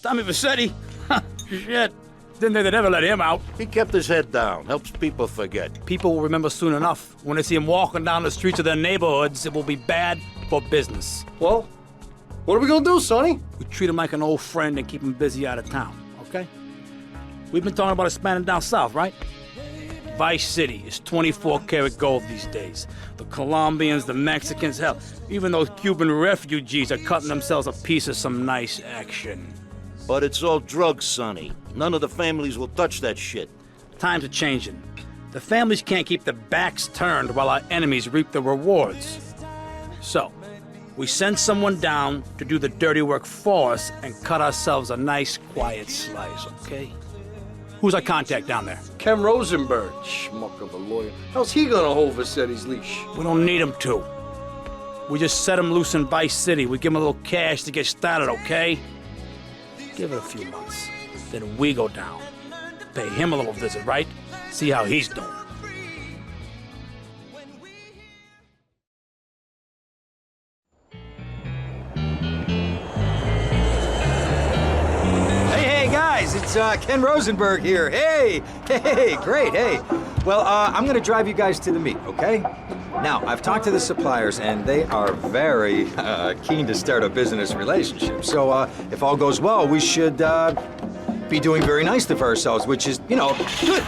Tommy Vassetti? Shit. Didn't think they'd ever let him out. He kept his head down, helps people forget. People will remember soon enough. When they see him walking down the streets of their neighborhoods, it will be bad for business. Well, what are we gonna do, Sonny? We treat him like an old friend and keep him busy out of town, okay? We've been talking about expanding down south, right? Vice City is 24-karat gold these days. The Colombians, the Mexicans, hell, even those Cuban refugees are cutting themselves a piece of some nice action. But it's all drugs, Sonny. None of the families will touch that shit. Times are changing. The families can't keep their backs turned while our enemies reap the rewards. So, we send someone down to do the dirty work for us and cut ourselves a nice, quiet slice, okay? Who's our contact down there? Ken Rosenberg, schmuck of a lawyer. How's he gonna hold Vassetti's leash? We don't need him to. We just set him loose in Vice City. We give him a little cash to get started, okay? Give it a few months. Then we go down. Pay him a little visit, right? See how he's doing. Hey, guys, it's Ken Rosenberg here. Hey, great, hey. Well, I'm gonna drive you guys to the meet, okay? Now, I've talked to the suppliers, and they are very keen to start a business relationship. So, if all goes well, we should be doing very nicely for ourselves, which is, you know, good.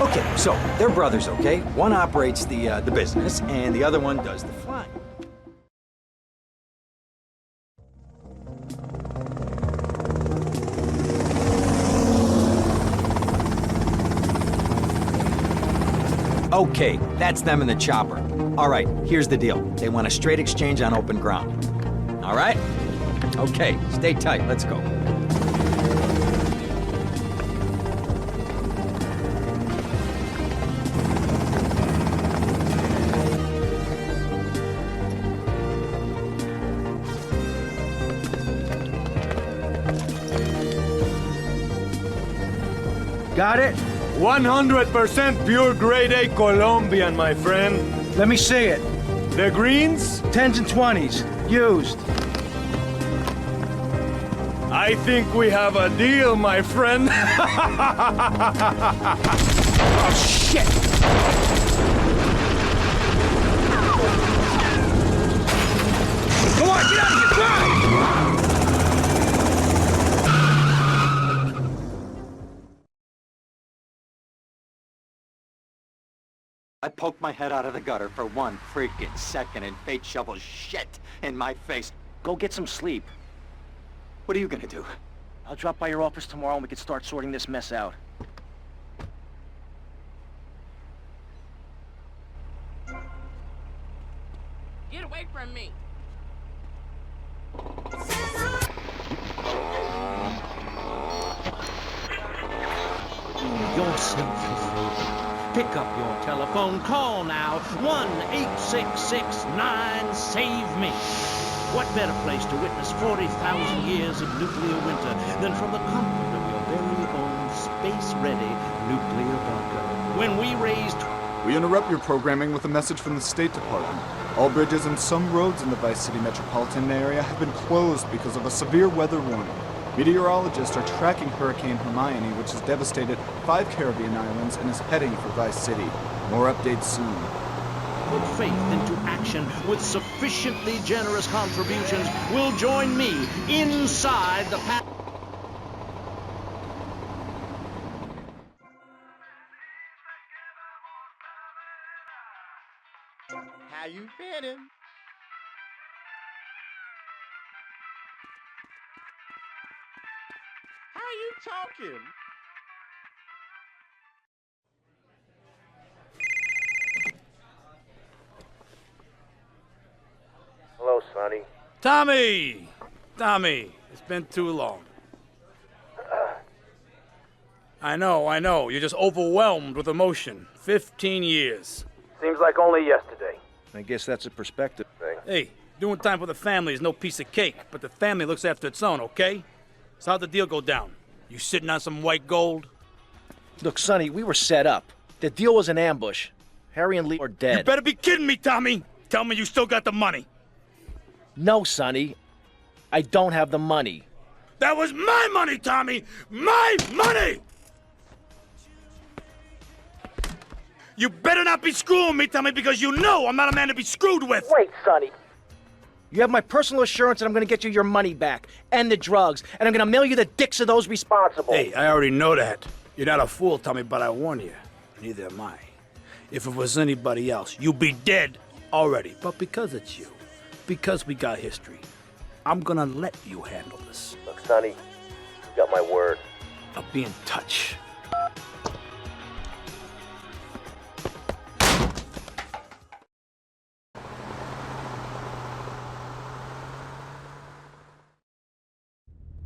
Okay, so they're brothers, okay? One operates the business, and the other one does the flying. Okay, that's them in the chopper. All right, here's the deal. They want a straight exchange on open ground. All right? Okay, stay tight. Let's go. Got it? 100% pure grade A Colombian, my friend. Let me see it. The greens? 10s and 20s. Used. I think we have a deal, my friend. Oh, shit! Come on, get out of here! Drive! I poked my head out of the gutter for 1 freaking second and fate shovels shit in my face. Go get some sleep. What are you gonna do? I'll drop by your office tomorrow and we can start sorting this mess out. Get away from me! You're self-fulfilled. Pick up your telephone, call now, 1-866-9-SAVE-ME. What better place to witness 40,000 years of nuclear winter than from the comfort of your very own space-ready nuclear bunker? When we raised... We interrupt your programming with a message from the State Department. All bridges and some roads in the Vice City metropolitan area have been closed because of a severe weather warning. Meteorologists are tracking Hurricane Hermione, which has devastated 5 Caribbean islands and is heading for Vice City. More updates soon. Put faith into action with sufficiently generous contributions will join me inside the past. How you feeling? How you talking? Hello, Sonny. Tommy! Tommy, it's been too long. I know. You're just overwhelmed with emotion. 15 years. Seems like only yesterday. I guess that's a perspective thing. Hey, doing time for the family is no piece of cake, but the family looks after its own, okay? So how'd the deal go down? You sitting on some white gold? Look, Sonny, we were set up. The deal was an ambush. Harry and Lee are dead. You better be kidding me, Tommy! Tell me you still got the money. No, Sonny. I don't have the money. That was my money, Tommy! My money! You better not be screwing me, Tommy, because you know I'm not a man to be screwed with! Wait, Sonny. You have my personal assurance that I'm gonna get you your money back, and the drugs, and I'm gonna mail you the dicks of those responsible. Hey, I already know that. You're not a fool, Tommy, but I warn you. Neither am I. If it was anybody else, you'd be dead already. But because it's you, because we got history, I'm gonna let you handle this. Look, Sonny, you got my word. I'll be in touch.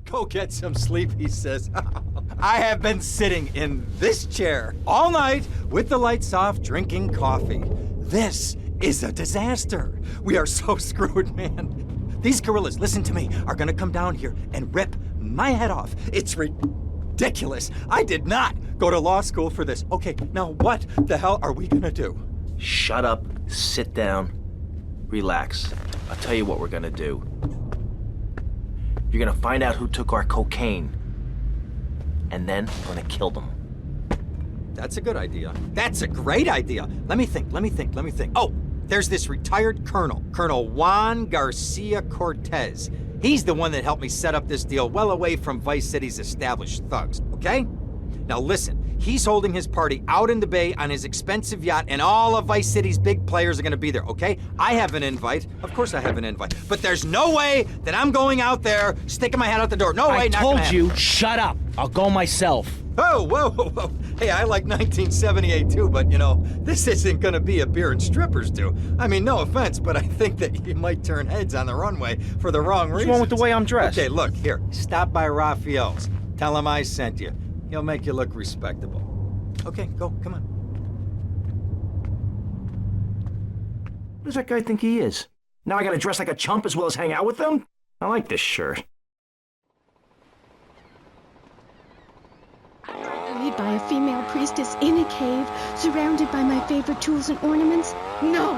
Go get some sleep, he says. I have been sitting in this chair all night with the lights off, drinking coffee. This is a disaster. We are so screwed, man. These gorillas, listen to me, are gonna come down here and rip my head off. It's ridiculous. I did not go to law school for this. Okay, now what the hell are we gonna do? Shut up, sit down, relax. I'll tell you what we're gonna do. You're gonna find out who took our cocaine, and then we're gonna kill them. That's a good idea. That's a great idea. Let me think. Oh, there's this retired colonel, Colonel Juan Garcia Cortez. He's the one that helped me set up this deal well away from Vice City's established thugs, okay? Now listen, he's holding his party out in the bay on his expensive yacht, and all of Vice City's big players are gonna be there, okay? I have an invite. Of course I have an invite. But there's no way that I'm going out there sticking my head out the door. No way, I not gonna told you, happen. shut up. I'll go myself. Oh, whoa. Hey, I like 1978 too, but you know, this isn't gonna be a beer and strippers do. I mean, no offense, but I think that you might turn heads on the runway for the wrong reasons. What's wrong with the way I'm dressed? Okay, look, here, stop by Raphael's. Tell him I sent you. He'll make you look respectable. Okay, go, come on. Who does that guy think he is? Now I gotta dress like a chump as well as hang out with them? I like this shirt. Buried by a female priestess in a cave, surrounded by my favorite tools and ornaments? No!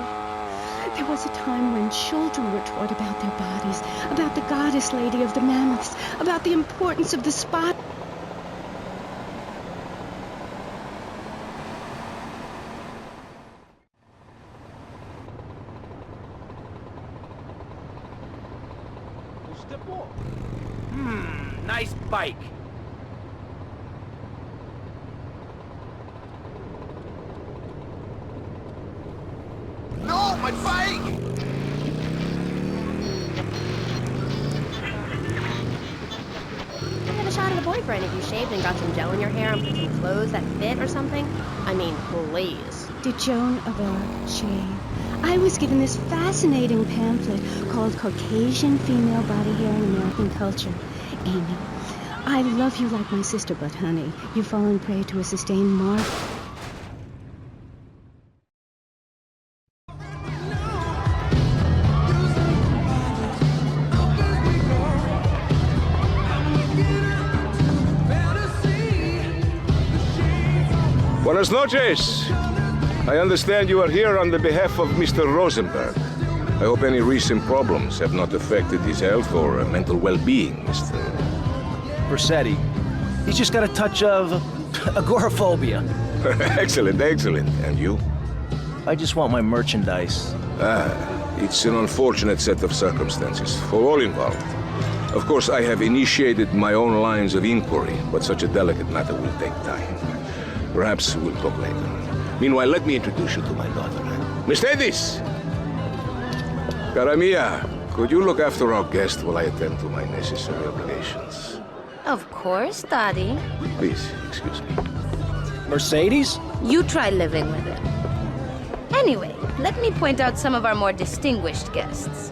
There was a time when children were taught about their bodies, about the goddess lady of the mammoths, about the importance of the spot. Nice bike. No, my bike! I have a shot at a boyfriend if you shaved and got some gel in your hair and put some clothes that fit or something. I mean, please. Did Joan of Arc shave? I was given this fascinating pamphlet called Caucasian Female Body Hair in American Culture. Amy, I love you like my sister, but honey, you've fallen prey to a sustained mark. Buenas noches. I understand you are here on the behalf of Mr. Rosenberg. I hope any recent problems have not affected his health or mental well-being, Mr. Versetti. He's just got a touch of agoraphobia. Excellent. And you? I just want my merchandise. It's an unfortunate set of circumstances for all involved. Of course, I have initiated my own lines of inquiry, but such a delicate matter will take time. Perhaps we'll talk later. Meanwhile, let me introduce you to my daughter. Mercedes! Cara mia, could you look after our guest while I attend to my necessary obligations? Of course, Daddy. Please, excuse me. Mercedes? You try living with it. Anyway, let me point out some of our more distinguished guests.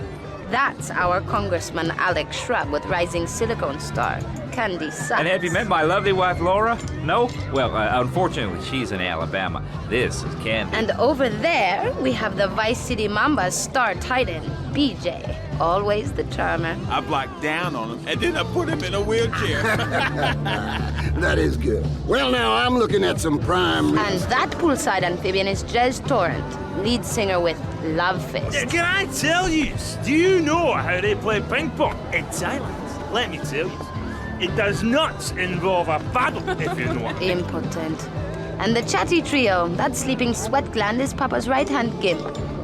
That's our Congressman Alex Shrub with rising silicone star, Candy Sachs. And have you met my lovely wife, Laura? No? Well, unfortunately, she's in Alabama. This is Candy. And over there, we have the Vice City Mamba's star titan, BJ. Always the charmer. I blocked down on him, and then I put him in a wheelchair. That is good. Well, now, I'm looking at some prime... And that poolside amphibian is Jez Torrent, lead singer with love fest. Can I tell you, do you know how they play ping pong? It's silent. Let me tell you. It does not involve a paddle, if you know what I mean. Impotent. And the chatty trio, that sleeping sweat gland is Papa's right-hand gimp,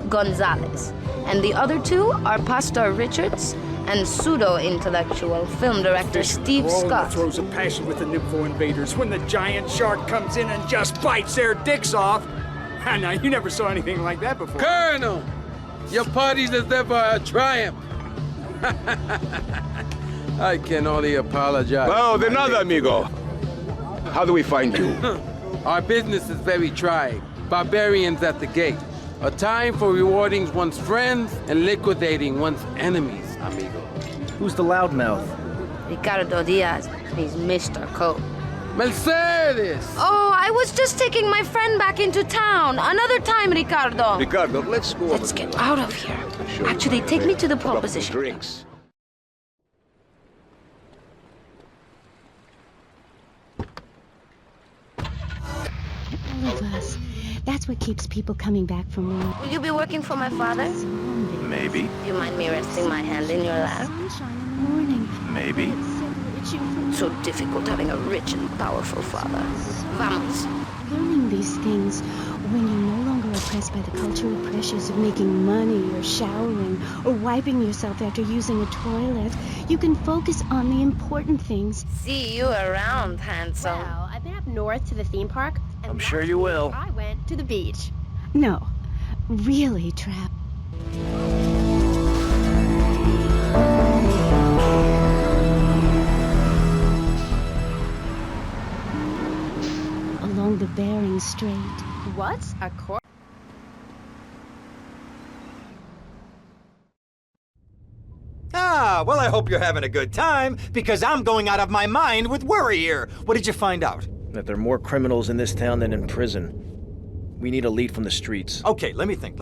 Gonzalez. And the other two are Pastor Richards and pseudo-intellectual film director Steve Scott. Throws a passion with the Nipco invaders when the giant shark comes in and just bites their dicks off. Now, you never saw anything like that before. Colonel, your party's as ever a triumph. I can only apologize. Well, de nada, amigo. How do we find you? Our business is very trying. Barbarians at the gate. A time for rewarding one's friends and liquidating one's enemies, amigo. Who's the loudmouth? Ricardo Diaz. He's Mr. Coke. Mercedes! Oh, I was just taking my friend back into town. Another time, Ricardo. Ricardo, let's go. Let's get out of here. Actually, take me to the pole position. Drinks. All of us. That's what keeps people coming back from war. Will you be working for my father? Maybe. Do you mind me resting my hand in your lap? Sunshine in the morning. Maybe. So difficult having a rich and powerful father. Vamos. Learning these things when you're no longer oppressed by the cultural pressures of making money or showering or wiping yourself after using a toilet, you can focus on the important things. See you around, handsome. Well, I've been up north to the theme park. And I'm sure you will. I went to the beach. No, really, Trap. Along the Bering Strait. What's a cor- Ah, well, I hope you're having a good time, because I'm going out of my mind with worry here. What did you find out? That there are more criminals in this town than in prison. We need a lead from the streets. Okay, let me think.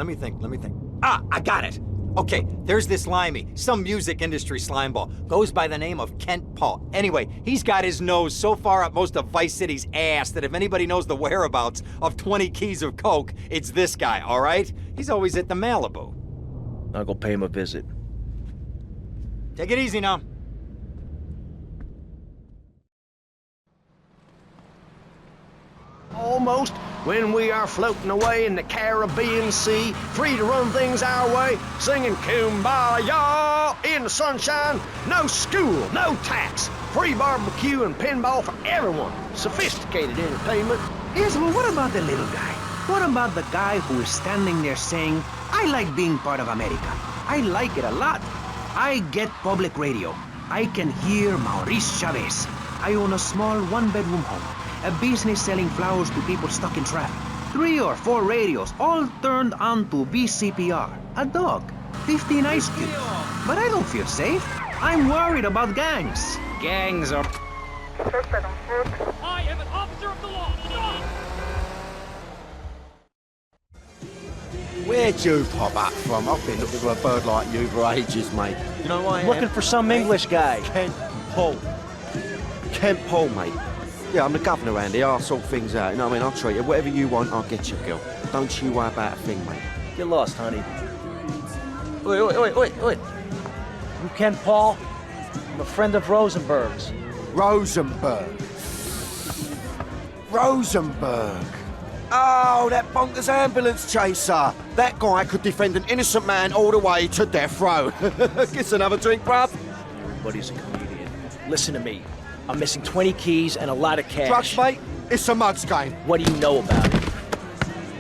Ah, I got it. Okay, there's this limey, some music industry slimeball. Goes by the name of Kent Paul. Anyway, he's got his nose so far up most of Vice City's ass that if anybody knows the whereabouts of 20 keys of coke, it's this guy, all right? He's always at the Malibu. I'll go pay him a visit. Take it easy now. Almost, when we are floating away in the Caribbean Sea, free to run things our way, singing Kumbaya in the sunshine. No school, no tax, free barbecue and pinball for everyone. Sophisticated entertainment. Yes, well, what about the little guy? What about the guy who is standing there saying, I like being part of America. I like it a lot. I get public radio. I can hear Maurice Chavez. I own a small one-bedroom home. A business selling flowers to people stuck in traffic. 3 or 4 radios, all turned on to BCPR. A dog. 15 ice cubes. But I don't feel safe. I'm worried about gangs. Gangs are... I am an officer of the law. Where'd you pop up from? I've been looking for a bird like you for ages, mate. You know why I am? Looking for some English guy. Kent Paul. Kent Paul, mate. Yeah, I'm the governor around here. I'll sort things out. You know what I mean? I'll treat you. Whatever you want, I'll get you, girl. Don't you worry about a thing, mate. Get lost, honey. Oi. You Ken Paul? I'm a friend of Rosenberg's. Rosenberg. Oh, that bonkers ambulance chaser. That guy could defend an innocent man all the way to death row. Get another drink, bruv. Everybody's a comedian. Listen to me. I'm missing 20 keys and a lot of cash. Drugs, mate? It's a mug's game. What do you know about it?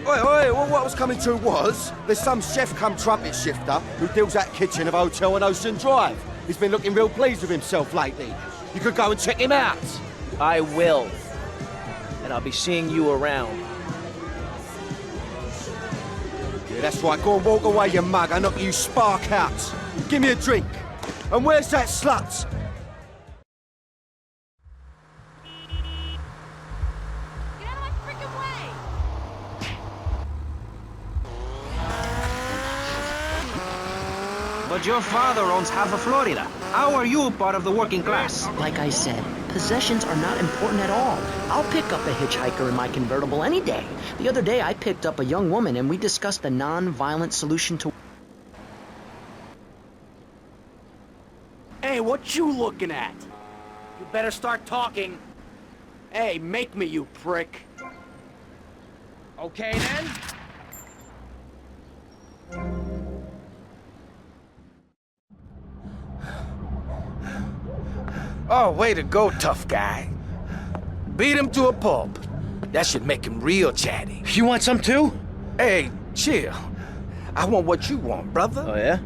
Oi, well, what I was coming to was, there's some chef come trumpet shifter who deals at kitchen of a hotel on Ocean Drive. He's been looking real pleased with himself lately. You could go and check him out. I will. And I'll be seeing you around. Yeah, that's right. Go and walk away, you mug. I knock you spark out. Give me a drink. And where's that slut? But your father owns half of Florida. How are you part of the working class? Like I said, Possessions are not important at all. I'll pick up a hitchhiker in my convertible any day. The other day, I picked up a young woman and we discussed a non-violent solution to... Hey, what you looking at? You better start talking. Hey, make me, you prick. Okay, then? Oh, way to go, tough guy. Beat him to a pulp. That should make him real chatty. You want some too? Hey, chill. I want what you want, brother. Oh, yeah?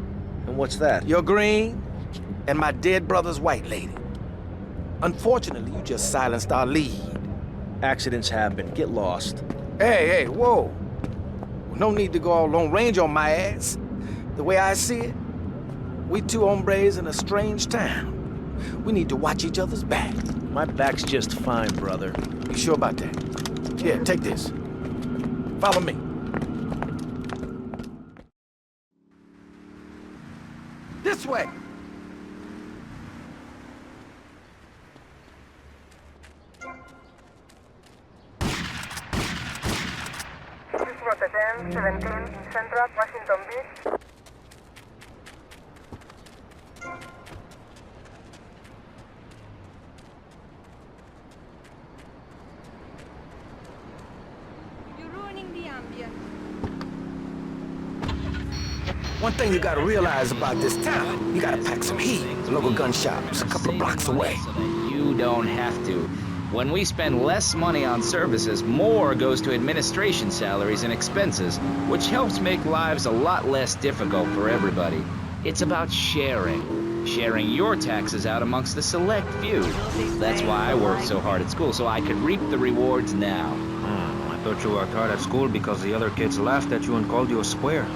And what's that? Your green and my dead brother's white lady. Unfortunately, you just silenced our lead. Accidents happen. Get lost. Hey, whoa. No need to go all Lone Range on my ass. The way I see it, we two hombres in a strange town. We need to watch each other's back. My back's just fine, brother. You sure about that? Here, take this. Follow me. This way! Rotterdam, 17, Central, Washington Beach. You're ruining the ambience. One thing you gotta realize about this town, you gotta pack some heat. The local gun shop is a couple of blocks away. You don't have to. When we spend less money on services, more goes to administration salaries and expenses, which helps make lives a lot less difficult for everybody. It's about sharing. Sharing your taxes out amongst the select few. That's why I worked so hard at school, so I could reap the rewards now. I thought you worked hard at school because the other kids laughed at you and called you a square.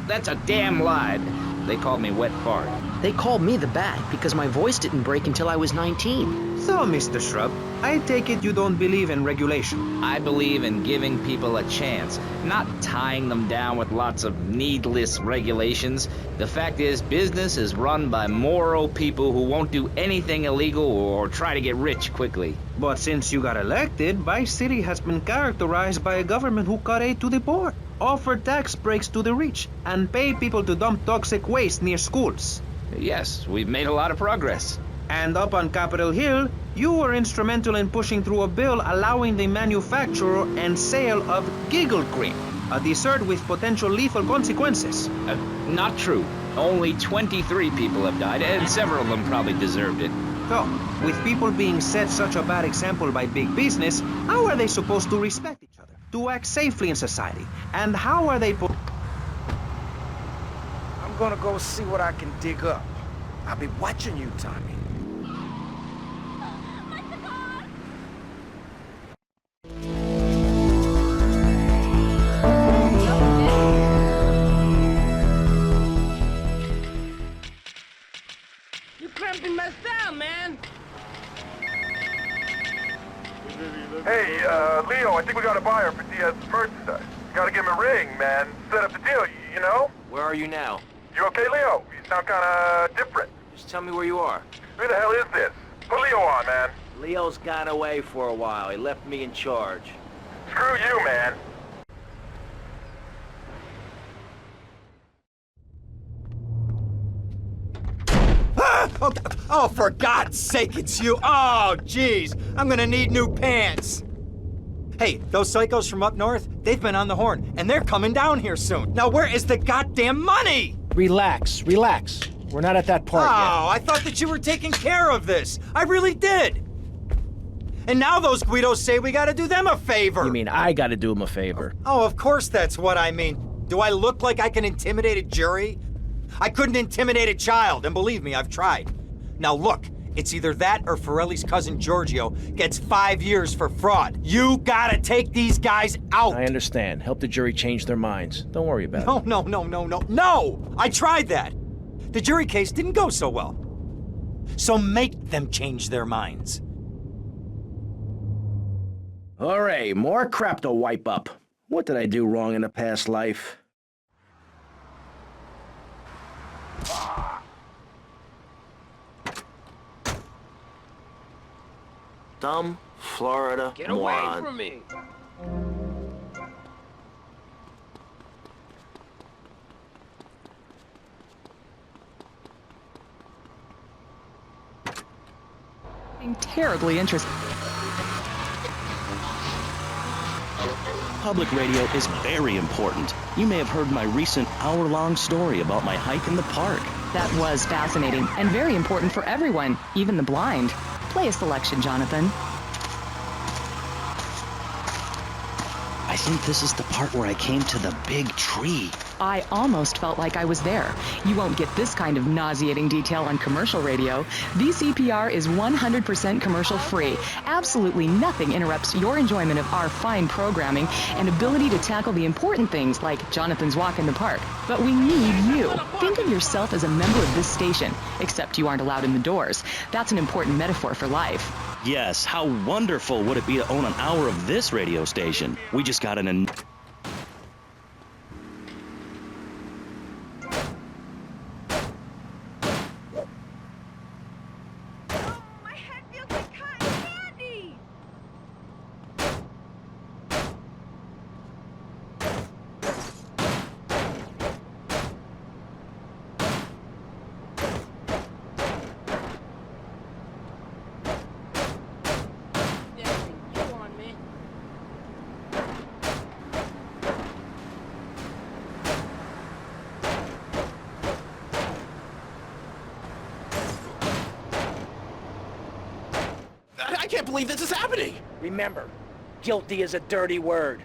That's a damn lie. They called me wet fart. They called me the Bat because my voice didn't break until I was 19. So, Mr. Shrub, I take it you don't believe in regulation. I believe in giving people a chance, not tying them down with lots of needless regulations. The fact is, business is run by moral people who won't do anything illegal or try to get rich quickly. But since you got elected, Vice City has been characterized by a government who cut aid to the poor, offer tax breaks to the rich, and pay people to dump toxic waste near schools. Yes, we've made a lot of progress. And up on Capitol Hill, you were instrumental in pushing through a bill allowing the manufacture and sale of giggle cream, a dessert with potential lethal consequences. Not true. Only 23 people have died, and several of them probably deserved it. So, with people being set such a bad example by big business, how are they supposed to respect each other, to act safely in society? And how are they I'm gonna go see what I can dig up. I'll be watching you, Tommy. You clamping messed down, man. Hey, Leo, I think we got a buyer for Diaz's merchandise. Gotta give him a ring, man. Set up the deal, you know? Where are you now? You okay, Leo? You sound kinda different. Just tell me where you are. Who the hell is this? Put Leo on, man. Leo's gone away for a while. He left me in charge. Screw you, man. Oh, for God's sake, it's you. Oh, jeez. I'm gonna need new pants. Hey, those psychos from up north, they've been on the horn, and they're coming down here soon. Now, where is the goddamn money? Relax. We're not at that part yet. Oh, I thought that you were taking care of this. I really did. And now those Guidos say we gotta do them a favor. You mean I gotta do them a favor? Oh, of course that's what I mean. Do I look like I can intimidate a jury? I couldn't intimidate a child, and believe me, I've tried. Now look, it's either that or Forelli's cousin Giorgio gets 5 years for fraud. You gotta take these guys out. I understand. Help the jury change their minds. Don't worry about it. No! I tried that. The jury case didn't go so well. So make them change their minds. All right, more crap to wipe up. What did I do wrong in a past life? Dumb Florida Get away moron. from me. Terribly interesting. Public radio is very important. You may have heard my recent hour-long story about my hike in the park. That was fascinating and very important for everyone, even the blind. Play a selection, Jonathan. I think this is the part where I came to the big tree. I almost felt like I was there. You won't get this kind of nauseating detail on commercial radio. VCPR is 100% commercial free. Absolutely nothing interrupts your enjoyment of our fine programming and ability to tackle the important things like Jonathan's walk in the park. But we need you. Think of yourself as a member of this station, except you aren't allowed in the doors. That's an important metaphor for life. Yes, how wonderful would it be to own an hour of this radio station? We just got an... I can't believe this is happening! Remember, guilty is a dirty word.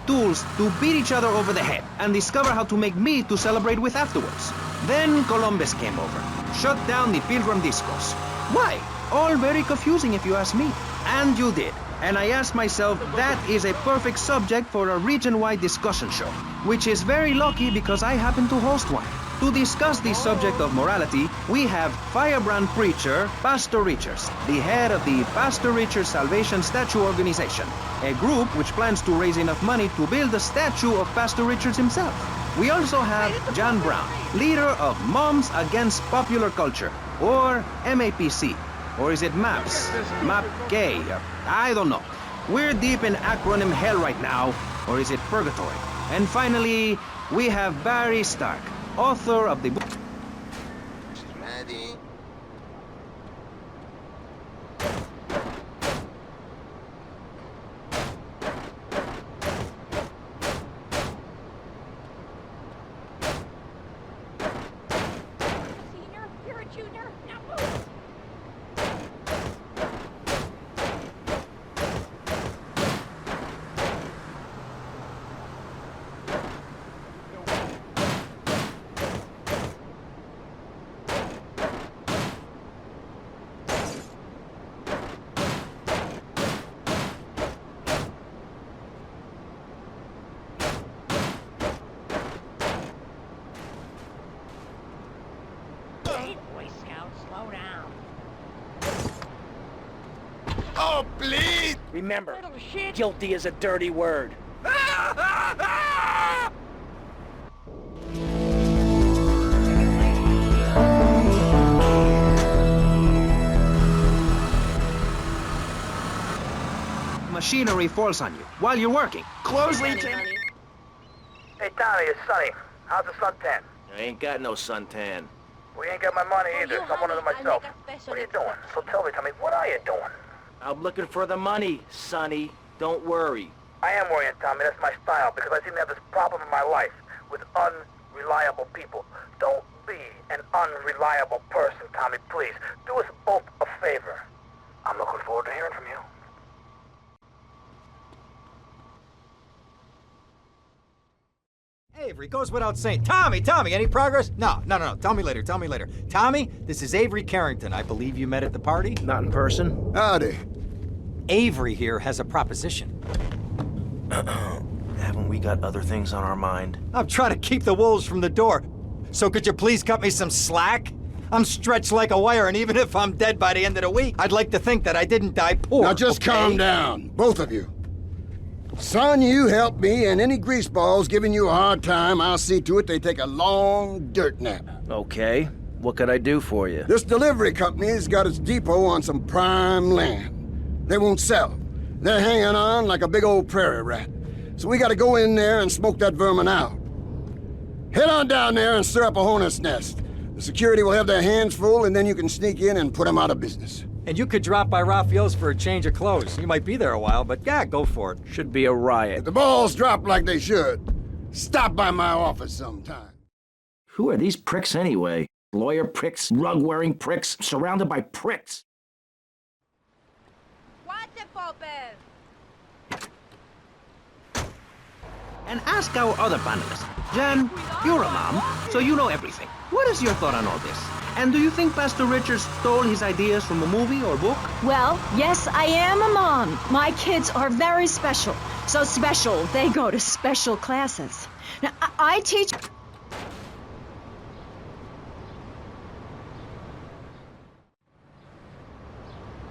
Tools to beat each other over the head and discover how to make meat to celebrate with afterwards. Then Columbus came over, shut down the Pilgrim Discos. Why? All very confusing if you ask me. And you did. And I asked myself, that is a perfect subject for a region-wide discussion show, which is very lucky because I happen to host one. To discuss the subject of morality, we have firebrand preacher Pastor Richards, the head of the Pastor Richards Salvation Statue Organization, a group which plans to raise enough money to build a statue of Pastor Richards himself. We also have John Brown, leader of Moms Against Popular Culture, or MAPC. Or is it MAPS? MAP-K? I don't know. We're deep in acronym hell right now. Or is it purgatory? And finally, we have Barry Stark, author of the book... Maddie. You're a junior. Now move. Boy Scout, slow down. Oh, please! Remember, Little shit. guilty is a dirty word. Machinery falls on you while you're working. Close Hey, Tommy, it's Sonny. How's the suntan? I ain't got no suntan. We ain't got my money either, so I'm one of them myself. What are you doing? So tell me, Tommy, what are you doing? I'm looking for the money, Sonny. Don't worry. I am worrying, Tommy. That's my style, because I seem to have this problem in my life with unreliable people. Don't be an unreliable person, Tommy, please. Do us both a favor. I'm looking forward to hearing from you. Avery, goes without saying. Tommy, any progress? No. Tell me later. Tommy, this is Avery Carrington. I believe you met at the party? Not in person. Howdy. Avery here has a proposition. Haven't we got other things on our mind? I'm trying to keep the wolves from the door. So could you please cut me some slack? I'm stretched like a wire, and even if I'm dead by the end of the week, I'd like to think that I didn't die poor. Now just okay? calm down, both of you. Son, you help me, and any greaseballs giving you a hard time, I'll see to it they take a long dirt nap. Okay. What could I do for you? This delivery company's got its depot on some prime land. They won't sell. They're hanging on like a big old prairie rat. So we gotta go in there and smoke that vermin out. Head on down there and stir up a hornet's nest. The security will have their hands full, and then you can sneak in and put them out of business. And you could drop by Raphael's for a change of clothes. You might be there a while, but yeah, go for it. Should be a riot. If the balls drop like they should, stop by my office sometime. Who are these pricks anyway? Lawyer pricks, rug-wearing pricks, surrounded by pricks. And ask our other panelists. Jan, you're a mom, so you know everything. What is your thought on all this? And do you think Pastor Richard stole his ideas from a movie or book? Well, yes, I am a mom. My kids are very special. So special, they go to special classes. Now, I teach...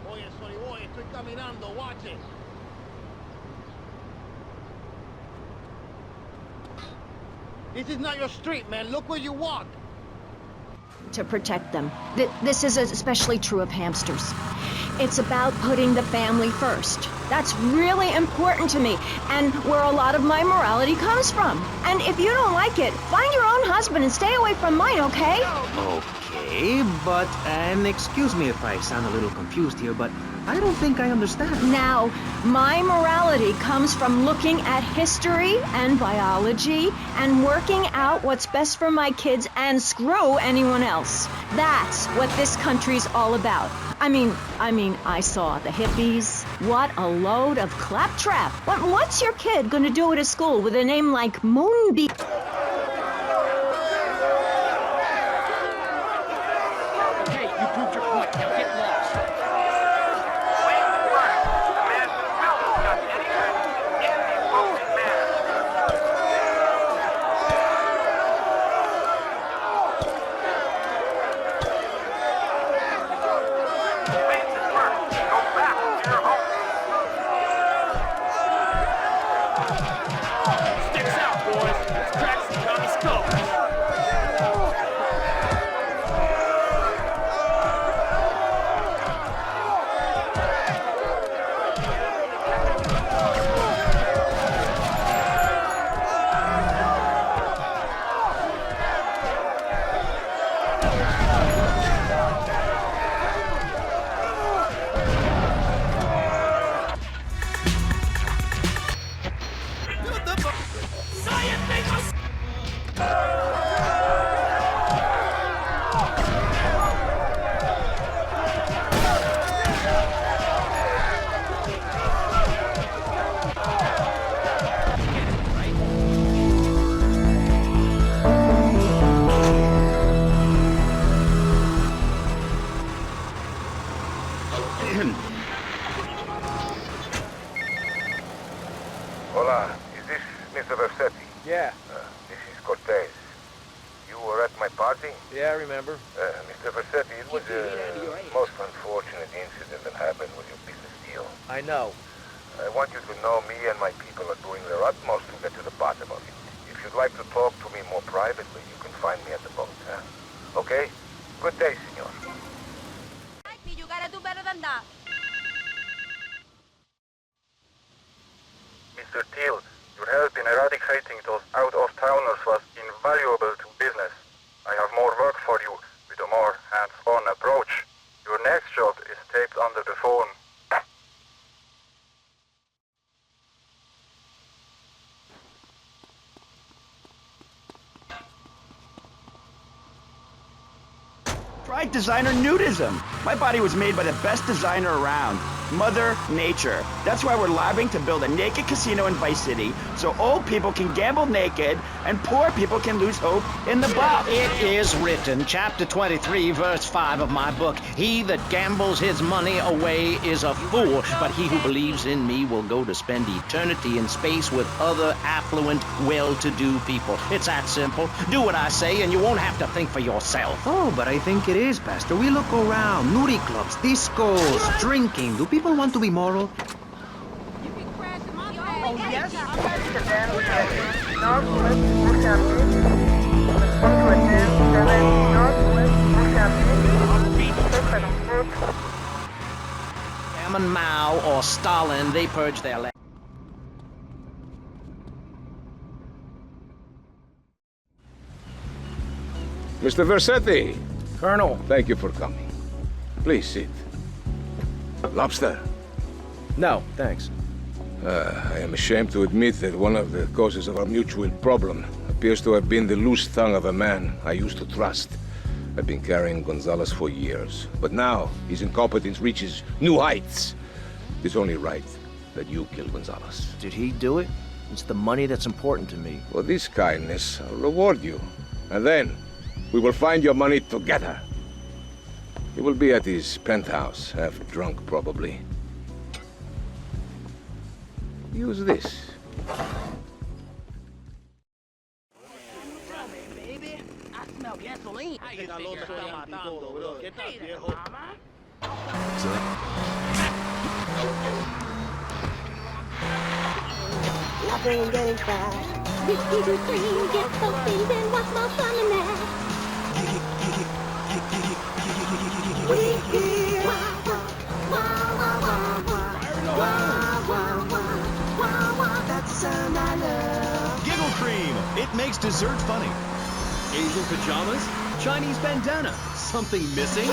Estoy caminando, watch it. This is not your street, man. Look where you walk. to protect them. This is especially true of hamsters. It's about putting the family first. That's really important to me, and where a lot of my morality comes from. And if you don't like it, find your own husband and stay away from mine, okay? Okay, but, and excuse me if I sound a little confused here, but I don't think I understand. Now, my morality comes from looking at history and biology and working out what's best for my kids and screw anyone else. That's what this country's all about. I mean, I saw the hippies. What a load of claptrap. What's your kid gonna do at a school with a name like Moonbeam? Okay, you proved your point. Now get lost. Hola, is this Mr. Versetti? Yeah. This is Cortez. You were at my party? Yeah, I remember. Mr. Versetti, it was a most unfortunate incident that happened with your business deal. I know. I want you to know me and my people are doing their utmost to get to the bottom of it. If you'd like to talk to me more privately, you can find me at the boat, huh? Okay? Good day, senor. You gotta do better than that. Mr. Teal, your help in eradicating those out-of-towners was invaluable to business. I have more work for you with a more hands-on approach. Your next job is taped under the phone. Try designer nudism. My body was made by the best designer around, Mother Nature. That's why we're lobbying to build a naked casino in Vice City so old people can gamble naked and poor people can lose hope in the buff. It is written, chapter 23, verse 5 of my book, he that gambles his money away is a fool, but he who believes in me will go to spend eternity in space with other affluent, well-to-do people. It's that simple. Do what I say and you won't have to think for yourself. Oh, but I think it is, Pastor. We look around. Nudie clubs, discos, drinking. Do people want to be moral? Oh, yeah? Northwest Ocean Beach. Respond to attend 7 Northwest Ocean Beach. Safe and on foot. Chairman Mao or Stalin, they purged their land. Mr. Versetti. Colonel. Thank you for coming. Please sit. Lobster? No, thanks. I am ashamed to admit that one of the causes of our mutual problem appears to have been the loose tongue of a man I used to trust. I've been carrying Gonzalez for years, but now his incompetence reaches new heights. It's only right that you kill Gonzalez. Did he do it? It's the money that's important to me. For this kindness, I'll reward you. And then, we will find your money together. He will be at his penthouse, half drunk probably. Use this. Baby, I smell gasoline. Nothing getting trash. Whiskey to clean, get those things and what's more fun than that? Whiskey, wah, wah, wah, wah, wah, that's the sound I love. Giggle cream. It makes dessert funny. Asian pajamas, Chinese bandana, something missing?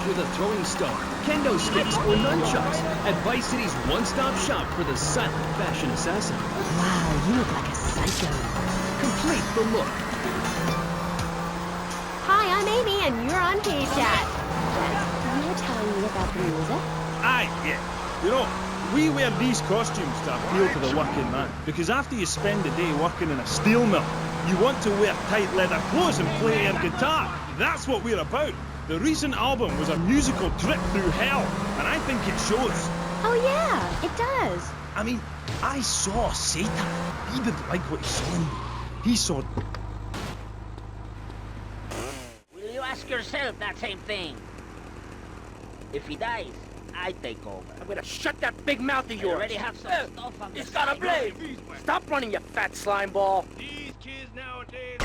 With a throwing star, kendo sticks, or nunchucks at Vice City's one-stop shop for the silent fashion assassin. Wow, you look like a psycho. Complete the look. Hi, I'm Amy, and you're on K-Chat. You were telling me about the music? Aye, yeah. You know, we wear these costumes to appeal to the working man, because after you spend the day working in a steel mill, you want to wear tight leather clothes and play air guitar. That's what we're about. The recent album was a musical trip through hell, and I think it shows. Oh yeah, it does. I mean, I saw Satan. He didn't like what he saw in me. He saw... Will you ask yourself that same thing? If he dies, I take over. I'm gonna shut that big mouth of yours. You already have some stuff on It's the got a side. blade. Stop running, you fat slime ball. These kids nowadays...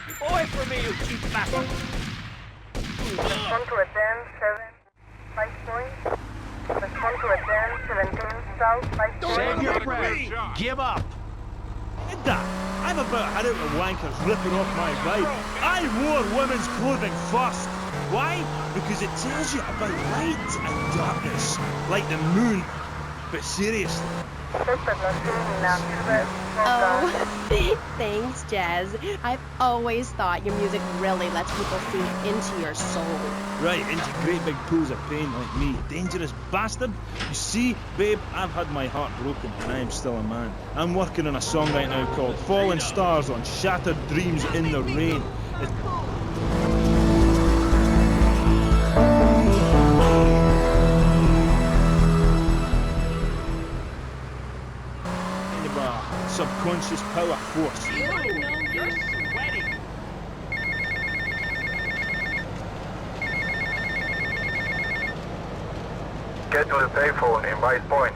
Keep away from me, you cheap bastard. Respond to attend 7 5 point. Respond to attend 17 South 5 point. Save your breath. Give up. Dad, I'm about had out with wankers ripping off my vibe. I wore women's clothing first. Why? Because it tells you about light and darkness, like the moon. But seriously. Oh, thanks, Jazz. I've always thought your music really lets people see into your soul. Right, into great big pools of pain like me. Dangerous bastard. You see, babe, I've had my heart broken and I am still a man. I'm working on a song right now called Fallen Stars on Shattered Dreams in the Rain. Subconscious power force. You're sweating. Get to the payphone in Vice Point.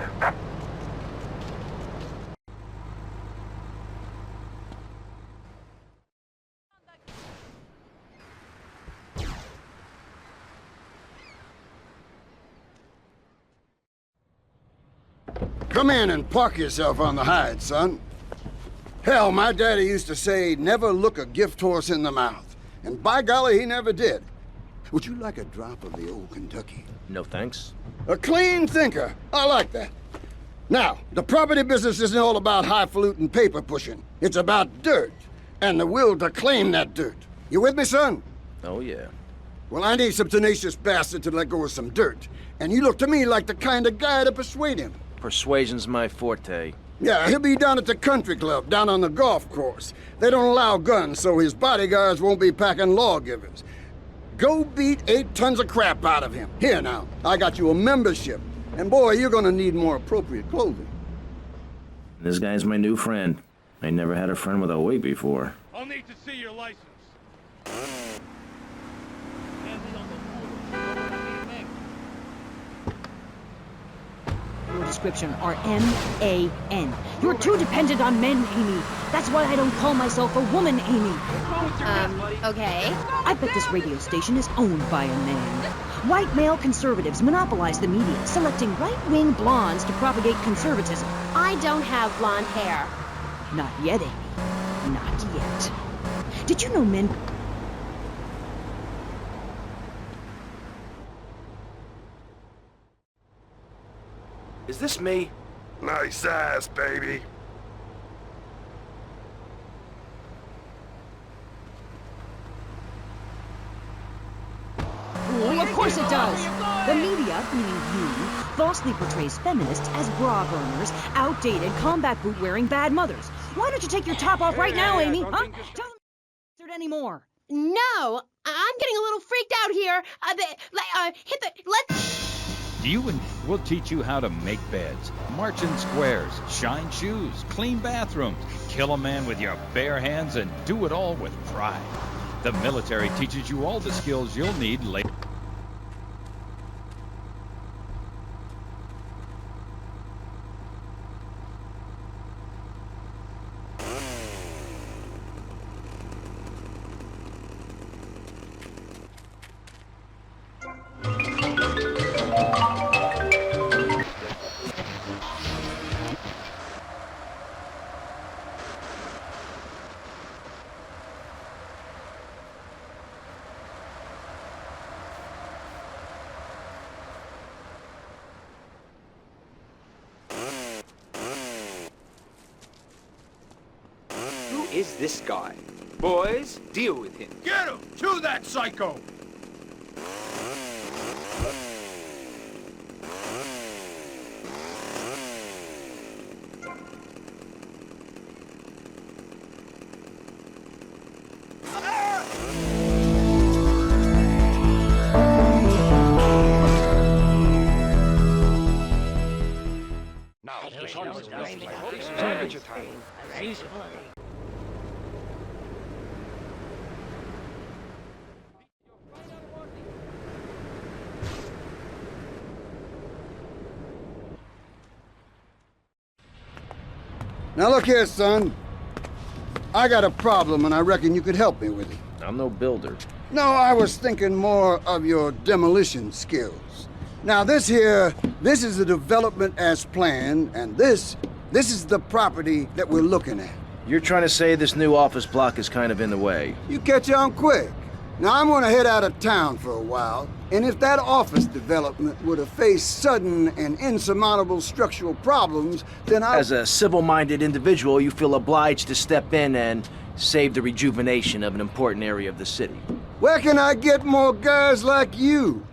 Come in and park yourself on the hide, son. Hell, my daddy used to say, never look a gift horse in the mouth. And by golly, he never did. Would you like a drop of the old Kentucky? No thanks. A clean thinker. I like that. Now, the property business isn't all about highfalutin paper pushing. It's about dirt, and the will to claim that dirt. You with me, son? Oh, yeah. Well, I need some tenacious bastard to let go of some dirt. And you look to me like the kind of guy to persuade him. Persuasion's my forte. Yeah, he'll be down at the country club, down on the golf course. They don't allow guns, so his bodyguards won't be packing lawgivers. Go beat 8 tons of crap out of him. Here now, I got you a membership. And boy, you're gonna need more appropriate clothing. This guy's my new friend. I never had a friend with a wig before. I'll need to see your license. description are M-A-N. You're too dependent on men, Amy. That's why I don't call myself a woman, Amy. Okay. I bet this radio station is owned by a man. White male conservatives monopolize the media, selecting right-wing blondes to propagate conservatism. I don't have blonde hair. Not yet, Amy. Not yet. Did you know men... Is this me? Nice ass, baby. Of course it does. The media, meaning you, falsely portrays feminists as bra burners, outdated, combat boot-wearing bad mothers. Why don't you take your top off right now, Amy? Huh? Tell them not anymore. No, I'm getting a little freaked out here. We'll teach you how to make beds, march in squares, shine shoes, clean bathrooms, kill a man with your bare hands, and do it all with pride. The military teaches you all the skills you'll need later. Who is this guy? Boys, deal with him. Get him! To that psycho! Now look here, son. I got a problem and I reckon you could help me with it. I'm no builder. No, I was thinking more of your demolition skills. Now this is the development as planned, and this is the property that we're looking at. You're trying to say this new office block is kind of in the way? You catch on quick. Now I'm gonna head out of town for a while, and if that office development were to face sudden and insurmountable structural problems, then As a civil-minded individual, you feel obliged to step in and save the rejuvenation of an important area of the city. Where can I get more guys like you?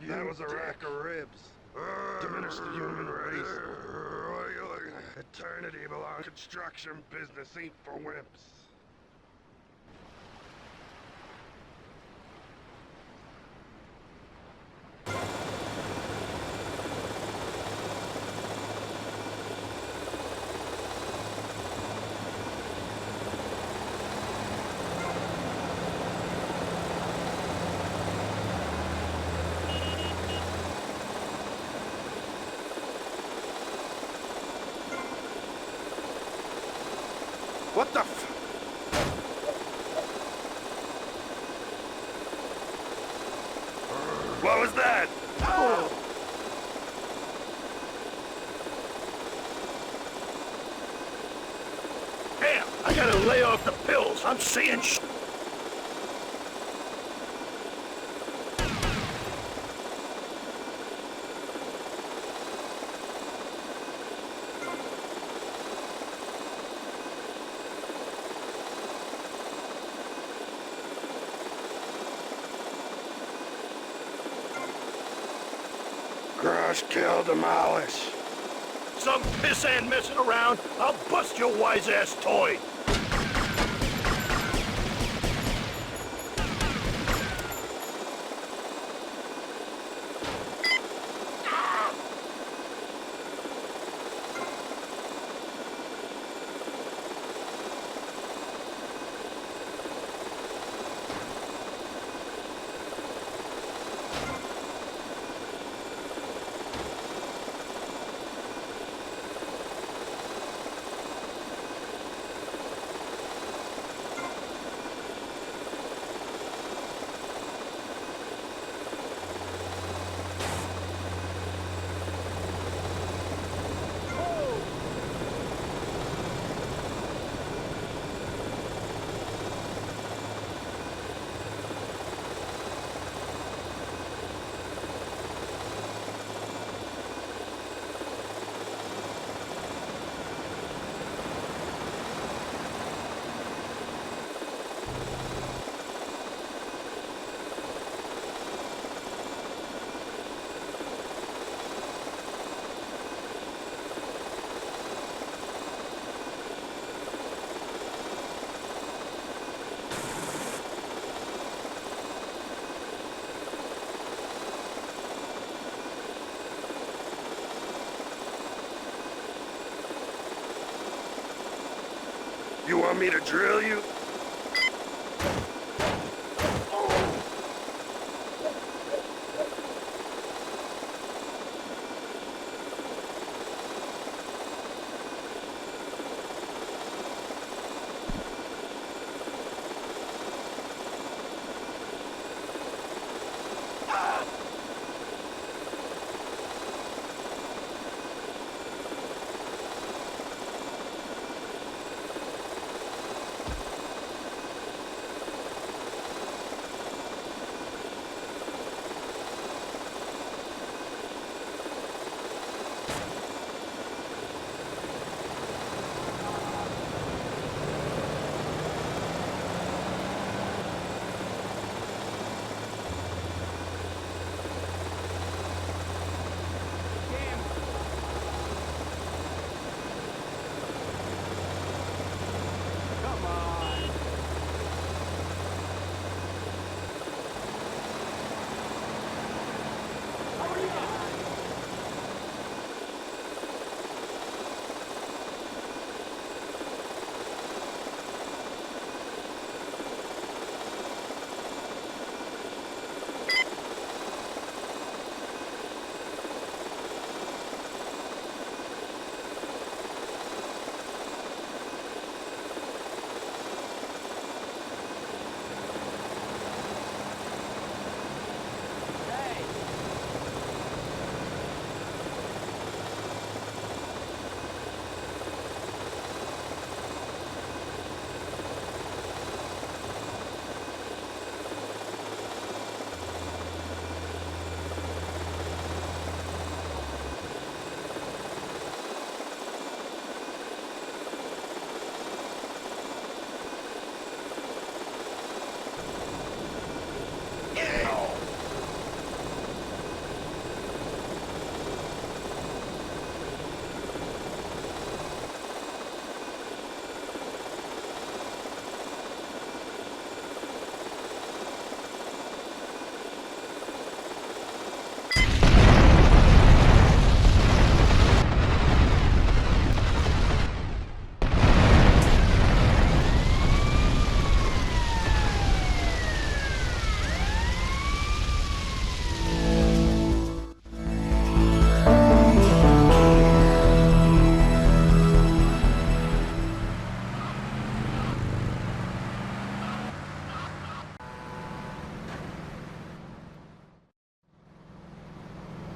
That was a rack of ribs. Diminish the human race. Eternity belongs. Construction business ain't for wimps. What the f... What was that? Oh. Damn, I gotta lay off the pills. I'm seeing sh... Crush, kill, demolish. Some pissant messing around, I'll bust your wise-ass toy. You want me to drill you?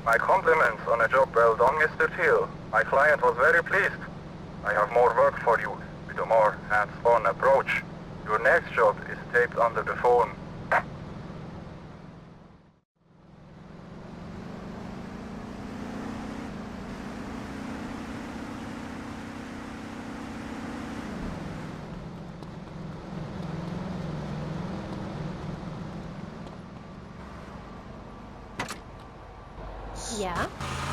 My compliments on a job well done, Mr. Teal. My client was very pleased. I have more work for you, with a more hands-on approach. Your next job is taped under the phone. this? Yeah?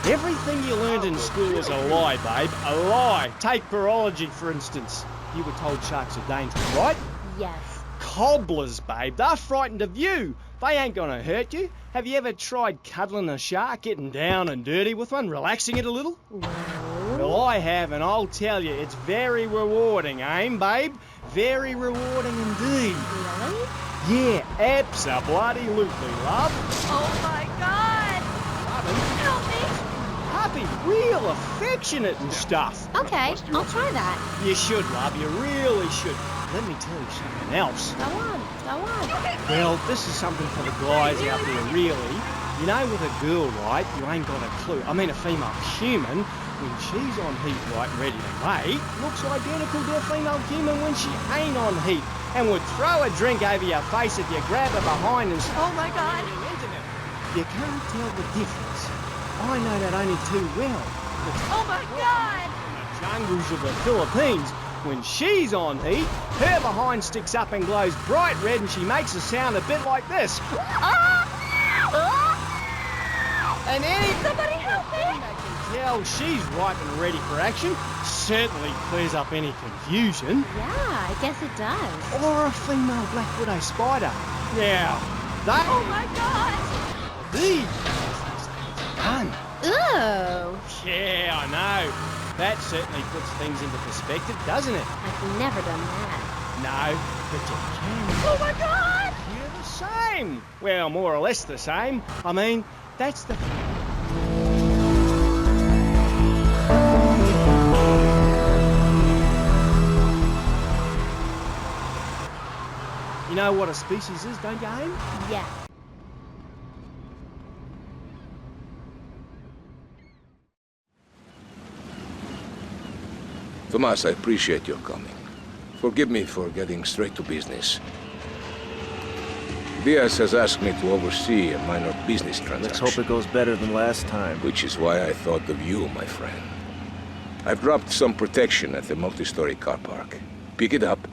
Everything you learned in school is a lie, babe. A lie. Take virology, for instance. You were told sharks are dangerous, right? Yes. Cobblers, babe. They're frightened of you. They ain't gonna hurt you. Have you ever tried cuddling a shark, getting down and dirty with one, relaxing it a little? No. Well, I have, and I'll tell you, it's very rewarding, babe? Very rewarding indeed. Really? Yeah, abso-bloody-lutely, love. Oh my God! Help me! Happy, real affectionate and stuff. Okay, I'll try that. You should, love, you really should. Let me tell you something else. Go on. Well, this is something for the guys out there, really. You know, with a girl, right, you ain't got a clue. I mean, a female human, when she's on heat, right, ready to mate, looks identical to a female human when she ain't on heat, and would throw a drink over your face if you grab her behind and... Oh my God! You can't tell the difference. I know that only too well. Oh my God! In the jungles of the Philippines, when she's on heat, her behind sticks up and glows bright red, and she makes a sound a bit like this. And Somebody help me! I can tell she's ripe and ready for action. Certainly clears up any confusion. Yeah, I guess it does. Or a female black widow spider. Now, they... Oh my God! These... Done. Ooh! Yeah, I know. That certainly puts things into perspective, doesn't it? I've never done that. No, but you can. Oh my God! You're the same. Well, more or less the same. I mean, that's the... You know what a species is, don't you, Aim? Yeah. Tomas, I appreciate your coming. Forgive me for getting straight to business. Diaz has asked me to oversee a minor business transaction. Let's hope it goes better than last time. Which is why I thought of you, my friend. I've dropped some protection at the multi-story car park. Pick it up,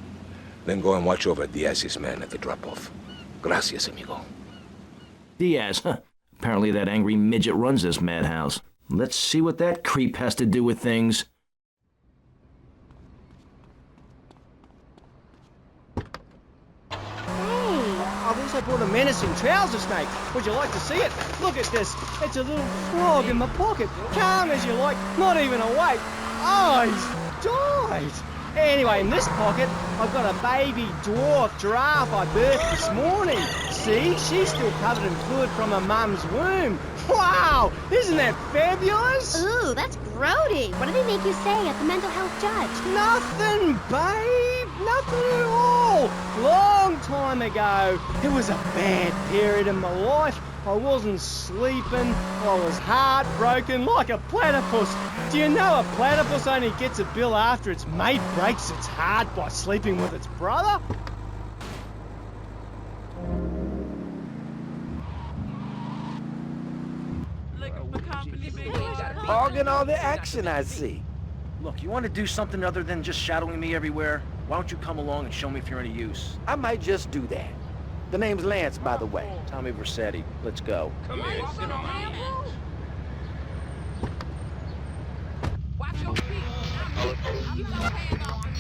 then go and watch over Diaz's man at the drop-off. Gracias, amigo. Diaz, huh? Apparently that angry midget runs this madhouse. Let's see what that creep has to do with things. I've also brought a menacing trouser snake. Would you like to see it? Look at this. It's a little frog in my pocket. Calm as you like, not even awake. Oh, he's died. Anyway, in this pocket, I've got a baby dwarf giraffe I birthed this morning. See, she's still covered in fluid from her mum's womb. Wow, isn't that fabulous? Ooh, that's grody. What did they make you say at the mental health judge? Nothing, babe. Nothing at all. Long time ago. It was a bad period in my life. I wasn't sleeping. I was heartbroken like a platypus. Do you know a platypus only gets a bill after its mate breaks its heart by sleeping with its brother? Hogging all the action, I see. Look, you want to do something other than just shadowing me everywhere? Why don't you come along and show me if you're any use? I might just do that. The name's Lance, by the way. Tommy Versetti. Let's go. Come here, sit on my ass. Watch your feet. Keep your hands off me.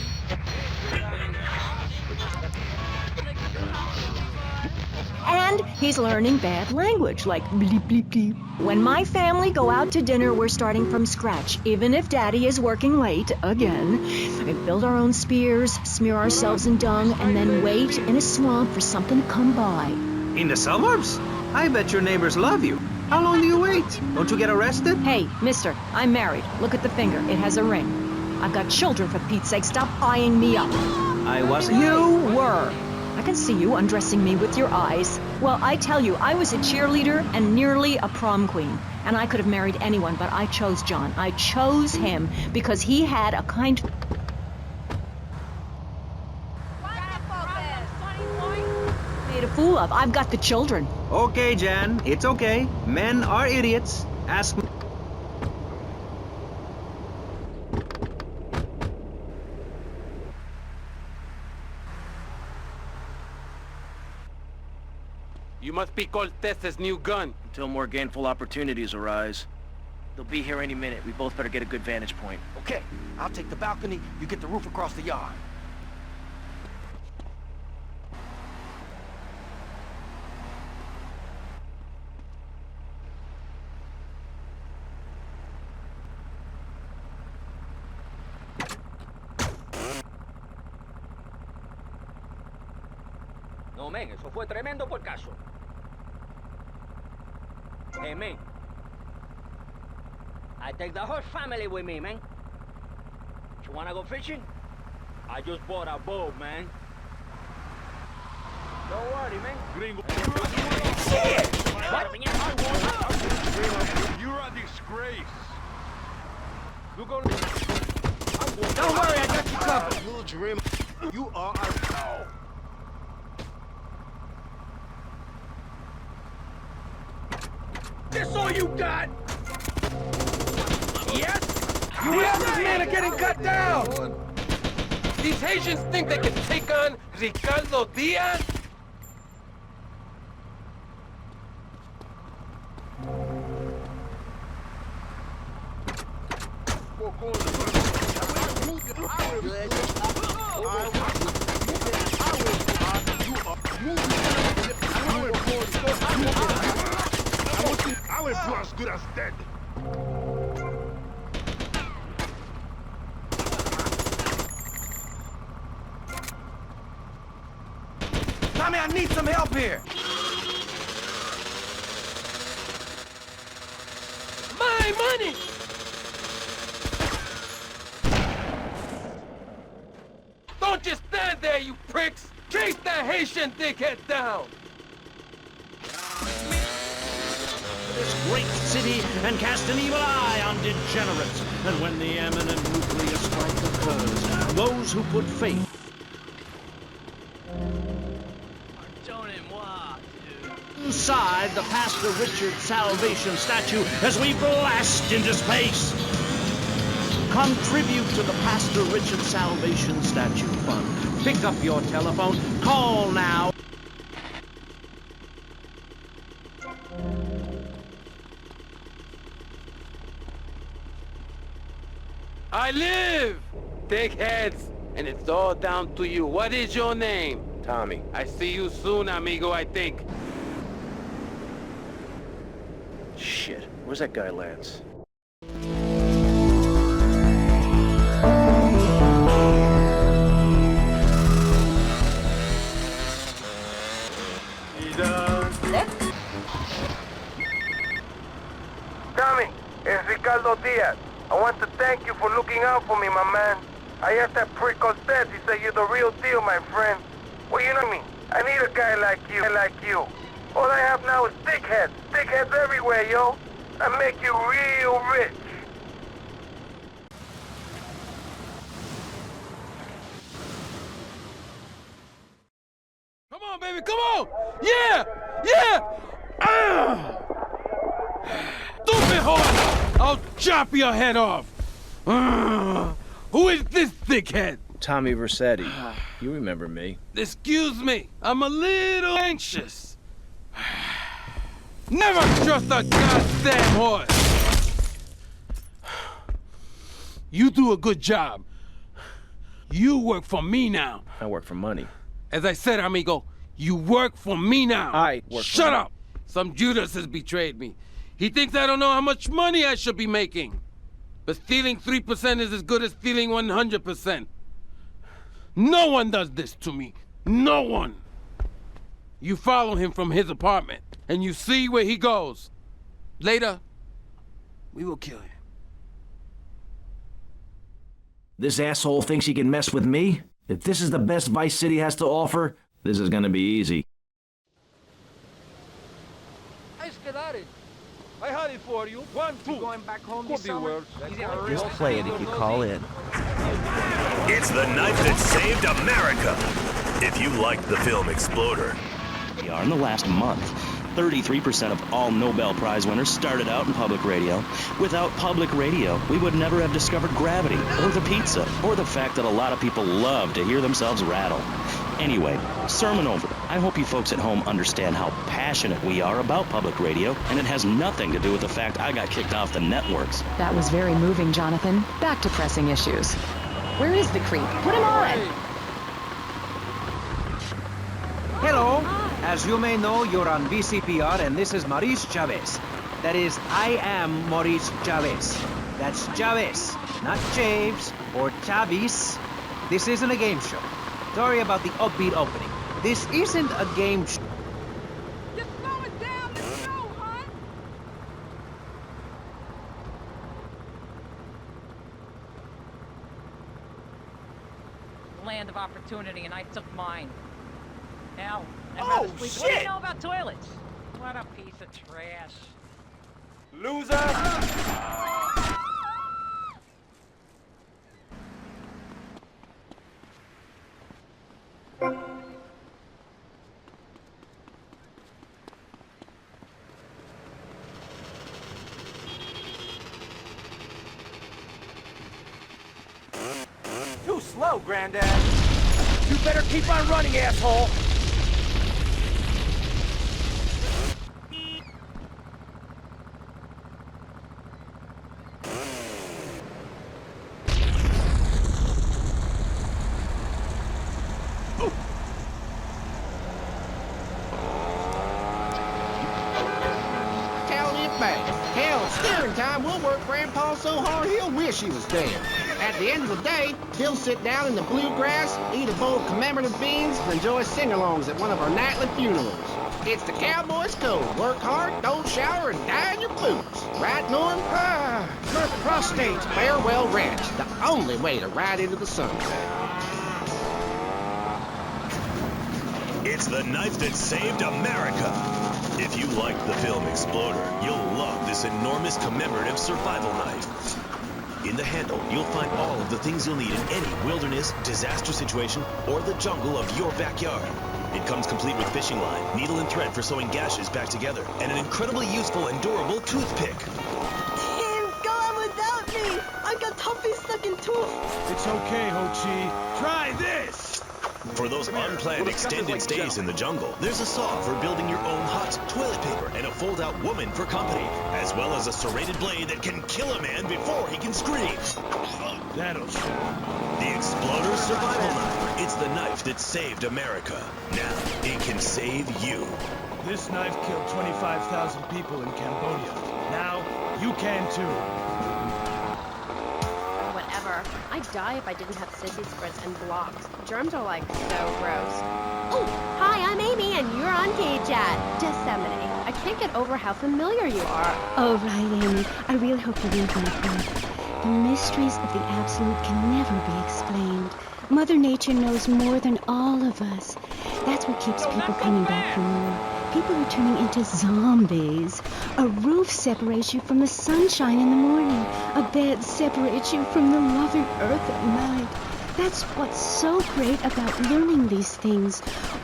And he's learning bad language, like bleep, bleep, bleep. When my family go out to dinner, we're starting from scratch, even if Daddy is working late, again. We build our own spears, smear ourselves in dung, and then wait in a swamp for something to come by. In the suburbs? I bet your neighbors love you. How long do you wait? Don't you get arrested? Hey, mister, I'm married. Look at the finger. It has a ring. I've got children, for Pete's sake. Stop eyeing me up. I wasn't. You were. I can see you undressing me with your eyes. Well, I tell you, I was a cheerleader and nearly a prom queen. And I could have married anyone, but I chose John. I chose him because he had a kind... made a fool of. I've got the children. Okay, Jan. It's okay. Men are idiots. Ask me. You must be Cortez's new gun. Until more gainful opportunities arise. They'll be here any minute. We both better get a good vantage point. Okay, I'll take the balcony, you get the roof across the yard. No, men, eso fue tremendo porcazo. Hey, man. I take the whole family with me, man. You wanna go fishing? I just bought a boat, man. Don't worry, man. Gringo. Shit! What? You're a disgrace. Don't worry, I got you covered. Little dream. You are a... That's all you got? Yes? You and this man are getting cut down! These Haitians think they can take on Ricardo Diaz? I will do as good as dead. Tommy, I need some help here! My money! Don't just stand there, you pricks! Chase that Haitian dickhead down! This great city and cast an evil eye on degenerates. And when the imminent nuclear strike occurs, those who put faith inside the Pastor Richard Salvation statue as we blast into space. Contribute to the Pastor Richard Salvation Statue Fund. Pick up your telephone. Call now. I live! Dickheads! And it's all down to you. What is your name? Tommy. I see you soon, amigo, I think. Shit. Where's that guy, Lance? Tommy, it's Ricardo Diaz. I want to thank you for looking out for me, my man. I asked that prick Cortez, he said you're the real deal, my friend. Well, you know me. I need a guy like you. All I have now is dickheads. Dickheads everywhere, yo. I make you real rich. Come on, baby, come on! Yeah! Yeah! Stupid horse! I'll chop your head off! Who is this dickhead? Tommy Vercetti. You remember me. Excuse me, I'm a little anxious. Never trust a goddamn horse! You do a good job. You work for me now. I work for money. As I said, amigo, you work for me now. I work for Shut money. up! Some Judas has betrayed me. He thinks I don't know how much money I should be making. But stealing 3% is as good as stealing 100%. No one does this to me. No one. You follow him from his apartment, and you see where he goes. Later, we will kill him. This asshole thinks he can mess with me? If this is the best Vice City has to offer, this is gonna be easy. I had it for you. 1, 2. Going back home Could be worse. Just play it if you call in. It's the night that saved America. If you liked the film Exploder. In the last month, 33% of all Nobel Prize winners started out in public radio. Without public radio, we would never have discovered gravity, or the pizza, or the fact that a lot of people love to hear themselves rattle. Anyway, sermon over. I hope you folks at home understand how passionate we are about public radio, and it has nothing to do with the fact I got kicked off the networks. That was very moving, Jonathan. Back to pressing issues. Where is the creep? Put him on! Hello. As you may know, you're on BCPR, and this is Maurice Chavez. That is, I am Maurice Chavez. That's Chavez, not Chaves or Chavis. This isn't a game show. Sorry about the upbeat opening. This isn't a game show. Just slow it down. Let's go, hon. Land of opportunity, and I took mine. Hell, I'd Oh, rather sleep. What do shit! you know about toilets? What a piece of trash. Loser! Too slow, Granddad. You better keep on running, asshole! Tell it back. Hell, steering time will work Grandpa so hard he'll wish he was dead. At the end of the day, he'll sit down in the bluegrass, eat a bowl of commemorative beans, and enjoy sing-alongs at one of our nightly funerals. It's the cowboy's code. Work hard, don't shower, and die in your boots. Right, Norm? Prostate's Farewell Ranch. The only way to ride into the sunset. It's the knife that saved America. If you like the film Exploder, you'll love this enormous commemorative survival knife. In the handle, you'll find all of the things you'll need in any wilderness, disaster situation, or the jungle of your backyard. It comes complete with fishing line, needle and thread for sewing gashes back together, and an incredibly useful and durable toothpick. Can't go on without me. I got toffee-sucking tooth. It's okay, Ho Chi. Try this! For those unplanned extended stays in the jungle, there's a saw for building your own hut, toilet paper, and a fold-out woman for company, as well as a serrated blade that can kill a man before he can scream. That'll show. The Exploder Survival Knife. It's the knife that saved America. Now, it can save you. This knife killed 25,000 people in Cambodia. Now, you can too. Whatever. I'd die if I didn't have sissy spritz and blocks. Germs are like so gross. Oh, hi, I'm Amy, and you're on K-Chat. Disseminate. I can't get over how familiar you are. Oh, right, Amy. I really hope you read my book. The mysteries of the absolute can never be explained. Mother Nature knows more than all of us. That's what keeps people coming back for more. People are turning into zombies. A roof separates you from the sunshine in the morning. A bed separates you from the loving earth at night. That's what's so great about learning these things.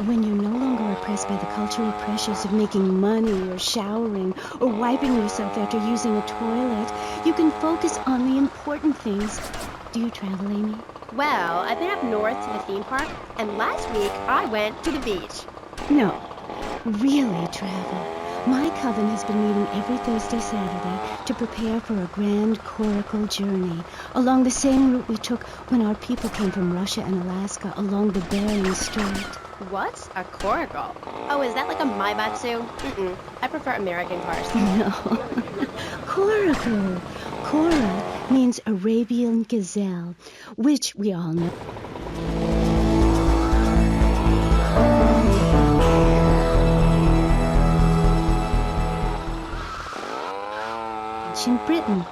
When you're no longer oppressed by the cultural pressures of making money or showering or wiping yourself after using a toilet, you can focus on the important things. Do you travel, Amy? Well, I've been up north to the theme park, and last week I went to the beach. No, really travel. My coven has been meeting every Thursday, Saturday to prepare for a grand coracle journey along the same route we took when our people came from Russia and Alaska along the Bering Strait. What's a coracle? Oh, is that like a Maibatsu? Mm-mm. I prefer American cars. No. Coracle. Cora means Arabian gazelle, which we all know. Ancient Britain.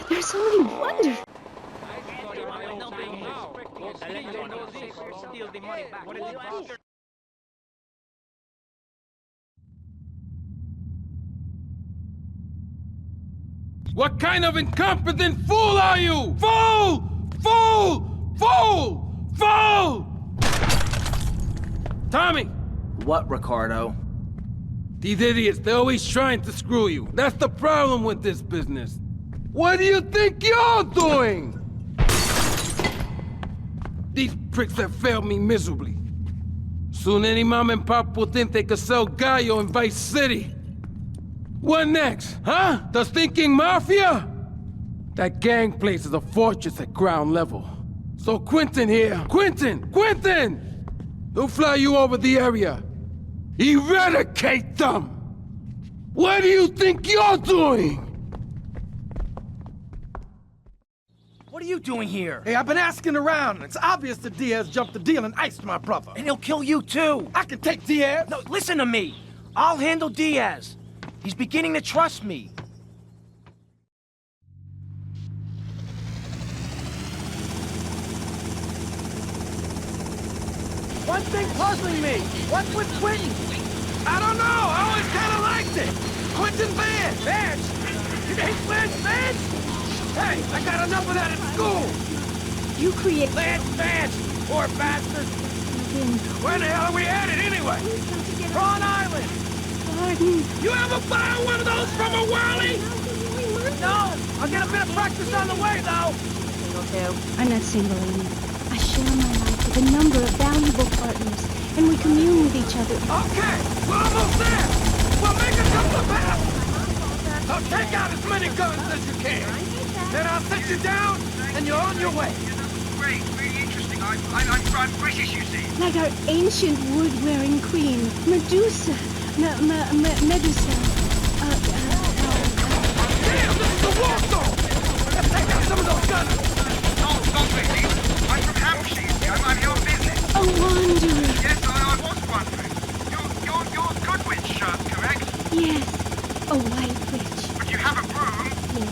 There are so many wonders. What kind of incompetent fool are you? Fool! Fool! Fool! Fool! Tommy! What, Ricardo? These idiots, they're always trying to screw you. That's the problem with this business. What do you think you're doing? These pricks have failed me miserably. Soon any mom and pop will think they could sell Gallo in Vice City. What next, huh? The Thinking Mafia? That gang place is a fortress at ground level. So Quentin here, Quentin! He'll fly you over the area. Eradicate them! What do you think you're doing? What are you doing here? Hey, I've been asking around, and it's obvious that Diaz jumped the deal and iced my brother. And he'll kill you too. I can take Diaz. No, listen to me. I'll handle Diaz. He's beginning to trust me. One thing puzzling me. What's with Quentin? I don't know. I always kind of liked it. Quentin Vance. Vance? You hate Vance? Hey, I got enough of that at school. You create... Vance! Poor bastard! Where the hell are we headed anyway? Prawn Island! Pardon? You ever buy one of those from a whirly? No! I'll get a bit of practice on the way, though! Single too. I'm not single, Amy. I share my life with a number of valuable partners, and we commune with each other. Okay, we're almost there! We'll make a couple of paths! So take out as many guns as you can! Then I'll set you down, and you're on your way. Great, really interesting. I'm British, you see. Like our ancient wood-wearing queen, Medusa. Medusa. Damn, this is a war zone! Let's take out some of those guns! Not really. I'm from Hampshire, you see. I'm your business. A wanderer. Yes, I was wondering. You're Goodwitch, correct? Yes, a white witch. But you have a broom. Yes,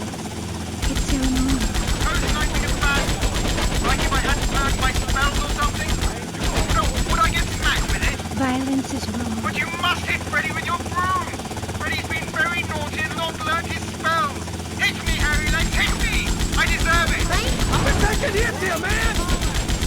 it's ceremonial. Supposing I think it's bad. Like if I had learned my spells or something? No, would I get smacked with it? Violence is wrong. But you must hit Freddy with your broom! Freddy's been very naughty and not learned his spells! Hit me, Harry, like hit me! I deserve it! We're taking hits here, man!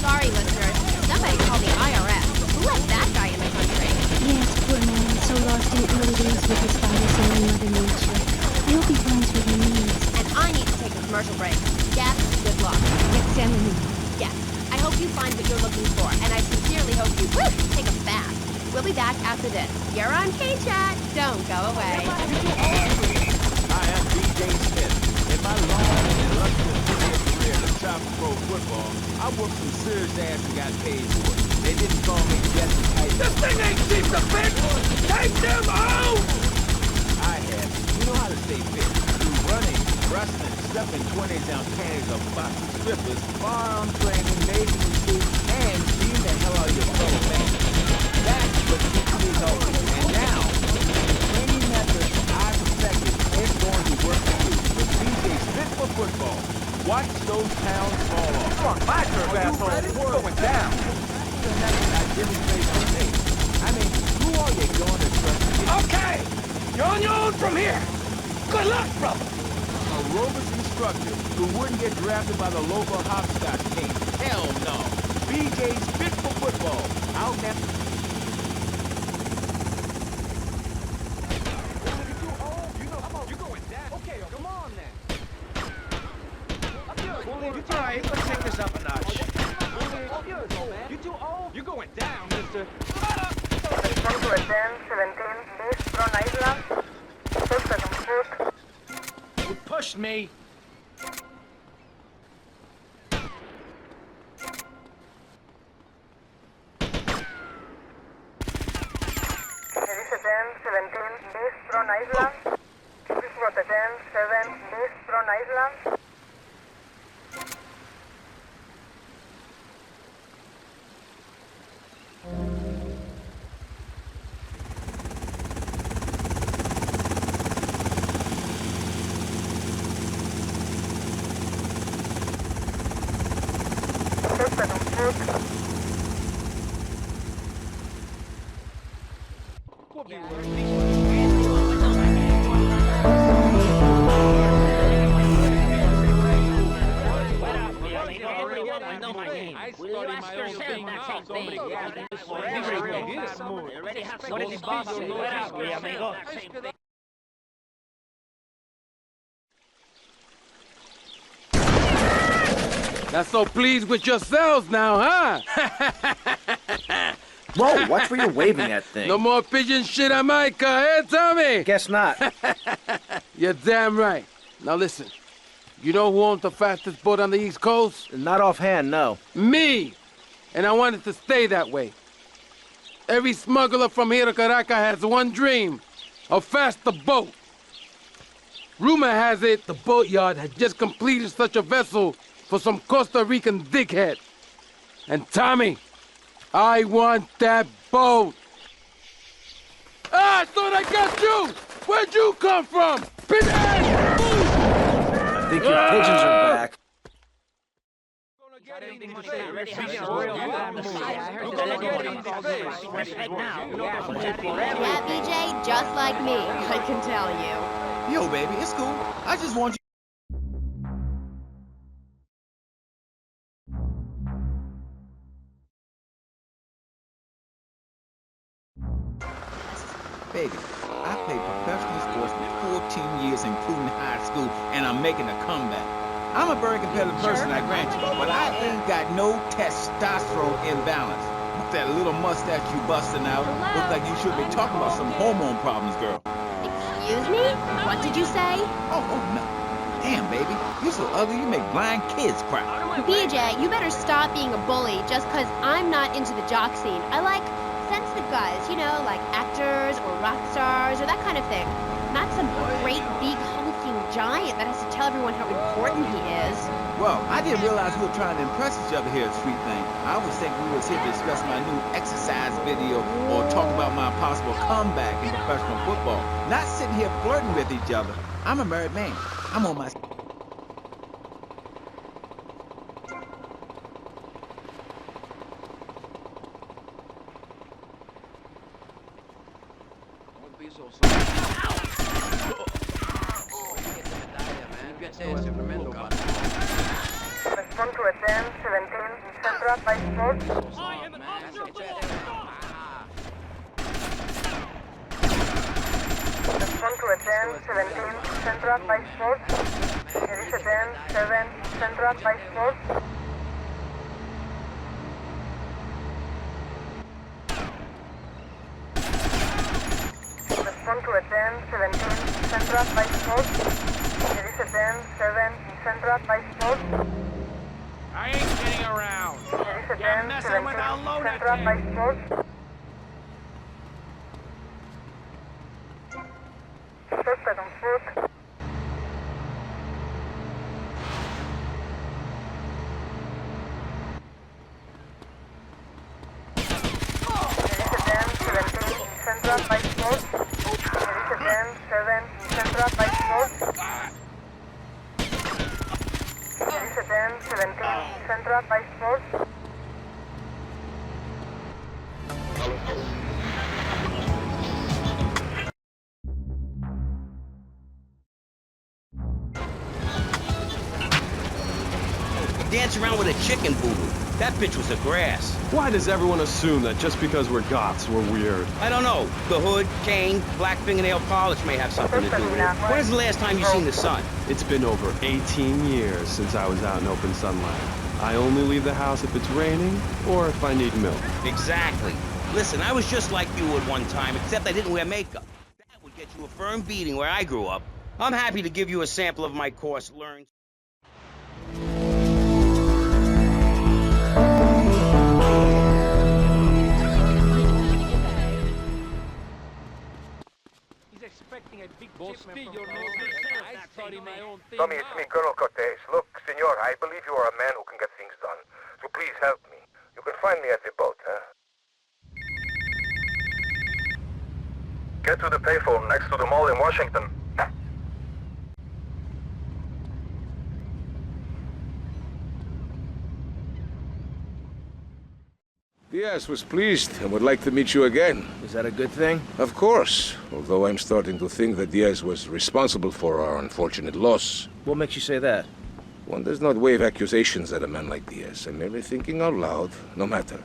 Sorry, listeners. Somebody call the IRS. Who let that guy in the country? Yes, poor man, so lost in early days with his father's and Mother Nature. I hope he finds what he needs. And I need to take a commercial break. Yes, good luck. Examine. Yes, I hope you find what you're looking for, and I sincerely hope you take a bath. We'll be back after this. You're on K-Chat. Don't go away. I am B.J. Smith. In my long and illustrious career in child pro football, I whooped some serious ass and got paid for it. They didn't call me just the type. This thing ain't cheap to fix! Take them out! I have. You know how to stay fit. Through running, wrestling, stuffing 20-ounce panties of boxing strippers, firearm training, major food, and beating the hell out of your fellow man. That's what keeps me healthy. And now, the training method I perfected is going to work for you. With BJ's Fit for Football. Watch those pounds fall off. You're on my turf, asshole. We're going down. The method I demonstrated for me. I mean, who are you going to trust me? Okay! You're on your own from here! Good luck, brother! A aerobics instructor who wouldn't get drafted by the local hopscotch team. Hell no! BJ's Fit for Football. Out now. All right, let's take this up a notch. You're too old. You're going down, mister. Respond to attend 17 East Front Island. First and foot. You pushed me. Service attend 17 East Front Island. Please what attend 7 East Front Island. Not so pleased with yourselves now, huh? Whoa, watch where you're waving that thing. No more pigeon shit on my car, eh, Tommy? Guess not. You're damn right. Now listen, you know who owns the fastest boat on the East Coast? Not offhand, no. Me! And I want it to stay that way. Every smuggler from here to Caracas has one dream, a faster boat. Rumor has it the boatyard has just completed such a vessel for some Costa Rican dickhead. And Tommy, I want that boat. Ah, I thought I got you! Where'd you come from? Pigeon! I think your pigeons are back. Yeah, BJ, just like me, I can tell you. Yo, baby, it's cool. I just want you. Baby, I played professional sports for 14 years, including high school, and I'm making a comeback. I'm a very competitive person, I grant you, but I ain't got no testosterone imbalance. With that little mustache you busting out, look like you should be talking about some hormone problems, girl. Excuse me? What did you say? Oh, no. Damn, baby, you're so ugly you make blind kids cry. BJ, you better stop being a bully just because I'm not into the jock scene. I like sensitive guys, you know, like actors or rock stars or that kind of thing. Not some great big hulking giant that has to tell everyone how important he is. Well, I didn't realize we were trying to impress each other here at Street Thing. I was thinking we was here to discuss my new exercise video or talk about my possible comeback in professional football. Not sitting here flirting with each other. I'm a married man. I'm on my... Respond to a 10-17 Central by Sports. Respond to a 10-17 Central by Sports. It is a 10-7 Central by Sports. Respond to a 10-17 Central by Sports. It is a 10-7 Central by Sports. I ain't kidding around. It is a You're messing with our 10-17 loader Central team. by Sports. Suspect on foot. It is a 10-17 Central by Sports. It is a 10-7 Central by Sports. It is a 10-17 Central by Sports. Dance around with a chicken boo-boo. That bitch was a grass. Why does everyone assume that just because we're goths, we're weird? I don't know. The hood, cane, black fingernail polish may have something to do with it. When's the last time you seen the sun? It's been over 18 years since I was out in open sunlight. I only leave the house if it's raining or if I need milk. Exactly. Listen, I was just like you at one time, except I didn't wear makeup. That would get you a firm beating where I grew up. I'm happy to give you a sample of my course learned. Tommy, it's me, Colonel Cortez. Look, senor, I believe you are a man who can get things done. So please help me. You can find me at the boat, huh? Get to the payphone next to the mall in Washington. Diaz was pleased and would like to meet you again. Is that a good thing? Of course, although I'm starting to think that Diaz was responsible for our unfortunate loss. What makes you say that? One does not wave accusations at a man like Diaz. I'm merely thinking out loud. No matter.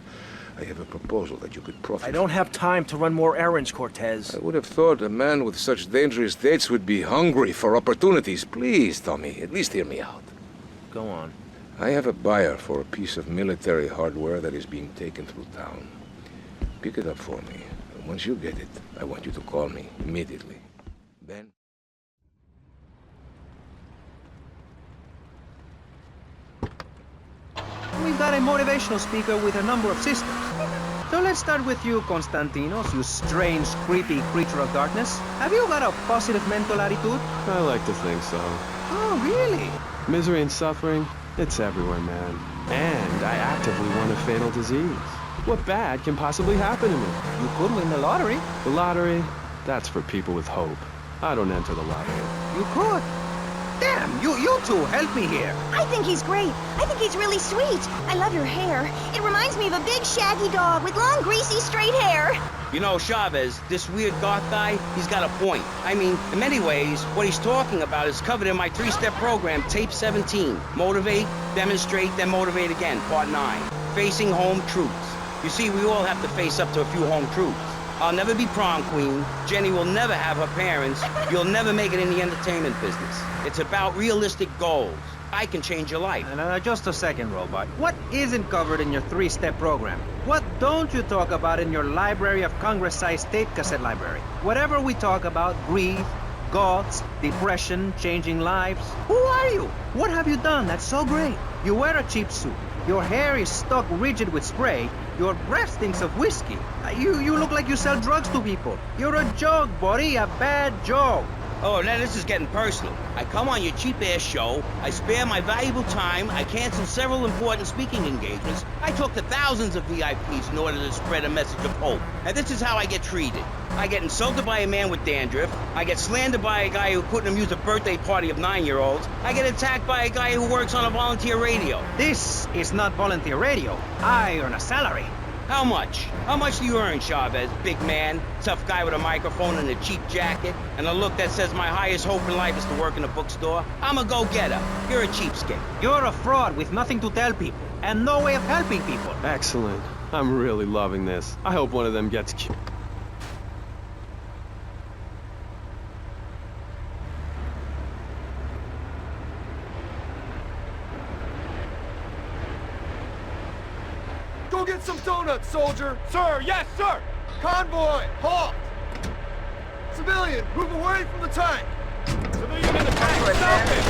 I have a proposal that you could profit. I don't have time to run more errands, Cortez. I would have thought a man with such dangerous dates would be hungry for opportunities. Please, Tommy, at least hear me out. Go on. I have a buyer for a piece of military hardware that is being taken through town. Pick it up for me. And once you get it, I want you to call me immediately. Ben? We've got a motivational speaker with a number of systems. So let's start with you, Konstantinos, you strange, creepy creature of darkness. Have you got a positive mental attitude? I like to think so. Oh, really? Misery and suffering, it's everywhere, man. And I actively want a fatal disease. What bad can possibly happen to me? You could win the lottery. The lottery, that's for people with hope. I don't enter the lottery. You could. Damn, you two, help me here. I think he's great. I think he's really sweet. I love your hair. It reminds me of a big shaggy dog with long, greasy, straight hair. You know, Chavez, this weird goth guy, he's got a point. I mean, in many ways, what he's talking about is covered in my 3-step program, Tape 17. Motivate, demonstrate, then motivate again, Part 9. Facing home truths. You see, we all have to face up to a few home truths. I'll never be prom queen. Jenny will never have her parents. You'll never make it in the entertainment business. It's about realistic goals. I can change your life. Just a second, Robot. What isn't covered in your 3-step program? What don't you talk about in your Library of Congress-sized tape cassette library? Whatever we talk about, grief, goths, depression, changing lives. Who are you? What have you done that's so great? You wear a cheap suit. Your hair is stuck rigid with spray. Your breath stinks of whiskey. You look like you sell drugs to people. You're a joke, buddy, a bad joke. Oh, now this is getting personal. I come on your cheap-ass show, I spare my valuable time, I cancel several important speaking engagements, I talk to thousands of VIPs in order to spread a message of hope. And this is how I get treated. I get insulted by a man with dandruff, I get slandered by a guy who couldn't amuse a birthday party of 9-year-olds, I get attacked by a guy who works on a volunteer radio. This is not volunteer radio. I earn a salary. How much? How much do you earn, Chavez? Big man, tough guy with a microphone and a cheap jacket, and a look that says my highest hope in life is to work in a bookstore? I'm a go-getter. You're a cheapskate. You're a fraud with nothing to tell people, and no way of helping people. Excellent. I'm really loving this. I hope one of them gets killed. Go get some donuts, soldier! Sir, yes, sir! Convoy, halt! Civilian, move away from the tank! Civilian in the tank, stop it!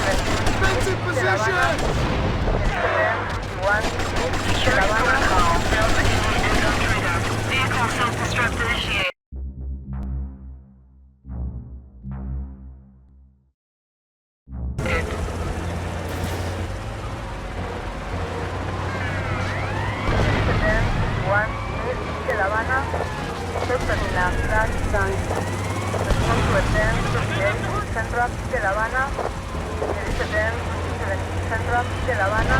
Defensive position! Vehicle self-destruct initiated. Central de La Habana, Elizabeth Central de La Habana,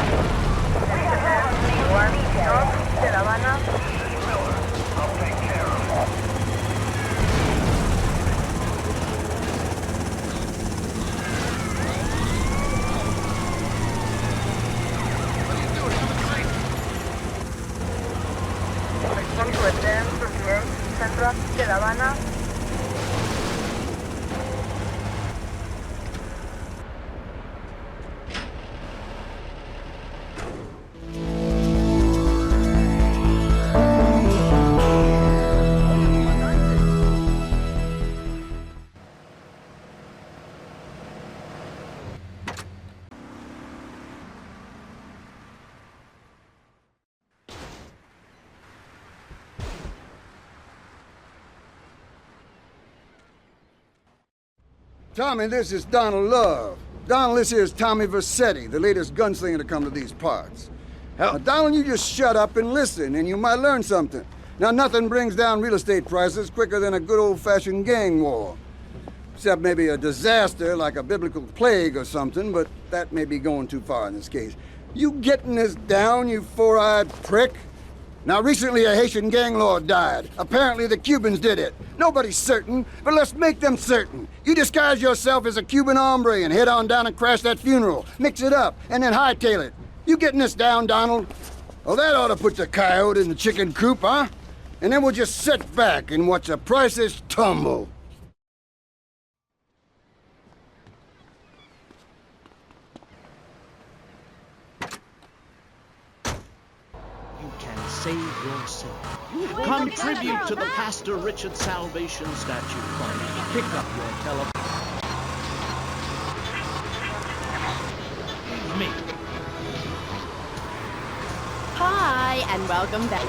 Elizabeth 1 North de La Habana. I'll take care of it. Central de La Habana. Tommy, this is Donald Love. Donald, this here is Tommy Vercetti, the latest gunslinger to come to these parts. Now, Donald, you just shut up and listen, and you might learn something. Now, nothing brings down real estate prices quicker than a good old-fashioned gang war. Except maybe a disaster like a biblical plague or something, but that may be going too far in this case. You getting this down, you four-eyed prick? Now, recently a Haitian gang lord died. Apparently the Cubans did it. Nobody's certain, but let's make them certain. You disguise yourself as a Cuban hombre and head on down and crash that funeral. Mix it up, and then hightail it. You getting this down, Donald? Oh, that ought to put the coyote in the chicken coop, huh? And then we'll just sit back and watch the prices tumble. You can save yourself. Contribute to the Pastor Richard Salvation Statue Fund. Pick up your telephone. Me. Hi, and welcome back.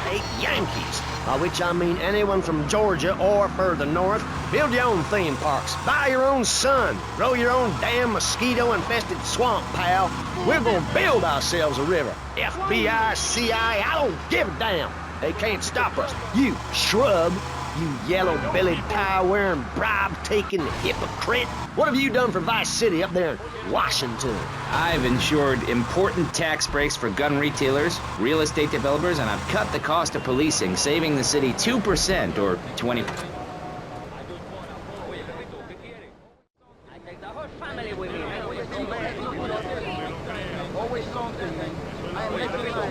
Hey, Yankees, by which I mean anyone from Georgia or further north, build your own theme parks, buy your own sun, grow your own damn mosquito-infested swamp, pal. We're gonna build ourselves a river. FBI, CIA, I don't give a damn. They can't stop us. You shrub, you yellow-bellied, power-wearing, bribe-taking hypocrite. What have you done for Vice City up there in Washington? I've ensured important tax breaks for gun retailers, real estate developers, and I've cut the cost of policing, saving the city 2% or 20%.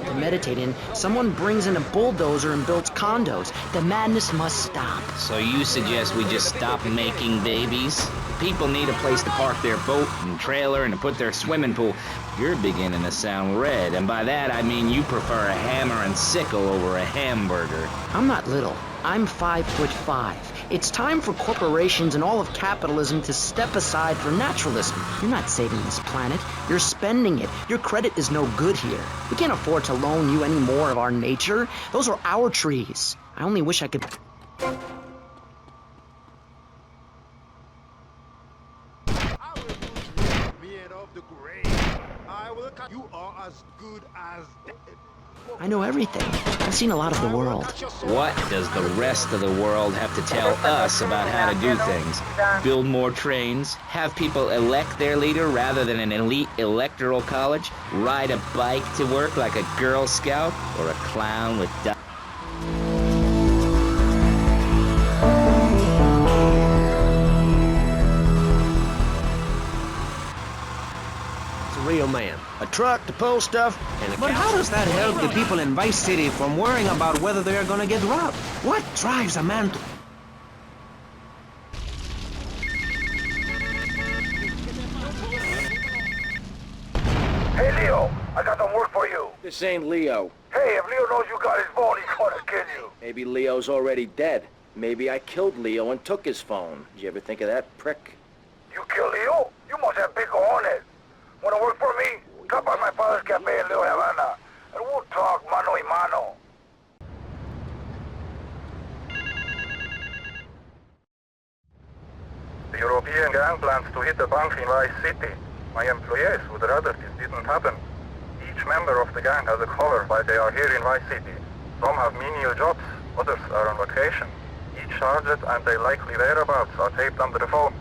To meditate in, someone brings in a bulldozer and builds condos. The madness must stop. So you suggest we just stop making babies? People need a place to park their boat and trailer and to put their swimming pool. You're beginning to sound red, and by that I mean you prefer a hammer and sickle over a hamburger. I'm not little. I'm 5'5". It's time for corporations and all of capitalism to step aside for naturalism. You're not saving this planet. You're spending it. Your credit is no good here. We can't afford to loan you any more of our nature. Those are our trees. I only wish I could... You are as good as dead. I know everything. I've seen a lot of the world. What does the rest of the world have to tell us about how to do things? Build more trains? Have people elect their leader rather than an elite electoral college? Ride a bike to work like a Girl Scout? Or a clown with... Real man. A truck to pull stuff and a But how does that help the people in Vice City from worrying about whether they're gonna get robbed? What drives a man to... Hey, Leo, I got some work for you. This ain't Leo. Hey, if Leo knows you got his phone, he's gonna kill you. Maybe Leo's already dead. Maybe I killed Leo and took his phone. Did you ever think of that, prick? You kill Leo? You must have big cojones. Wanna work for me? Come by my father's cafe in Little Havana, and we'll talk mano y mano. The European gang plans to hit the bank in Vice City. My employees would rather this didn't happen. Each member of the gang has a cover while they are here in Vice City. Some have menial jobs, others are on vacation. Each target and their likely whereabouts are taped onto the phone.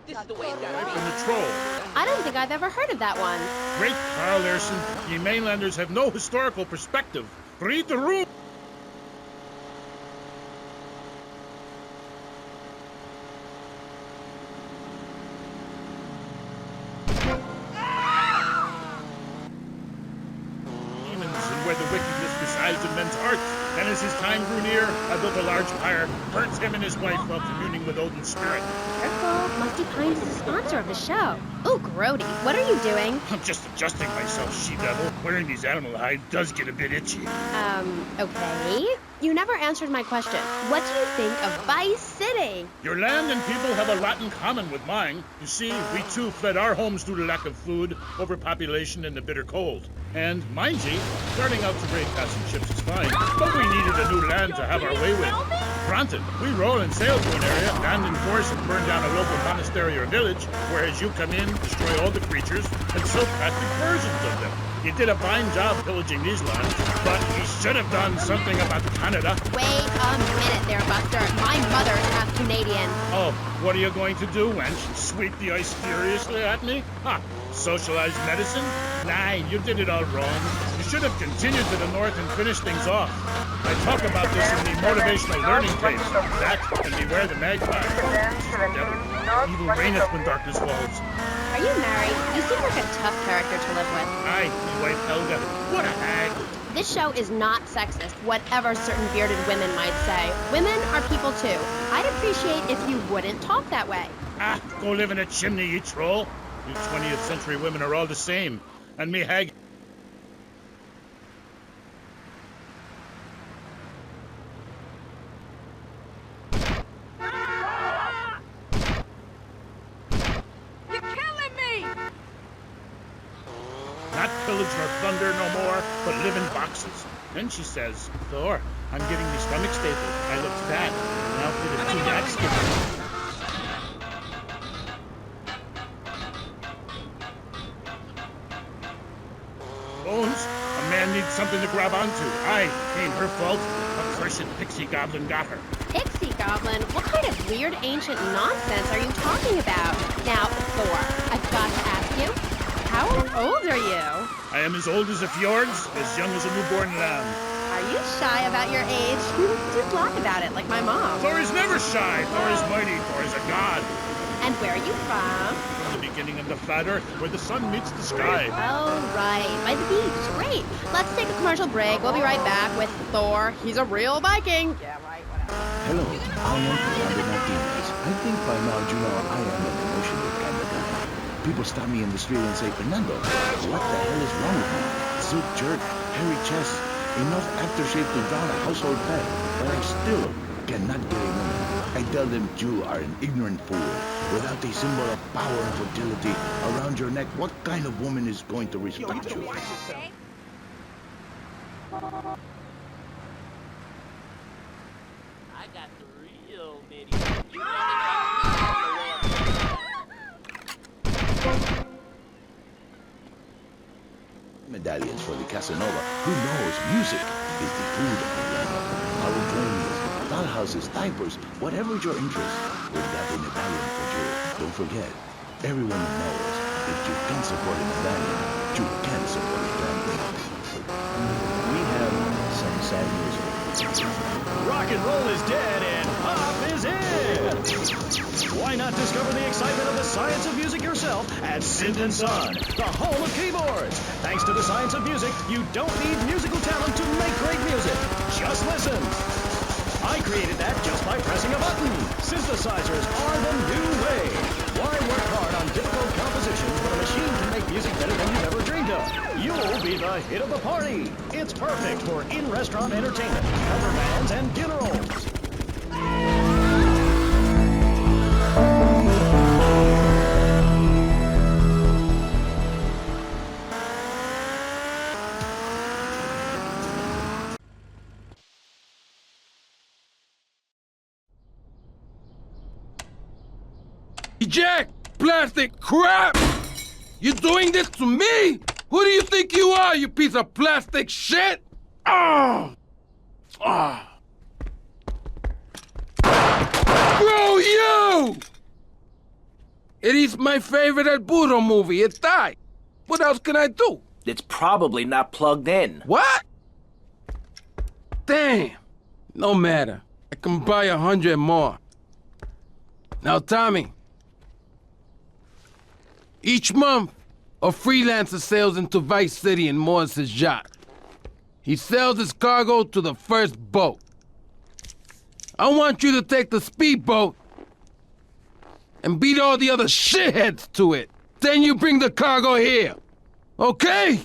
This is the way it's gotta And the troll. I don't think I've ever heard of that one. Great Carl Larson. Ye mainlanders have no historical perspective. Read the room. Demons and where the wickedness resides in men's hearts. And as his time grew near, I built a large fire, burnt him and his wife while communing with Odin's spirit. Careful, Musty Pines is a sponsor of the show. Ooh, Grody, what are you doing? I'm just adjusting myself, she-devil. Wearing these animal hides does get a bit itchy. Okay. You never answered my question. What do you think of Vice City? Your land and people have a lot in common with mine. You see, we too fled our homes due to lack of food, overpopulation, and the bitter cold. And, mind ye, starting out to raid passing ships is fine, but we needed a new land to have our way with. Granted, we roll and sail to an area, land in force, and burn down a local monastery or village, whereas you come in, destroy all the creatures, and silk plastic versions of them. You did a fine job pillaging these lands, but you should have done something about Canada. Wait a minute there, Buster. My mother is half Canadian. Oh, what are you going to do, wench? Sweep the ice furiously at me? Ha! Socialized medicine? Nah, you did it all wrong. You should have continued to the north and finished things off. I talk about this in the motivational learning tapes. That and beware the magpie. Devil. Evil reigneth when darkness falls. Are you married? You seem like a tough character to live with. Aye, my wife Helga. What a hag. This show is not sexist, whatever certain bearded women might say. Women are people too. I'd appreciate if you wouldn't talk that way. Ah, go live in a chimney, you troll. You 20th century women are all the same. And me hag... Not pillage nor thunder no more, but live in boxes. Then she says, Thor, I'm getting me stomach stapled. I look fat. Now for the two yak skippers. Bones, a man needs something to grab onto. Aye, ain't her fault. A cursed pixie goblin got her. Pixie goblin? What kind of weird ancient nonsense are you talking about? Now, Thor, I've got to ask you, how old are you? I am as old as the fjords, as young as a newborn lamb. Are you shy about your age? You do lie about it, like my mom. Thor is never shy. Thor is mighty. Thor is a god. And where are you from? From the beginning of the flat earth, where the sun meets the sky. Oh, right. By the beach. Great. Let's take a commercial break. We'll be right back with Thor. He's a real Viking. Yeah, right. Hello, I am Fernando Martinez. I think by now you know I am an emotional kind of guy. People stop me in the street and say, Fernando, what the hell is wrong with me? Suit jerk, hairy chest, enough aftershave to drown a household pet, but I still cannot get a woman. I tell them you are an ignorant fool. Without a symbol of power and fertility around your neck, what kind of woman is going to respect you? I got the real bitty. Medallions for the Casanova, who knows music is the food of the land. Our dreams, dollhouses, diapers, whatever your interest, we've got a medallion for you. Don't forget, every woman knows if you can support a medallion, you can support a family. We have some sad news. Rock and roll is dead and pop is in! Why not discover the excitement of the science of music yourself at Synth & Son, the home of keyboards? Thanks to the science of music, you don't need musical talent to make great music. Just listen. I created that just by pressing a button. Synthesizers are the new way. Why work hard on difficult compositions when a machine can make music better than you've ever dreamed of? You'll be the hit of the party. It's perfect for in-restaurant entertainment, cover bands, and funerals. Jack, plastic crap! You doing this to me? Who do you think you are, you piece of plastic shit? Oh! Oh! Screw you! It is my favorite El Burro movie. It died. What else can I do? It's probably not plugged in. What? Damn. No matter. I can buy 100 more. Now, Tommy. Each month, a freelancer sails into Vice City and moors his yacht. He sells his cargo to the first boat. I want you to take the speedboat and beat all the other shitheads to it. Then you bring the cargo here. Okay?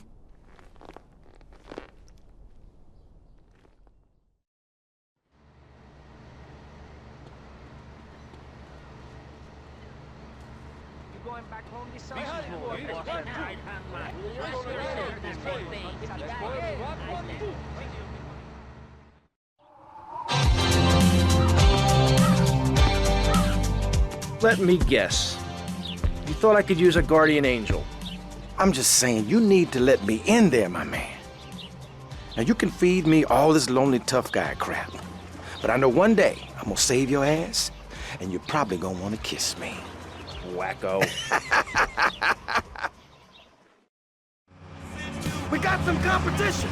Let me guess. You thought I could use a guardian angel. I'm just saying, you need to let me in there, my man. Now, you can feed me all this lonely tough guy crap, but I know one day I'm gonna save your ass, and you're probably gonna want to kiss me. Wacko. We got some competition!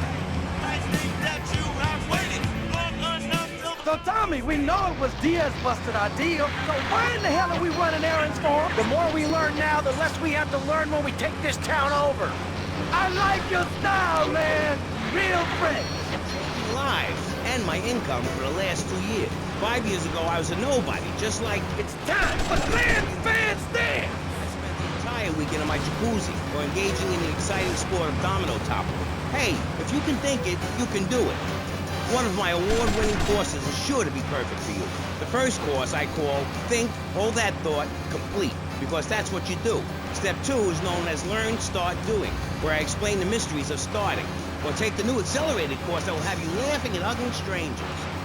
The Tommy, we know it was Diaz busted our deal, so why in the hell are we running errands for him? The more we learn now, the less we have to learn when we take this town over. I like your style, man. Real fresh. Lives and my income for the last 2 years. 5 years ago, I was a nobody, just like... It's time for Lance Van Stand! I spent the entire weekend in my jacuzzi, or engaging in the exciting sport of domino topping. Hey, if you can think it, you can do it. One of my award-winning courses is sure to be perfect for you. The first course I call Think, Hold That Thought, Complete, because that's what you do. Step 2 is known as Learn, Start, Doing, where I explain the mysteries of starting. Or take the new accelerated course that will have you laughing at ugly strangers.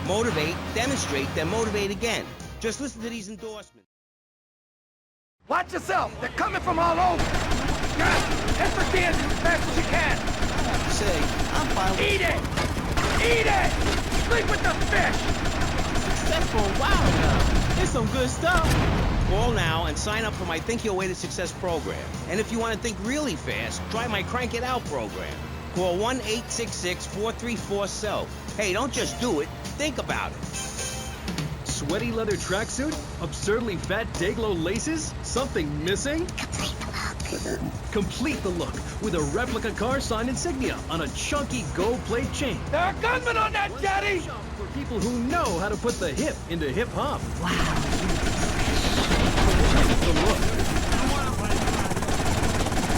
Motivate, demonstrate, then motivate again. Just listen to these endorsements. Watch yourself. They're coming from all over. Guys, hit for Diaz as fast as you can. Say, I'm fine with... Eat it! Eat it! Sleep with the fish! Success for a while now. It's some good stuff. Call now and sign up for my Think Your Way to Success program. And if you want to think really fast, try my Crank It Out program. Call 1-866-434-SELF. Hey, don't just do it. Think about it. Sweaty leather tracksuit? Absurdly fat Dayglow laces? Something missing? Complete the look with a replica car signed insignia on a chunky gold plate chain. There are gunmen on that jetty! For people who know how to put the hip into hip-hop. Wow. The look.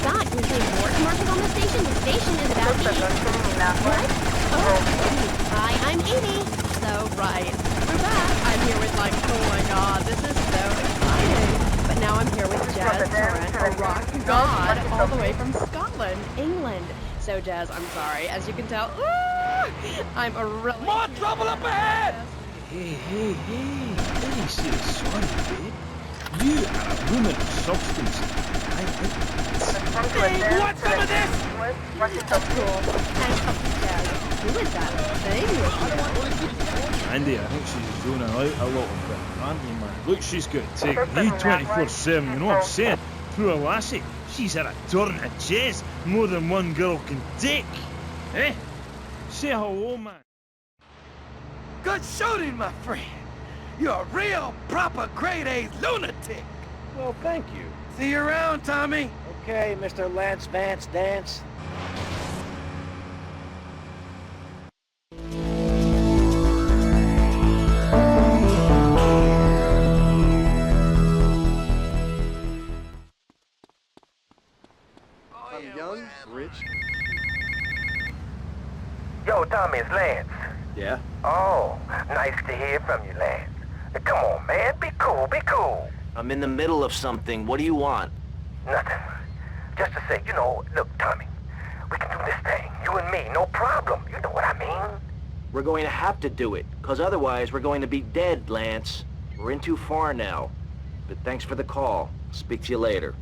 Scott, you're seeing more commercials on the station? The station is about me. What? Oh, hi, I'm Amy. So, right. We're back. I'm here with like, oh my god, this is so exciting. But now I'm here with Jazz Torrent, a rock god, all the way from Scotland, England. So, Jazz, I'm sorry. As you can tell, I'm a really... More trouble up ahead! Hey, sis, sorry, babe. You are a woman of substance. Hey, you want some of this? That's cool. And Jazz, who is that thing with you? Andy, I think she's zoning out a little bit. Andy, man. Look, she's got to take me 24/7, you know what I'm saying? Through a lassie, she's had a turn of chess more than one girl can take. Eh? Say hello, man. Good shooting, my friend. You're a real, proper, grade-A lunatic. Well, thank you. See you around, Tommy. Okay, Mr. Lance Vance Dance. I'm young, rich. Yo, Tommy, it's Lance. Yeah? Oh, nice to hear from you, Lance. Now, come on, man. Be cool, be cool. I'm in the middle of something. What do you want? Nothing. Just to say, look, Tommy, we can do this thing. You and me, no problem. You know what I mean? We're going to have to do it, because otherwise we're going to be dead, Lance. We're in too far now. But thanks for the call. Speak to you later.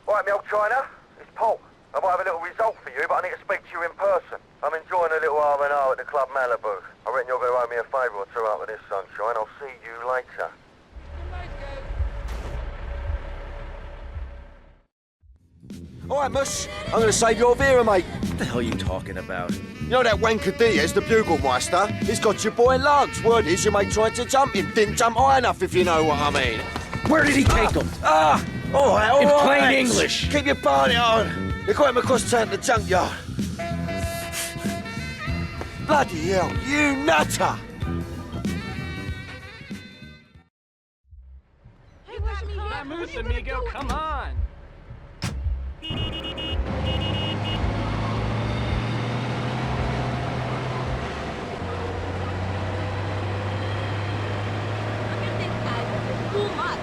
All right, me old China. It's Paul. I might have a little result for you, but I need to speak to you in person. I'm enjoying a little R&R at the Club Malibu. I reckon you're going to owe me a favour or two out of this, sunshine. I'll see you later. All right, Mus. I'm going to save your Vera, mate. What the hell are you talking about? You know that wanker Diaz, the Bugelmeister? He's got your boy lugs. Word is your mate tried to jump him. Didn't jump high enough, if you know what I mean. Where did he take him? All right, all In right. plain English. Keep your party on. They got him across town to the junkyard. Bloody hell, you nutter! Hey, where's me? Vamoose, amigo, come on! Look at this guy, this is too much!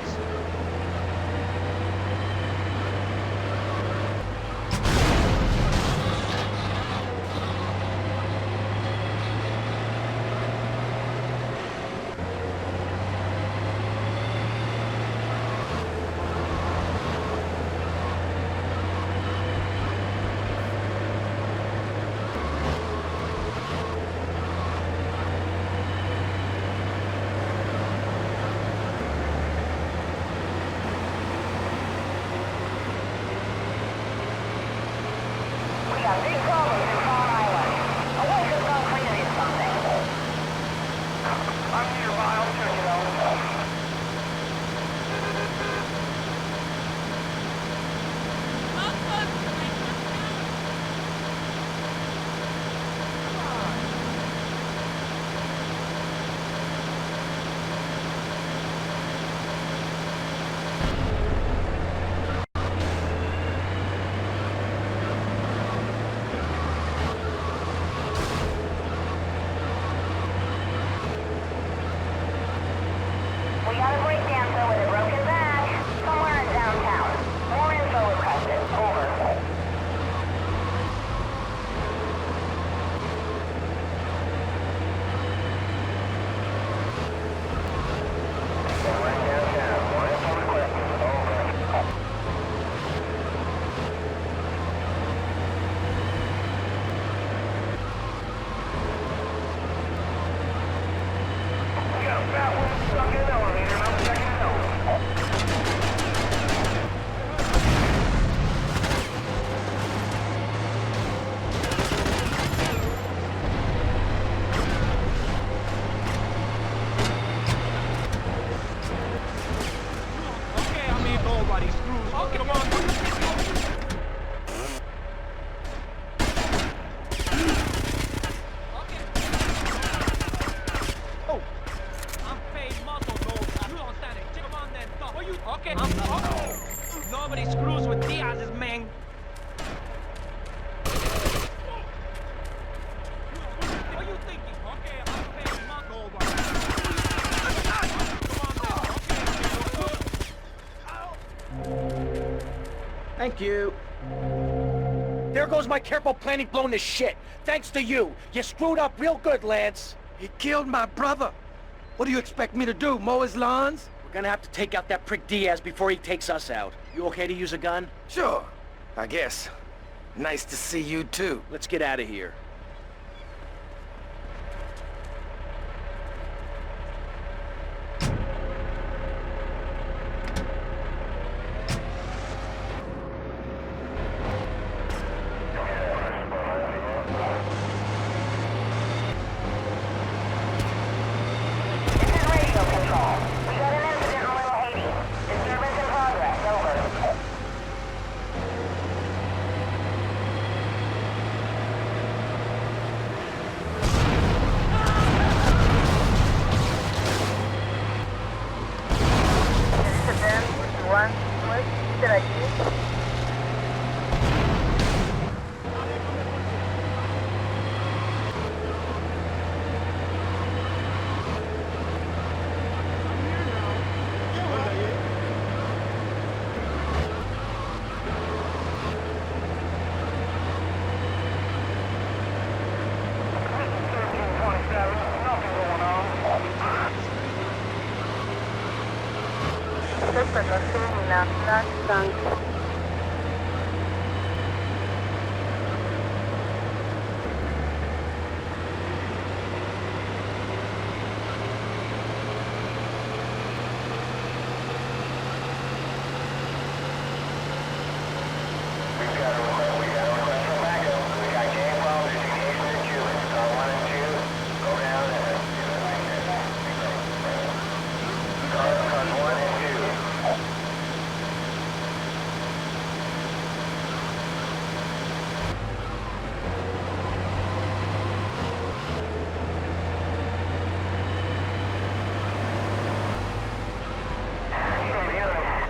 Okay, come on. Okay, nobody screws with Diaz's man. What are you thinking? Okay, I'm paying muscle. Thank you. There goes my careful planning blown to shit. Thanks to you. You screwed up real good, Lance. He killed my brother. What do you expect me to do, mow his lawns? We're gonna have to take out that prick Diaz before he takes us out. You okay to use a gun? Sure, I guess. Nice to see you too. Let's get out of here.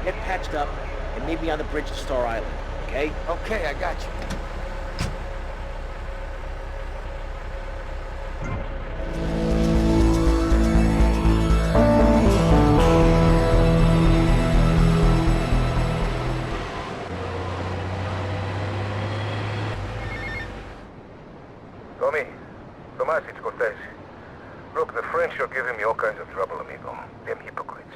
Get patched up and meet me on the bridge to Star Island, okay? Okay, I got you. Tommy, Tomas, it's Cortez. Look, the French are giving me all kinds of trouble, amigo. Them hypocrites.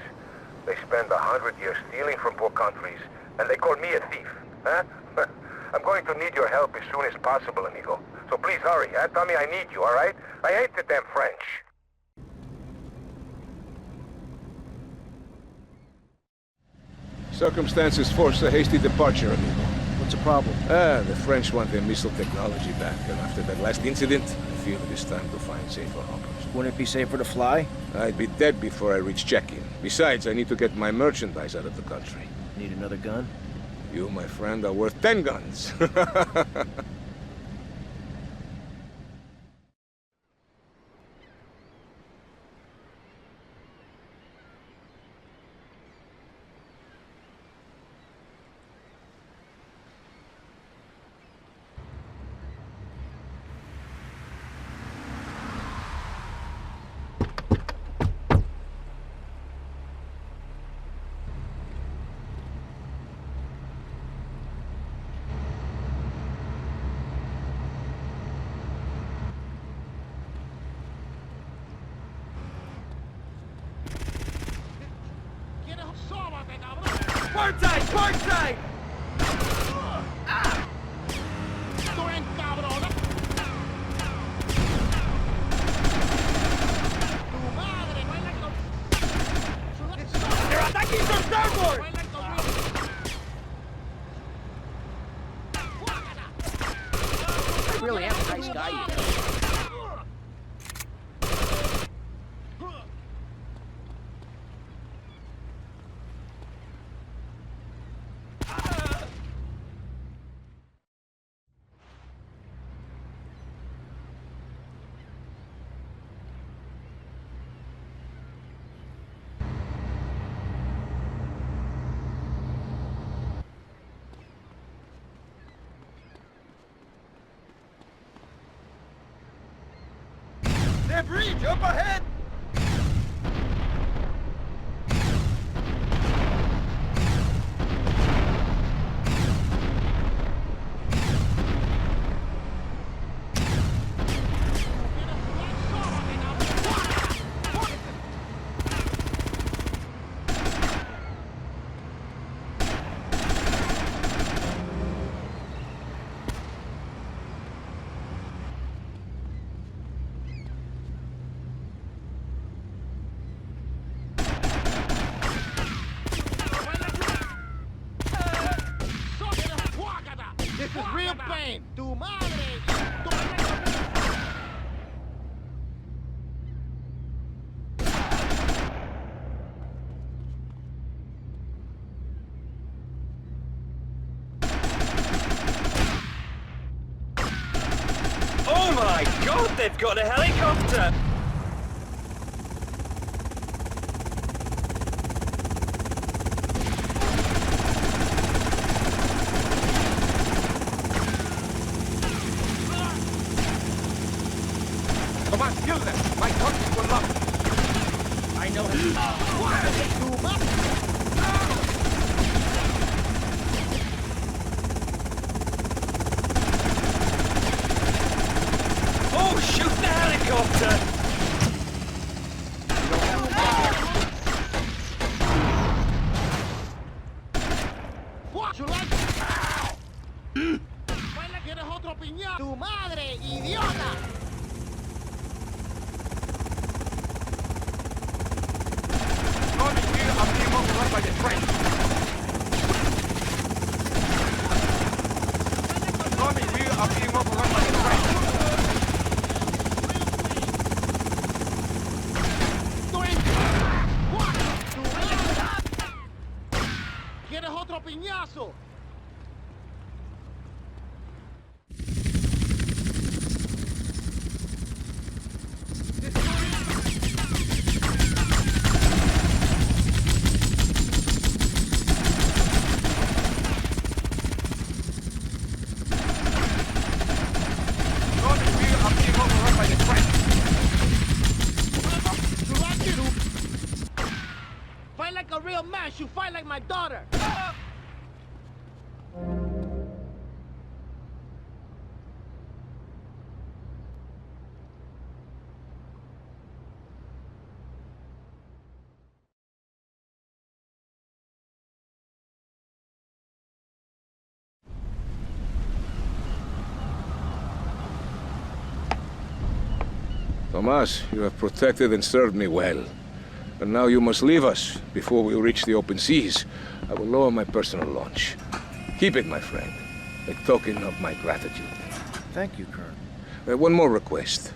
They spend 100 years stealing from poor countries, and they call me a thief, huh? I'm going to need your help as soon as possible, amigo. So please hurry, huh? Tommy, I need you, all right? I hate the damn French. Circumstances force a hasty departure, amigo. What's the problem? The French want their missile technology back, and after that last incident, I feel it is time to find safer harbors. Wouldn't it be safer to fly? I'd be dead before I reach check-in. Besides, I need to get my merchandise out of the country. Need another gun? You, my friend, are worth 10 guns. Parkside! Parkside! They're attacking from starboard! I really am a nice guy, you know. Debris up ahead! This is real pain. Tu madre. Oh my god, they've got a helicopter! Come on, kill them! My targets were locked! I know Oh, shoot the helicopter! ¿Quieres otro piñón? ¡Tu madre, idiota! Coming here, I'm being overrun by the French! Coming here, I'm being overrun by the French! ¿Quieres otro piñazo? Fight like a real man, you fight like my daughter! Tomas, you have protected and served me well. And now you must leave us before we reach the open seas. I will lower my personal launch. Keep it, my friend. A token of my gratitude. Thank you, Colonel. One more request.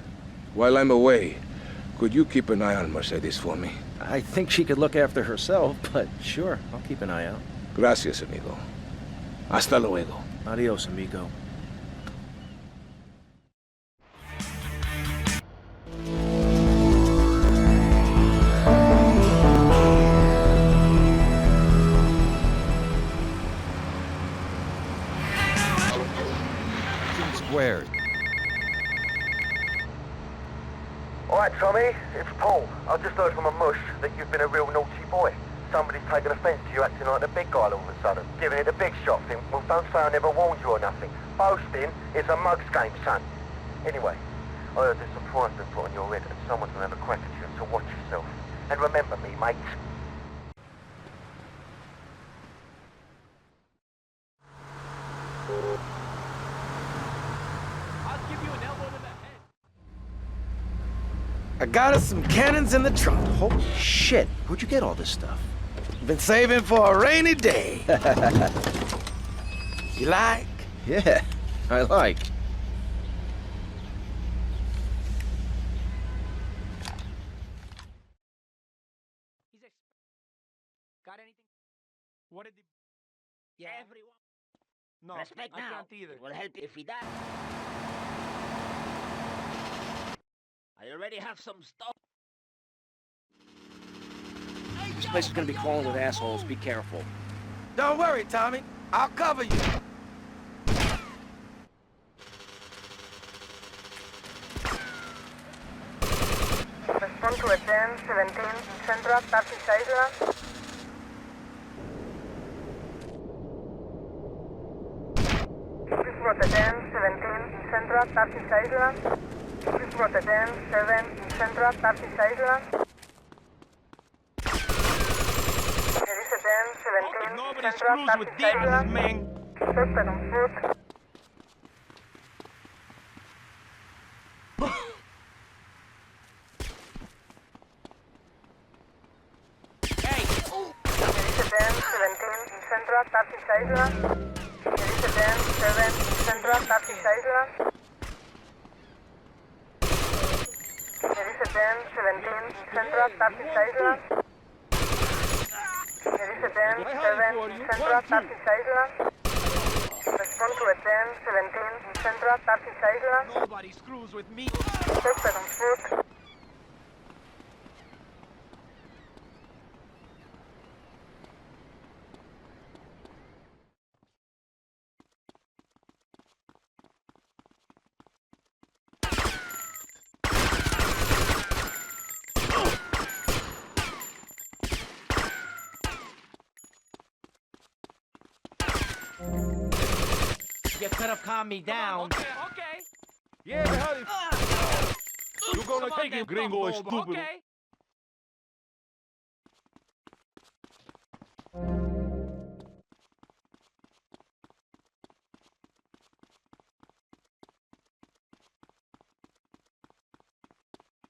While I'm away, could you keep an eye on Mercedes for me? I think she could look after herself, but sure, I'll keep an eye out. Gracias, amigo. Hasta luego. Adios, amigo. Squared. Alright, Tommy, it's Paul. I've just heard from a mush that you've been a real naughty boy. Somebody's taken offence to you acting like the big guy all of a sudden. Giving it a big shot thing. Well, don't say I never warned you or nothing. Boasting is a mug's game, son. Anyway, I heard there's some prize been put on your head and someone's gonna have a crack at you, so watch yourself. And remember me, mate. I got us some cannons in the trunk. Holy shit, where'd you get all this stuff? Been saving for a rainy day. You like? Yeah, I like. Got anything? What did the... Yeah, everyone. No, Respect I now. can't either. It will help if we die. I already have some stuff. This place is gonna be crawling with assholes. Be careful. Don't worry, Tommy. I'll cover you. 10, 17, Central, Taxi Island. Please Route 10, 17, Central, Taxi Island. Please Route 10, 7, Central, Taxi Island. There is a 10, 17, Central, Taxi Island. Suspect on foot. Central, Taxi Island. There is a 10, 7, Central, Taxi Island. There is a 10, 17, Central, Taxi Island. There is a 10, 7, Central, Taxi Island. Respond to a 10, 17, Central, Taxi Island. Nobody screws with me. Suspect on foot. You could have calmed me down. Okay. Yeah, howdy. You're gonna take it, gringo is stupid. Okay.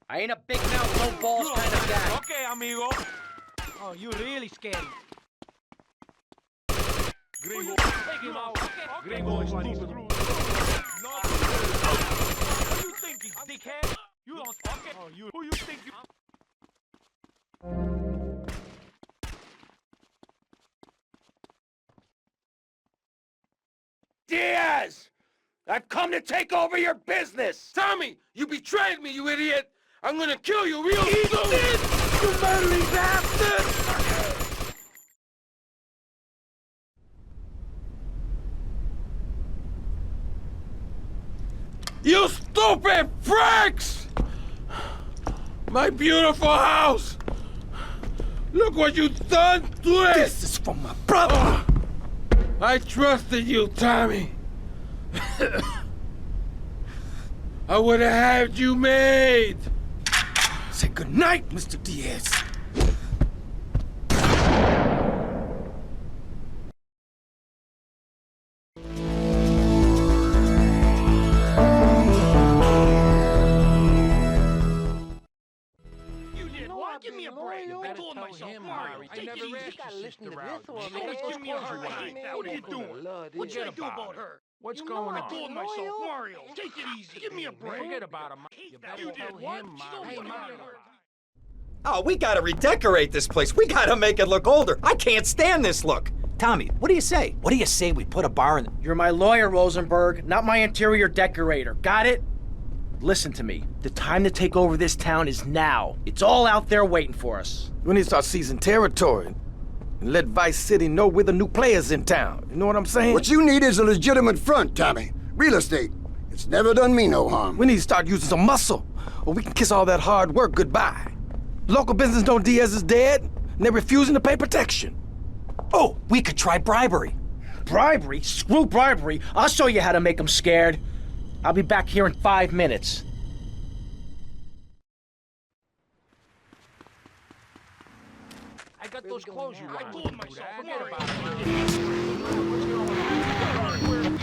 I ain't a big mouth, no balls kind of guy. Okay, amigo. Oh, you really scared. Gringo, take him out. Gringo is stupid. What do you think, you dickhead? You don't. Okay. Oh, who you think you? Diaz! I've come to take over your business! Tommy, you betrayed me, you idiot! I'm gonna kill you real soon! You murdering bastard! You stupid pricks! My beautiful house! Look what you've done to it! This is for my brother! I trusted you, Tommy. I would have had you made. Say goodnight, Mr. Diaz. Give me a break. I told myself, Mario, take it easy. You gotta listen to this one, man. Give me a break. What are you doing? What should I do about her? What's going on? I told myself, Mario, take it easy. Give me a break. Forget about him. You did what? Hey, Mario. Oh, we gotta redecorate this place. We gotta make it look older. I can't stand this look. Tommy, what do you say? What do you say we put a bar in? You're my lawyer, Rosenberg, not my interior decorator. Got it? Listen to me. The time to take over this town is now. It's all out there waiting for us. We need to start seizing territory and let Vice City know we're the new players in town. You know what I'm saying? What you need is a legitimate front, Tommy. Real estate. It's never done me no harm. We need to start using some muscle, or we can kiss all that hard work goodbye. Local business know Diaz is dead, and they're refusing to pay protection. Oh, we could try bribery. Bribery? Screw bribery. I'll show you how to make them scared. I'll be back here in 5 minutes. I got those clothes you want. I told myself, forget about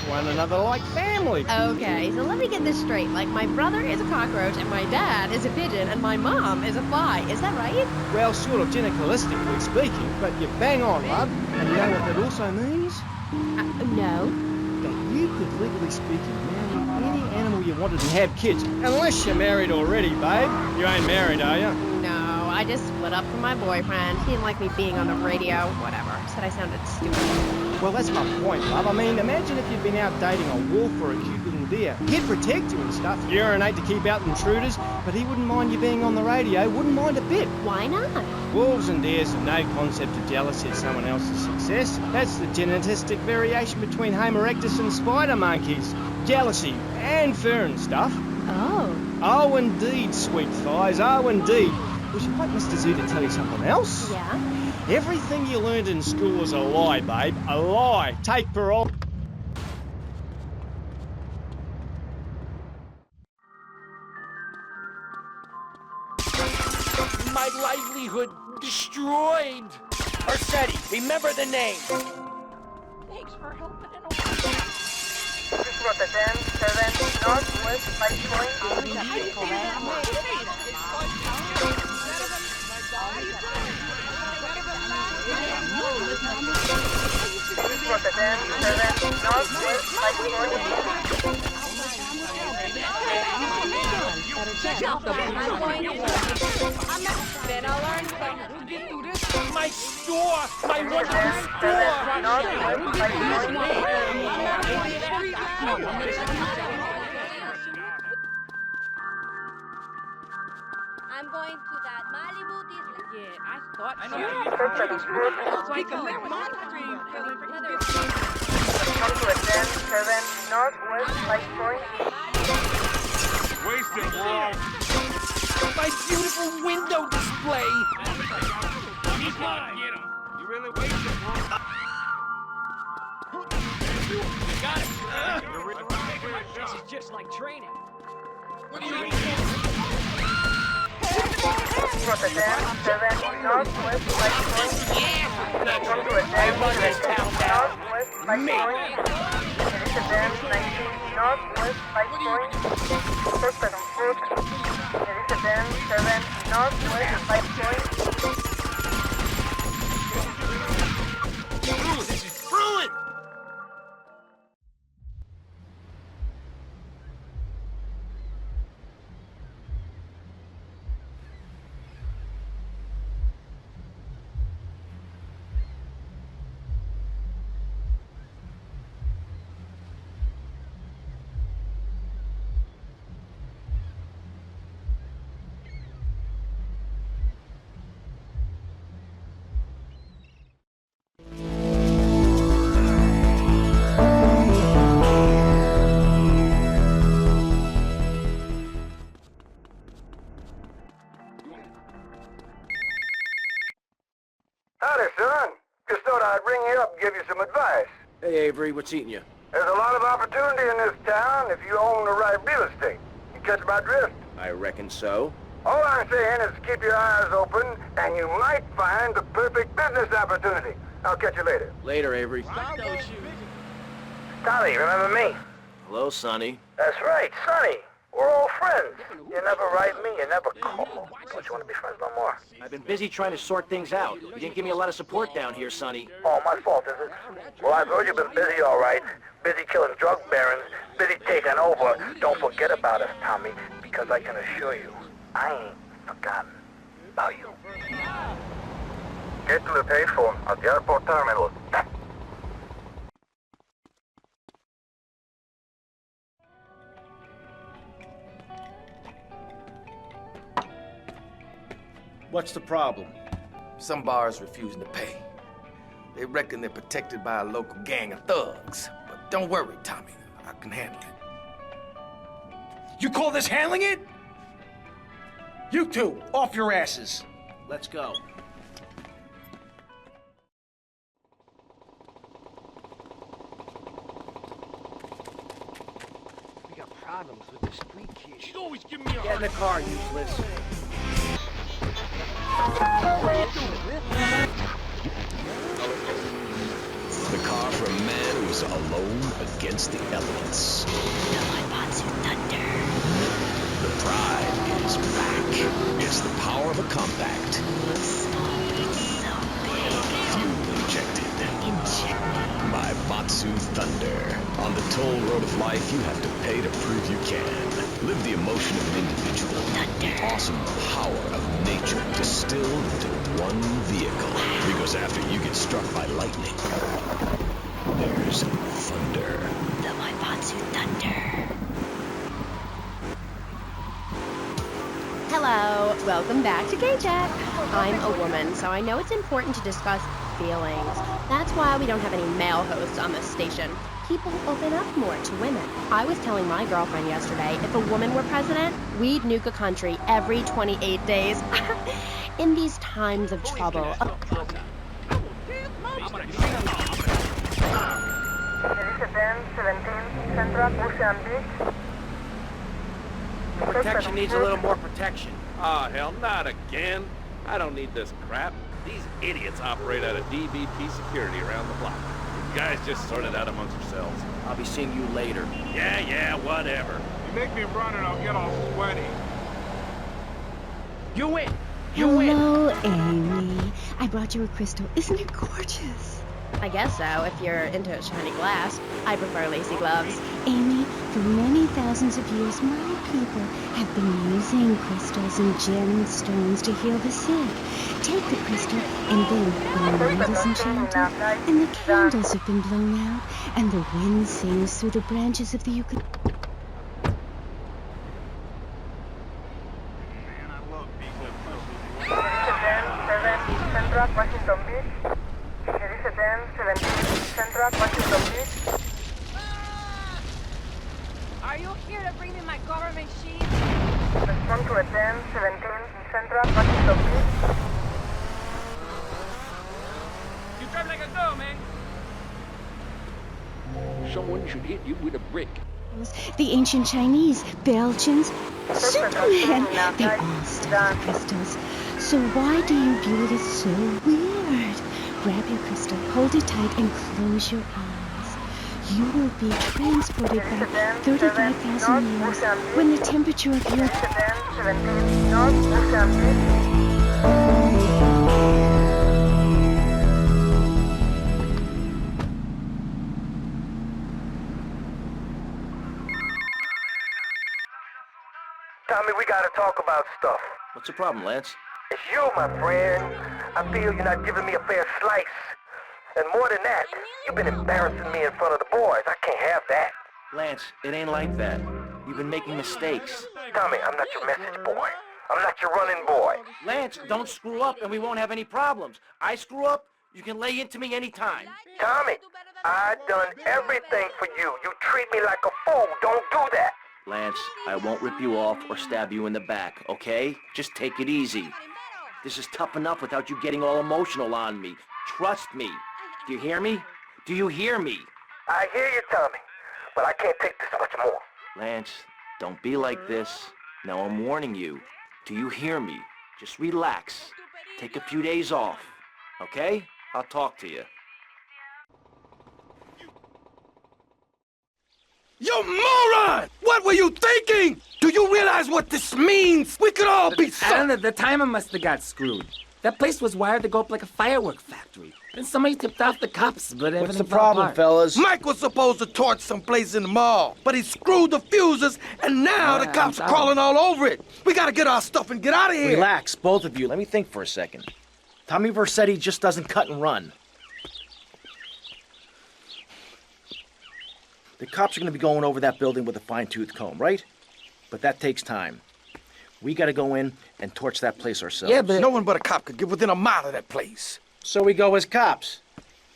One another like family. Okay, so let me get this straight. Like, my brother is a cockroach, and my dad is a pigeon, and my mom is a fly. Is that right? Well, sort of gynecalistically speaking, but you're bang on, love. And you know what that also means? No. That you could, legally speaking, marry any animal you wanted and have kids. Unless you're married already, babe. You ain't married, are you? No, I just split up from my boyfriend. He didn't like me being on the radio. Whatever. Said I sounded stupid. Well, that's my point, love. I mean, imagine if you'd been out dating a wolf or a cute little deer. He'd protect you and stuff, urinate to keep out intruders, but he wouldn't mind you being on the radio, wouldn't mind a bit. Why not? Wolves and deers have no concept of jealousy of someone else's success. That's the genetistic variation between Homo erectus and spider monkeys. Jealousy and fur and stuff. Oh. Oh, indeed, sweet thighs, oh, indeed. Would you like Mr. Z to tell you something else? Yeah? Everything you learned in school was a lie, babe. A lie. Take for all. My livelihood destroyed. Arsetti, remember the name. Thanks for helping in This was the 10-7 Northwest 5 Point. This was the 10-7 Northwest 5 Point. Check out the I'm going to then I'll learn some. My store! My wonderful I'm going to that Malibu Disney. Yeah, I thought so. Come to a 10-7 Northwest 5 Point. Wasted, bro. My beautiful window display! He's gonna get him. You really wasted, bro. You got it. This is just like training. What do you mean? This was a 10-7 Northwest 5 Point. Come to a 10-7 Northwest 5 Point. It is a 10-19 Northwest 5 Point. Suspect on foot. It is a 10-7 Northwest 5 Point. Ooh, this is ruined! Howdy, son. Just thought I'd ring you up and give you some advice. Hey, Avery, what's eating you? There's a lot of opportunity in this town if you own the right real estate. You catch my drift? I reckon so. All I'm saying is keep your eyes open, and you might find the perfect business opportunity. I'll catch you later. Later, Avery. Sonny, remember me? Hello, Sonny. That's right, Sonny. We're all friends. You never write me, you never call. Don't you want to be friends no more? I've been busy trying to sort things out. You didn't give me a lot of support down here, Sonny. Oh, my fault, is it? Well, I've heard you've been busy, all right. Busy killing drug barons, busy taking over. Don't forget about us, Tommy, because I can assure you, I ain't forgotten about you. Get to the payphone at the airport terminal. What's the problem? Some bars refusing to pay. They reckon they're protected by a local gang of thugs. But don't worry, Tommy. I can handle it. You call this handling it? You two, off your asses. Let's go. We got problems with the street kids. She's always giving me a Get in the car, useless. The car for a man who is alone against the elements. The pride is back. It's the power of a compact. Fuel injected. By Batsu Thunder. On the toll road of life, you have to pay to prove you can. Live the emotion of an individual. The awesome power of nature distilled into one vehicle. Because after you get struck by lightning, there's thunder. The Waibatsu Thunder. Hello, welcome back to Gay Check. I'm a woman, so I know it's important to discuss feelings. That's why we don't have any male hosts on this station. people open up more to women. I was telling my girlfriend yesterday, if a woman were president, we'd nuke a country every 28 days. In these times of trouble. Protection needs a little more protection. Ah, hell, not again. I don't need this crap. These idiots operate out of DBP security around the block. You guys just sort it out amongst yourselves. I'll be seeing you later. Yeah, whatever. You make me run and I'll get all sweaty. You win. You win. Hello, Amy. I brought you a crystal. Isn't it gorgeous? I guess so, if you're into shiny glass. I prefer lacy gloves. Amy, for many thousands of years, my people have been using crystals and gemstones to heal the sick. Take the crystal, and then when the night is enchanted, and the candles have been blown out, and the wind sings through the branches of the eucalyptus. Washington Beach. Series 1017 Central Washington Beach. Are you here to bring me my government sheet? Respond to a 1017 Central Washington Beach. You drive like a girl, man. Someone should hit you with a brick. The ancient Chinese, Belgians, Superman, they all study crystals. So why do you view it as so weird? Grab your crystal, hold it tight, and close your eyes. You will be transported back 35,000 years when the temperature of your... Tommy, we gotta talk about stuff. What's the problem, Lance? It's you, my friend. I feel you're not giving me a fair slice. And more than that, you've been embarrassing me in front of the boys. I can't have that. Lance, it ain't like that. You've been making mistakes. Tommy, I'm not your message boy. I'm not your running boy. Lance, don't screw up and we won't have any problems. I screw up, you can lay into me anytime. Tommy, I've done everything for you. You treat me like a fool. Don't do that. Lance, I won't rip you off or stab you in the back, okay? Just take it easy. This is tough enough without you getting all emotional on me. Trust me. Do you hear me? Do you hear me? I hear you, Tommy, but I can't take this much more. Lance, don't be like this. Now I'm warning you. Do you hear me? Just relax. Take a few days off, okay? I'll talk to you. You moron! What were you thinking? Do you realize what this means? We could all be The timer must have got screwed. That place was wired to go up like a firework factory. Then somebody tipped off the cops, but everything What's the fell problem, apart. fellas? Mike was supposed to torch someplace in the mall, but he screwed the fuses, and now the cops are crawling all over it. We gotta get our stuff and get out of here. Relax, both of you. Let me think for a second. Tommy Vercetti just doesn't cut and run. The cops are going to be going over that building with a fine-tooth comb, right? But that takes time. We got to go in and torch that place ourselves. Yeah, but no one but a cop could get within a mile of that place. So we go as cops.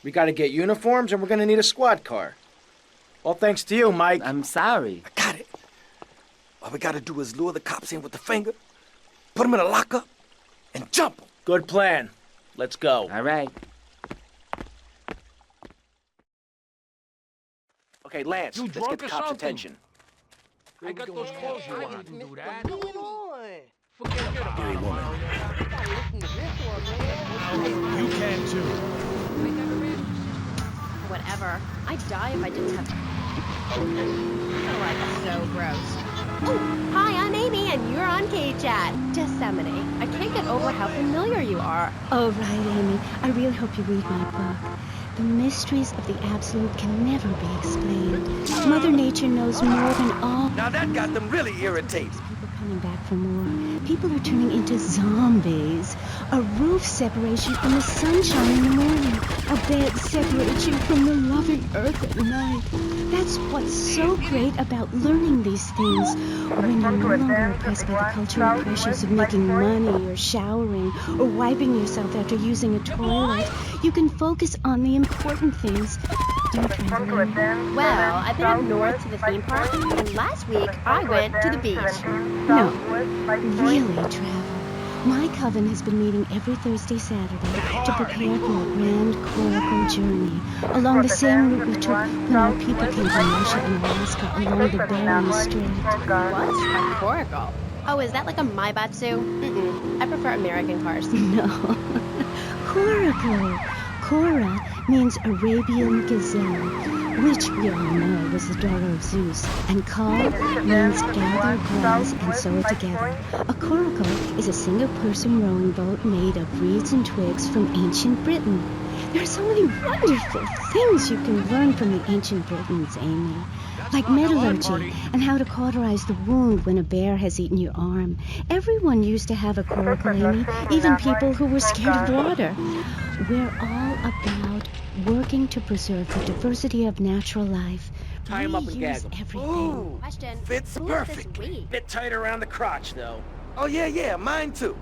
We got to get uniforms, and we're going to need a squad car. All thanks to you, Mike. I'm sorry. I got it. All we got to do is lure the cops in with the finger, put them in a lockup, and jump them. Good plan. Let's go. All right. Okay, Lance, You let's drunk get the or cops' something? attention. I got those clothes you want. Do that. What's going on? Forget about it. You can too. Whatever. I'd die if I didn't have... Like, so gross. Oh, hi, I'm Amy, and you're on K-Chat. Disseminate. I can't get over how familiar you are. Oh, right, Amy. I really hope you read my book. The mysteries of the absolute can never be explained. Mother Nature knows more than all. Now that got them really irritated. People coming back for more. People are turning into zombies. A roof separates you from the sunshine in the morning. A bed separates you from the loving earth at night. That's what's so great about learning these things. When you're no longer oppressed by the cultural pressures of making money or showering or wiping yourself after using a toilet, you can focus on the important things. dear friend Lynn. Well, I've been up north to the theme park, and last week I went to the beach. No, really, Trevor. My coven has been meeting every Thursday, Saturday to prepare for a grand choral journey along the same route we took when our people came to Russia and Alaska along the Bering Strait. What? A coracle? Oh, is that like a Maibatsu? I prefer American cars. No. Coracle. Cora means Arabian gazelle, which we all know was the daughter of Zeus, and Kal means gather grass and sew it together. A coracle is a single-person rowing boat made of reeds and twigs from ancient Britain. There are so many wonderful things you can learn from the ancient Britons, Amy. Like metallurgy and how to cauterize the wound when a bear has eaten your arm. Everyone used to have a coracle, Amy, even people who were scared of water. We're all about working to preserve the diversity of natural life. Tie him up and gag Reuse him. everything. Question. Fits who's perfectly. this we? Bit tight around the crotch, though. Oh, yeah, mine too.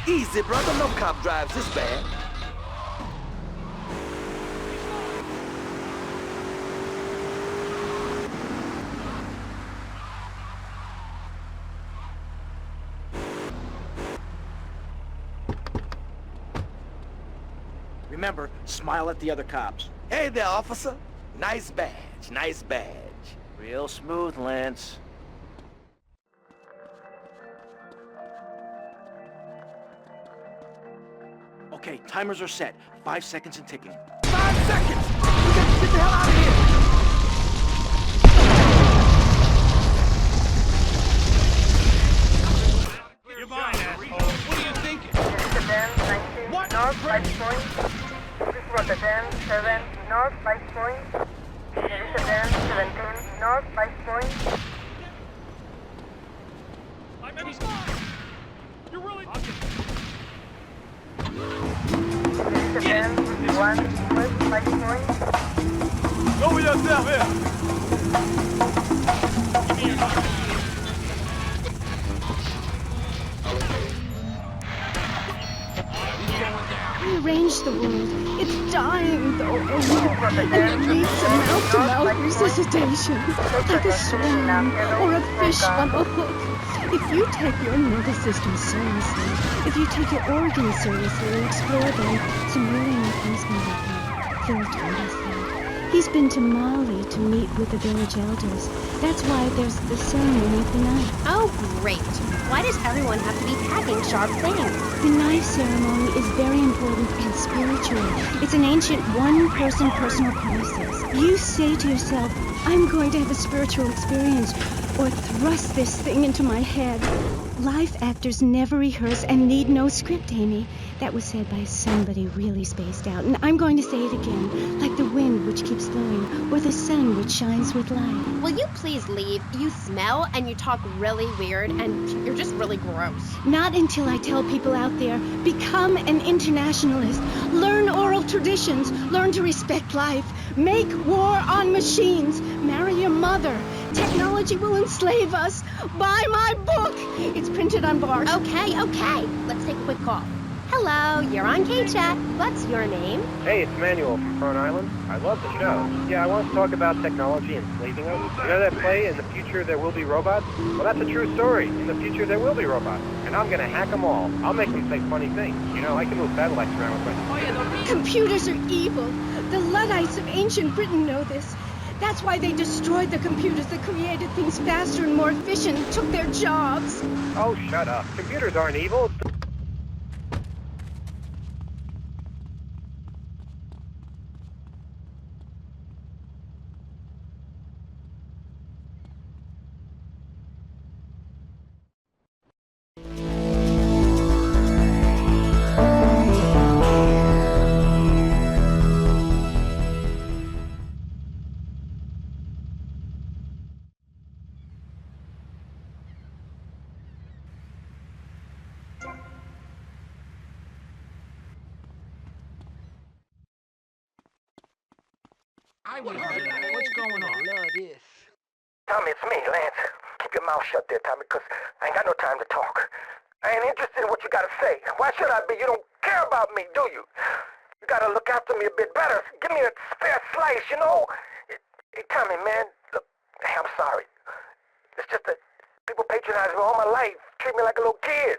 Easy, brother. No cop drives this bad. Remember, smile at the other cops. Hey there, officer. Nice badge, nice badge. Real smooth, Lance. Okay, timers are set. 5 seconds and ticking. 5 seconds! We got to get the hell out of here! You're mine, asshole. What are you thinking? What? North 5 point. This is Rotterdam 7 North 5 point. Elizabeth 17 North 5 point. He's mine! You're really... Elizabeth 1 West 5 point. Go with yourself here. Rearrange the world. It's dying, though, and it needs a mouth-to-mouth resuscitation, like a swan or a fish on a hook. If you take your nervous system seriously, if you take your organs seriously and explore them, some really neat things can happen. Phil told us that. He's been to Mali to meet with the village elders. That's why there's the ceremony of the knife. Oh, great. Why does everyone have to be packing sharp things? The knife ceremony is very important and spiritual. It's an ancient one-person personal process. You say to yourself, I'm going to have a spiritual experience, or thrust this thing into my head. Live actors never rehearse and need no script, Amy. That was said by somebody really spaced out, and I'm going to say it again, like the wind which keeps blowing, or the sun which shines with light. Will you please leave? You smell and you talk really weird, and you're just really gross. Not until I tell people out there, become an internationalist. Learn oral traditions. Learn to respect life. Make war on machines. Marry your mother. Technology will enslave us. Buy my book. It's printed on bark. Okay. Let's take a quick call. Hello, you're on K-Chat. What's your name? Hey, it's Manuel from Front Island. I love the show. Yeah, I want to talk about technology enslaving us. You know that play, In the Future There Will Be Robots? Well, that's a true story. In the future there will be robots. And I'm gonna hack them all. I'll make them say funny things. You know, I can move satellites around with my... Computers are evil. The Luddites of ancient Britain know this. That's why they destroyed the computers that created things faster and more efficient and took their jobs. Oh, shut up. Computers aren't evil. What's going on? Tommy, it's me, Lance. Keep your mouth shut there, Tommy, because I ain't got no time to talk. I ain't interested in what you gotta say. Why should I be? You don't care about me, do you? You gotta look after me a bit better. Give me a fair slice, you know? Hey, Tommy, man, look, hey, I'm sorry. It's just that people patronize me all my life, treat me like a little kid.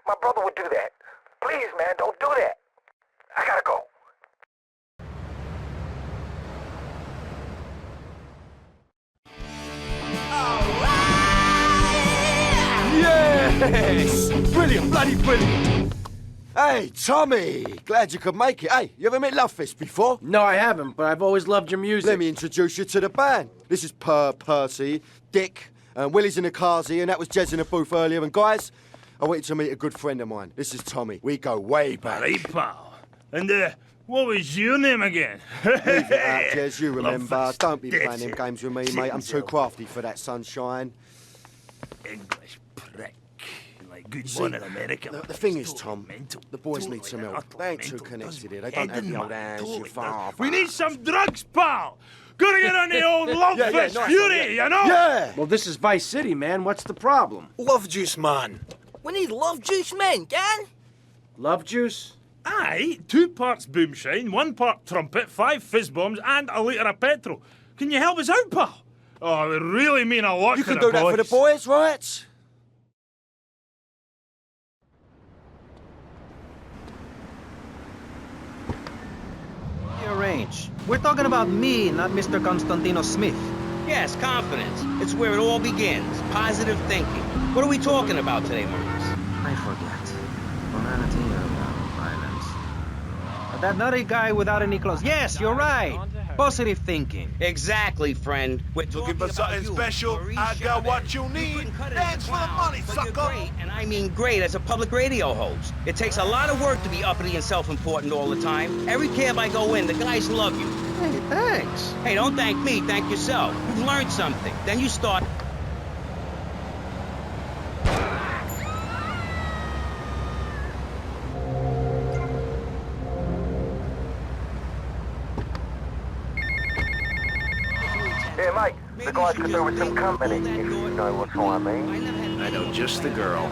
My brother would do that. Please, man, don't do that. I gotta go. Yes! Brilliant, bloody brilliant! Hey, Tommy! Glad you could make it. Hey, you ever met Lovefist before? No, I haven't, but I've always loved your music. Let me introduce you to the band. This is Percy, Dick, and Willie's in the carsy, and that was Jez in the booth earlier. And guys, I want you to meet a good friend of mine. This is Tommy. We go way back. Right, pal. And, what was your name again? Leave it out, Jez, you remember. Lovefist. Don't be That's playing them it. games with me, mate. I'm too crafty for that, sunshine. English prick. Like good See, one in America. The thing is, Tom, the boys need some help. They ain't too connected here. They don't have the old hands, you far. We need some drugs, pal. Gotta get on the old Lovefist nice Fury, one, you know? Yeah! Well, this is Vice City, man. What's the problem? Love juice, man. We need love juice men, gang. Love juice? Aye, 2 parts boomshine, 1 part trumpet, 5 fizz bombs, and a litre of petrol. Can you help us out, pal? Oh, it would really mean a lot You to can the do that for the boys, right? Arrange. We're talking about me, not Mr. Constantino Smith. Yes, confidence. It's where it all begins. Positive thinking. What are we talking about today, Marcus? I forget. Humanity or violence. That nutty guy without any clothes. Yes, you're right. Positive thinking. Exactly, friend. We're Looking for something special? I got what you need. Dance for the money, sucker. Great, and I mean great as a public radio host. It takes a lot of work to be uppity and self-important all the time. Every cab I go in, the guys love you. Hey, thanks. Hey, don't thank me, thank yourself. You've learned something. Then you start... Yeah, mate, the guys could do with some company, if you know what I mean. I know just the girl.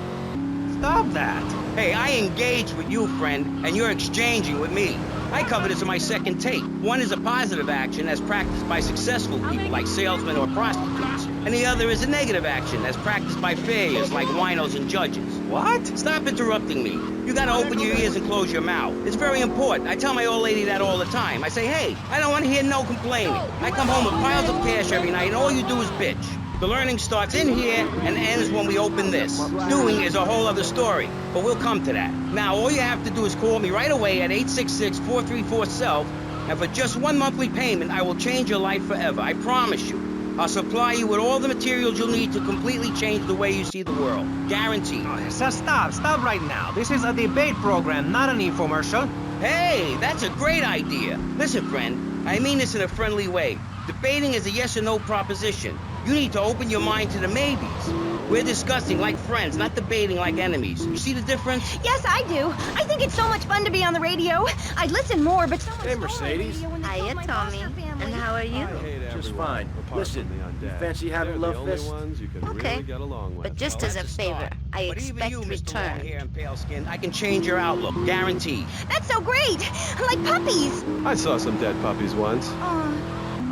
Stop that. Hey, I engage with you, friend, and you're exchanging with me. I cover this in my second take. One is a positive action as practiced by successful people like salesmen or prostitutes. And the other is a negative action as practiced by failures like winos and judges. What? Stop interrupting me. You gotta open your ears and close your mouth. It's very important. I tell my old lady that all the time. I say, hey, I don't want to hear no complaining. I come home with piles of cash every night and all you do is bitch. The learning starts in here and ends when we open this. Doing is a whole other story, but we'll come to that. Now, all you have to do is call me right away at 866-434-SELF, and for just 1 monthly payment, I will change your life forever. I promise you. I'll supply you with all the materials you'll need to completely change the way you see the world. Guaranteed. So stop right now. This is a debate program, not an infomercial. Hey, that's a great idea. Listen, friend, I mean this in a friendly way. Debating is a yes or no proposition. You need to open your mind to the maybes. We're discussing like friends, not debating like enemies. You see the difference? Yes, I do. I think it's so much fun to be on the radio. I'd listen more, but someone's Hey, Mercedes. Hiya, Tommy. And how are you? Just fine. Listen, you fancy having Love Fist? Okay. But just as a favor, I But even expect you, Mr. Long return. Hair and Pale Skin, I can change your outlook. Guaranteed. That's so great! Like puppies! I saw some dead puppies once.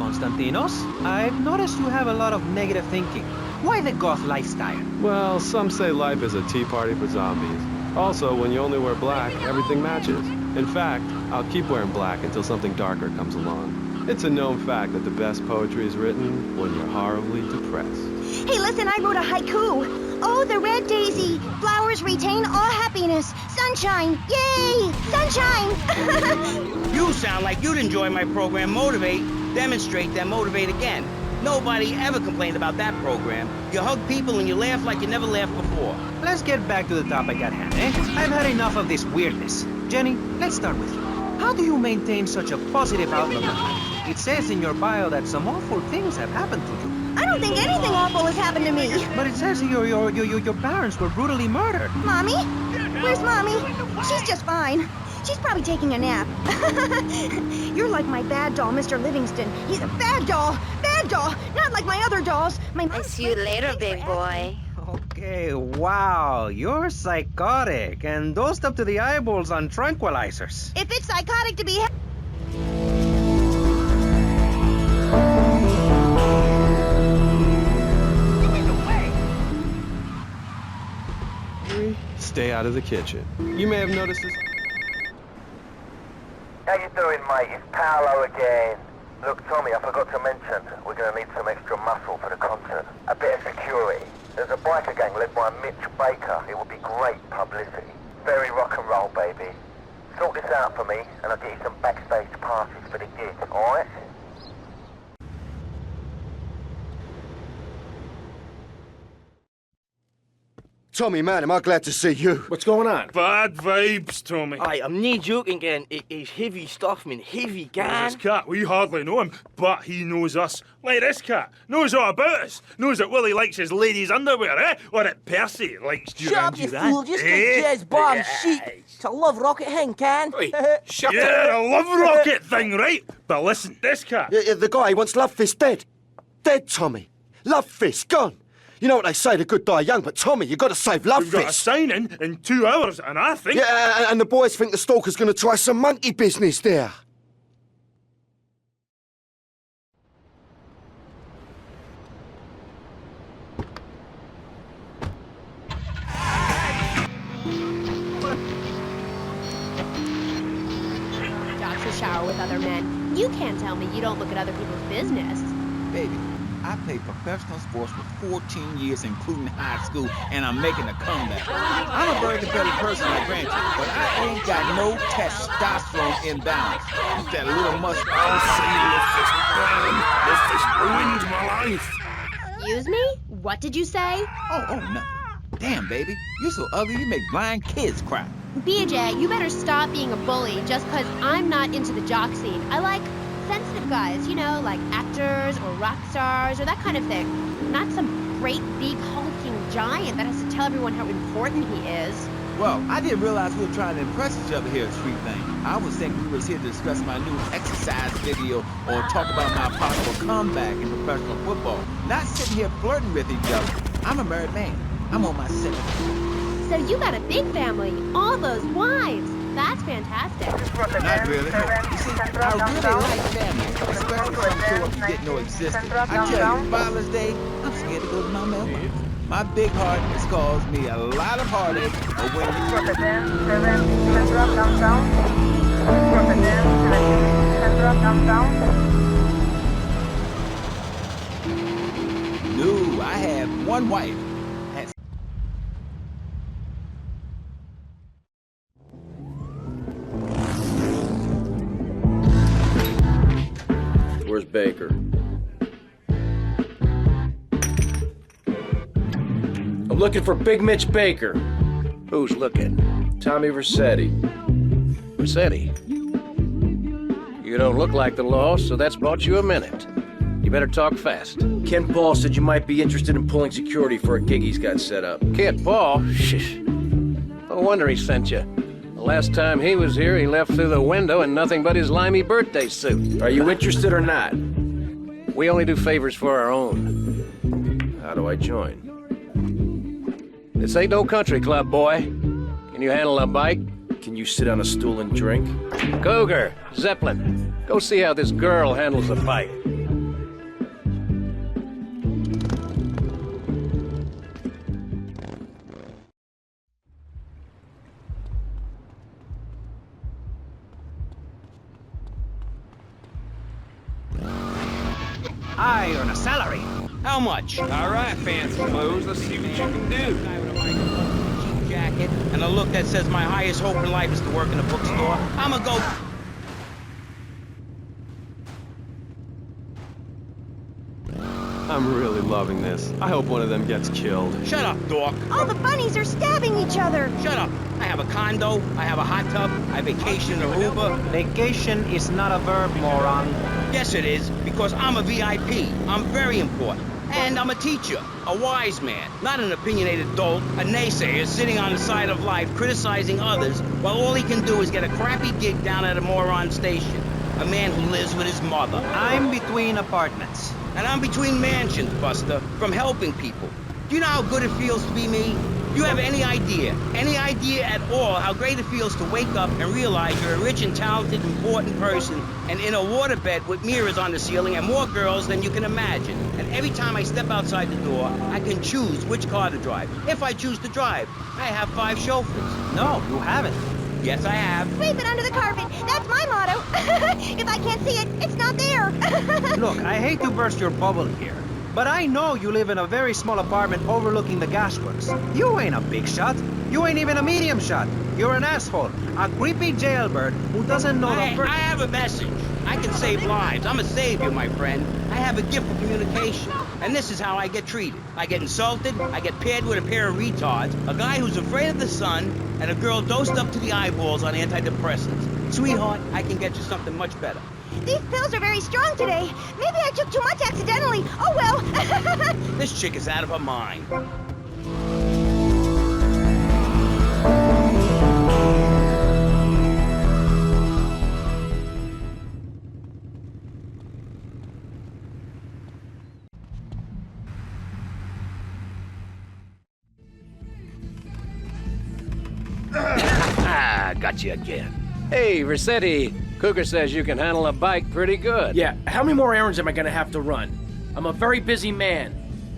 Constantinos, I've noticed you have a lot of negative thinking. Why the goth lifestyle? Well, some say life is a tea party for zombies. Also, when you only wear black, everything matches. In fact, I'll keep wearing black until something darker comes along. It's a known fact that the best poetry is written when you're horribly depressed. Hey, listen, I wrote a haiku. Oh, the red daisy. Flowers retain all happiness. Sunshine. Yay! Sunshine! You sound like you'd enjoy my program Motivate, Demonstrate, then Motivate Again. Nobody ever complained about that program. You hug people and you laugh like you never laughed before. Let's get back to the topic at hand, eh? I've had enough of this weirdness. Jenny, let's start with you. How do you maintain such a positive outlook on life? It says in your bio that some awful things have happened to you. I don't think anything awful has happened to me. But it says your parents were brutally murdered. Mommy? Where's Mommy? She's just fine. She's probably taking a nap. You're like my bad doll, Mr. Livingston. He's a bad doll. Bad doll. Not like my other dolls. I see you later, big boy. Okay, wow, you're psychotic and dosed up to the eyeballs on tranquilizers. If it's psychotic to be... Stay out of the kitchen. You may have noticed this. How you doing, mate? It's Paolo again. Look, Tommy, I forgot to mention, we're going to need some extra muscle for the concert. A bit of security. There's a biker gang led by Mitch Baker. It would be great publicity. Very rock and roll, baby. Sort this out for me, and I'll get you some backstage passes for the gig, alright? Tommy, man, am I glad to see you. What's going on? Bad vibes, Tommy. I'm not joking, gang. It's heavy stuff, man. Heavy, gang. This cat, we hardly know him, but he knows us. Like this cat, knows all about us. Knows that Willie likes his ladies' underwear, eh? Or that Percy likes Shut up, you fool. Just eh? jazz bomb chic. It's a love rocket thing, can? Shut yeah, the love rocket thing, right? But listen, this cat... The guy wants Love Fist dead. Dead, Tommy. Love Fist, gone. You know what they say, the good die young, but Tommy, you got to save Love We've got a Fist. sign-in in 2 hours, and I think... Yeah, and the boys think the stalker's going to try some monkey business there. Josh will shower with other men. You can't tell me you don't look at other people's business. Baby, I played professional sports for 14 years, including high school, and I'm making a comeback. I'm a very competitive person, I grant you, but I ain't got no testosterone imbalance. With that little mustache. I'll see you, Lift Fist. Lift Fist ruined my life. Excuse me? What did you say? Oh, no. Damn, baby, you're so ugly you make blind kids cry. BJ, you better stop being a bully just because I'm not into the jock scene. I like sensitive guys, you know, like actors or rock stars or that kind of thing. Not some great big hulking giant that has to tell everyone how important he is. Well, I didn't realize we were trying to impress each other here at Street Thing. I was thinking we was here to discuss my new exercise video or talk about my possible comeback in professional football. Not sitting here flirting with each other. I'm a married man. I'm on my second. So you got a big family, all those wives. That's fantastic. Not really. You see, I really like family, especially if I'm sure you didn't know existed. I tell you, Father's Day, I'm scared to go to my mailbox. My big heart has caused me a lot of heartache, but when No, I have one wife. Where's Baker? I'm looking for Big Mitch Baker. Who's looking? Tommy Versetti. Versetti? You don't look like the law, so that's bought you a minute. You better talk fast. Ken Paul said you might be interested in pulling security for a gig he's got set up. Kent Paul? Shh. No wonder he sent you. The last time he was here, he left through the window in nothing but his limey birthday suit. Are you interested or not? We only do favors for our own. How do I join? This ain't no country club, boy. Can you handle a bike? Can you sit on a stool and drink? Cougar, Zeppelin, go see how this girl handles a bike. I earn a salary. How much? All right, fancy clothes. Let's see what you can do. Cheap jacket and a look that says my highest hope in life is to work in a bookstore. I'ma go. I'm really loving this. I hope one of them gets killed. Shut up, dork. All the bunnies are stabbing each other. Shut up. I have a condo, I have a hot tub, I vacation in Aruba. Vacation is not a verb, moron. Yes, it is, because I'm a VIP. I'm very important. And I'm a teacher, a wise man, not an opinionated dolt, a naysayer sitting on the side of life criticizing others while all he can do is get a crappy gig down at a moron station. A man who lives with his mother. I'm between apartments. And I'm between mansions, Buster, from helping people. Do you know how good it feels to be me? Do you have any idea at all how great it feels to wake up and realize you're a rich and talented, important person and in a waterbed with mirrors on the ceiling and more girls than you can imagine. And every time I step outside the door, I can choose which car to drive. If I choose to drive, I have 5 chauffeurs. No, you haven't. Yes, I have. Sweep it under the carpet. That's my motto. If I can't see it, it's not there. Look, I hate to burst your bubble here, but I know you live in a very small apartment overlooking the gasworks. You ain't a big shot. You ain't even a medium shot. You're an asshole. A creepy jailbird who doesn't know I have a message. I can save lives. I'm a savior, my friend. I have a gift for communication. And this is how I get treated. I get insulted, I get paired with a pair of retards, a guy who's afraid of the sun, and a girl dosed up to the eyeballs on antidepressants. Sweetheart, I can get you something much better. These pills are very strong today. Maybe I took too much accidentally. Oh well. This chick is out of her mind. Got you again. Hey, Rossetti. Cougar says you can handle a bike pretty good. Yeah, how many more errands am I gonna have to run? I'm a very busy man.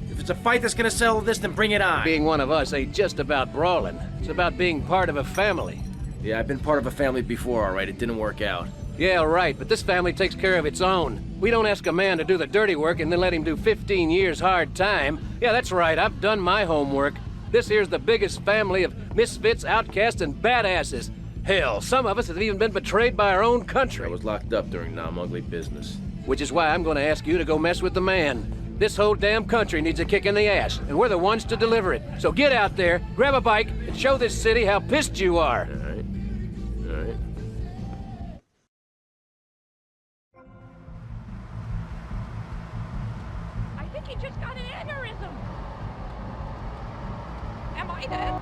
If it's a fight that's gonna settle this, then bring it on. Being one of us ain't just about brawling. It's about being part of a family. Yeah, I've been part of a family before, all right? It didn't work out. Yeah, right, but this family takes care of its own. We don't ask a man to do the dirty work and then let him do 15 years hard time. Yeah, that's right, I've done my homework. This here's the biggest family of misfits, outcasts, and badasses. Hell, some of us have even been betrayed by our own country. I was locked up during non-ugly business. Which is why I'm gonna ask you to go mess with the man. This whole damn country needs a kick in the ass, and we're the ones to deliver it. So get out there, grab a bike, and show this city how pissed you are. All right. All right. I think he just got an aneurysm. Am I dead?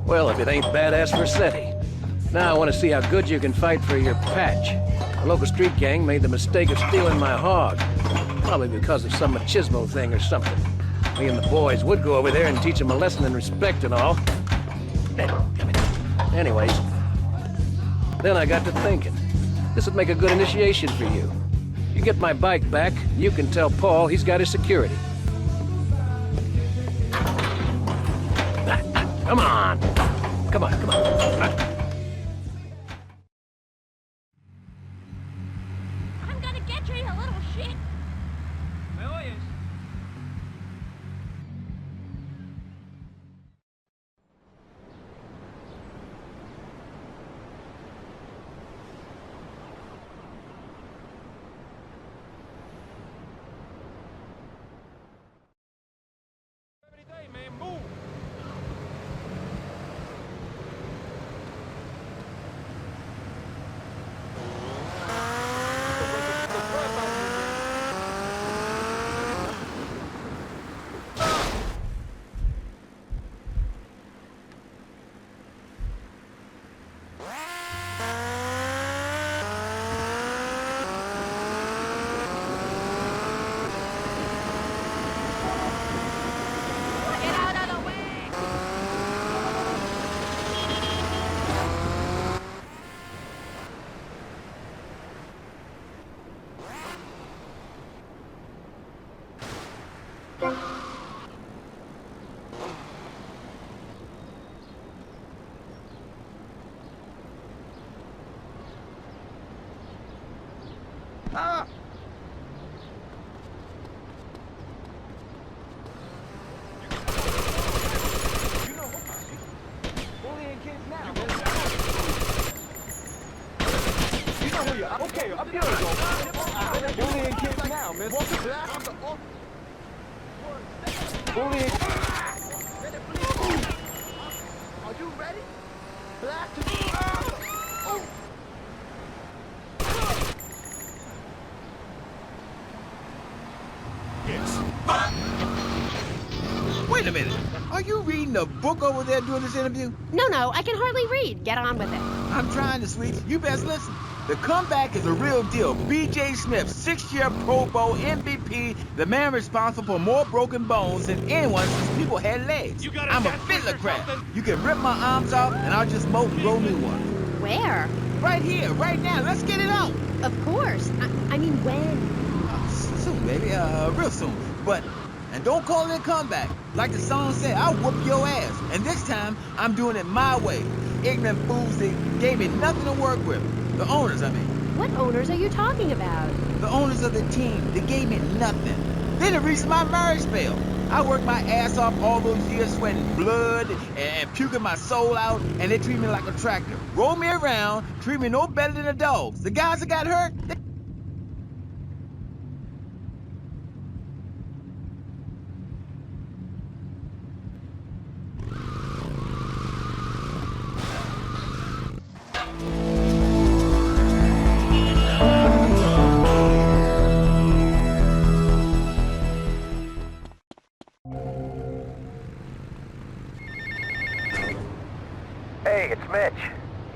Well, if it ain't badass Rossetti. Now I want to see how good you can fight for your patch. A local street gang made the mistake of stealing my hog. Probably because of some machismo thing or something. Me and the boys would go over there and teach them a lesson in respect and all. Anyways, then I got to thinking. This would make a good initiation for you. You get my bike back, you can tell Paul he's got his security. Come on! Come on, come on. I'm gonna get you, you little shit. Oh, yes. Bullying kids now, man. You know who you are. Okay, up here we go. Bullying kids now, man. Bullying. Are you ready? Black to Wait a minute. Are you reading a book over there during this interview? No, I can hardly read. Get on with it. I'm trying to, sweetie. You best listen. The comeback is a real deal. B.J. Smith, 6-year Pro Bowl MVP, the man responsible for more broken bones than anyone since people had legs. I'm a fiddler crab. You can rip my arms off, and I'll just mold and grow new ones. Where? Right here, right now. Let's get it on. Of course. I mean, when? Soon, baby. Real soon. And don't call it a comeback. Like the song said, I'll whoop your ass. And this time, I'm doing it my way. Ignorant fools, they gave me nothing to work with. The owners, I mean. What owners are you talking about? The owners of the team, they gave me nothing. Then it reached my marriage spell. I worked my ass off all those years sweating blood and puking my soul out, and they treat me like a tractor. Roll me around, treat me no better than the dogs. The guys that got hurt, Hey, it's Mitch.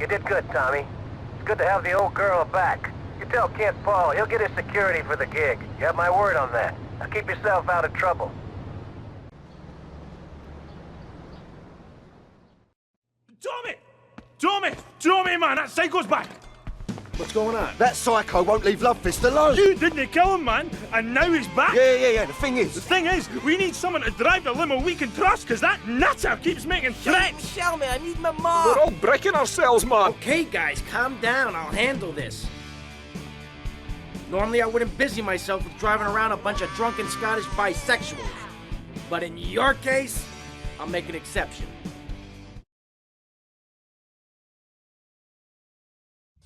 You did good, Tommy. It's good to have the old girl back. You tell Kent Paul, he'll get his security for the gig. You have my word on that. Now keep yourself out of trouble. Tommy, man, that psycho's back! What's going on? That psycho won't leave Lovefist alone. You didn't kill him, man, and now he's back? Yeah. The thing is, we need someone to drive the limo we can trust, because that nutter keeps making threats! Show me, I need my mom. We're all breaking ourselves, man. Okay, guys, calm down. I'll handle this. Normally, I wouldn't busy myself with driving around a bunch of drunken Scottish bisexuals. But in your case, I'll make an exception.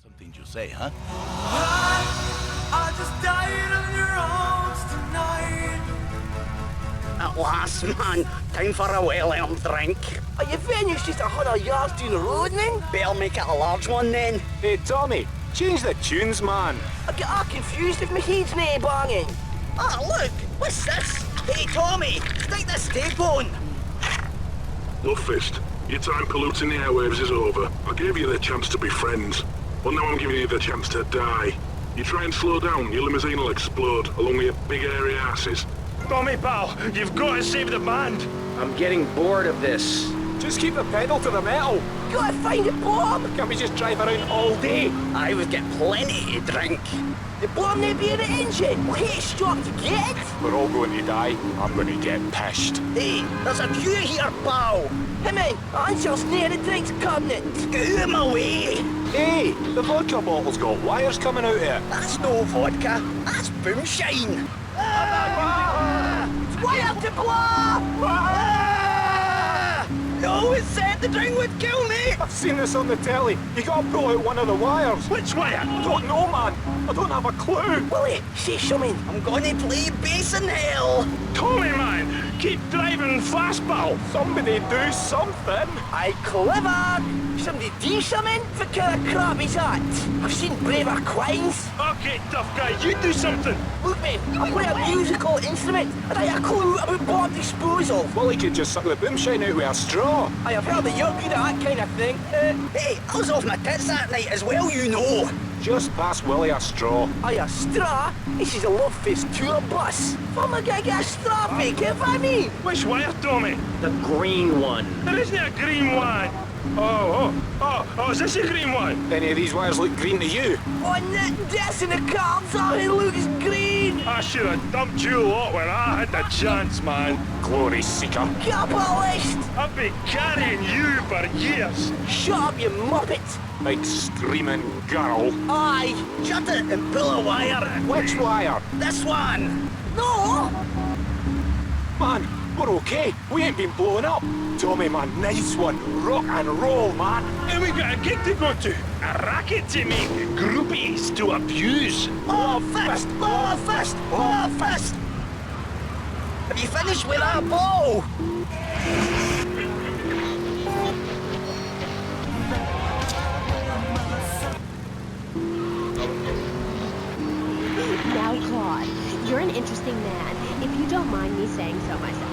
Something you say, huh? I just died on your arms tonight. At last, man. Time for a well-earned drink. Are you finished just 100 yards down the road, then? Better make it a large one, then. Hey, Tommy, change the tunes, man. I get all confused if my head's not banging. Ah, look! What's this? Hey, Tommy, stick this tape on. Lovefist, your time polluting the airwaves is over. I gave you the chance to be friends. Well, now I'm giving you the chance to die. You try and slow down, your limousine will explode, along with your big airy asses. Tommy, pal, you've got to save the band. I'm getting bored of this. Just keep the pedal to the metal. Gotta find a bomb. Can't we just drive around all day? I would get plenty to drink. The bomb may be in the engine. We'll hit a stop to get it. We're all going to die. I'm going to get pissed. Hey, there's a queue here, pal. Hey, man, answer's near the drinks cabinet. Get out of my way. Hey, the vodka bottle's got wires coming out here. That's no vodka. That's boomshine. It's way up to blow! No, it said the drink would kill me! I've seen this on the telly. You gotta pull out one of the wires. Which wire? I don't know, man. I don't have a clue. Willie, say something. I'm gonna play bass in hell. Tommy, man, keep driving fast, pal. Somebody do something. Aye, clever. Somebody do something? What kind of crap is that? I've seen braver quines. Okay, tough guy, you do something. Look, mate, I play a musical instrument, and I have a clue about bomb disposal. Well, he could just suck the boomshine out with a straw. I have heard that you're good at that kind of thing. Hey, I was off my tits that night as well, you know. Just pass Willie a straw. Aye, a straw? This is a Lovefist tour bus. I'm gonna get a straw, mate, if I mean. Which wire, Tommy? The green one. There isn't a green one. Oh, is this a green one? Any of these wires look green to you? Oh, that's in the cards. Oh, it looks green. I should have dumped you lot when I had the chance, man. Glory seeker. Capitalist. I've been carrying you for years. Shut up, you muppet. Big screaming girl. Aye, shut it and pull a wire. Which wire? This one. No. Man, we're okay. We ain't been blown up. Tommy, man, nice one. Rock and roll, man. And we got a gig to go to. A racket to make. Groupies to abuse. Oh, fist! Oh, fist! Oh, fist! Have you finished with that ball? Now, Claude, you're an interesting man, if you don't mind me saying so myself.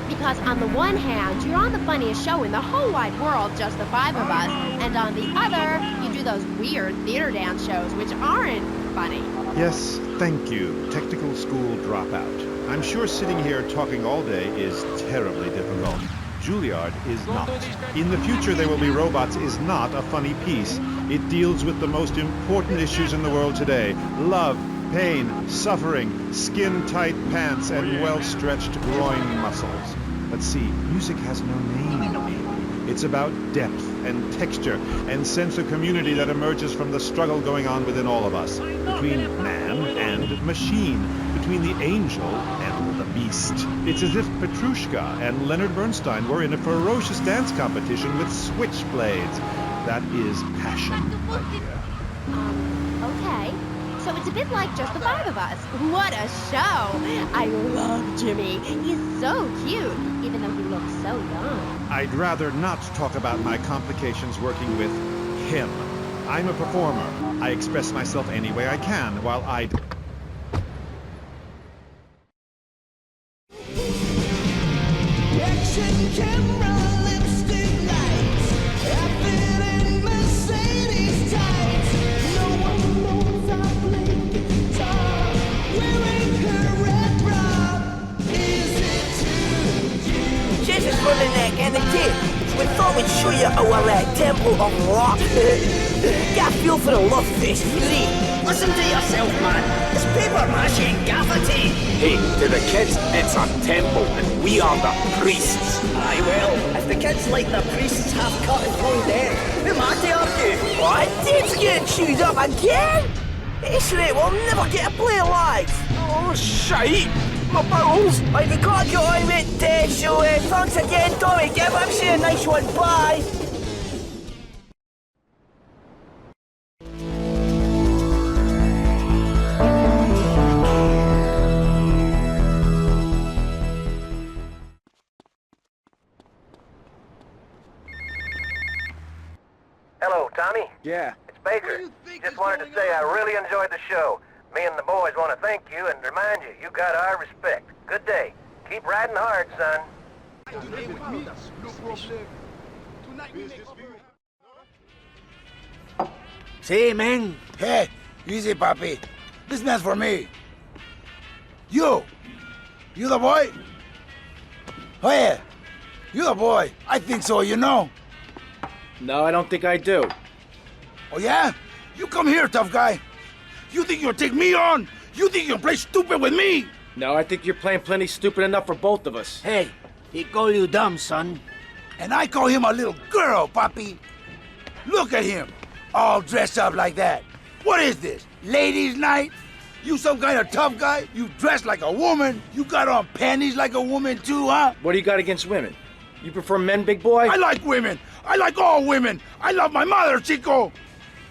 Because on the one hand, you're on the funniest show in the whole wide world, just the five of us, and on the other, you do those weird theater dance shows which aren't funny. Yes, thank you, technical school dropout. I'm sure sitting here talking all day is terribly difficult. Juilliard is not. In the future There Will Be Robots is not a funny piece. It deals with the most important issues in the world today. Love, pain, suffering, skin-tight pants, and well-stretched groin muscles. But see, music has no name. It's about depth and texture and sense of community that emerges from the struggle going on within all of us, between man and machine, between the angel and the beast. It's as if Petrushka and Leonard Bernstein were in a ferocious dance competition with switchblades. That is passion, my dear. Okay. So it's a bit like just the five of us. What a show! I love Jimmy. He's so cute, even though he looks so young. I'd rather not talk about my complications working with him. I'm a performer. I express myself any way I can, while I... Action camera, lipstick lights, outfit in Mercedes tights. No one knows I play guitar, wearing her red bra. Is it true? Jesus for the neck and the tape. We thought we'd show you our temple of rock. Get a feel for the love fest, Fury. Listen to yourself, man. It's paper mache and gaffer tape. Hey, to the kids, it's a temple, and we are the priests. Aye, well, if the kids like the priests half cut and thrown dead, who am I to argue? What? Dave's getting chewed up again? It's right, we'll never get a play live. Oh, shite. My bowels. Right, we gotta get on with it, so thanks again, Tommy. Give him a nice one. Bye. Hello, Tommy. Yeah. It's Baker. Just wanted to say I really enjoyed the show. Me and the boys want to thank you and remind you, you got our respect. Good day. Keep riding hard, son. Say, man. Hey, easy, papi. This man's for me. You the boy? Oh, yeah. You the boy. I think so, you know. No, I don't think I do. Oh, yeah? You come here, tough guy. You think you'll take me on? You think you'll play stupid with me? No, I think you're playing plenty stupid enough for both of us. Hey, he call you dumb, son. And I call him a little girl, papi. Look at him, all dressed up like that. What is this, ladies' night? You some kind of tough guy? You dress like a woman? You got on panties like a woman too, huh? What do you got against women? You prefer men, big boy? I like women. I like all women. I love my mother, Chico.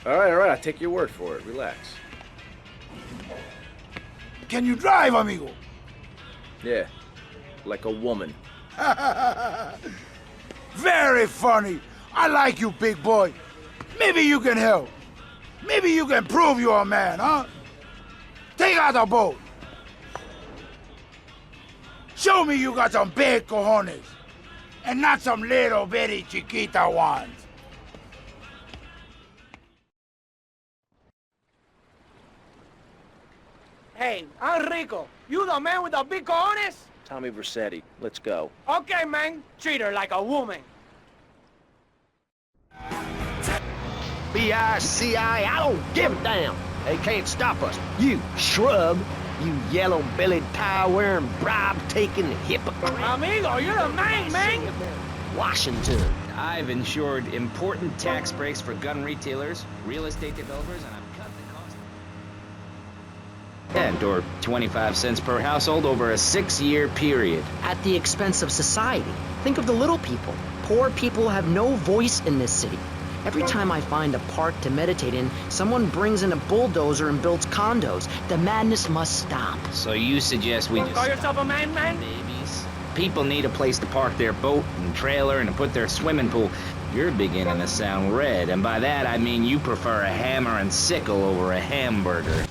All right, I'll take your word for it. Relax. Can you drive, amigo? Yeah, like a woman. Very funny. I like you, big boy. Maybe you can help. Maybe you can prove you're a man, huh? Take out the boat. Show me you got some big cojones. And not some little bitty chiquita ones. Hey, Enrico, you the man with the big cojones? Tommy Vercetti, let's go. Okay, man, treat her like a woman. FBI, I don't give a damn. They can't stop us. You shrub. You yellow-bellied, pie-wearing, bribe-taking hypocrite. Amigo, you're the man. Washington. I've ensured important tax breaks for gun retailers, real estate developers, and I've cut the cost. Or 25 cents per household over a 6-year period. At the expense of society. Think of the little people. Poor people have no voice in this city. Every time I find a park to meditate in, someone brings in a bulldozer and builds condos. The madness must stop. So you suggest we just... Call yourself a man? Babies. People need a place to park their boat and trailer and to put their swimming pool. You're beginning to sound red, and by that I mean you prefer a hammer and sickle over a hamburger.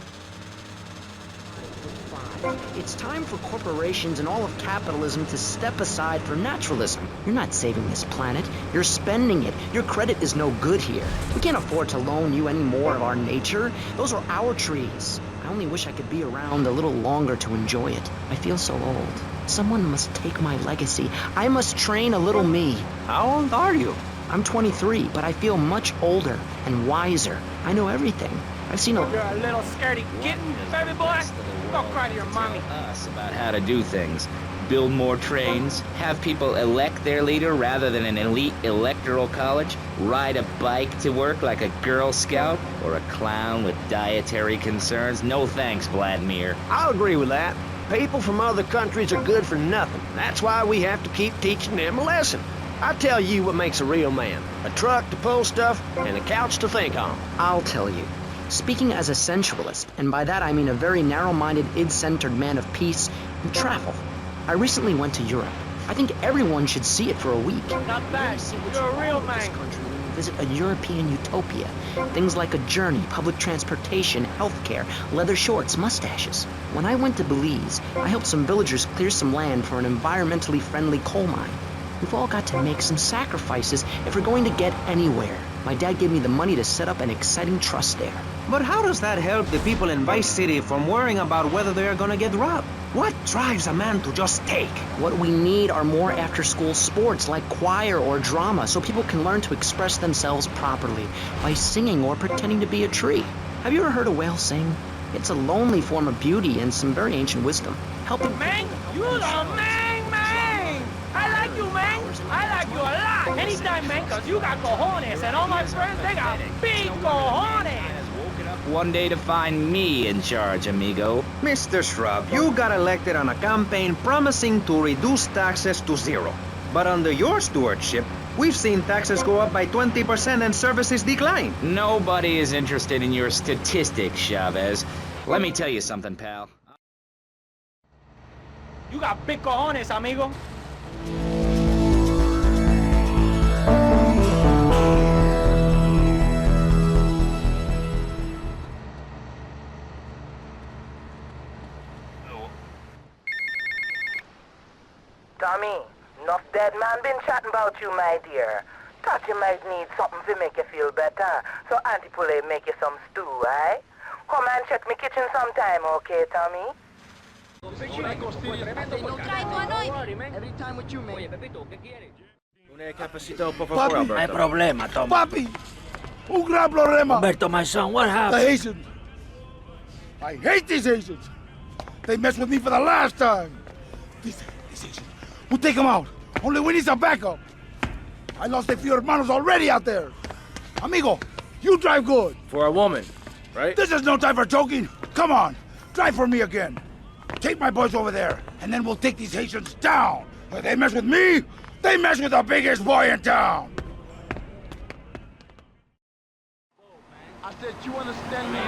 It's time for corporations and all of capitalism to step aside for naturalism. You're not saving this planet. You're spending it. Your credit is no good here. We can't afford to loan you any more of our nature. Those are our trees. I only wish I could be around a little longer to enjoy it. I feel so old. Someone must take my legacy. I must train a little me. How old are you? I'm 23, but I feel much older and wiser. I know everything. I've seen a... You're a little scaredy kitten, baby boy. Go cry to your mommy. Us about how to do things. Build more trains, have people elect their leader rather than an elite electoral college, ride a bike to work like a Girl Scout, or a clown with dietary concerns. No thanks, Vladimir. I'll agree with that. People from other countries are good for nothing. That's why we have to keep teaching them a lesson. I tell you what makes a real man. A truck to pull stuff and a couch to think on. I'll tell you. Speaking as a sensualist, and by that I mean a very narrow-minded, id-centered man of peace and travel. I recently went to Europe. I think everyone should see it for a week. Not bad. You're a real man. Visit a European utopia. Things like a journey, public transportation, healthcare, leather shorts, mustaches. When I went to Belize, I helped some villagers clear some land for an environmentally friendly coal mine. We've all got to make some sacrifices if we're going to get anywhere. My dad gave me the money to set up an exciting trust there. But how does that help the people in Vice City from worrying about whether they're gonna get robbed? What drives a man to just take? What we need are more after-school sports like choir or drama so people can learn to express themselves properly by singing or pretending to be a tree. Have you ever heard a whale sing? It's a lonely form of beauty and some very ancient wisdom. Helping... Man, you the man! I like you, man! I like you a lot! Anytime, man, cause you got cojones, and all my friends, they got big cojones! One day to find me in charge, amigo. Mr. Shrub, you got elected on a campaign promising to reduce taxes to zero. But under your stewardship, we've seen taxes go up by 20% and services decline. Nobody is interested in your statistics, Chavez. Let me tell you something, pal. You got big cojones, amigo. Tommy, enough dead man been chatting about you, my dear. Thought you might need something to make you feel better. So Auntie Poulet make you some stew, eh? Come and check me kitchen sometime, okay, Tommy? Every time with you, man. Papi, hay problema, Tom. Papi, un gran problema. Humberto, my son, what The happened? Haitians. I hate these Haitians. They messed with me for the last time. These Haitians. We'll take them out. Only we need some backup. I lost a few hermanos already out there. Amigo, you drive good. For a woman, right? This is no time for joking. Come on, drive for me again. Take my boys over there, and then we'll take these Haitians down. If they mess with me, they mess with the biggest boy in town. I said, you understand me?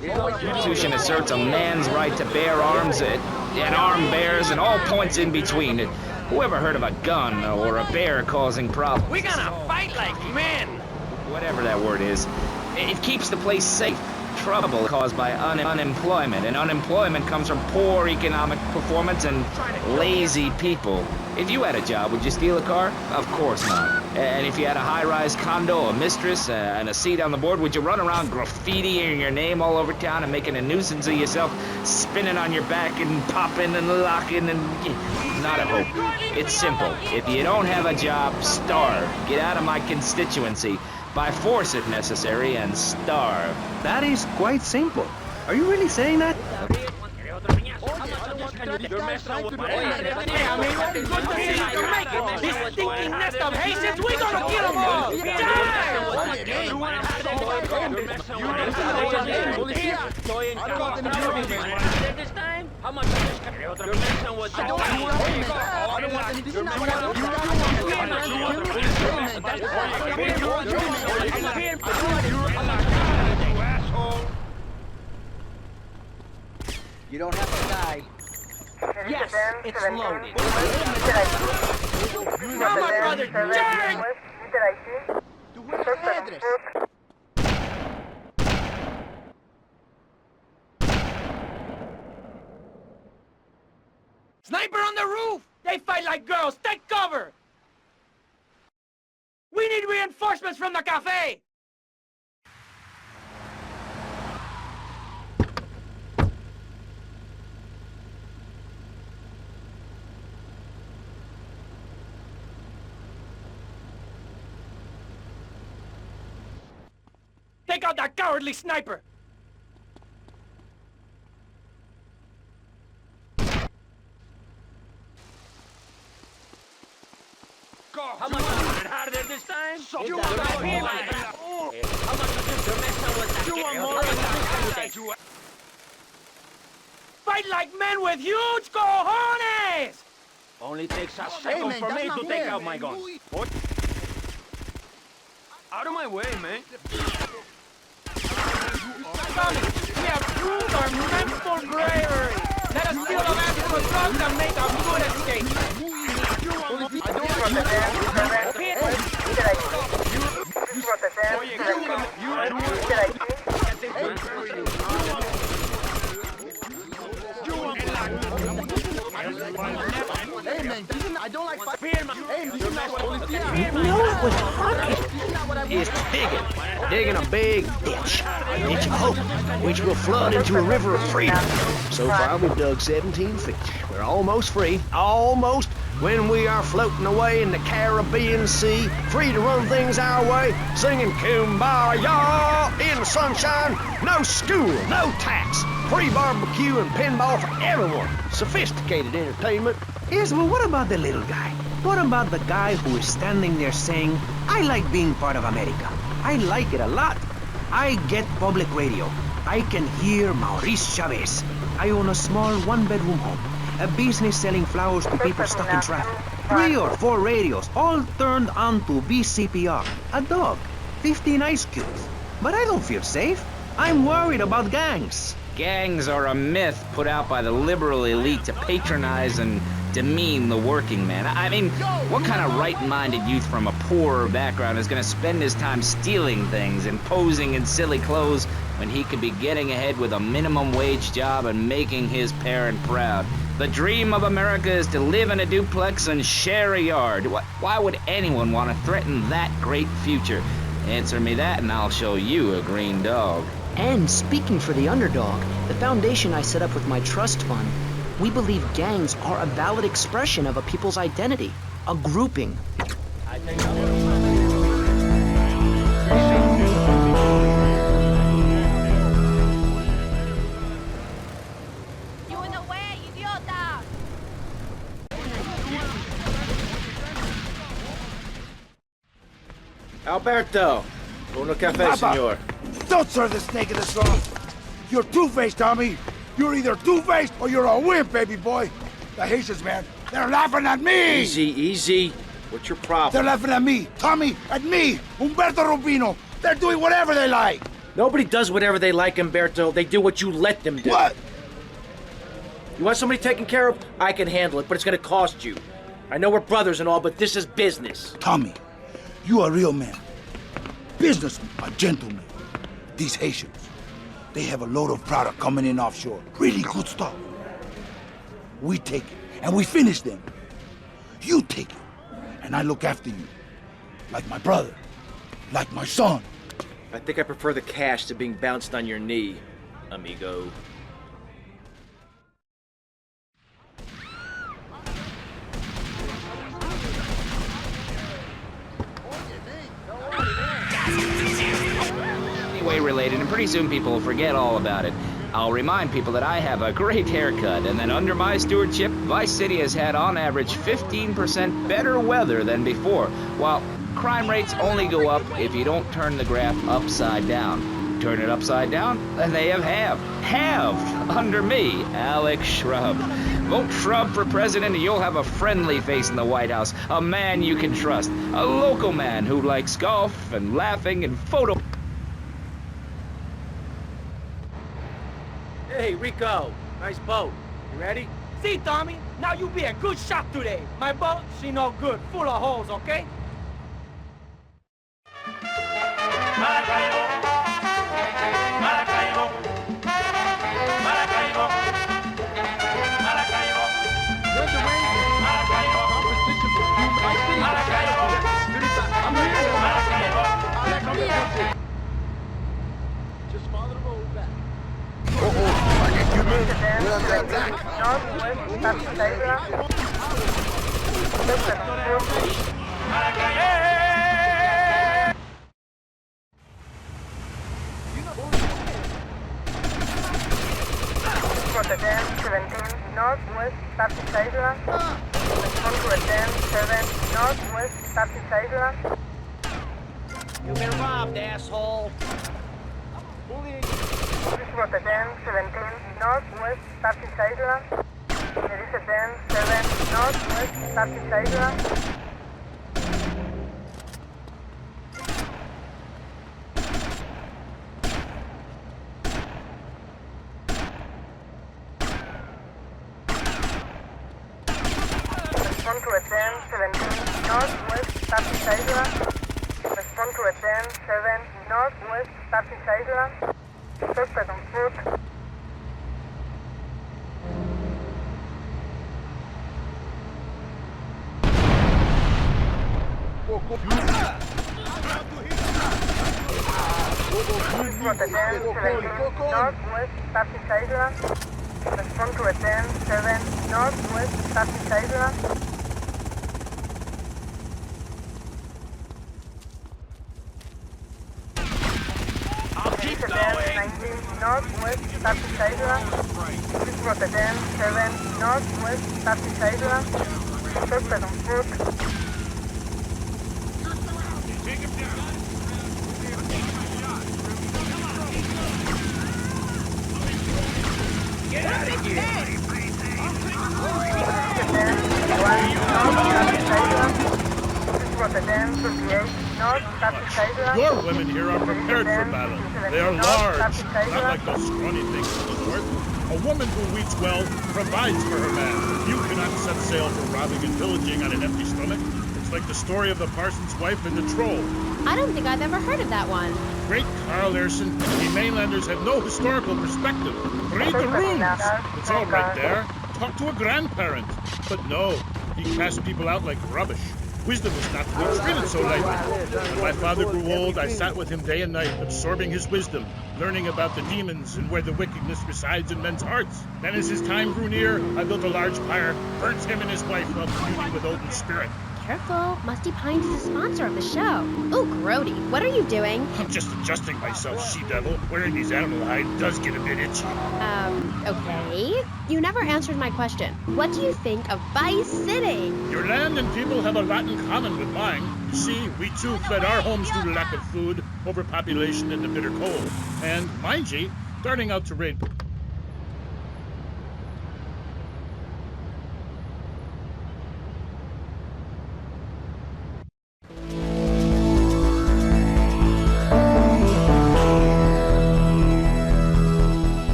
The Constitution asserts a man's right to bear arms and armed bears and all points in between. Whoever heard of a gun or a bear causing problems? We're gonna fight like men. Whatever that word is. It keeps the place safe. trouble caused by unemployment, and unemployment comes from poor economic performance and lazy people. If you had a job, would you steal a car? Of course not. And if you had a high-rise condo, a mistress, and a seat on the board, would you run around graffitiing your name all over town and making a nuisance of yourself, spinning on your back and popping and locking and... Not a hope. It's simple. If you don't have a job, starve. Get out of my constituency. By force if necessary, and starve. That is quite simple. Are you really saying that? You're messing with my Hey, I mean, what good to see you can make it. This stinking nest of Haitians, we gonna kill them all. This time? How much is this? You're messing with You don't have to die. Yes, it's loaded. Now, my brother, Jack! Sniper on the roof! They fight like girls! Take cover! We need reinforcements from the cafe! Take out that cowardly sniper! How much is it harder this time? You want more? How much is this? You're messing with that. You want more? Fight like men with huge cojones! Only takes a second for me to take out my gun. What? Out of my way, man. Tommy, we have proved our mental bravery. Let us steal the magical drugs and make a good escape. Is digging a big ditch of hope, which will flood into a river of freedom. So far, we've dug 17 feet. We're almost free, almost, when we are floating away in the Caribbean Sea, free to run things our way, singing Kumbaya in the sunshine. No school, no tax, free barbecue and pinball for everyone. Sophisticated entertainment. Yes, well, what about the little guy? What about the guy who is standing there saying, I like being part of America. I like it a lot. I get public radio. I can hear Maurice Chavez. I own a small one-bedroom home. A business selling flowers to people stuck in traffic. 3 or 4 radios, all turned on to BCPR. A dog. 15 ice cubes. But I don't feel safe. I'm worried about gangs. Gangs are a myth put out by the liberal elite to patronize and demean the working man. I mean, what kind of right-minded youth from a poorer background is going to spend his time stealing things and posing in silly clothes when he could be getting ahead with a minimum wage job and making his parent proud? The dream of America is to live in a duplex and share a yard. Why would anyone want to threaten that great future? Answer me that and I'll show you a green dog. And speaking for the underdog, the foundation I set up with my trust fund, we believe gangs are a valid expression of a people's identity, a grouping. You in the way, idiota! Alberto, uno café, Papa, senor. Don't serve the snake in the straw. You're two-faced, Tommy. You're either two-faced or you're a wimp, baby boy. The Haitians, man, they're laughing at me. Easy, easy. What's your problem? They're laughing at me, Tommy, at me, Humberto Rubino. They're doing whatever they like. Nobody does whatever they like, Umberto. They do what you let them do. What? You want somebody taken care of? I can handle it, but it's gonna cost you. I know we're brothers and all, but this is business. Tommy, you a real man. Businessman, a gentleman. These Haitians, They have a load of product coming in offshore. Really good stuff. We take it, and we finish them. You take it, and I look after you. Like my brother. Like my son. I think I prefer the cash to being bounced on your knee, amigo. Anyway related, and pretty soon people will forget all about it. I'll remind people that I have a great haircut, and that under my stewardship, Vice City has had on average 15% better weather than before, while crime rates only go up if you don't turn the graph upside down. Turn it upside down, and they have halved under me, Alex Shrub. Vote Shrub for president and you'll have a friendly face in the White House, a man you can trust, a local man who likes golf and laughing and photo. Hey, Rico. Nice boat. You ready? See, Tommy? Now you be a good shot today. My boat, she no good. Full of holes, okay? Maracaibo. Maracaibo. Maracaibo. Maracaibo. Where's the rain? Maracaibo. Maracaibo. Maracaibo. Just follow the road back. Rotterdam 17 Northwest, Staten Island. Rotterdam 7 Northwest, Staten Island. You've been robbed, asshole. Rotterdam 17 Northwest, Staten Island. Rotterdam 7 Northwest, Staten Island. Respond to Rotterdam 17 Northwest, Staten Island. Respond to Rotterdam 7 Northwest, Staten Island. Suspect on foot. Rotterdam 17 Northwest, Staten Island. Respond to Rotterdam 7 Northwest, Staten Island. Rotterdam 19 Northwest, Staten Island. Rotterdam 7 Northwest, Staten Island. Suspect on foot. Get out of here! Rotterdam 38 North, Staten Island. Your women here are prepared for battle. They are large, not like those scrawny things in the north. A woman who eats well provides for her man. You cannot set sail for robbing and pillaging on an empty stomach. It's like the story of the parson's wife and the troll. I don't think I've ever heard of that one. Great Carl Erson, we mainlanders have no historical perspective. Read the runes. It's all right there. Talk to a grandparent. But no, he cast people out like rubbish. Wisdom is not to be treated so lightly. When my father grew old, I sat with him day and night, absorbing his wisdom, learning about the demons and where the wickedness resides in men's hearts. Then as his time grew near, I built a large fire, burnt him and his wife up, communing with Odin's spirit. Careful, Musty Pines is a sponsor of the show. Ooh, Grody, what are you doing? I'm just adjusting myself, she-devil. Wearing these animal hides does get a bit itchy. Okay. You never answered my question. What do you think of Vice City? Your land and people have a lot in common with mine. You see, we too fled our homes due to lack of food, overpopulation, and the bitter cold. And, mind ye, starting out to raid...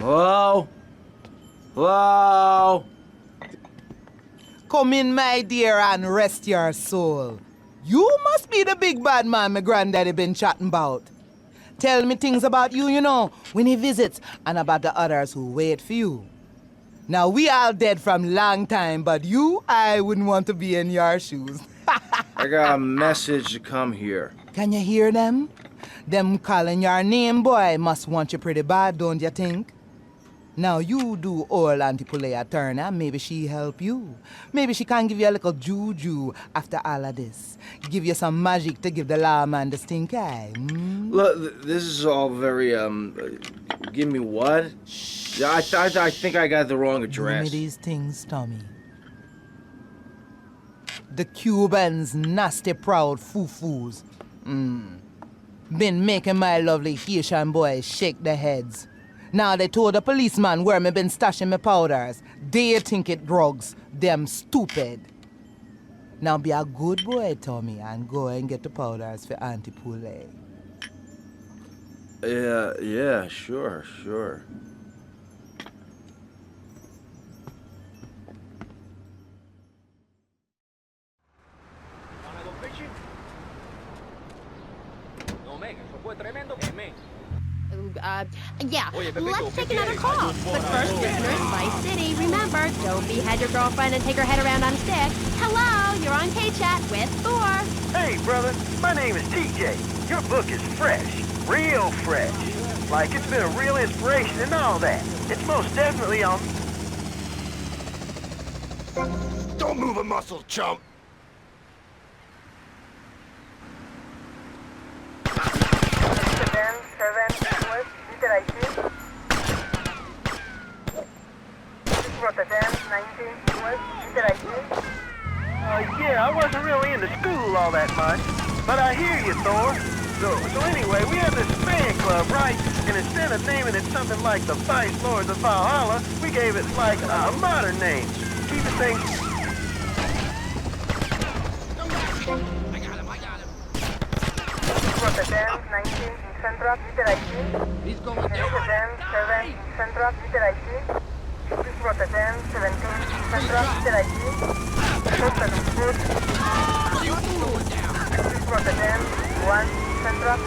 Whoa! Whoa! Come in, my dear, and rest your soul. You must be the big bad man my granddaddy been chatting about. Tell me things about you, you know, when he visits, and about the others who wait for you. Now, we all dead from long time, but you, I wouldn't want to be in your shoes. I got a message to come here. Can you hear them? Them calling your name, boy, must want you pretty bad, don't you think? Now, you do old Auntie Pule a turn, and maybe she help you. Maybe she can give you a little juju after all of this. Give you some magic to give the lawman the stink eye. Look, this is all very, give me what? I think I got the wrong address. Give me these things, Tommy. The Cubans, nasty, proud foo-foos. Been making my lovely Haitian boys shake their heads. Now they told the policeman where me been stashing my powders. They think it drugs. Them stupid. Now be a good boy, Tommy, and go and get the powders for Auntie Pule. Yeah, sure. Yeah, let's take another call. But first, listeners, Vice City, remember, don't behead your girlfriend and take her head around on a stick. Hello, you're on K-Chat with Thor. Hey, brother, my name is TJ. Your book is fresh, real fresh. Like it's been a real inspiration and all that. It's most definitely on... Don't move a muscle, chump! Yeah, I wasn't really into school all that much, but I hear you, Thor. So anyway, we have this fan club, right? And instead of naming it something like the Vice Lords of Valhalla, we gave it like a modern name. Keep it things... Rotterdam, 19, Central, He's going Rotterdam, 7, Central, Rotterdam, 17, Central, Rotterdam, 1, Central,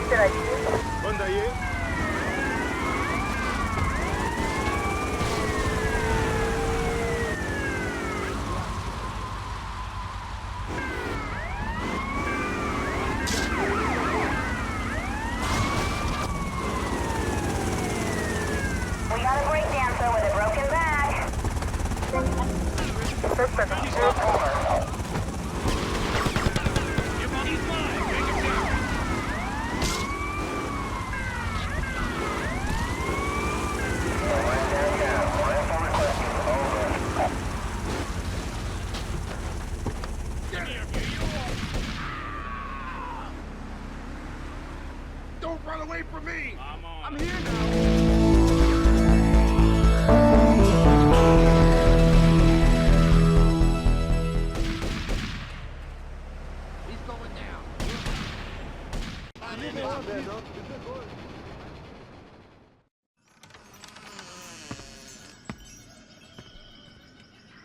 We got a break dancer with a broken back. Don't run away from me! I'm here now!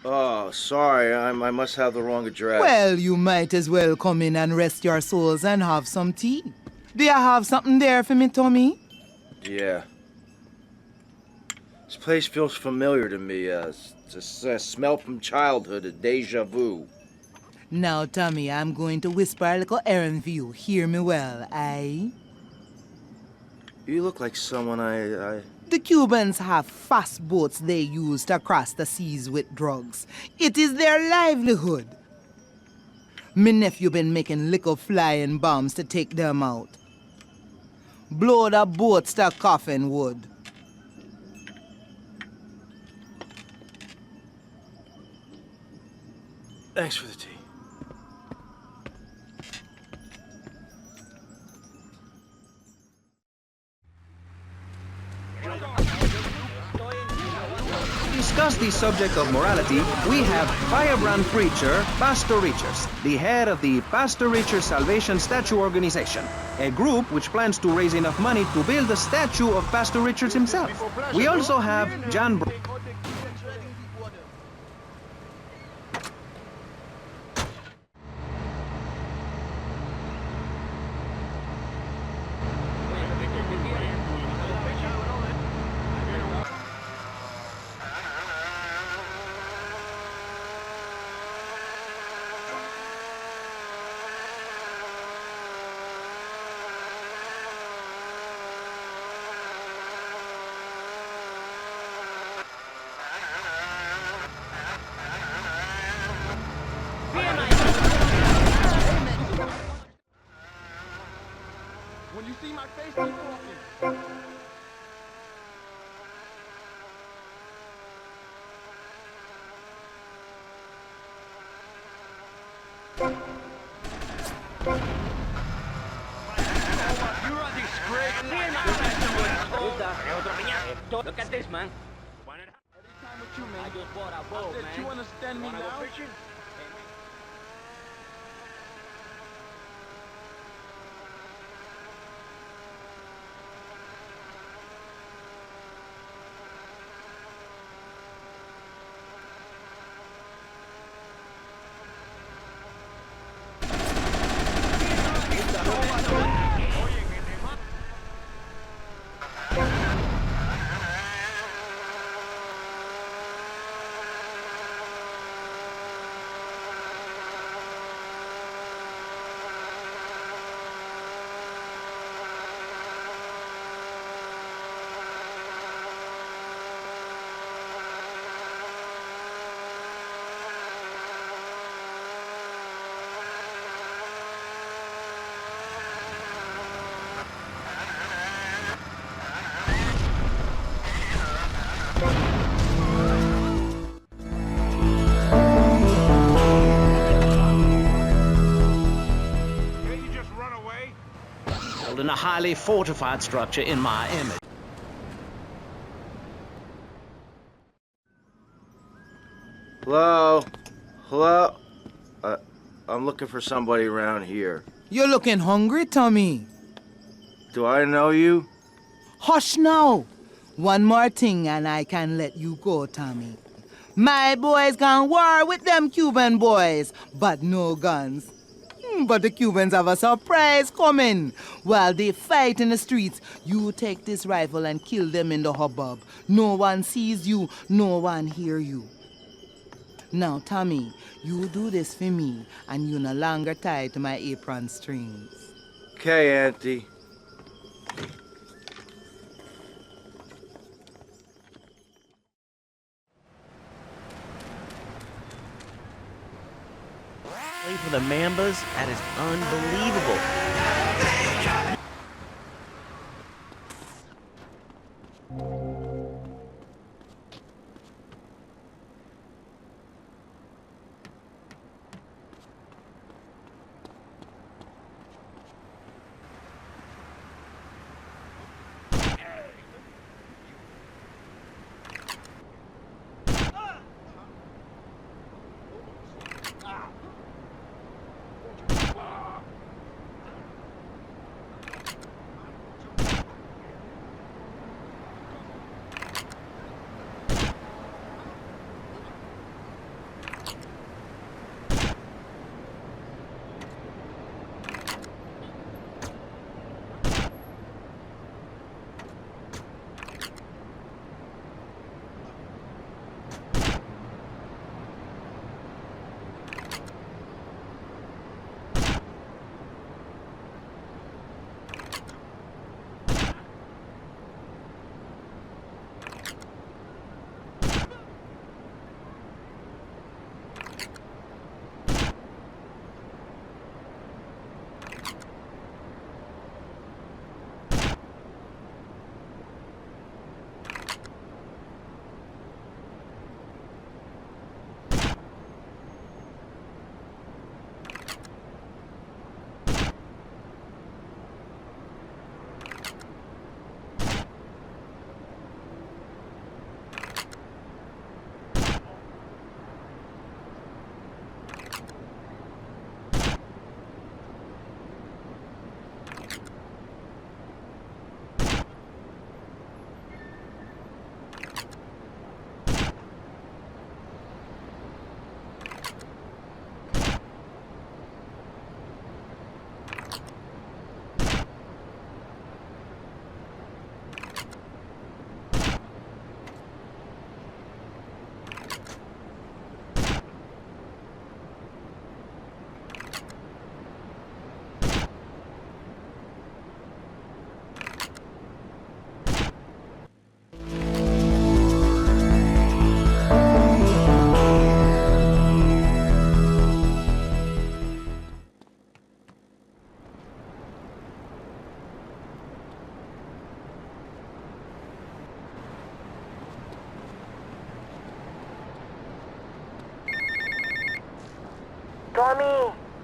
Oh, sorry, I must have the wrong address. Well, you might as well come in and rest your souls and have some tea. Do you have something there for me, Tommy? Yeah. This place feels familiar to me. It's a smell from childhood, a deja vu. Now, Tommy, I'm going to whisper a little errand for you. Hear me well, aye? You look like someone I... The Cubans have fast boats they use to cross the seas with drugs. It is their livelihood. Me nephew been making little flying bombs to take them out. Blow the boats to coffin wood. Thanks for the tea. To discuss the subject of morality, we have firebrand preacher Pastor Richards, the head of the Pastor Richards Salvation Statue Organization, a group which plans to raise enough money to build a statue of Pastor Richards himself. We also have John Look at this, man. I just bought a boat, man. You understand me Wanna now? go fishing? In a highly fortified structure in my image. Hello? Hello? I'm looking for somebody around here. You're looking hungry, Tommy. Do I know you? Hush now. One more thing and I can let you go, Tommy. My boys can war with them Cuban boys, but no guns. But the Cubans have a surprise coming. While they fight in the streets, you take this rifle and kill them in the hubbub. No one sees you, no one hear you. Now, Tommy, you do this for me, and you no longer tied to my apron strings. Okay, Auntie. Play for the Mambas? That is unbelievable.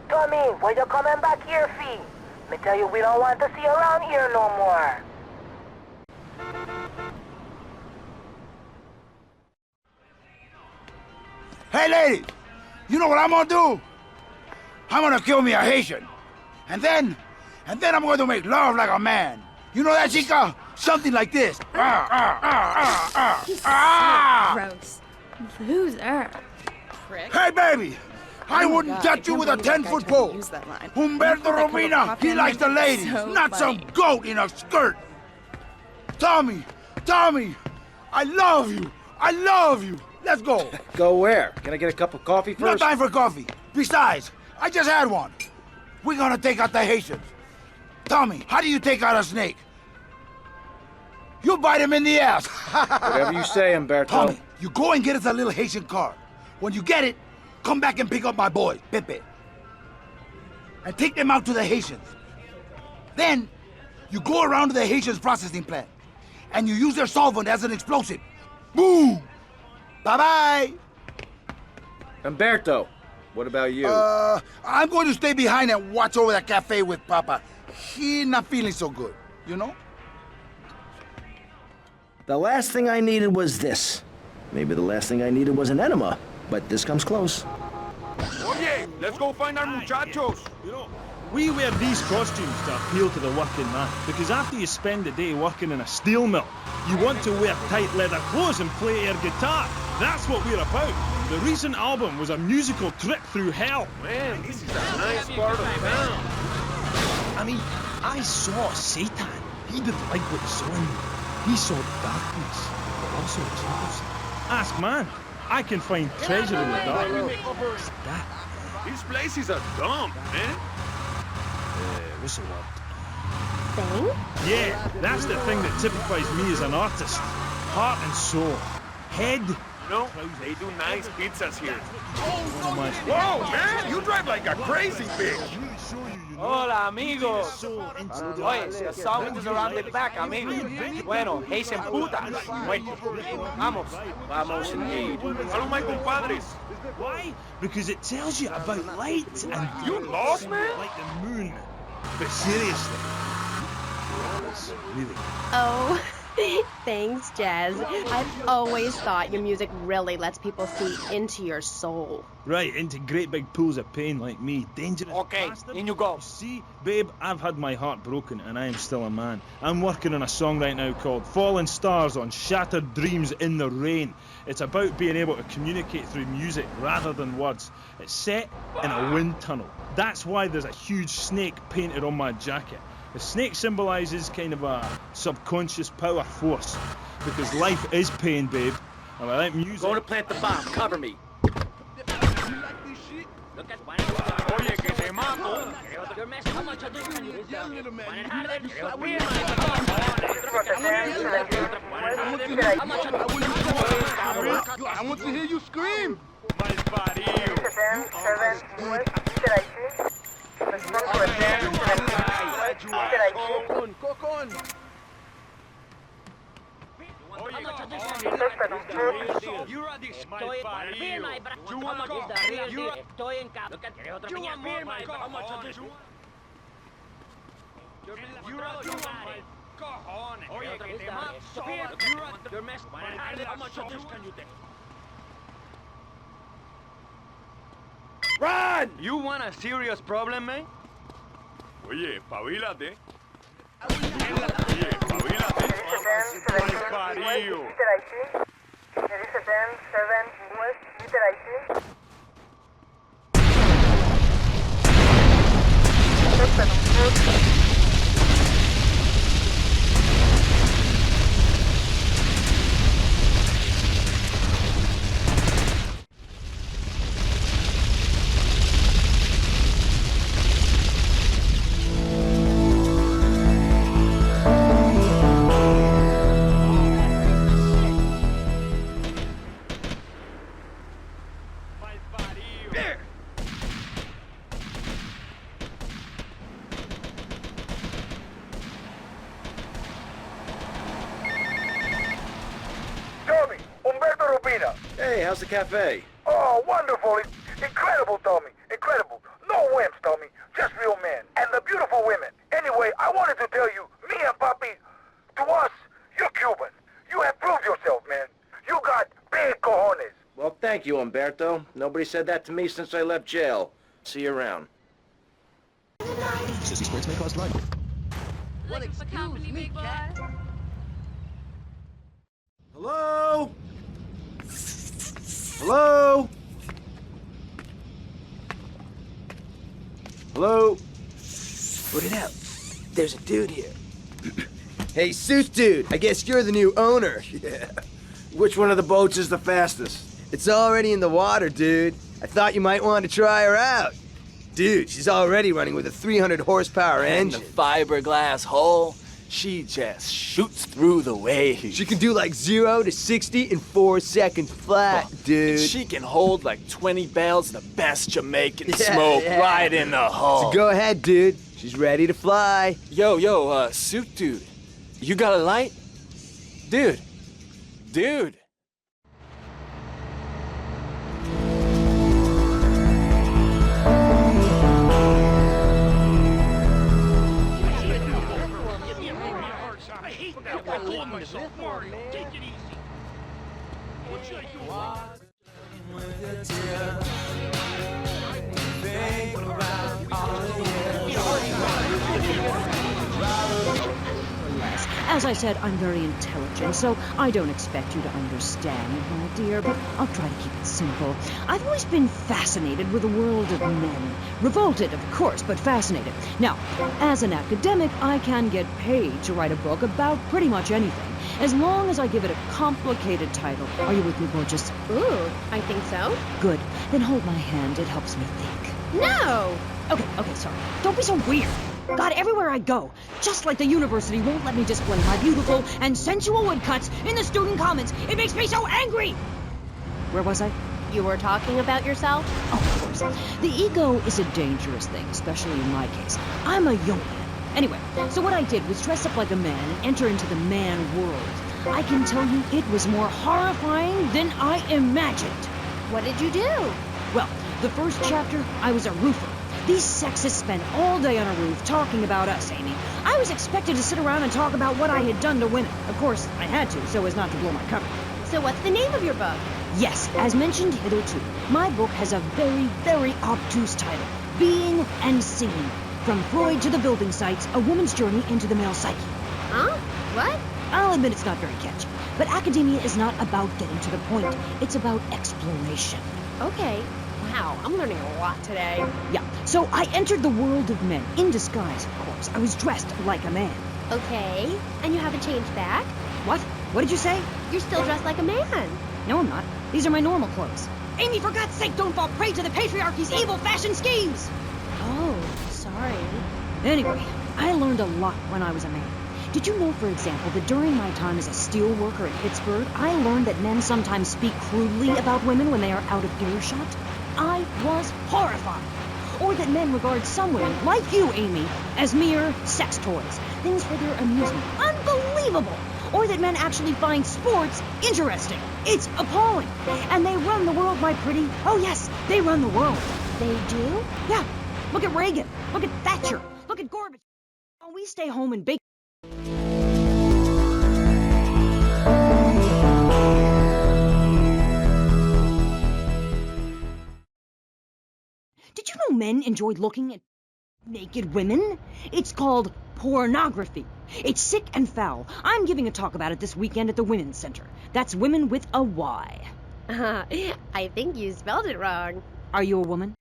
Tommy, why you coming back here, fee? Me tell you, we don't want to see you around here no more. Hey, ladies, you know what I'm gonna do? I'm gonna kill me a Haitian. And then I'm going to make love like a man. You know that, chica? Something like this. Gross. Loser. Prick. Hey, baby! I wouldn't touch you with a 10-foot pole. Humberto Robina, he likes the ladies, not some goat in a skirt. Tommy, I love you. I love you. Let's go. Go where? Can I get a cup of coffee first? No time for coffee. Besides, I just had one. We're gonna take out the Haitians. Tommy, how do you take out a snake? You bite him in the ass. Whatever you say, Humberto. Tommy, you go and get us a little Haitian card. When you get it, come back and pick up my boys, Pepe. And take them out to the Haitians. Then, you go around to the Haitians' processing plant. And you use their solvent as an explosive. Boom! Bye-bye! Humberto, what about you? I'm going to stay behind and watch over the cafe with Papa. He's not feeling so good, you know? The last thing I needed was this. Maybe the last thing I needed was an enema, but this comes close. Oye, let's go find our muchachos. You know, we wear these costumes to appeal to the working man, because after you spend the day working in a steel mill, you want to wear tight leather clothes and play air guitar. That's what we're about. The recent album was a musical trip through hell. Man, this is a nice part of town. I mean, I saw Satan. He didn't like what he saw in me. He saw darkness, but also truth. Ask man. I can find treasure in the dark. That. This place is a dump, man. What's the word? Thing? Yeah, that's the thing that typifies me as an artist. Heart and soul. Head. No, they do nice pizzas here. Whoa, man, you drive like a crazy bitch. Hola, amigos. Oye, the sandwiches are on the back, amigo. Bueno, Haitian putas. Wait, vamos indeed. Follow my compadres. Why? Because it tells you about light and you lost, man? Like the moon. But seriously, really. Oh, thanks, Jazz. I've always thought your music really lets people see into your soul. Right, into great big pools of pain like me. Dangerous. Okay, in you go. See, babe, I've had my heart broken and I am still a man. I'm working on a song right now called Fallen Stars on Shattered Dreams in the Rain. It's about being able to communicate through music rather than words. It's set in a wind tunnel. That's why there's a huge snake painted on my jacket. The snake symbolises kind of a subconscious power force. Because life is pain, babe. And without music... Go to plant the bomb. Cover me. Oye, que te mato. I want to hear you scream. Run! You want a serious problem, man? Oye, espabilate. Oye, espabilate. Hey, how's the cafe? Oh, wonderful. Incredible, Tommy. Incredible. No wimps, Tommy. Just real men. And the beautiful women. Anyway, I wanted to tell you, me and Papi, to us, you're Cuban. You have proved yourself, man. You got big cojones. Well, thank you, Umberto. Nobody said that to me since I left jail. See you around. Sissy squirts may cause blood. Looking for company, big boy? Hello? Hello? Hello? Put it out. There's a dude here. Hey, suit dude, I guess you're the new owner. Yeah. Which one of the boats is the fastest? It's already in the water, dude. I thought you might want to try her out. Dude, she's already running with a 300 horsepower engine. The fiberglass hull, she just shoots through the waves. She can do like 0 to 60 in 4 seconds flat, dude. She can hold like 20 bales of the best Jamaican smoke right in the hull. So go ahead, dude. She's ready to fly. Yo, suit dude. You got a light? Dude. I hate that. I'm calling myself Mario. Take it easy. What should I do? As I said, I'm very intelligent, so I don't expect you to understand, my dear, but I'll try to keep it simple. I've always been fascinated with the world of men. Revolted, of course, but fascinated. Now, as an academic, I can get paid to write a book about pretty much anything, as long as I give it a complicated title. Are you with me, gorgeous? Ooh, I think so. Good. Then hold my hand. It helps me think. No! Okay, sorry. Don't be so weird. God, everywhere I go, just like the university won't let me display my beautiful and sensual woodcuts in the student commons. It makes me so angry! Where was I? You were talking about yourself? Oh, of course. The ego is a dangerous thing, especially in my case. I'm a young man. Anyway, so what I did was dress up like a man and enter into the man world. I can tell you it was more horrifying than I imagined. What did you do? Well, the first chapter, I was a roofer. These sexists spend all day on a roof talking about us, Amy. I was expected to sit around and talk about what I had done to women. Of course, I had to, so as not to blow my cover. So what's the name of your book? Yes, as mentioned hitherto, my book has a very, very obtuse title. Being and Singing. From Freud to the building sites, a woman's journey into the male psyche. Huh? What? I'll admit it's not very catchy, but academia is not about getting to the point. It's about exploration. Okay. Wow, I'm learning a lot today. Yeah, so I entered the world of men, in disguise, of course. I was dressed like a man. Okay, and you haven't changed back? What? What did you say? You're still dressed like a man. No, I'm not. These are my normal clothes. Amy, for God's sake, don't fall prey to the patriarchy's evil fashion schemes! Oh, sorry. Anyway, I learned a lot when I was a man. Did you know, for example, that during my time as a steel worker in Pittsburgh, I learned that men sometimes speak crudely about women when they are out of earshot? I was horrified. Or that men regard some women, like you, Amy, as mere sex toys, things for their amusement. Unbelievable! Or that men actually find sports interesting. It's appalling. And they run the world, my pretty. Oh yes, they run the world. They do? Yeah. Look at Reagan. Look at Thatcher. Look at Gorbachev. Oh, we stay home and bake. Did you know men enjoy looking at naked women? It's called pornography. It's sick and foul. I'm giving a talk about it this weekend at the Women's Center. That's women with a Y. I think you spelled it wrong. Are you a woman?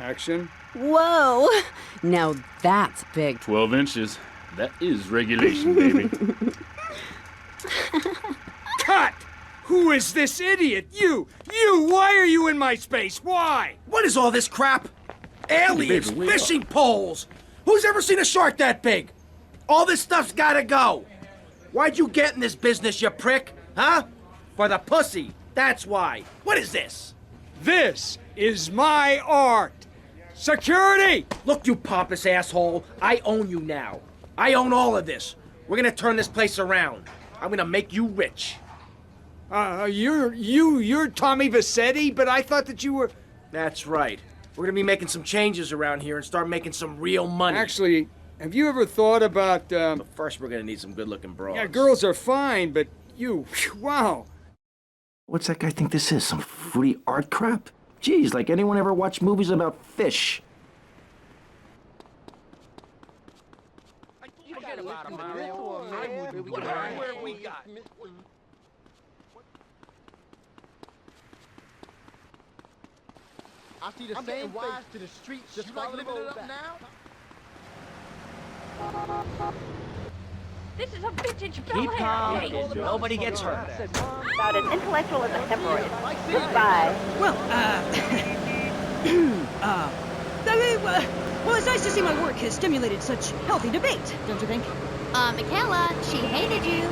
Action. Whoa! Now that's big. 12 inches. That is regulation, baby. Cut! Who is this idiot? You! Why are you in my space? Why? What is all this crap? Aliens, Baby, fishing poles. Who's ever seen a shark that big? All this stuff's gotta go. Why'd you get in this business, you prick? Huh? For the pussy. That's why. What is this? This is my art. Security! Look, you pompous asshole. I own you now. I own all of this. We're gonna turn this place around. I'm gonna make you rich. You're Tommy Vassetti, but I thought that you were... That's right. We're gonna be making some changes around here and start making some real money. Actually, have you ever thought about, But first, we're gonna need some good-looking broads. Yeah, girls are fine, but you... Wow. What's that guy think this is? Some fruity art crap? Geez, like anyone ever watched movies about fish? Forget about him, Mario. I wouldn't where we got. I see the same wise to the streets. Just like living it up now? This is a vintage Keep calm. Nobody gets hurt. About as intellectual as a hemorrhoid. Goodbye. Well, well, it's nice to see my work has stimulated such healthy debate, don't you think? Michaela, she hated you.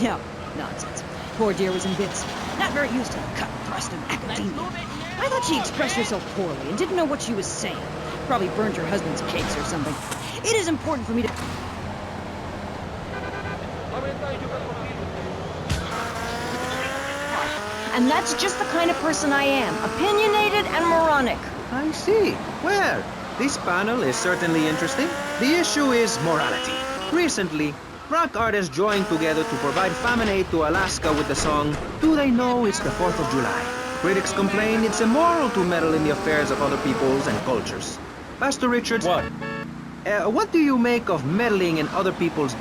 No, nonsense. Poor dear was in bits. Not very used to cut and thrust in academia. I thought she expressed herself poorly and didn't know what she was saying. Probably burned her husband's cakes or something. It is important for me to... And that's just the kind of person I am. Opinionated and moronic. I see. Well, this panel is certainly interesting. The issue is morality. Recently, rock artists joined together to provide famine aid to Alaska with the song, Do They Know It's the 4th of July? Critics complain it's immoral to meddle in the affairs of other peoples and cultures. Pastor Richards... What? What do you make of meddling in other people's...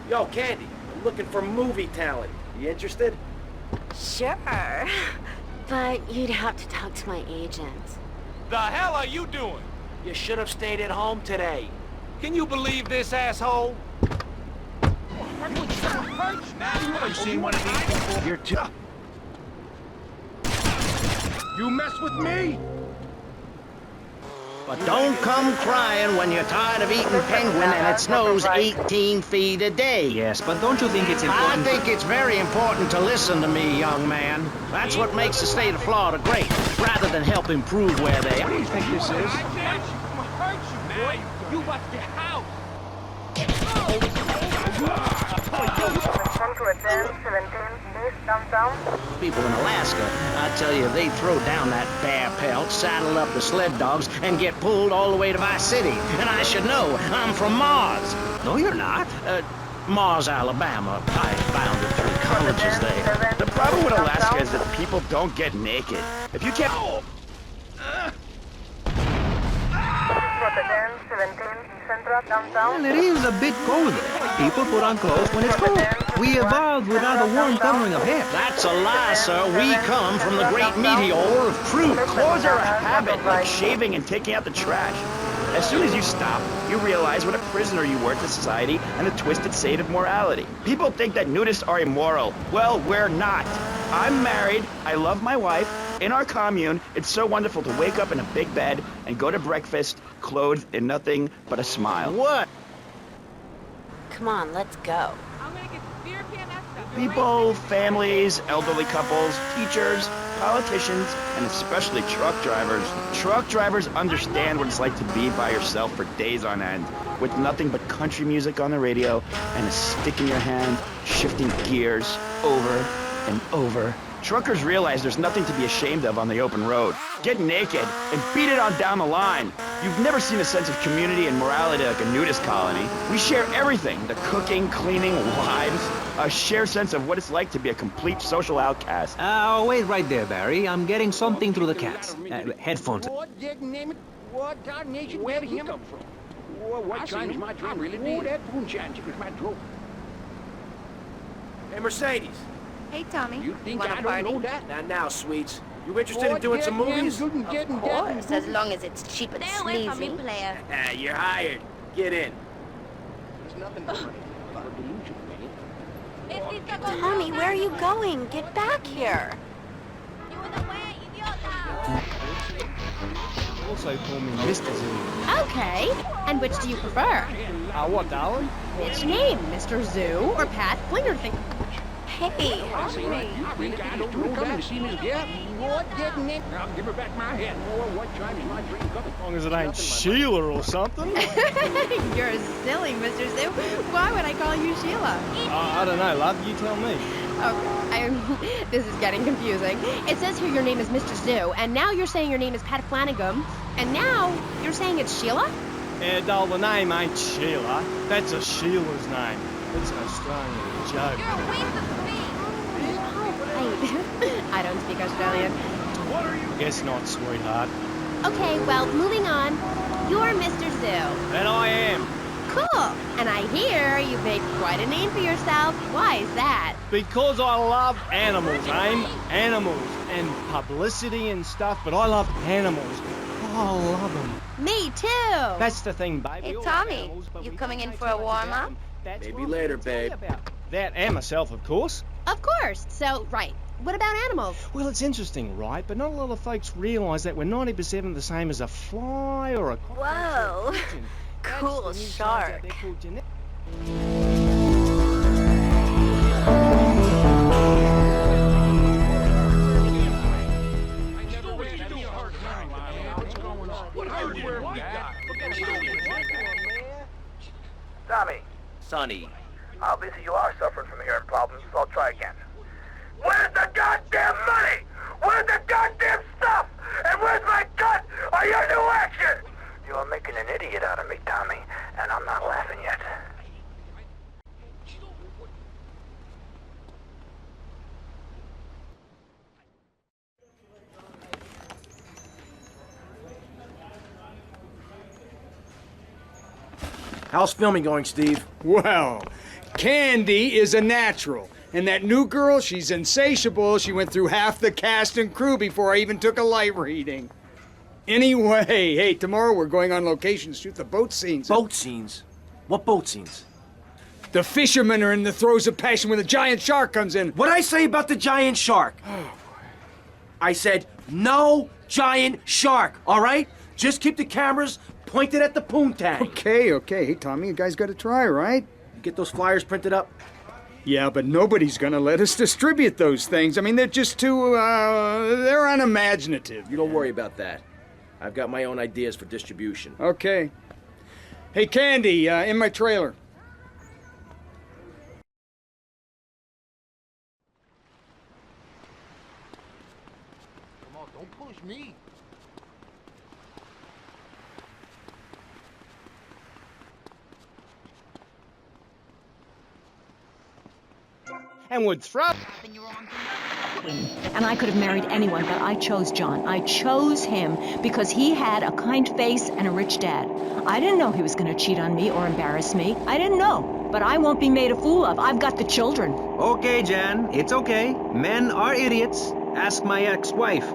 Yo, Candy, I'm looking for movie talent. You interested? Sure. But you'd have to talk to my agent. The hell are you doing? You should have stayed at home today. Can you believe this asshole? I've seen one of these before. You're too... You mess with me? But don't come crying when you're tired of eating penguin and it snows 18 feet a day. Yes, but don't you think it's important... I think it's very important to listen to me, young man. That's what makes the state of Florida great, rather than help improve where they are. What do you think this is? I can't hurt you, boy. You must get out. People in Alaska, I tell you, they throw down that bear pelt, saddle up the sled dogs, and get pulled all the way to Vice City. And I should know, I'm from Mars. No, you're not. Mars, Alabama. I bounded through colleges there. The problem with Alaska is that people don't get naked. If you can't... Well, it is a bit cold there. People put on clothes when it's cold. We evolved without a warm covering of hair. That's a lie, sir. We come from the great meteor of fruit. Clothes are a habit, like shaving and taking out the trash. As soon as you stop, you realize what a prisoner you were to society and a twisted state of morality. People think that nudists are immoral. Well, we're not. I'm married. I love my wife. In our commune, it's so wonderful to wake up in a big bed and go to breakfast clothed in nothing but a smile. What? Come on, let's go. People, families, elderly couples, teachers, politicians, and especially truck drivers. Truck drivers understand what it's like to be by yourself for days on end, with nothing but country music on the radio and a stick in your hand, shifting gears over and over. Truckers realize there's nothing to be ashamed of on the open road. Get naked and beat it on down the line. You've never seen a sense of community and morality like a nudist colony. We share everything, the cooking, cleaning, wives, a shared sense of what it's like to be a complete social outcast. Oh, wait right there, Barry. I'm getting something through the cats. Headphones. What darnation? Where did he come from? What change my drum really did? That won't change my drum. Hey, Mercedes. Hey, Tommy. You think Wanna I don't party? know that? Not now, sweets. You interested in doing some movies? Of course, as long as it's cheap and Stay away from me, sleazy. player. You're hired. Get in. There's nothing but a delusion, man. Tommy, where are you going? Get back here. Also call me Mr. Zoo. Okay. And which do you prefer? What, darling? Which name, Mr. Zoo or Pat Flingerfinger? Hey. I'll give her back my head. What time is my dream coming? As long as it ain't Sheila or something. You're silly, Mr. Sue. Why would I call you Sheila? I don't know, love. You tell me. Oh, this is getting confusing. It says here your name is Mr. Sue, and now you're saying your name is Pat Flanagan, and now you're saying it's Sheila? Doll, the name ain't Sheila. That's a Sheila's name. It's an Australian joke. You're a waste of me. I don't speak Australian. What are you? Guess not, sweetheart. Okay, well, moving on. You're Mr. Sue. And I am. Cool. And I hear you've made quite a name for yourself. Why is that? Because I love animals, Aim. Animals and publicity and stuff, but I love animals. I love them. Me too. That's the thing, baby. Hey, All Tommy, animals, but you we coming don't in know for a too much about warm-up? them. That's Maybe what I'm later, gonna tell you babe. about. That and myself, of course. Of course. So, right. What about animals? Well, it's interesting, right? But not a lot of folks realise that we're 90% the same as a fly or a cockroach. Whoa. Or a pigeon. That's Cool the new science shark. out there called genetic. Tommy. Sonny. Obviously you are suffering from hearing problems, so I'll try again. Where's the goddamn money? Where's the goddamn stuff? And where's my cut or your new action? You are making an idiot out of me, Tommy, and I'm not laughing yet. How's filming going, Steve? Well, Candy is a natural. And that new girl, she's insatiable. She went through half the cast and crew before I even took a light reading. Anyway, hey, tomorrow we're going on location to shoot the boat scenes. Boat scenes? What boat scenes? The fishermen are in the throes of passion when the giant shark comes in. What'd I say about the giant shark? I said, no giant shark, all right? Just keep the cameras pointed at the poontang. Okay. Hey, Tommy, you guys got to try, right? Get those flyers printed up? Yeah, but nobody's gonna let us distribute those things. I mean, they're just too, they're unimaginative. You don't worry about that. I've got my own ideas for distribution. Okay. Hey, Candy, in my trailer. Come on, don't push me. And would throw. And I could have married anyone, but I chose John. I chose him because he had a kind face and a rich dad. I didn't know he was going to cheat on me or embarrass me. I didn't know. But I won't be made a fool of. I've got the children. Okay, Jan, it's okay. Men are idiots. Ask my ex-wife.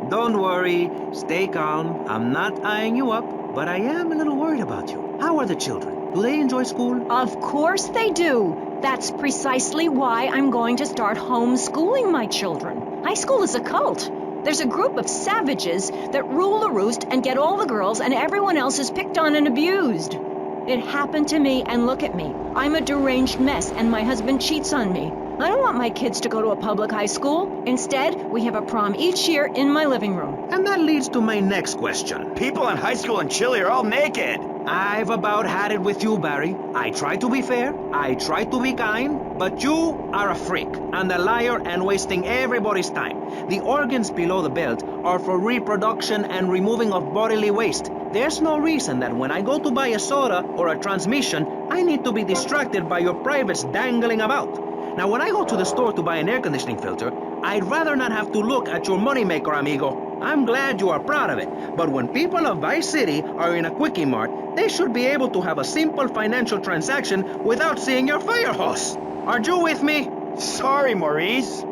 Don't worry. Stay calm. I'm not eyeing you up, but I am a little worried about you. How are the children? Do they enjoy school? Of course they do. That's precisely why I'm going to start homeschooling my children. High school is a cult. There's a group of savages that rule the roost and get all the girls, and everyone else is picked on and abused. It happened to me, and look at me. I'm a deranged mess, and my husband cheats on me. I don't want my kids to go to a public high school. Instead, we have a prom each year in my living room. And that leads to my next question. People in high school in Chile are all naked. I've about had it with you, Barry. I try to be fair, I try to be kind, but you are a freak and a liar and wasting everybody's time. The organs below the belt are for reproduction and removing of bodily waste. There's no reason that when I go to buy a soda or a transmission, I need to be distracted by your privates dangling about. Now, when I go to the store to buy an air conditioning filter, I'd rather not have to look at your moneymaker, amigo. I'm glad you are proud of it, but when people of Vice City are in a Quickie Mart, they should be able to have a simple financial transaction without seeing your fire hose. Are you with me? Sorry, Maurice.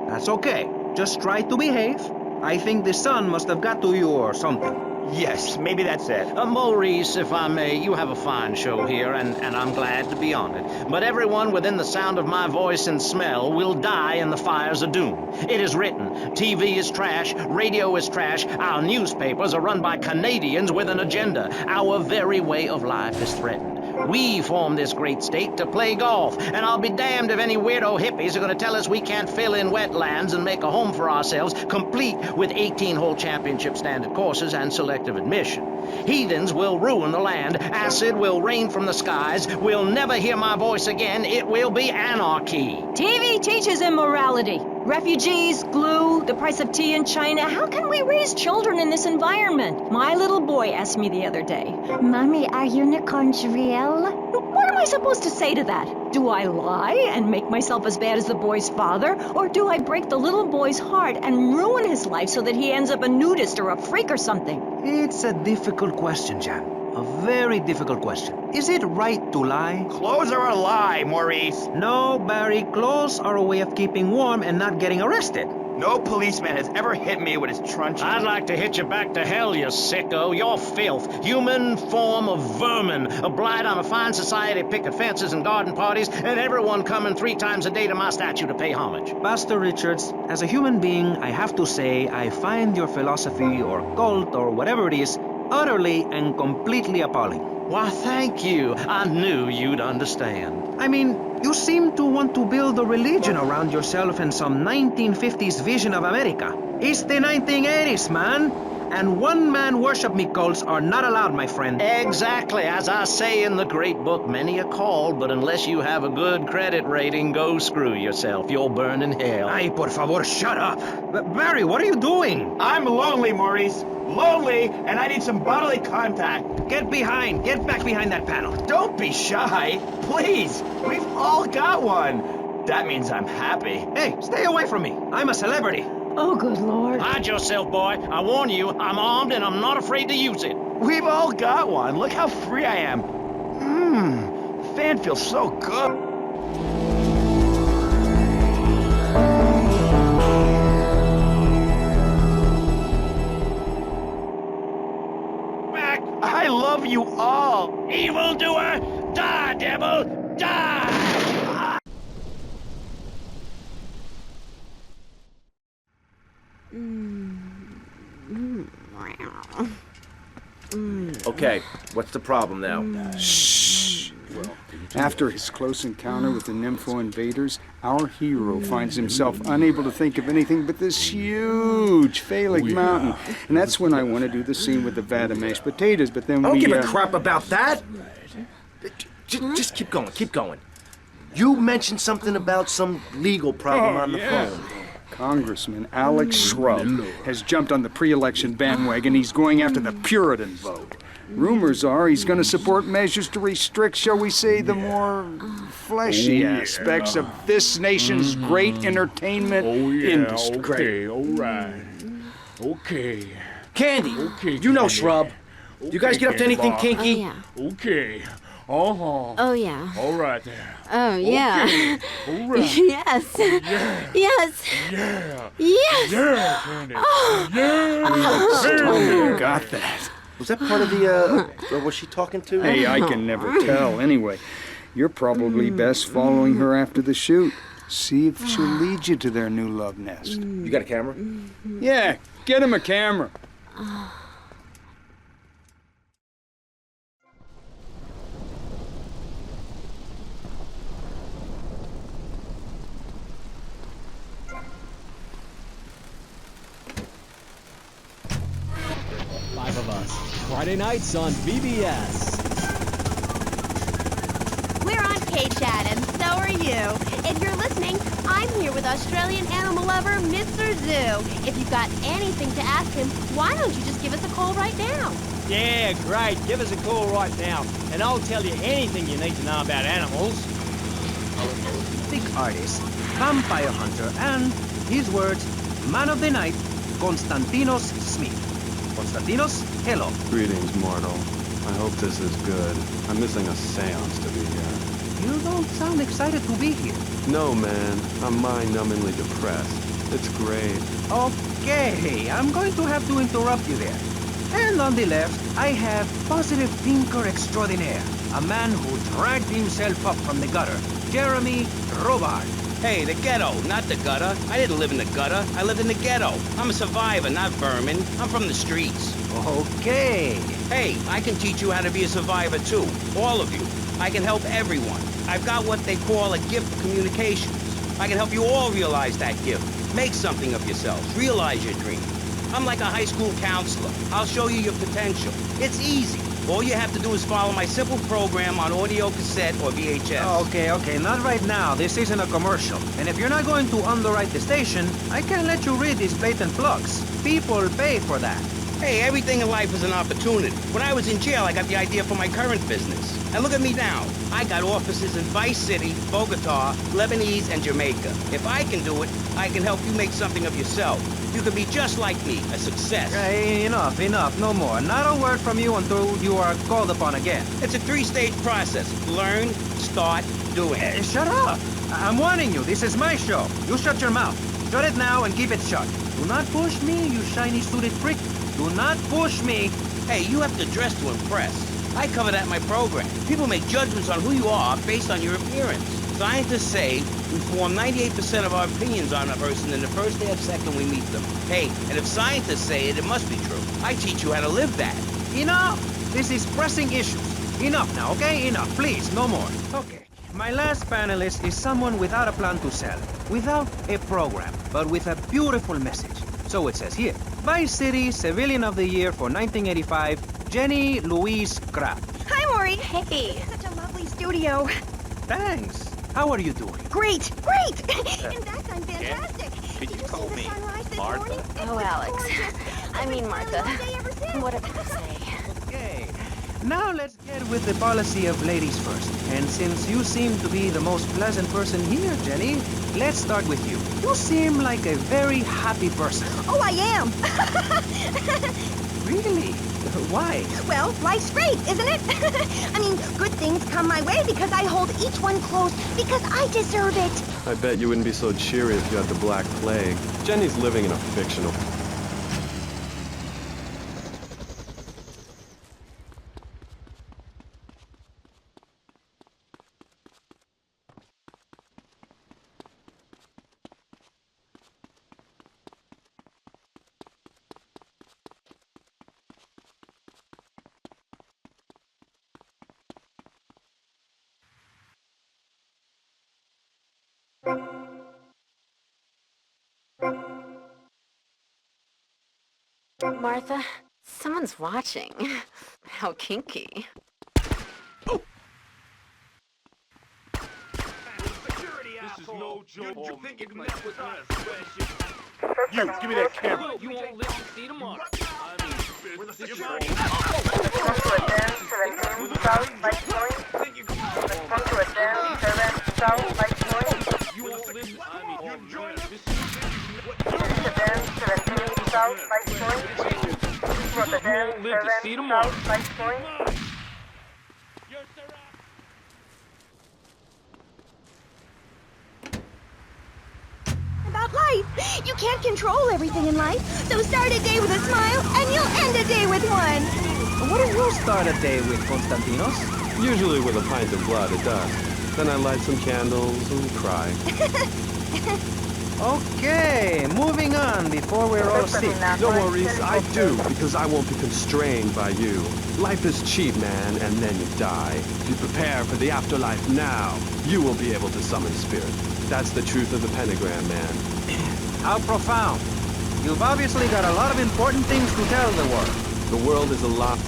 That's okay. Just try to behave. I think the sun must have got to you or something. Yes, maybe that's it. Maurice, if I may, you have a fine show here, and I'm glad to be on it. But everyone within the sound of my voice and smell will die in the fires of doom. It is written. TV is trash. Radio is trash. Our newspapers are run by Canadians with an agenda. Our very way of life is threatened. We formed this great state to play golf, and I'll be damned if any weirdo hippies are going to tell us we can't fill in wetlands and make a home for ourselves, complete with 18-hole championship standard courses and selective admission. Heathens will ruin the land. Acid will rain from the skies. We'll never hear my voice again. It will be anarchy. TV teaches immorality. Refugees, glue, the price of tea in China. How can we raise children in this environment? My little boy asked me the other day, Mommy, are unicorns real? What am I supposed to say to that? Do I lie and make myself as bad as the boy's father? Or do I break the little boy's heart and ruin his life so that he ends up a nudist or a freak or something? It's a difficult question, Jan. A very difficult question. Is it right to lie? Clothes are a lie, Maurice. No, Barry. Clothes are a way of keeping warm and not getting arrested. No policeman has ever hit me with his truncheon. I'd like to hit you back to hell, you sicko. You're filth. Human form of vermin. A blight on a fine society, picket fences and garden parties, and everyone coming 3 times a day to my statue to pay homage. Pastor Richards, as a human being, I have to say I find your philosophy or cult or whatever it is utterly and completely appalling. Why, thank you. I knew you'd understand. I mean, you seem to want to build a religion around yourself and some 1950s vision of America. It's the 1980s, man. And one-man worship me cults are not allowed, my friend. Exactly. As I say in the great book, many are called, but unless you have a good credit rating, go screw yourself. You'll burn in hell. Ay, por favor, shut up. Barry, what are you doing? I'm lonely, Maurice. Lonely, and I need some bodily contact. Get back behind that panel. Don't be shy. Please. We've all got one. That means I'm happy. Hey, stay away from me. I'm a celebrity. Oh, good Lord. Hide yourself, boy. I warn you, I'm armed and I'm not afraid to use it. We've all got one. Look how free I am. Fan feels so good. I love you all. Evildoer, die, devil, die! Okay, what's the problem now? Shh. After his close encounter with the Nympho invaders, our hero finds himself unable to think of anything but this huge phallic mountain. And that's when I want to do the scene with the vat of mashed potatoes, but then I don't give a crap about that. Just keep going. You mentioned something about some legal problem on the phone. Congressman Alex Shrub has jumped on the pre-election bandwagon. He's going after the Puritan vote. Rumors are he's going to support measures to restrict, shall we say, the more fleshy aspects of this nation's great entertainment industry. Okay, all right. Okay. Candy, Okay, you know Candy. Shrub. You guys get up to anything kinky? Okay. Uh-huh. Oh, yeah. All right there. Oh, yeah. Okay. All right. Yes. Yeah. Yes. Yeah. Yes. Yeah, Candy. Oh. Yeah. You got that. Was that part of the, was she talking to? Hey, I can never tell. Anyway, you're probably best following her after the shoot. See if she'll lead you to their new love nest. You got a camera? Yeah, get him a camera. Five of Us. Friday nights on VBS. We're on K-Chat, and so are you. If you're listening, I'm here with Australian animal lover, Mr. Zoo. If you've got anything to ask him, why don't you just give us a call right now? Yeah, great. Give us a call right now, and I'll tell you anything you need to know about animals. Big artist, vampire hunter, and, his words, man of the night, Konstantinos Smith. Konstantinos, hello. Greetings, mortal. I hope this is good. I'm missing a seance to be here. You don't sound excited to be here. No, man. I'm mind-numbingly depressed. It's great. Okay, I'm going to have to interrupt you there. And on the left, I have positive thinker extraordinaire, a man who dragged himself up from the gutter, Jeremy Robart. Hey, the ghetto, not the gutter. I didn't live in the gutter. I lived in the ghetto. I'm a survivor, not vermin. I'm from the streets. Okay. Hey, I can teach you how to be a survivor, too. All of you. I can help everyone. I've got what they call a gift for communications. I can help you all realize that gift. Make something of yourselves. Realize your dream. I'm like a high school counselor. I'll show you your potential. It's easy. All you have to do is follow my simple program on audio cassette or VHS. Okay, not right now. This isn't a commercial. And if you're not going to underwrite the station, I can't let you read these blatant plugs. People pay for that. Hey, everything in life is an opportunity. When I was in jail, I got the idea for my current business. And look at me now. I got offices in Vice City, Bogota, Lebanese, and Jamaica. If I can do it, I can help you make something of yourself. You can be just like me, a success. Hey, enough, no more. Not a word from you until you are called upon again. It's a 3-stage process. Learn, start, doing. Hey, shut up! I'm warning you, this is my show. You shut your mouth. Shut it now and keep it shut. Do not push me, you shiny suited freak. Do not push me. Hey, you have to dress to impress. I cover that in my program. People make judgments on who you are based on your appearance. Scientists say we form 98% of our opinions on a person in the first half second we meet them. Hey, and if scientists say it, it must be true. I teach you how to live that. Enough! This is pressing issues. Enough now, okay? Enough, please, no more. Okay. My last panelist is someone without a plan to sell, without a program, but with a beautiful message. So it says here, Vice City Civilian of the Year for 1985, Jenny Louise Kraft. Hi, Maury. Hey. Such a lovely studio. Thanks. How are you doing? Great. In fact, I'm fantastic. Could you call me Martha? Oh, Alex. I mean, Martha. Whatever you say. Okay. Now let's get with the policy of ladies first. And since you seem to be the most pleasant person here, Jenny, let's start with you. You seem like a very happy person. Oh, I am. Really? Why? Well, life's great, isn't it? I mean, good things come my way because I hold each one close because I deserve it. I bet you wouldn't be so cheery if you had the Black Plague. Jenny's living in a fictional... Martha, someone's watching. How kinky. This is no joke. You think you can mess with us? You, give me that camera. You won't live to see tomorrow. We're the security. You won't live. You join us. You won't live to see tomorrow. About life. You can't control everything in life. So start a day with a smile, and you'll end a day with one. What do you start a day with, Konstantinos? Usually with a pint of blood at dusk. Then I light some candles and cry. Okay, moving on before we're all sick. No worries, I do, because I won't be constrained by you. Life is cheap, man, and then you die. If you prepare for the afterlife now, you will be able to summon spirit. That's the truth of the pentagram, man. How profound. You've obviously got a lot of important things to tell the world. The world is a lot...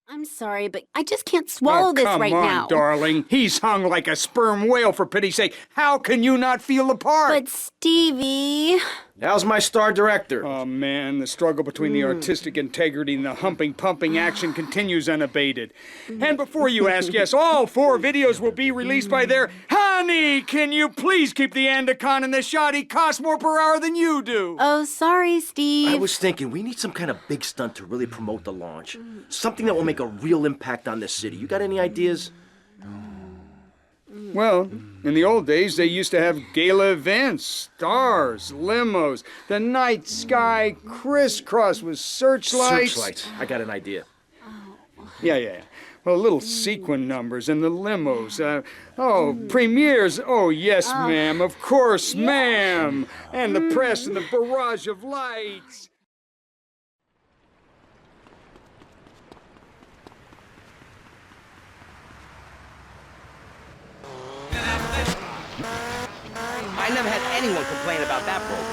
I'm sorry, but I just can't swallow this right now. Come on, darling. He's hung like a sperm whale, for pity's sake. How can you not feel the part? But Stevie... How's my star director? Oh, man, the struggle between the artistic integrity and the pumping action continues unabated. And before you ask, yes, all 4 videos will be released by their... Honey, can you please keep the Andacon in the shot? He costs more per hour than you do. Oh, sorry, Steve. I was thinking, we need some kind of big stunt to really promote the launch. Something that will make a real impact on this city. You got any ideas? Well, in the old days, they used to have gala events, stars, limos, the night sky crisscross with searchlights. Searchlights. I got an idea. Yeah. Well, little sequin numbers and the limos. Premieres. Oh, yes, ma'am. Of course, ma'am. And the press and the barrage of lights. I never had anyone complain about that program.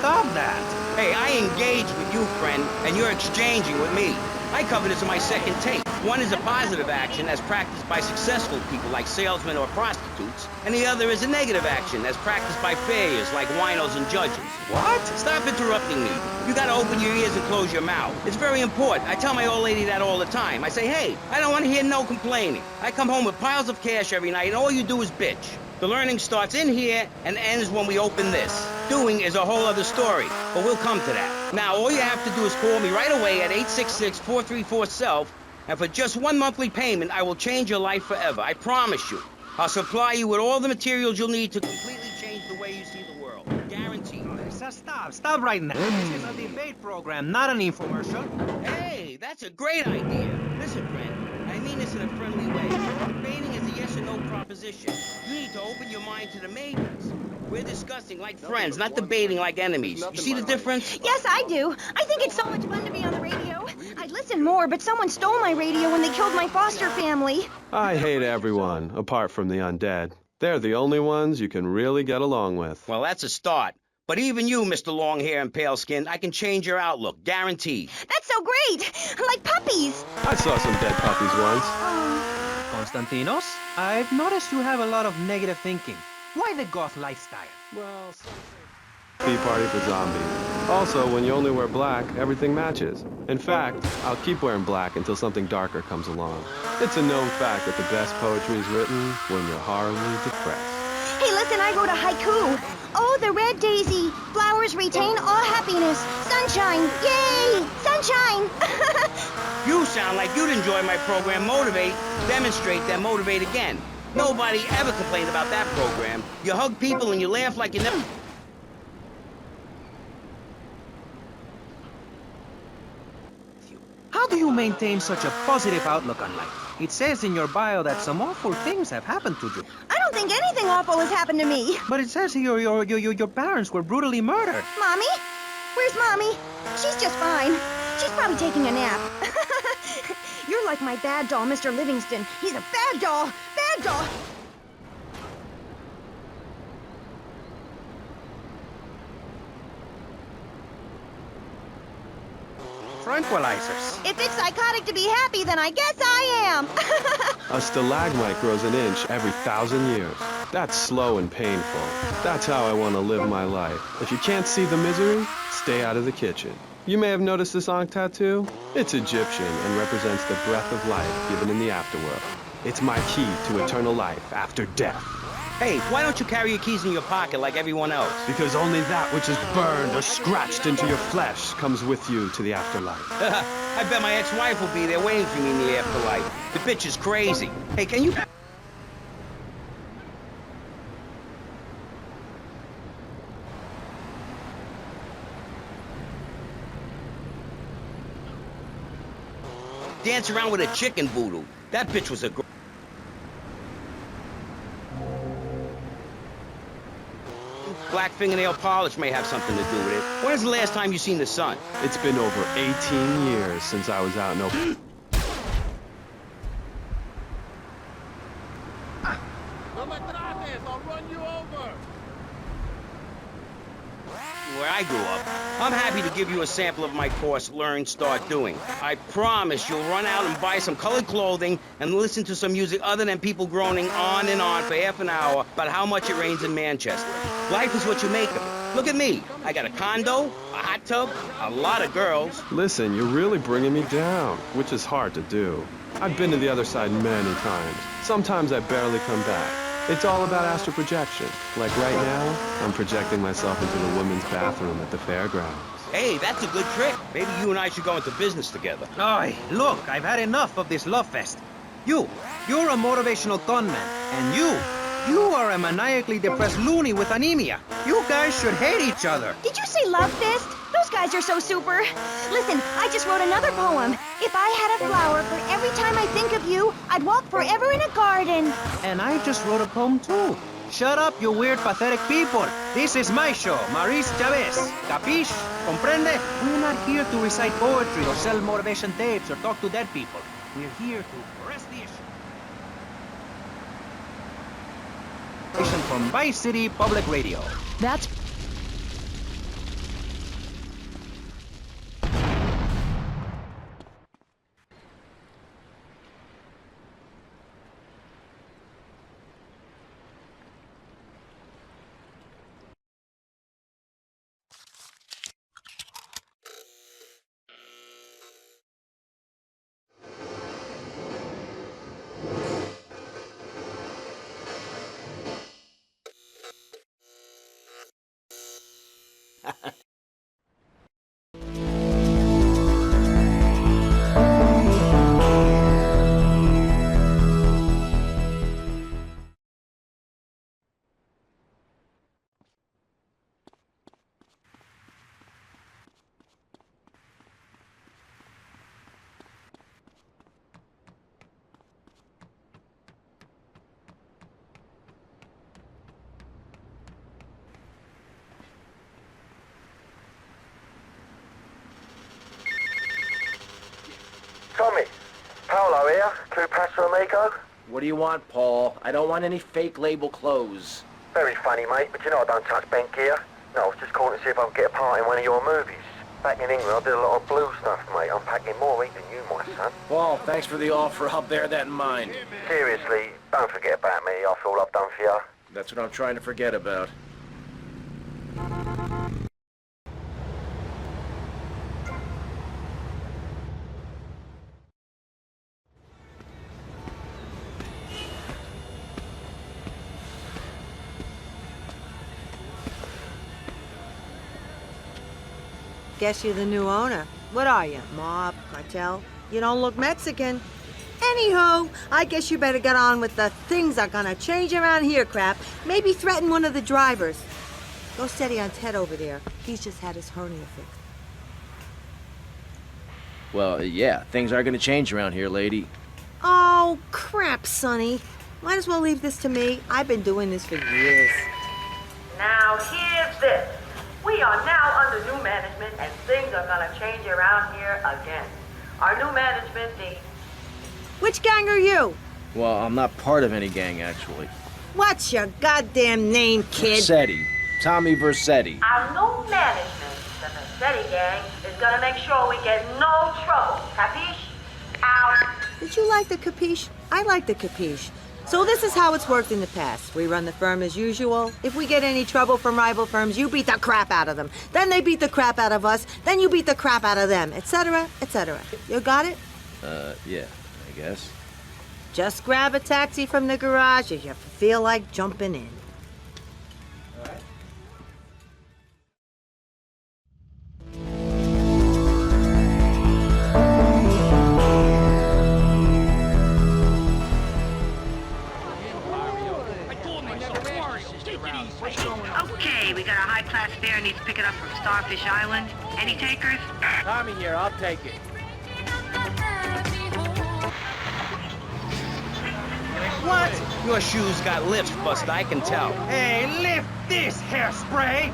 Stop that. Hey, I engaged with you, friend, and you're exchanging with me. I cover this in my second tape. One is a positive action as practiced by successful people like salesmen or prostitutes, and the other is a negative action as practiced by failures like winos and judges. What? Stop interrupting me. You gotta open your ears and close your mouth. It's very important. I tell my old lady that all the time. I say, hey, I don't want to hear no complaining. I come home with piles of cash every night, and all you do is bitch. The learning starts in here and ends when we open this. Doing is a whole other story, but we'll come to that. Now, all you have to do is call me right away at 866-434-SELF, and for just one monthly payment, I will change your life forever. I promise you. I'll supply you with all the materials you'll need to completely change the way you see the world. Guaranteed. Stop right now. This is a debate program, not an infomercial. Hey, that's a great idea. Listen, friend, I mean this in a friendly way. Debating is a yes or no proposition. You need to open your mind to the maybes. We're discussing like friends, not debating like enemies. You see the difference? Yes, I do. I think it's so much fun to be on the radio. I'd listen more, but someone stole my radio when they killed my foster family. I hate everyone, apart from the undead. They're the only ones you can really get along with. Well, that's a start. But even you, Mr. Long Hair and Pale Skin, I can change your outlook, guaranteed. That's so great! Like puppies! I saw some dead puppies once. Konstantinos, I've noticed you have a lot of negative thinking. Why the goth lifestyle? Well, Tea party for zombies. Also, when you only wear black, everything matches. In fact, I'll keep wearing black until something darker comes along. It's a known fact that the best poetry is written when you're horribly depressed. Hey, listen, I wrote a haiku. Oh, the red daisy. Flowers retain all happiness. Sunshine. Yay! Sunshine! You sound like you'd enjoy my program Motivate, Demonstrate, then Motivate Again. Nobody ever complained about that program. You hug people and you laugh like you never... How do you maintain such a positive outlook on life? It says in your bio that some awful things have happened to you. I don't think anything awful has happened to me. But it says here your parents were brutally murdered. Mommy? Where's Mommy? She's just fine. She's probably taking a nap. You're like my bad doll, Mr. Livingston. He's a bad doll. Bad doll. Tranquilizers. If it's psychotic to be happy, then I guess I am. A stalagmite grows an inch every 1,000 years. That's slow and painful. That's how I want to live my life. If you can't see the misery, stay out of the kitchen. You may have noticed this Ankh tattoo. It's Egyptian and represents the breath of life given in the afterworld. It's my key to eternal life after death. Hey, why don't you carry your keys in your pocket like everyone else? Because only that which is burned or scratched into your flesh comes with you to the afterlife. I bet my ex-wife will be there waiting for me in the afterlife. The bitch is crazy. Hey, can you... dance around with a chicken voodoo. That bitch was a... Black fingernail polish may have something to do with it. When's the last time you seen the sun? It's been over 18 years since I was out in open... I'll run you over. Where I grew up, I'm happy to give you a sample of my course, Learn, Start Doing. I promise you'll run out and buy some colored clothing and listen to some music other than people groaning on and on for half an hour about how much it rains in Manchester. Life is what you make of it. Look at me. I got a condo, a hot tub, a lot of girls. Listen, you're really bringing me down, which is hard to do. I've been to the other side many times. Sometimes I barely come back. It's all about astral projection. Like right now, I'm projecting myself into the women's bathroom at the fairgrounds. Hey, that's a good trick. Maybe you and I should go into business together. Oi, look, I've had enough of this love fest. You're a motivational gunman, and You are a maniacally depressed loony with anemia. You guys should hate each other. Did you say love fist? Those guys are so super. Listen, I just wrote another poem. If I had a flower for every time I think of you, I'd walk forever in a garden. And I just wrote a poem too. Shut up, you weird, pathetic people. This is my show, Maurice Chavez. Capiche? Comprende? We're not here to recite poetry or sell motivation tapes or talk to dead people. We're here to press the issue. From Vice City Public Radio. That's... Tommy, Paolo here, Crew Pastor Amigo. What do you want, Paul? I don't want any fake label clothes. Very funny, mate, but you know I don't touch bank gear. No, I was just calling to see if I could get a part in one of your movies. Back in England, I did a lot of blue stuff, mate. I'm packing more heat than you, my son. Paul, thanks for the offer. I'll bear that in mind. Seriously, don't forget about me after all I've done for you. That's what I'm trying to forget about. Guess you're the new owner. What are you, mob, cartel? You don't look Mexican. Anywho, I guess you better get on with the things are gonna change around here crap. Maybe threaten one of the drivers. Go steady on Ted over there. He's just had his hernia fixed. Well, yeah, things are gonna change around here, lady. Oh, crap, Sonny. Might as well leave this to me. I've been doing this for years. Now here's this. We are now under new management and things are gonna change around here again. Our new management, Which gang are you? Well, I'm not part of any gang, actually. What's your goddamn name, kid? Versetti. Tommy Versetti. Our new management, the Versetti gang, is gonna make sure we get no trouble. Capiche? Out. Did you like the capiche? I like the capiche. So this is how it's worked in the past. We run the firm as usual. If we get any trouble from rival firms, you beat the crap out of them. Then they beat the crap out of us. Then you beat the crap out of them, etc., etc. You got it? Yeah, I guess. Just grab a taxi from the garage if you feel like jumping in. Okay, we got a high-class fare needs to pick it up from Starfish Island. Any takers? Tommy here, I'll take it. What? Your shoes got lifts, Buster, I can tell. Hey, lift this, hairspray!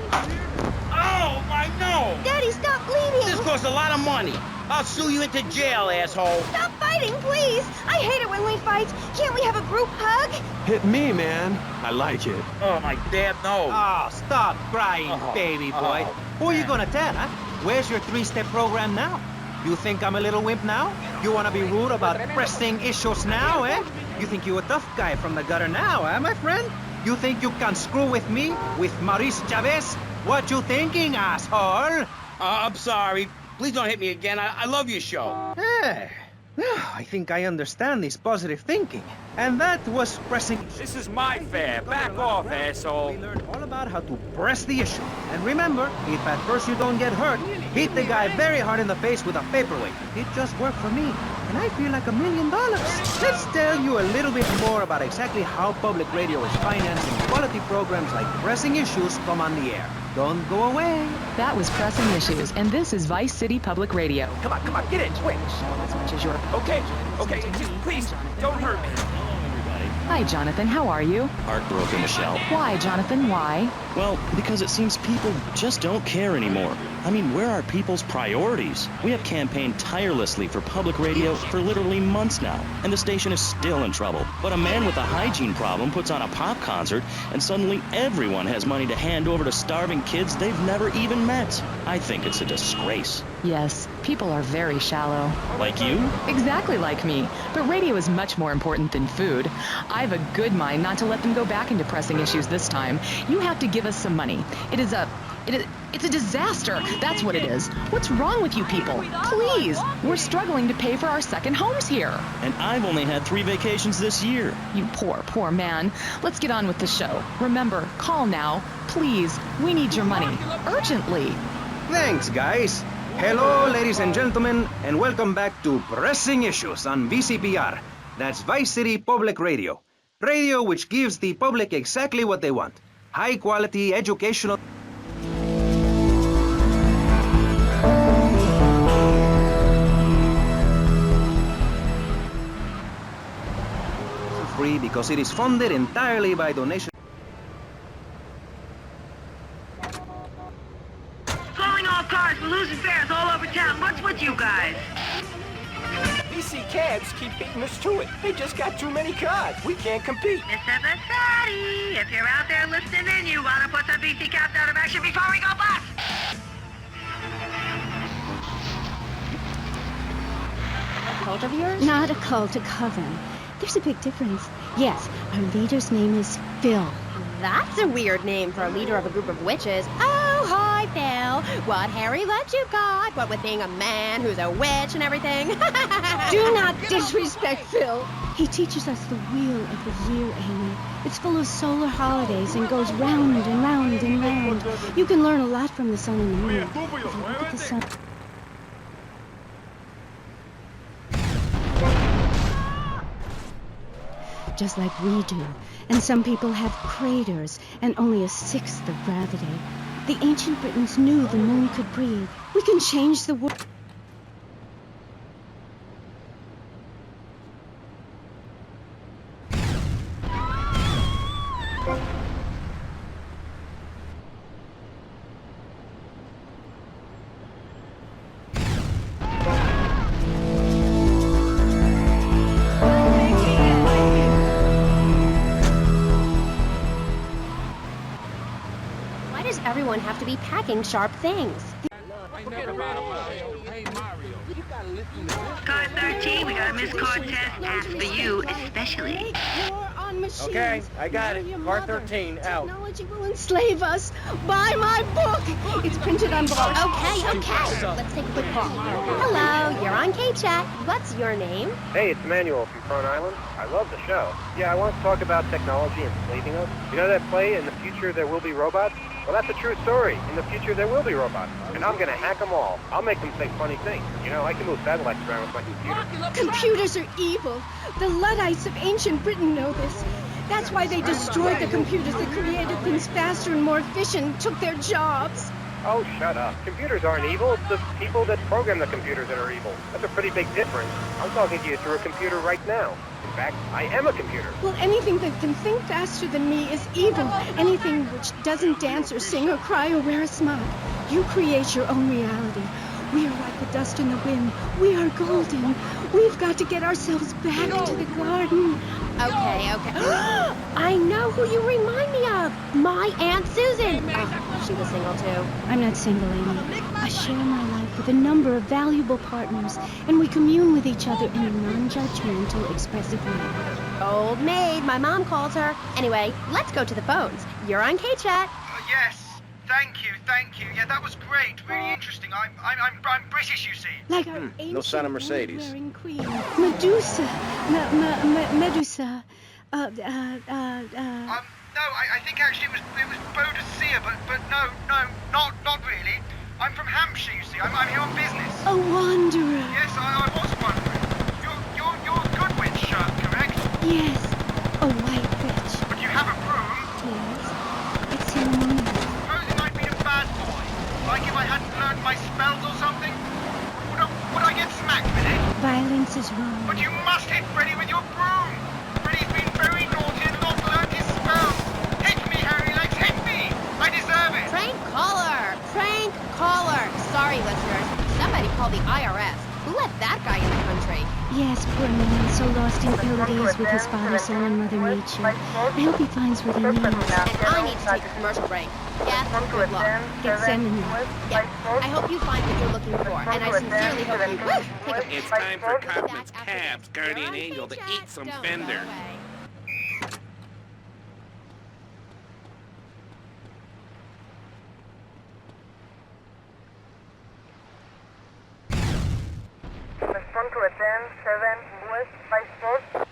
Oh, my nose! Daddy, stop bleeding! This costs a lot of money. I'll sue you into jail, asshole. Stop fighting, please! I hate it when we fight. Can't we have a group hug? Hit me, man. I like it. Oh, my damn nose. Oh, stop crying, baby boy. Who are you gonna tell, huh? Where's your three-step program now? You think I'm a little wimp now? You wanna be rude about pressing issues now, eh? You think you a tough guy from the gutter now, eh, my friend? You think you can screw with me, with Maurice Chavez? What you thinking, asshole? I'm sorry. Please don't hit me again. I love your show. Hey, I think I understand this positive thinking. And that was pressing. This is my fair. Back off, asshole. We learned all about how to press the issue. And remember, if at first you don't get hurt, hit the guy very hard in the face with a paperweight. It just worked for me. And I feel like $1 million. Let's tell you a little bit more about exactly how public radio is financing quality programs like Pressing Issues come on the air. Don't go away. That was Pressing Issues, and this is Vice City Public Radio. Come on, get in, quick. As much as your... Okay, just please, don't hurt me. Hi, Jonathan. How are you? Heartbroken, Michelle. Why, Jonathan? Why? Well, because it seems people just don't care anymore. I mean, where are people's priorities? We have campaigned tirelessly for public radio for literally months now, and the station is still in trouble. But a man with a hygiene problem puts on a pop concert, and suddenly everyone has money to hand over to starving kids they've never even met. I think it's a disgrace. Yes, people are very shallow. Like you? Exactly like me. But radio is much more important than food. I have a good mind not to let them go back into Pressing Issues this time. You have to give us some money. It's a disaster. That's what it is. What's wrong with you people? Please. We're struggling to pay for our second homes here. And I've only had 3 vacations this year. You poor man. Let's get on with the show. Remember, call now. Please. We need your money. Urgently. Thanks, guys. Hello, ladies and gentlemen, and welcome back to Pressing Issues on VCPR. That's Vice City Public Radio. Radio which gives the public exactly what they want. High-quality educational... free because it is funded entirely by donation. Falling off cars, we're losing fares all over town. What's with you guys? BC cabs keep beating us to it. They just got too many cars. We can't compete. Mr. Vasari, if you're out there listening in, you want to put the BC cabs out of action before we go bust. A cult of yours? Not a cult, a coven. There's a big difference. Yes, our leader's name is Phil. That's a weird name for a leader of a group of witches. Oh, hi, Phil. What hairy legs you got? What with being a man who's a witch and everything? Do not disrespect Phil. He teaches us the wheel of the year, Amy. It's full of solar holidays and goes round and round and round. You can learn a lot from the sun and the moon. If you look at the sun... just like we do. And some people have craters and only 1/6 of gravity. The ancient Britons knew the moon could breathe. We can change the world. Everyone have to be packing sharp things. Car 13, we got a missed card test. Asked for you, especially. Okay, I got it. Car 13, out. Technology will enslave us. Buy my book. It's printed on board. Okay. Let's take a quick call. Hello, you're on K-Chat. What's your name? Hey, it's Emmanuel from Front Island. I love the show. Yeah, I want to talk about technology enslaving us. You know that play, In the Future There Will Be Robots? Well, that's a true story. In the future, there will be robots. And I'm going to hack them all. I'll make them say funny things. You know, I can move satellites around with my computer. Computers are evil. The Luddites of ancient Britain know this. That's why they destroyed the computers that created things faster and more efficient and took their jobs. Oh, shut up. Computers aren't evil. It's the people that program the computers that are evil. That's a pretty big difference. I'm talking to you through a computer right now. In fact, I am a computer. Well, anything that can think faster than me is evil. Anything which doesn't dance or sing or cry or wear a smock. You create your own reality. We are like the dust in the wind. We are golden. We've got to get ourselves back to the garden. Okay. I know who you remind me of. My Aunt Susan. Oh, she was single too. I'm not single, Amy. I share my life with a number of valuable partners, and we commune with each other in a non-judgmental, expressive way. Old maid, my mom calls her. Anyway, let's go to the phones. You're on K-Chat. Yes. Thank you. Yeah, that was great. Really interesting. I'm British, you see. Like our No ancient sign of Mercedes. wood-wearing queen, Medusa. Medusa. No, I think actually it was Bodicea, but no, not really. I'm from Hampshire, you see. I'm here on business. A wanderer. Yes, I was wondering. You're a good witch, correct? Yes, a white witch. But you have a broom. Yes, it's ceremonial. Supposing I'd been a bad boy, like if I hadn't learned my spells or something, would I get smacked with it? Violence is wrong. But you must hit Freddy with your broom. Freddy's been very naughty and not learned his spells. Hit me, Harry Legs, hit me. I deserve it. Prank caller! Prank caller! Sorry, listeners. Somebody call the IRS. Who let that guy in the country? Yes, poor man, so lost in ill days with his father, son, and Mother Nature. I hope he finds what he needs. And I need to take a commercial break. Yes, good luck. Gethsemane. Yeah, I hope you find what you're looking for, and I sincerely hope you take a It's time for Codman's Cab's guardian angel to eat some fender. Respond to a 10-7 West 54.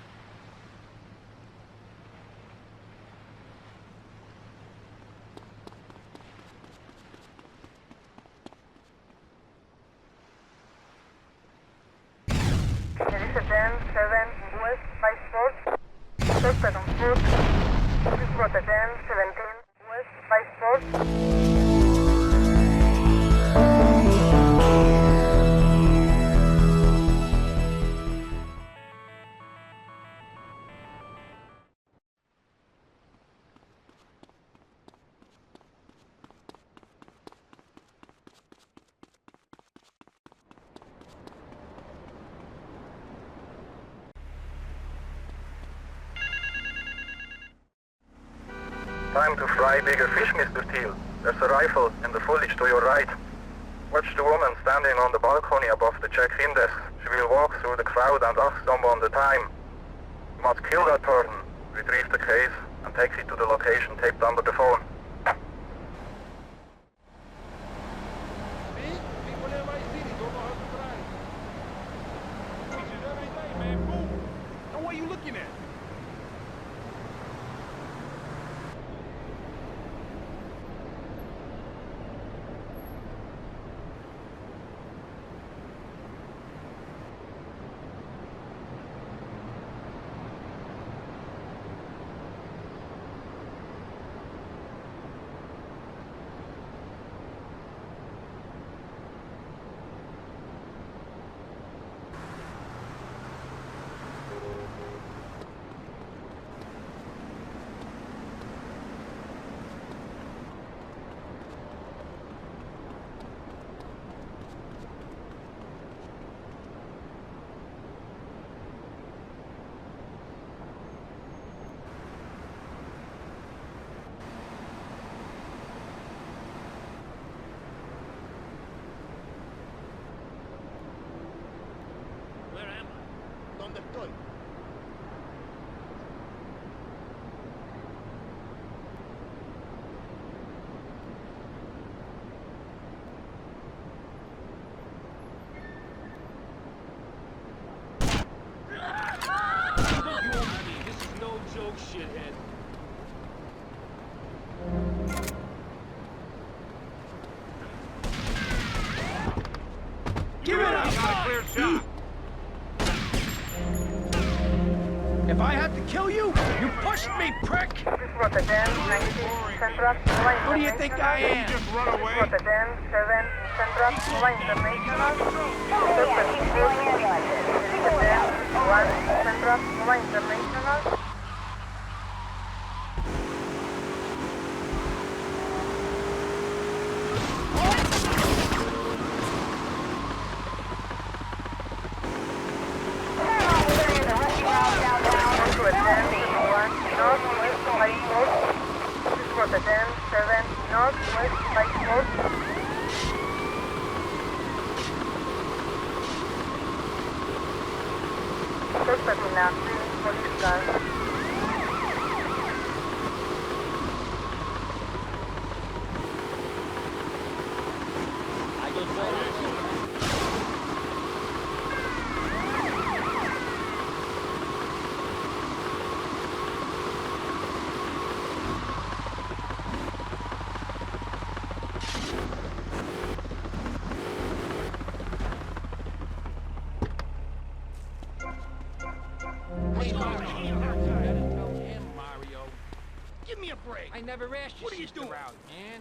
There is a 10-7 West 54. Suspect on foot. This was a 10-17 West 54. Time to fry bigger fish, Mr. Teal. There's a rifle in the foliage to your right. Watch the woman standing on the balcony above the check-in desk. She will walk through the crowd and ask someone the time. You must kill that person, retrieve the case, and take it to the location taped under the phone. Now what are you looking at? Shithead. Give it up! Clear shot. If I had to kill you, you pushed me, prick! What do you think I am? Just run away. Northwest 54. Suspect in police car. break. I never asked you What are you sister doing? out, man.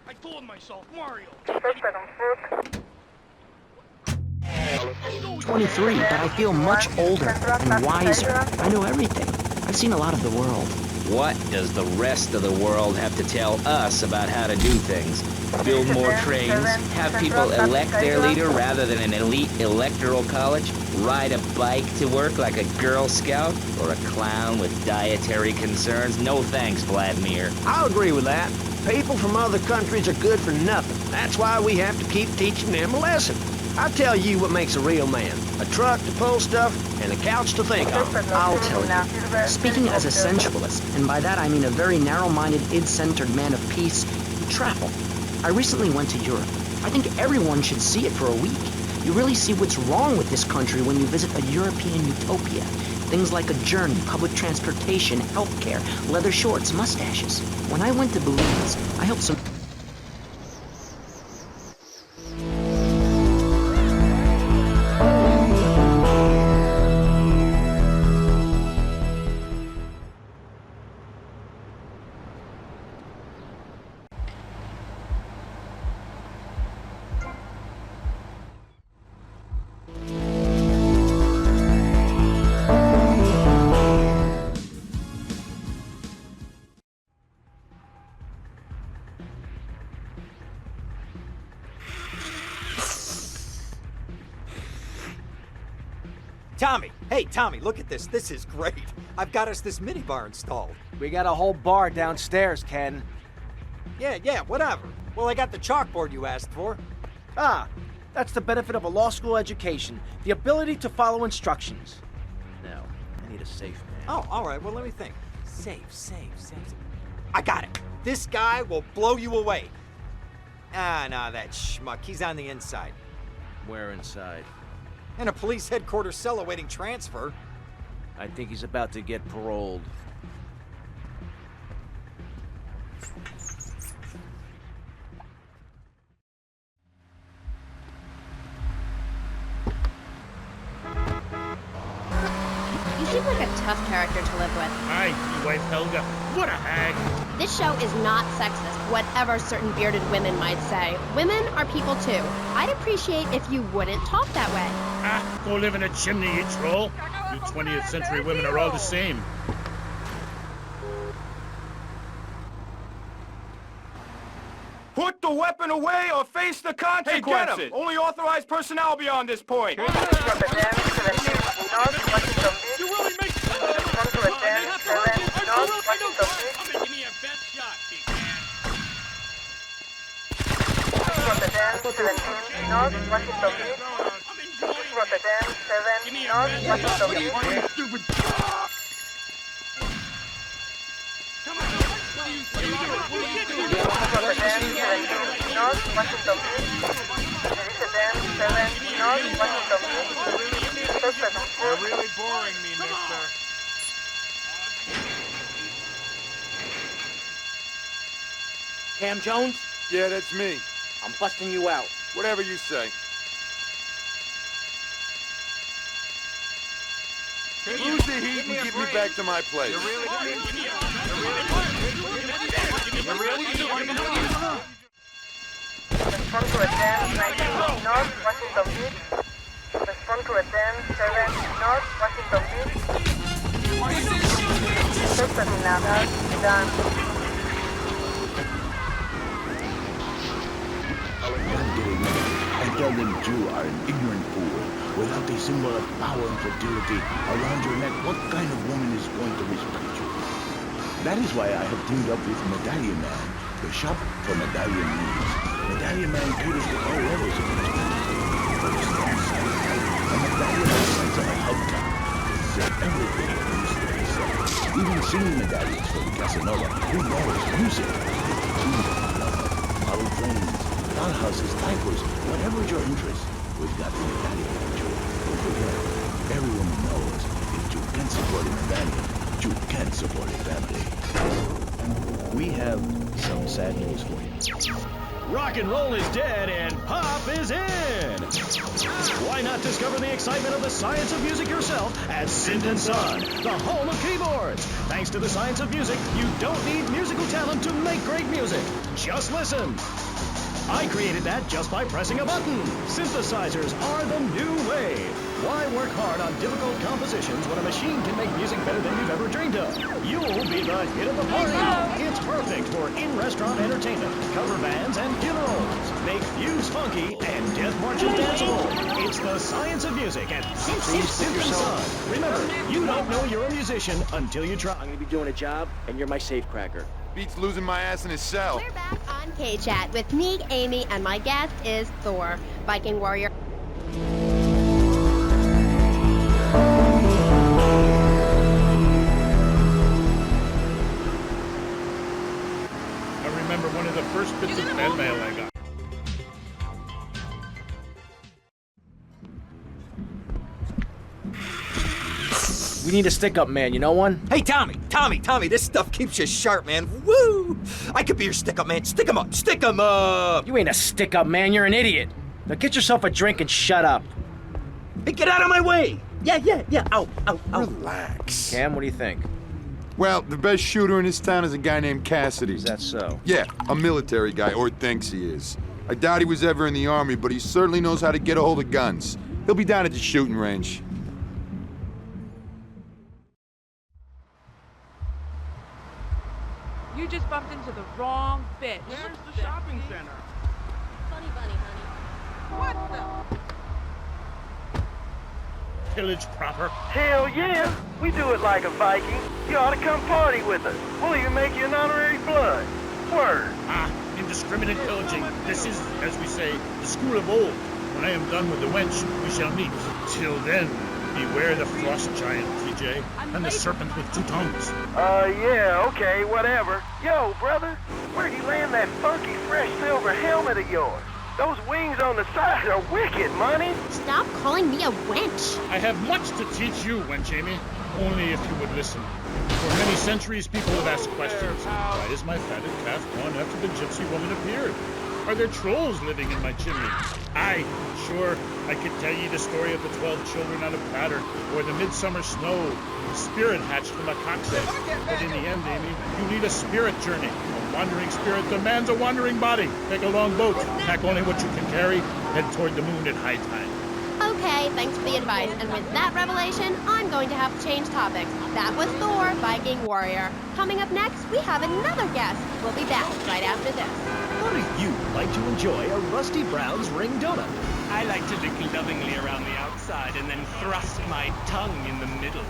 I told myself, Mario. 23, but I feel much older and wiser. I know everything. I've seen a lot of the world. What does the rest of the world have to tell us about how to do things? Build more trains? Have people elect their leader rather than an elite electoral college? Ride a bike to work like a Girl Scout? Or a clown with dietary concerns? No thanks, Vladimir. I'll agree with that. People from other countries are good for nothing. That's why we have to keep teaching them a lesson. I'll tell you what makes a real man. A truck to pull stuff, and a couch to think on. I'll tell you. Speaking as a sensualist, and by that I mean a very narrow-minded, id-centered man of peace, you travel. I recently went to Europe. I think everyone should see it for a week. You really see what's wrong with this country when you visit a European utopia. Things like a journey, public transportation, healthcare, leather shorts, mustaches. When I went to Belize, I helped some... Tommy! Hey, Tommy, look at this. This is great. I've got us this minibar installed. We got a whole bar downstairs, Ken. Yeah, whatever. Well, I got the chalkboard you asked for. Ah, that's the benefit of a law school education. The ability to follow instructions. Now, I need a safe man. Oh, all right. Well, let me think. Safe. I got it. This guy will blow you away. Ah, nah, that schmuck. He's on the inside. Where inside? In a police headquarters cell awaiting transfer. I think he's about to get paroled. You seem like a tough character to live with. Hi, your wife Helga. What a hag. This show is not sexist, whatever certain bearded women might say. Women are people too. I'd appreciate if you wouldn't talk that way. Ah, go live in a chimney, you troll. You 20th century women are all the same. Put the weapon away or face the consequences! Hey, get him! Only authorized personnel beyond this point! You really make Give me a best shot, big man. Give me a best shot. What are you stupid? Come on, what are you You're really boring me, mister. Cam Jones? Yeah, that's me. I'm busting you out. Whatever you say. Lose the heat and get me back to my place. Respond to attend 19 North Washington Beach. Respond to attend 7 North Washington Beach. First terminada, done. One day, I tell them you are an ignorant fool. Without a symbol of power and fertility around your neck, what kind of woman is going to respect you? That is why I have teamed up with Medallion Man, the shop for medallion needs. Medallion Man caters to all levels of respect. For the strong side, a medallion Man sends on a hubcap. This is everything that needs to be said. Even singing medallions for the Casanova, who knows music. Model trains, dollhouses, diapers, whatever your interest, we've got the medallion for you. Don't forget, every woman knows if you can support a medallion, you can support a family. We have some sad news for you. Rock and roll is dead and pop is in! Why not discover the excitement of the science of music yourself at Synth & Son, the home of keyboards? Thanks to the science of music, you don't need musical talent to make great music. Just listen. I created that just by pressing a button. Synthesizers are the new way. Why work hard on difficult compositions when a machine can make music better than you've ever dreamed of? You'll be the hit of the party. It's perfect for in-restaurant entertainment, cover bands, and funerals. Make fuse funky and death marches danceable. It's the science of music at Synth & Son. Remember, you don't know you're a musician until you try. I'm gonna be doing a job, and you're my safecracker. Beats losing my ass in his cell. We're back on K-Chat with me, Amy, and my guest is Thor, Viking warrior. I remember one of the first bits of fan mail I got. We need a stick-up man, you know one? Hey, Tommy, this stuff keeps you sharp, man. Woo! I could be your stick-up man. Stick 'em up, stick 'em up! You ain't a stick-up man, you're an idiot. Now get yourself a drink and shut up. Hey, get out of my way! Yeah. Ow. Relax. Cam, what do you think? Well, the best shooter in this town is a guy named Cassidy. Is that so? Yeah, a military guy, or thinks he is. I doubt he was ever in the army, but he certainly knows how to get a hold of guns. He'll be down at the shooting range. You just bumped into the wrong bitch. Where's the shopping center? Funny bunny, honey. What the? Pillage proper. Hell yeah! We do it like a Viking. You ought to come party with us. We'll even make you an honorary blood. Word. Indiscriminate pillaging. This is, as we say, the school of old. When I am done with the wench, we shall meet. Till then, beware the frost giant, TJ, and the serpent with two tongues. Yeah, okay, whatever. Yo, brother, where'd you land that funky, fresh silver helmet of yours? Those wings on the side are wicked, money. Stop calling me a wench. I have much to teach you, wench Amy. Only if you would listen. For many centuries, people have asked questions. Why is my fatted calf gone after the gypsy woman appeared? Are there trolls living in my chimney? Aye, sure, I could tell ye the story of the 12 children on a platter, or the midsummer snow, spirit hatched from a cock's egg. But in the end, Amy, you need a spirit journey. A wandering spirit demands a wandering body. Take a long boat, pack only what you can carry, head toward the moon at high tide. Okay, thanks for the advice. And with that revelation, I'm going to have to change topics. That was Thor, Viking warrior. Coming up next, we have another guest. We'll be back right after this. How do you like to enjoy a Rusty Brown's ring donut? I like to lick lovingly around the outside and then thrust my tongue in the middle.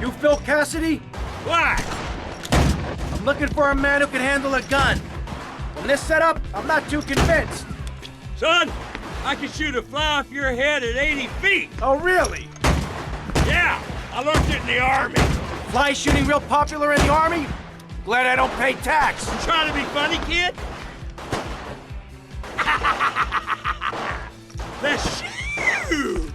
You Phil Cassidy? Why? I'm looking for a man who can handle a gun. From this setup, I'm not too convinced. Son, I can shoot a fly off your head at 80 feet. Oh, really? Yeah, I learned it in the Army. Fly shooting real popular in the Army? Glad I don't pay tax. You trying to be funny, kid? Let's shoot!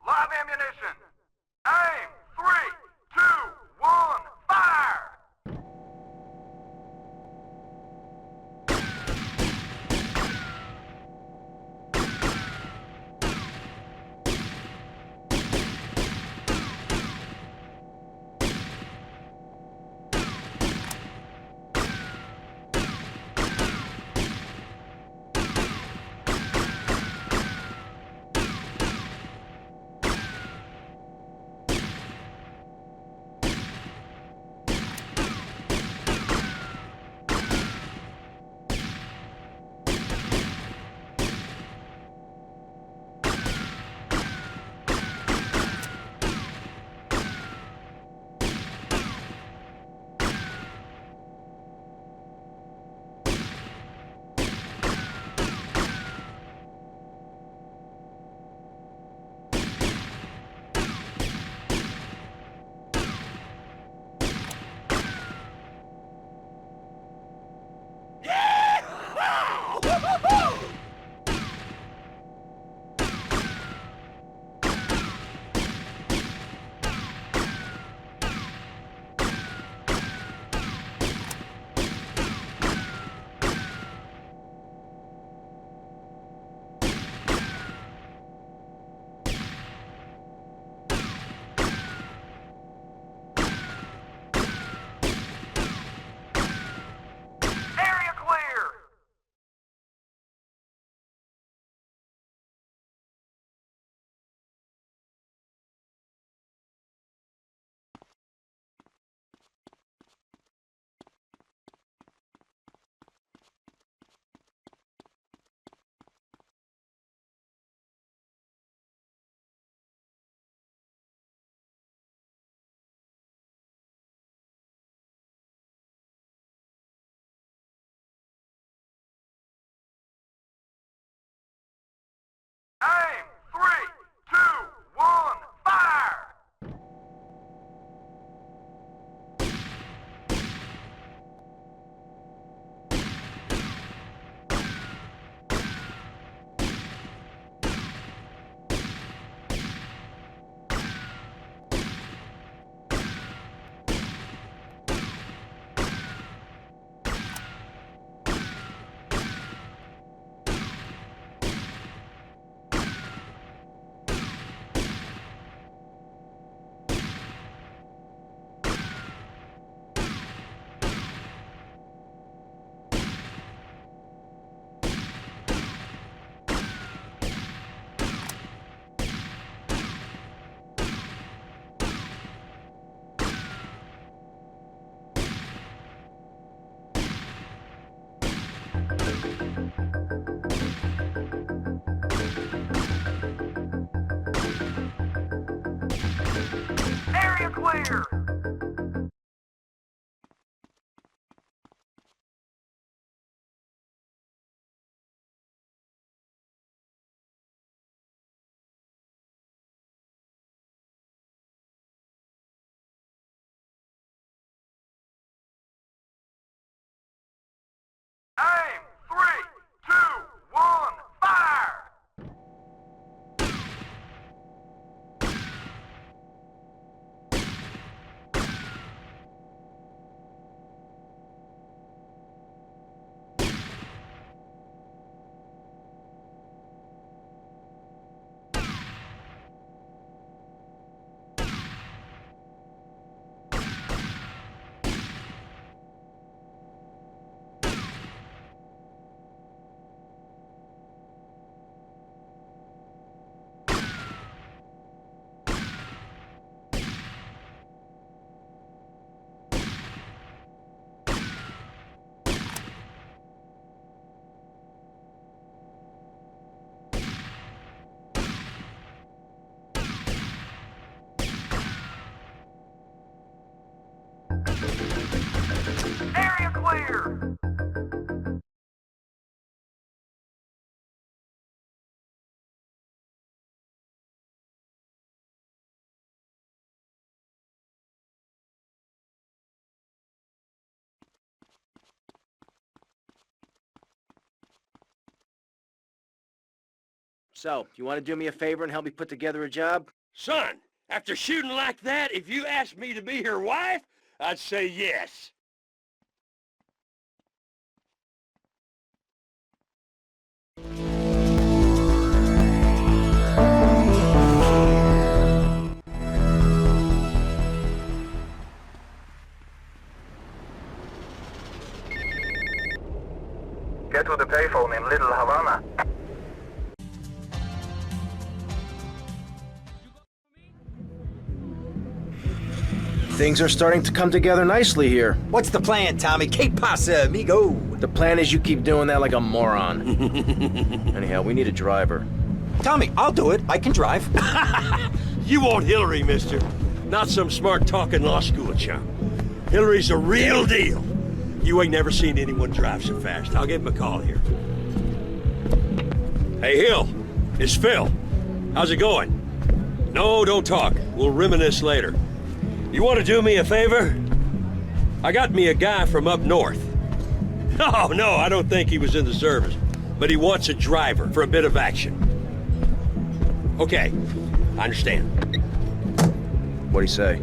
Live ammunition. Aim. 3, 2, 1, fire! 3, 2, 1, fire! Area clear! Aim! 3, 2, 1, fire! Area clear! So, you want to do me a favor and help me put together a job? Son, after shooting like that, if you asked me to be your wife, I'd say yes. Get to the payphone in Little Havana. Things are starting to come together nicely here. What's the plan, Tommy? Que pasa, amigo? The plan is you keep doing that like a moron. Anyhow, we need a driver. Tommy, I'll do it. I can drive. You want Hillary, mister. Not some smart-talking law school chump. Hillary's a real deal. You ain't never seen anyone drive so fast. I'll give him a call here. Hey, Hill. It's Phil. How's it going? No, don't talk. We'll reminisce later. You want to do me a favor? I got me a guy from up north. Oh, no, I don't think he was in the service. But he wants a driver for a bit of action. Okay, I understand. What'd he say?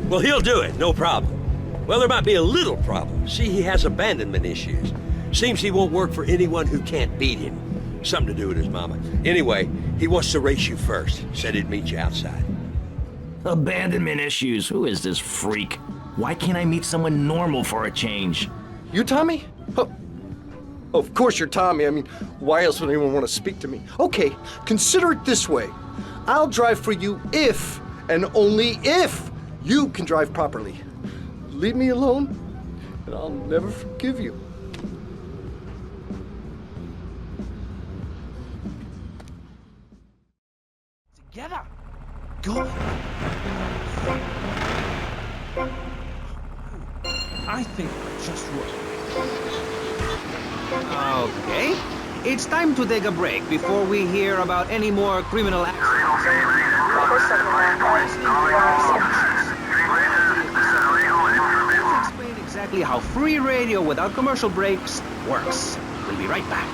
Well, he'll do it, no problem. Well, there might be a little problem. See, he has abandonment issues. Seems he won't work for anyone who can't beat him. Something to do with his mama. Anyway, he wants to race you first. Said he'd meet you outside. Abandonment issues. Who is this freak? Why can't I meet someone normal for a change? You Tommy? Oh, of course you're Tommy. I mean, why else would anyone want to speak to me? Okay, consider it this way. I'll drive for you if, and only if, you can drive properly. Leave me alone, and I'll never forgive you. Together. Go. I think we're just right. Okay. It's time to take a break before we hear about any more criminal actions. Let's explain exactly how free radio without commercial breaks works. We'll be right back.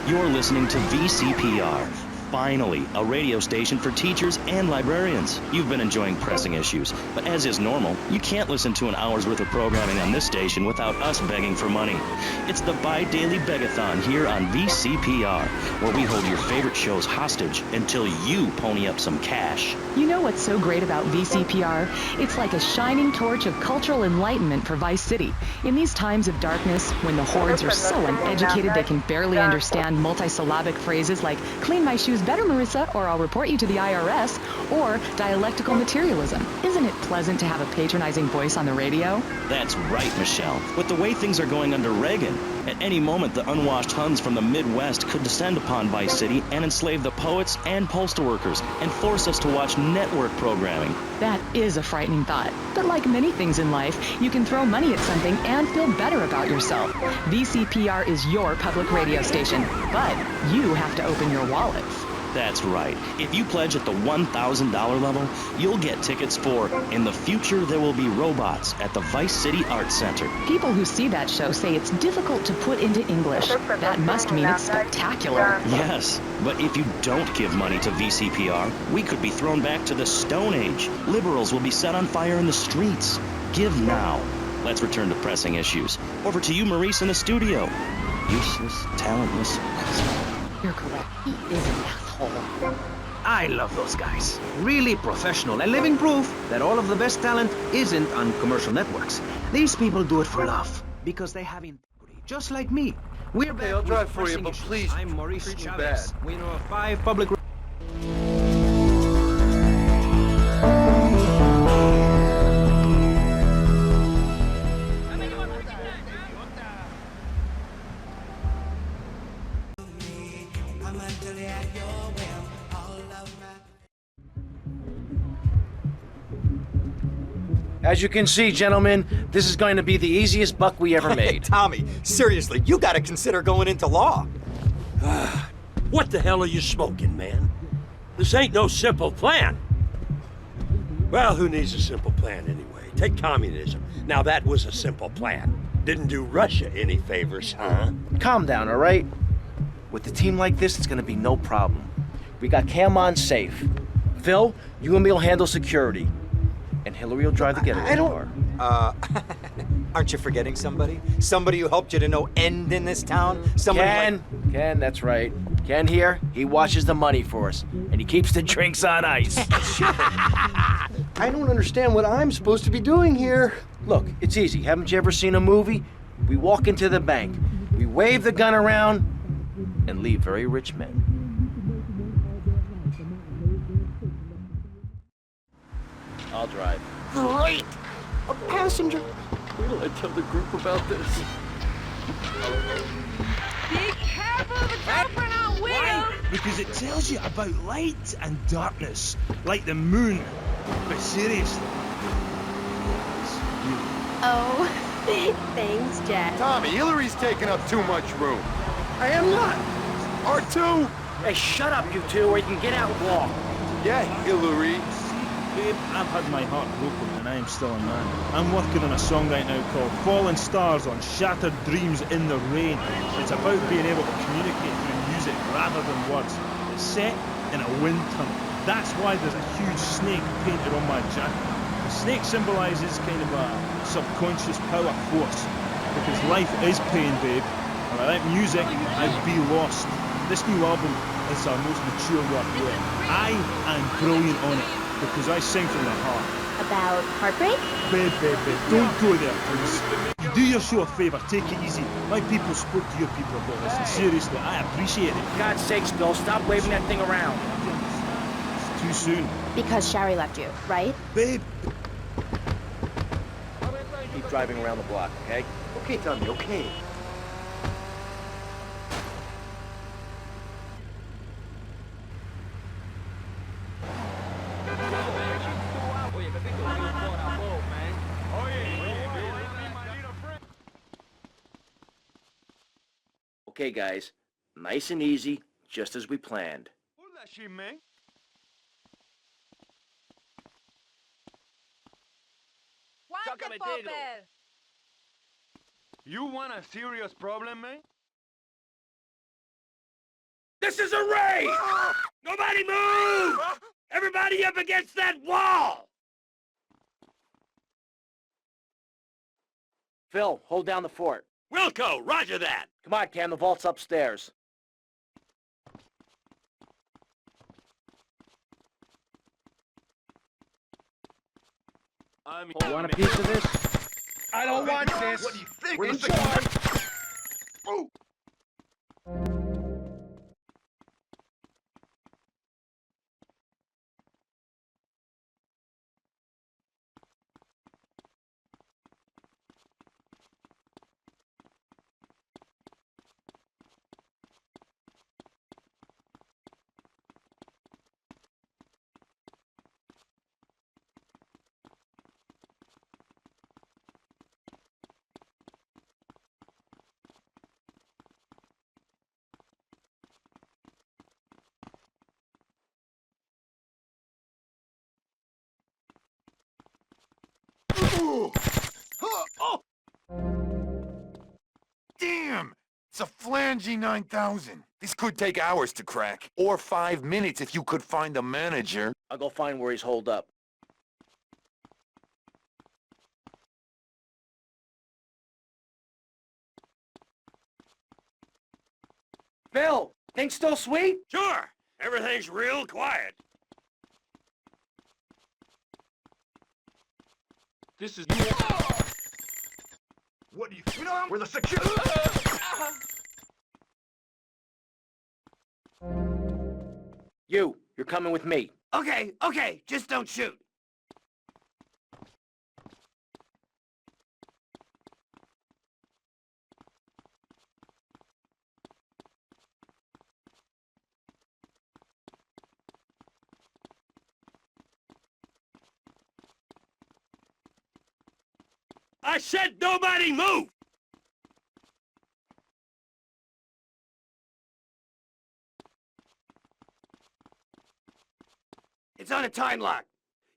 You're listening to VCPR. Finally, a radio station for teachers and librarians. You've been enjoying Pressing Issues, but as is normal, you can't listen to an hour's worth of programming on this station without us begging for money. It's the bi-daily begathon here on VCPR, where we hold your favorite shows hostage until you pony up some cash. You know what's so great about VCPR? It's like a shining torch of cultural enlightenment for Vice City. In these times of darkness, when the hordes are so uneducated they can barely understand multisyllabic phrases like, clean my shoes better, Marissa, or I'll report you to the IRS, or dialectical materialism. Isn't it pleasant to have a patronizing voice on the radio? That's right, Michelle. With the way things are going under Reagan, at any moment the unwashed Huns from the Midwest could descend upon Vice City and enslave the poets and postal workers and force us to watch network programming. That is a frightening thought. But like many things in life, you can throw money at something and feel better about yourself. VCPR is your public radio station, but you have to open your wallets. That's right. If you pledge at the $1,000 level, you'll get tickets for In the Future There Will Be Robots at the Vice City Arts Center. People who see that show say it's difficult to put into English. That must mean it's spectacular. Yes, but if you don't give money to VCPR, we could be thrown back to the Stone Age. Liberals will be set on fire in the streets. Give now. Let's return to Pressing Issues. Over to you, Maurice, in the studio. Useless, talentless. You're correct. He is an asshole. I love those guys. Really professional and living proof that all of the best talent isn't on commercial networks. These people do it for love because they have integrity, just like me. We're back. I'll with drive for you, Pressing but Issues. please, I'm Maurice treat me Chavez, bad. winner of 5 public. As you can see, gentlemen, this is going to be the easiest buck we ever made. Tommy, seriously, you gotta consider going into law. What the hell are you smoking, man? This ain't no simple plan. Well, who needs a simple plan anyway? Take communism. Now that was a simple plan. Didn't do Russia any favors, huh? Calm down, all right? With a team like this, it's gonna be no problem. We got Cam on safe. Phil, you and me will handle security. And Hillary will drive the getaway car. Aren't you forgetting somebody? Somebody who helped you to no end in this town? Somebody Ken, that's right. Ken here, he washes the money for us. And he keeps the drinks on ice. I don't understand what I'm supposed to be doing here. Look, it's easy. Haven't you ever seen a movie? We walk into the bank, we wave the gun around, and leave very rich men. I'll drive. Great! A passenger! Wait till I tell the group about this. Be careful, the girlfriend on wheels! Because it tells you about light and darkness, like the moon. But seriously. Oh, thanks, Jet. Tommy, Hillary's taking up too much room. I am not. R2? Hey, shut up, you two, or you can get out and walk. Yeah, Hillary. Babe, I've had my heart broken and I am still a man. I'm working on a song right now called Fallen Stars on Shattered Dreams in the Rain. It's about being able to communicate through music rather than words. It's set in a wind tunnel. That's why there's a huge snake painted on my jacket. The snake symbolises kind of a subconscious power force. Because life is pain, babe. And without music, I'd be lost. This new album is our most mature work yet. I am brilliant on it. Because I sing from the heart. About heartbreak? Babe, don't go there, please. Do yourself a favour, take it easy. My people spoke to your people about this, and seriously, I appreciate it. For God's sakes, Bill, stop waving that thing around. It's too soon. Because Shari left you, right? Babe. Keep driving around the block, okay? Okay, Tommy, okay. Okay, guys, Nice and easy, just as we planned. You want a serious problem, man? This is a raid! Nobody move! Everybody up against that wall! Phil, hold down the fort. Wilco, roger that! Come on, Cam, the vault's upstairs. You want a piece of this? I don't want this. What do you think? Enjoy. Oh. Oh! Damn! It's a flangy 9000. This could take hours to crack. Or 5 minutes if you could find a manager. I'll go find where he's holed up. Phil, things still sweet? Sure! Everything's real quiet. This is... What do you think? We're the security... You're coming with me. Okay, just don't shoot. I said nobody move! It's on a time lock.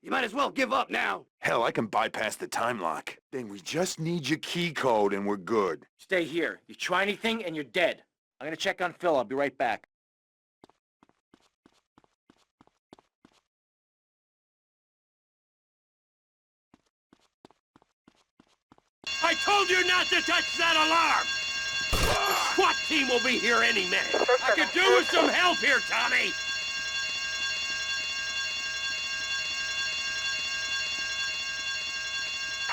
You might as well give up now. Hell, I can bypass the time lock. Then we just need your key code and we're good. Stay here. You try anything and you're dead. I'm gonna check on Phil. I'll be right back. I told you not to touch that alarm! The SWAT team will be here any minute. I could do with some help here, Tommy!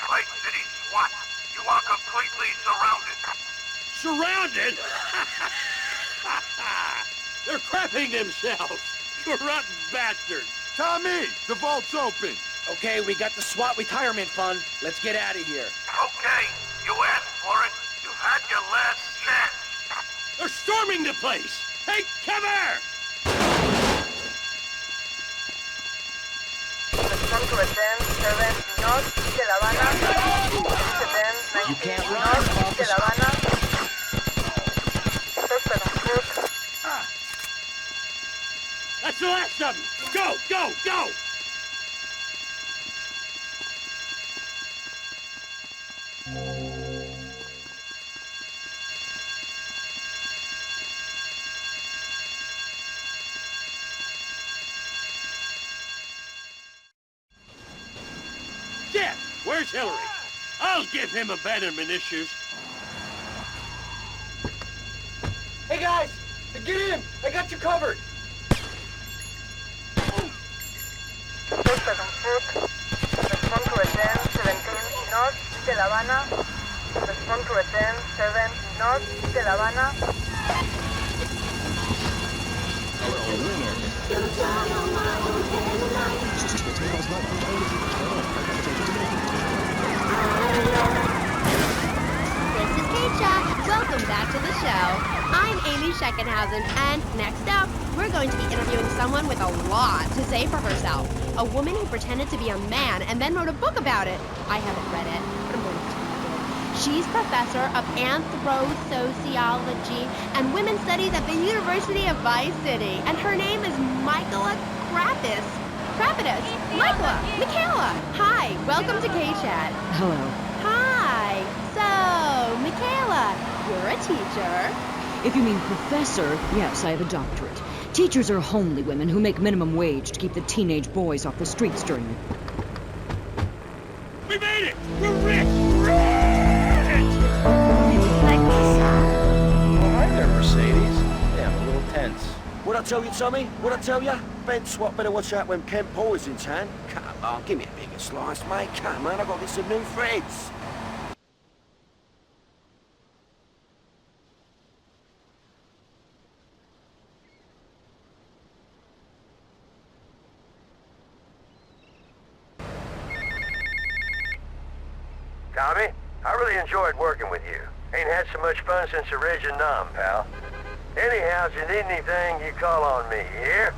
Lake City SWAT, you are completely surrounded. Surrounded? They're crapping themselves! You rotten bastards! Tommy, the vault's open. Okay, we got the SWAT retirement fund. Let's get out of here. Okay, you asked for it. You've had your last chance. They're storming the place! Take cover! You can't run, officer. That's the last of them! Go, go, go! Shit! Where's Hillary? I'll give him abandonment issues. Hey guys, get in! I got you covered. Respond to return 17 north de La Habana. Respond to return 7 north de La Habana. This is Kate. Welcome back to the show. I'm Amy Scheckenhausen, and next up, we're going to be interviewing someone with a lot to say for herself. A woman who pretended to be a man and then wrote a book about it. I haven't read it, but I'm going to read it. She's professor of anthro-sociology and women's studies at the University of Vice City. And her name is Michaela Krapidas. Michaela. Hi, welcome to K-Chat. Hello. Hi. So, Michaela, you're a teacher. If you mean professor, yes, I have a doctorate. Teachers are homely women who make minimum wage to keep the teenage boys off the streets during the... We made it! We're rich! Rich! Oh, hi there, Mercedes. Yeah, I'm a little tense. What'd I tell you, Tommy? What'd I tell you? Ben Swat better watch out when Ken Paul is in town. Come on, give me a bigger slice, mate. Come on, I've got to get some new friends. Tommy, I really enjoyed working with you. Ain't had so much fun since the Reg and Nom, pal. Anyhow, if you need anything, you call on me, you hear?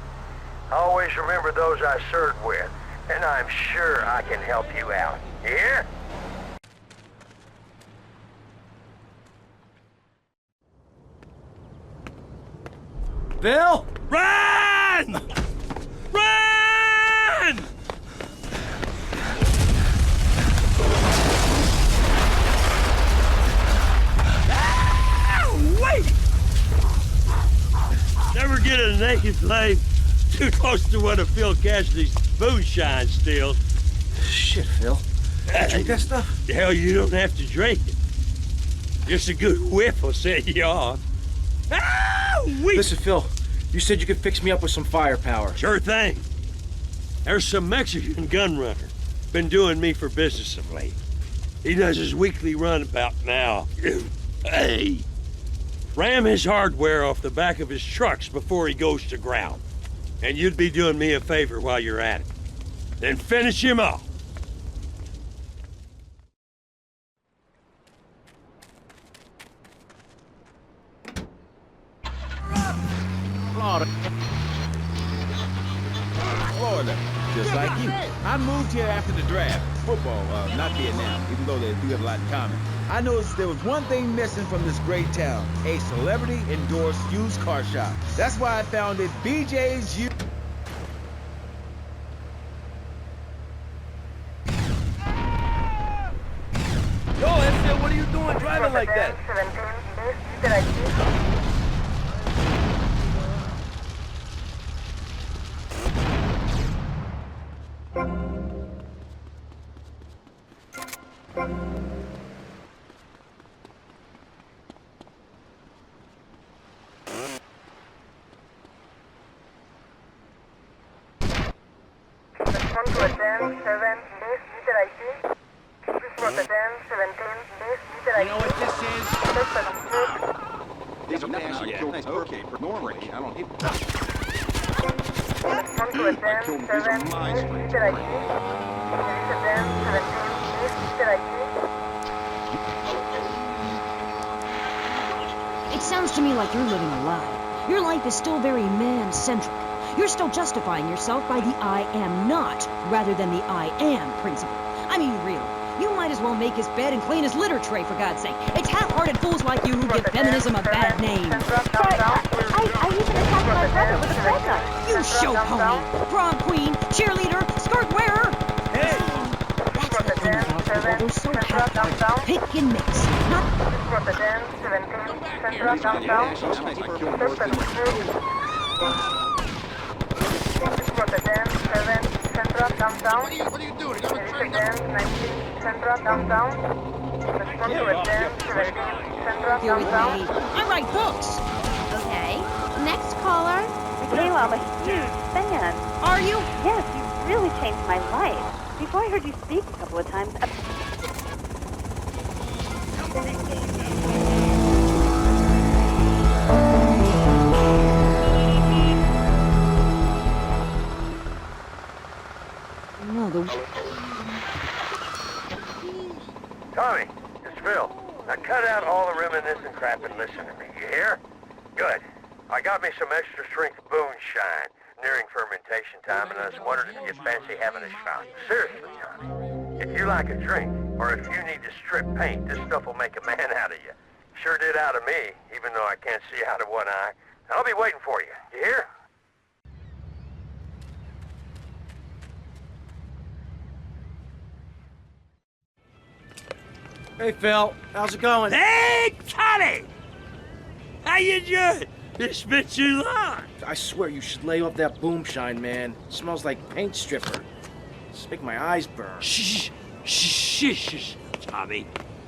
Always remember those I served with, and I'm sure I can help you out, you hear? Bill! Run! Run! Wait! Never get in a naked flame too close to one of Phil Cassidy's moonshine steals. Shit, Phil. Drink that stuff? Hell, you don't have to drink it. Just a good whiff will set you off. Listen, Phil, you said you could fix me up with some firepower. Sure thing. There's some Mexican gun runner been doing me for business of late. He does his weekly run about now. Hey, ram his hardware off the back of his trucks before he goes to ground. And you'd be doing me a favor while you're at it. Then finish him off. Florida, just like you. I moved here after the draft. Football, not Vietnam, even though they do have a lot in common. I noticed there was one thing missing from this great town, a celebrity-endorsed used car shop. That's why I founded BJ's U... Yo, Ansel, what are you doing driving like that? You know what this is? These are national kills. Okay, normally I don't hit. I killed these are my It sounds to me like you're living a lie. Your life is still very man-centric. You're still justifying yourself by the I am not, rather than the I am principle. I mean, really. You might as well make his bed and clean his litter tray, for God's sake. It's half-hearted fools like you who give feminism a bad name. I even attacked my brother with a bread knife. You show pony, prom queen, cheerleader, skirt wearer. Hey! That's the thing about people. They're so half-hearted. Pick and mix. Not... What are you doing? You're turning up. You're with me. I write books. Okay. Next caller. Michaela, I'm a huge fan. Are you? Yes, you really changed my life. Before I heard you speak a couple of times... Tommy, it's Phil. Now cut out all the reminiscing crap and listen to me, you hear? Good. I got me some extra strength moonshine, nearing fermentation time, and I was wondering if you'd fancy having a shot. Seriously, Tommy, if you like a drink, Or if you need to strip paint, this stuff will make a man out of you. Sure did out of me, even though I can't see out of one eye. I'll be waiting for you. You hear? Hey, Phil. How's it going? Hey, Tommy! How you doing? It's been too long. I swear you should lay off that boom shine, man. It smells like paint stripper. It's making my eyes burn. Shh, shh, shh, shh, Tommy.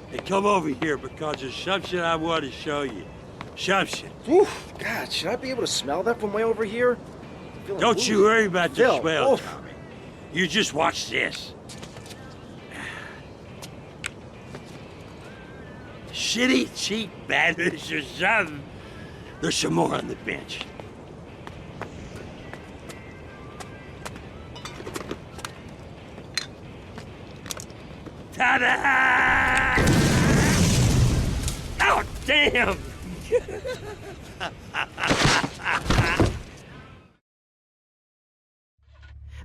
Hey, come over here because there's something I want to show you. Something. Oof, God, should I be able to smell that from way over here? Don't you worry about the Phil, smell, oof. Tommy. You just watch this. Shitty, cheap bandits or something. There's some more on the bench. Ta-da! Oh, damn!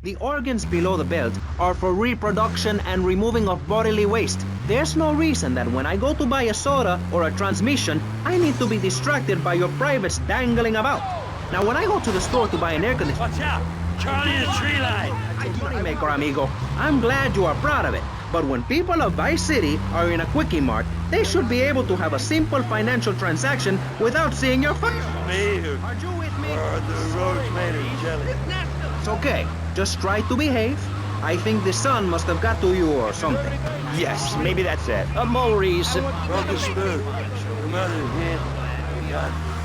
The organs below the belt are for reproduction and removing of bodily waste. There's no reason that when I go to buy a soda or a transmission, I need to be distracted by your privates dangling about. Now, when I go to the store to buy an air conditioner... Watch out! Charlie the tree line! Moneymaker, amigo. I'm glad you are proud of it. But when people of Vice City are in a Quickie Mart, they should be able to have a simple financial transaction without seeing your face. Are you with me? Or the road's made of jelly. It's okay. Just try to behave. I think the sun must have got to you or something. Yes, maybe that's it. Maurice. Broken spoon. Come out in here.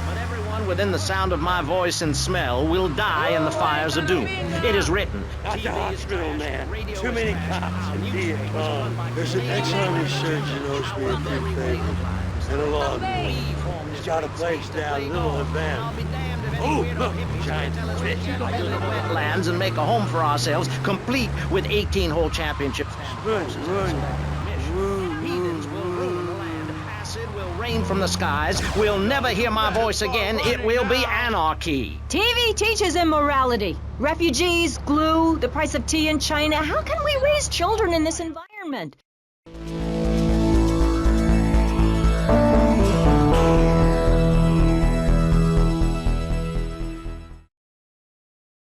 But everyone within the sound of my voice and smell will die in the fires of doom. It is written. At the hospital, man. Too many cops and Vietcong. There's an ex-army surgeon owes me a few favors. And a long He's got a place down Little Havana. Oh, look, giant fish. Wetlands and make a home for ourselves, complete with 18-hole championships. Heathens will ruin the land. Acid will rain from the skies. We'll never hear my voice again. It will be anarchy. TV teaches immorality. Refugees, glue, the price of tea in China. How can we raise children in this environment?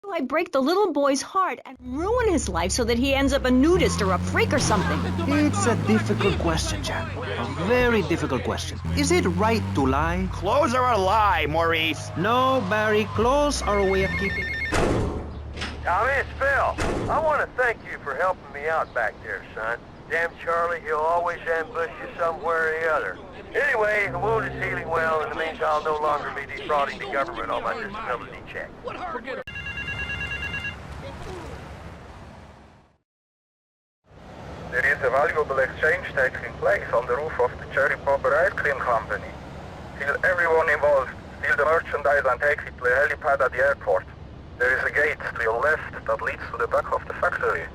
I break the little boy's heart and ruin his life so that he ends up a nudist or a freak or something? It's a difficult question, Jack. A very difficult question. Is it right to lie? Clothes are a lie, Maurice. No, Barry. Clothes are a way of keeping... Tommy, it's Phil. I want to thank you for helping me out back there, son. Damn Charlie, he'll always ambush you somewhere or the other. Anyway, the wound is healing well, and it means I'll no longer be defrauding the government on my disability check. There is a valuable exchange taking place on the roof of the Cherry Popper Ice Cream Company. Kill everyone involved, steal the merchandise and take it to a helipad at the airport. There is a gate to your left that leads to the back of the factory.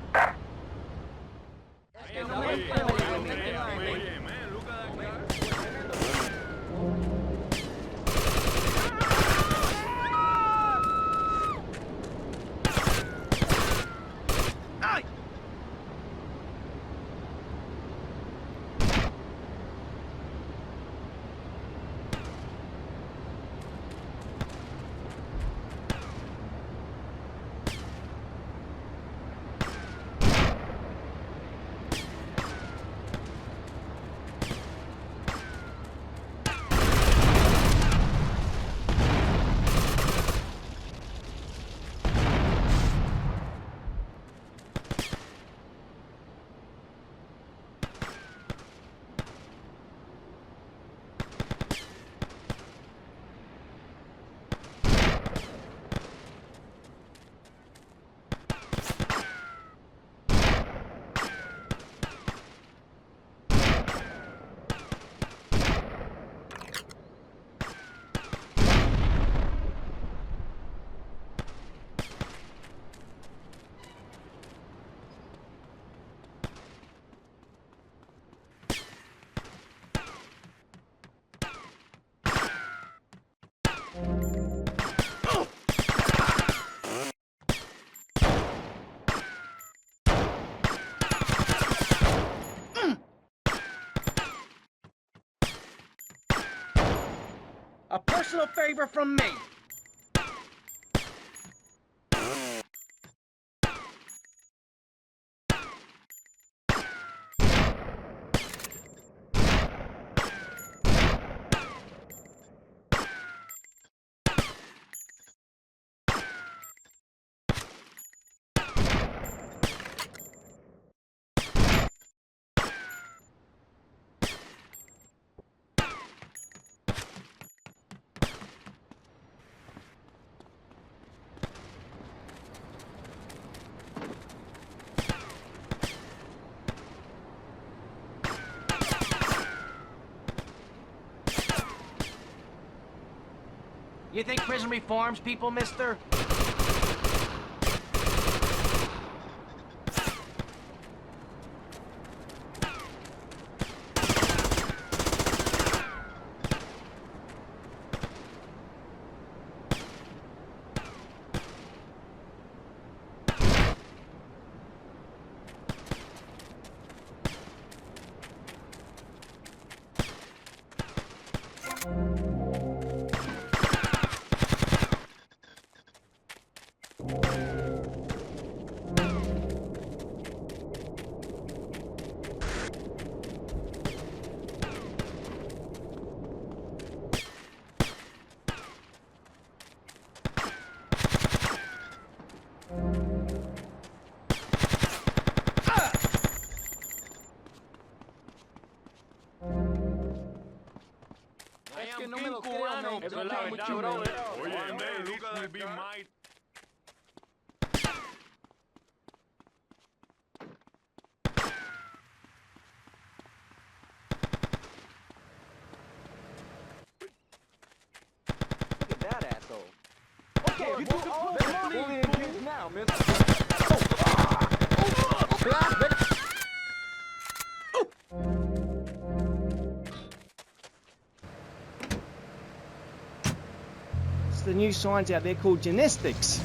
personal favor from me. You think prison reforms people, mister? que no me lo creo, man. Es verdad, bro. Oye, man, this will be my... Look at that asshole. Okay, you took bully and kids now, man. The new science out there called gymnastics.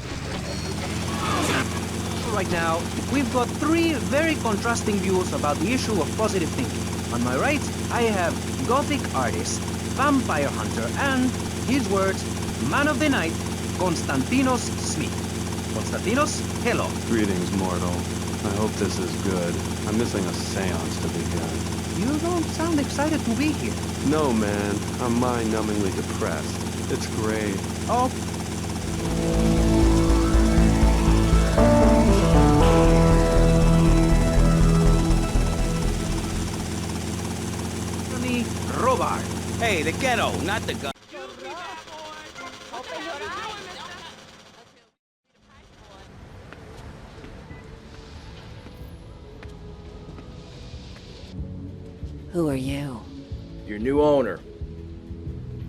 Right now, we've got three very contrasting views about the issue of positive thinking. On my right, I have gothic artist, vampire hunter, and, his words, man of the night, Konstantinos Smith. Konstantinos, hello. Greetings, mortal. I hope this is good. I'm missing a seance to begin. You don't sound excited to be here. No, man. I'm mind-numbingly depressed. It's great. Oh. Robart. Hey, the ghetto, not the gun. Who are you? Your new owner.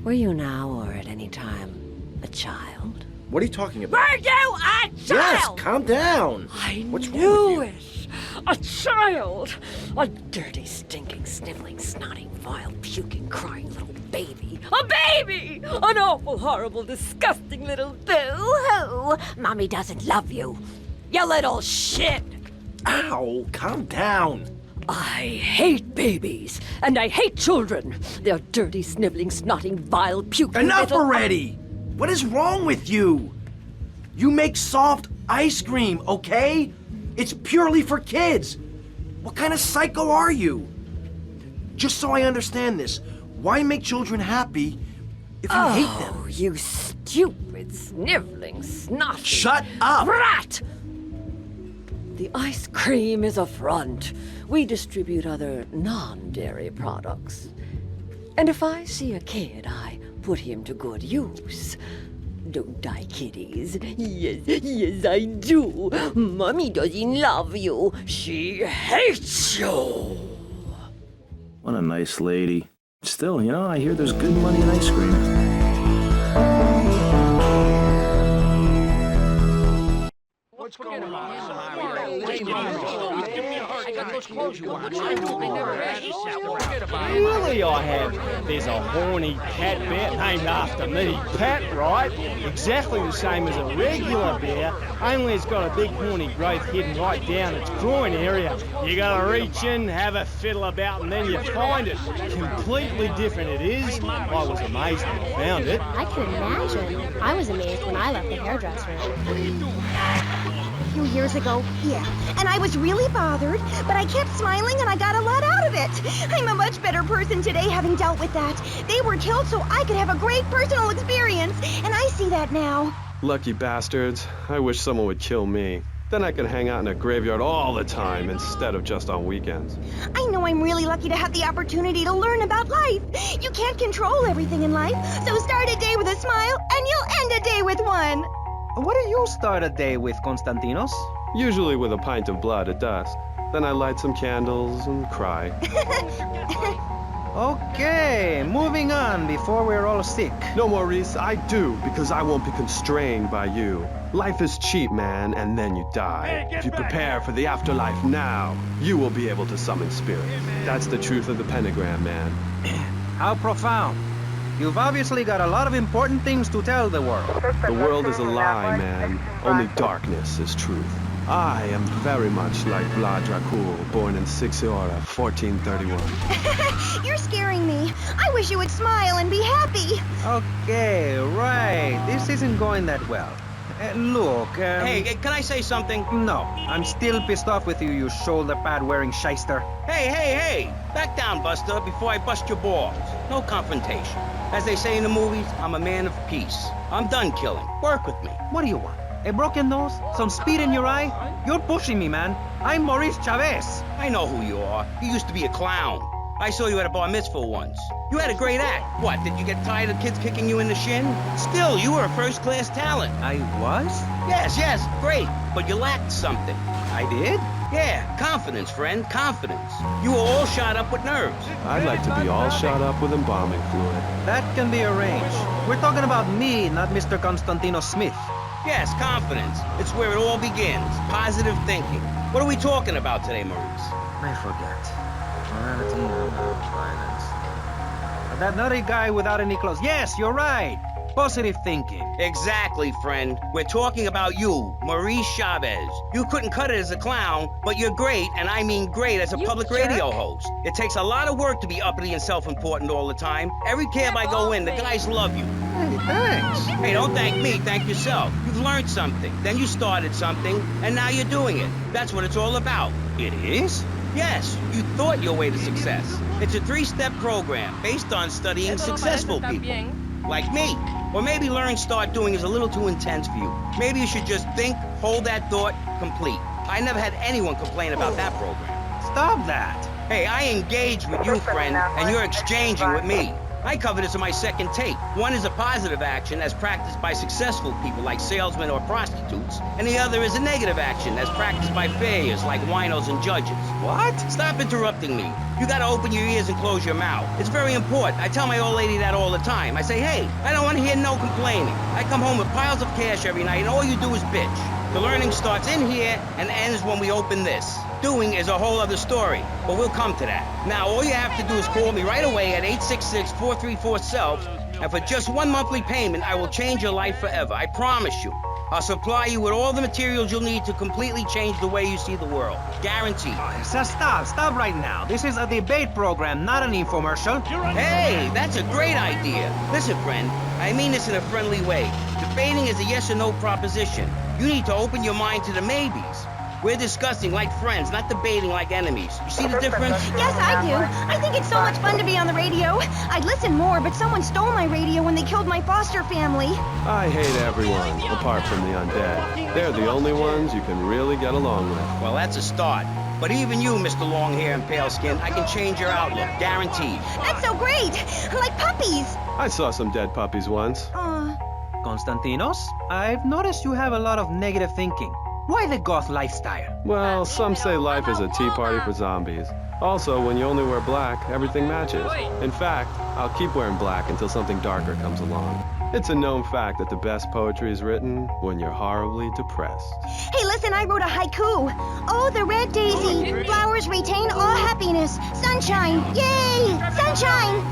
Were you now or at any time a child? What are you talking about? Were you a child? Yes, calm down. What's wrong with you? A child! A dirty, stinking, sniveling, snotty, vile, puking, crying little baby. A baby! An awful, horrible, disgusting little boo-hoo! Mommy doesn't love you. You little shit! Ow, calm down. I hate babies, and I hate children. They're dirty, sniveling, snotting, vile, puking Enough little... already! What is wrong with you? You make soft ice cream, okay? It's purely for kids. What kind of psycho are you? Just so I understand this, why make children happy if you hate them? Oh, you stupid, sniveling, snotty... Shut up! Brat! The ice cream is a front. We distribute other non-dairy products. And if I see a kid, I put him to good use. Don't I, kiddies? Yes, yes, I do. Mommy doesn't love you. She hates you. What a nice lady. Still, you know, I hear there's good money in ice cream. What's going on? Really, I have. There's a horny cat bear named after me, Pat, right? Exactly the same as a regular bear, only it's got a big horny growth hidden right down its groin area. You gotta reach in, have a fiddle about, and then you find it. Completely different it is. I was amazed when I found it. I can imagine. I was amazed when I left the hairdresser. A few years ago, yeah. And I was really bothered, but I kept smiling and I got a lot out of it. I'm a much better person today having dealt with that. They were killed so I could have a great personal experience, and I see that now. Lucky bastards. I wish someone would kill me. Then I could hang out in a graveyard all the time instead of just on weekends. I know I'm really lucky to have the opportunity to learn about life. You can't control everything in life, so start a day with a smile and you'll end a day with one. What do you start a day with, Konstantinos? Usually with a pint of blood at dusk. Then I light some candles and cry. Okay, moving on before we're all sick. No, Maurice, I do, because I won't be constrained by you. Life is cheap, man, and then you die. If you prepare for the afterlife now, you will be able to summon spirits. That's the truth of the pentagram, man. How profound. You've obviously got a lot of important things to tell the world. The world is a lie, man. Only darkness is truth. I am very much like Vlad Dracul, born in Sixiora, 1431. You're scaring me. I wish you would smile and be happy. Okay, right. This isn't going that well. Look, Hey, can I say something? No, I'm still pissed off with you, you shoulder-pad-wearing shyster. Hey! Back down, Buster, before I bust your balls. No confrontation. As they say in the movies, I'm a man of peace. I'm done killing. Work with me. What do you want? A broken nose? Some speed in your eye? You're pushing me, man. I'm Maurice Chavez. I know who you are. You used to be a clown. I saw you at a bar mitzvah once. You had a great act. What, did you get tired of kids kicking you in the shin? Still, you were a first-class talent. I was? Yes, great. But you lacked something. I did? Yeah, confidence, friend, confidence. You were all shot up with nerves. I'd like to be all shot up with embalming fluid. That can be arranged. We're talking about me, not Mr. Constantino Smith. Yes, confidence. It's where it all begins. Positive thinking. What are we talking about today, Maurice? I forget. Morality and violence. That nutty guy without any clothes. Yes, you're right. Positive thinking. Exactly, friend. We're talking about you, Maurice Chavez. You couldn't cut it as a clown, but you're great, and I mean great, as a public radio host. It takes a lot of work to be uppity and self-important all the time. Every cab I go in, the guys love you. Hey, thanks. Hey, don't thank me, thank yourself. You've learned something, then you started something, and now you're doing it. That's what it's all about. It is? Yes, you thought your way to success. It's a 3-step program based on studying successful people. Like me. Or maybe learn start doing is a little too intense for you. Maybe you should just think, hold that thought, complete. I never had anyone complain about that program. Stop that. Hey, I engage with you, friend, and you're exchanging with me. I cover this in my second take. One is a positive action as practiced by successful people like salesmen or prostitutes, and the other is a negative action as practiced by failures like winos and judges. What? Stop interrupting me. You gotta open your ears and close your mouth. It's very important. I tell my old lady that all the time. I say, hey, I don't want to hear no complaining. I come home with piles of cash every night, and all you do is bitch. The learning starts in here and ends when we open this. Doing is a whole other story, but we'll come to that. Now, all you have to do is call me right away at 866-434-SELF, and for just one monthly payment, I will change your life forever. I promise you. I'll supply you with all the materials you'll need to completely change the way you see the world. Guaranteed. So stop right now. This is a debate program, not an infomercial. Hey, that's a great idea. Listen, friend, I mean this in a friendly way. Debating is a yes or no proposition. You need to open your mind to the maybes. We're discussing like friends, not debating like enemies. You see the difference? Yes, I do. I think it's so much fun to be on the radio. I'd listen more, but someone stole my radio when they killed my foster family. I hate everyone, apart from the undead. They're the only ones you can really get along with. Well, that's a start. But even you, Mr. Long Hair and Pale Skin, I can change your outlook, guaranteed. That's so great! Like puppies! I saw some dead puppies once. Konstantinos, I've noticed you have a lot of negative thinking. Why the goth lifestyle? Well, some say life is a tea party for zombies. Also, when you only wear black, everything matches. In fact, I'll keep wearing black until something darker comes along. It's a known fact that the best poetry is written when you're horribly depressed. Hey, listen, I wrote a haiku. Oh, the red daisy, flowers retain all happiness. Sunshine, yay! Sunshine!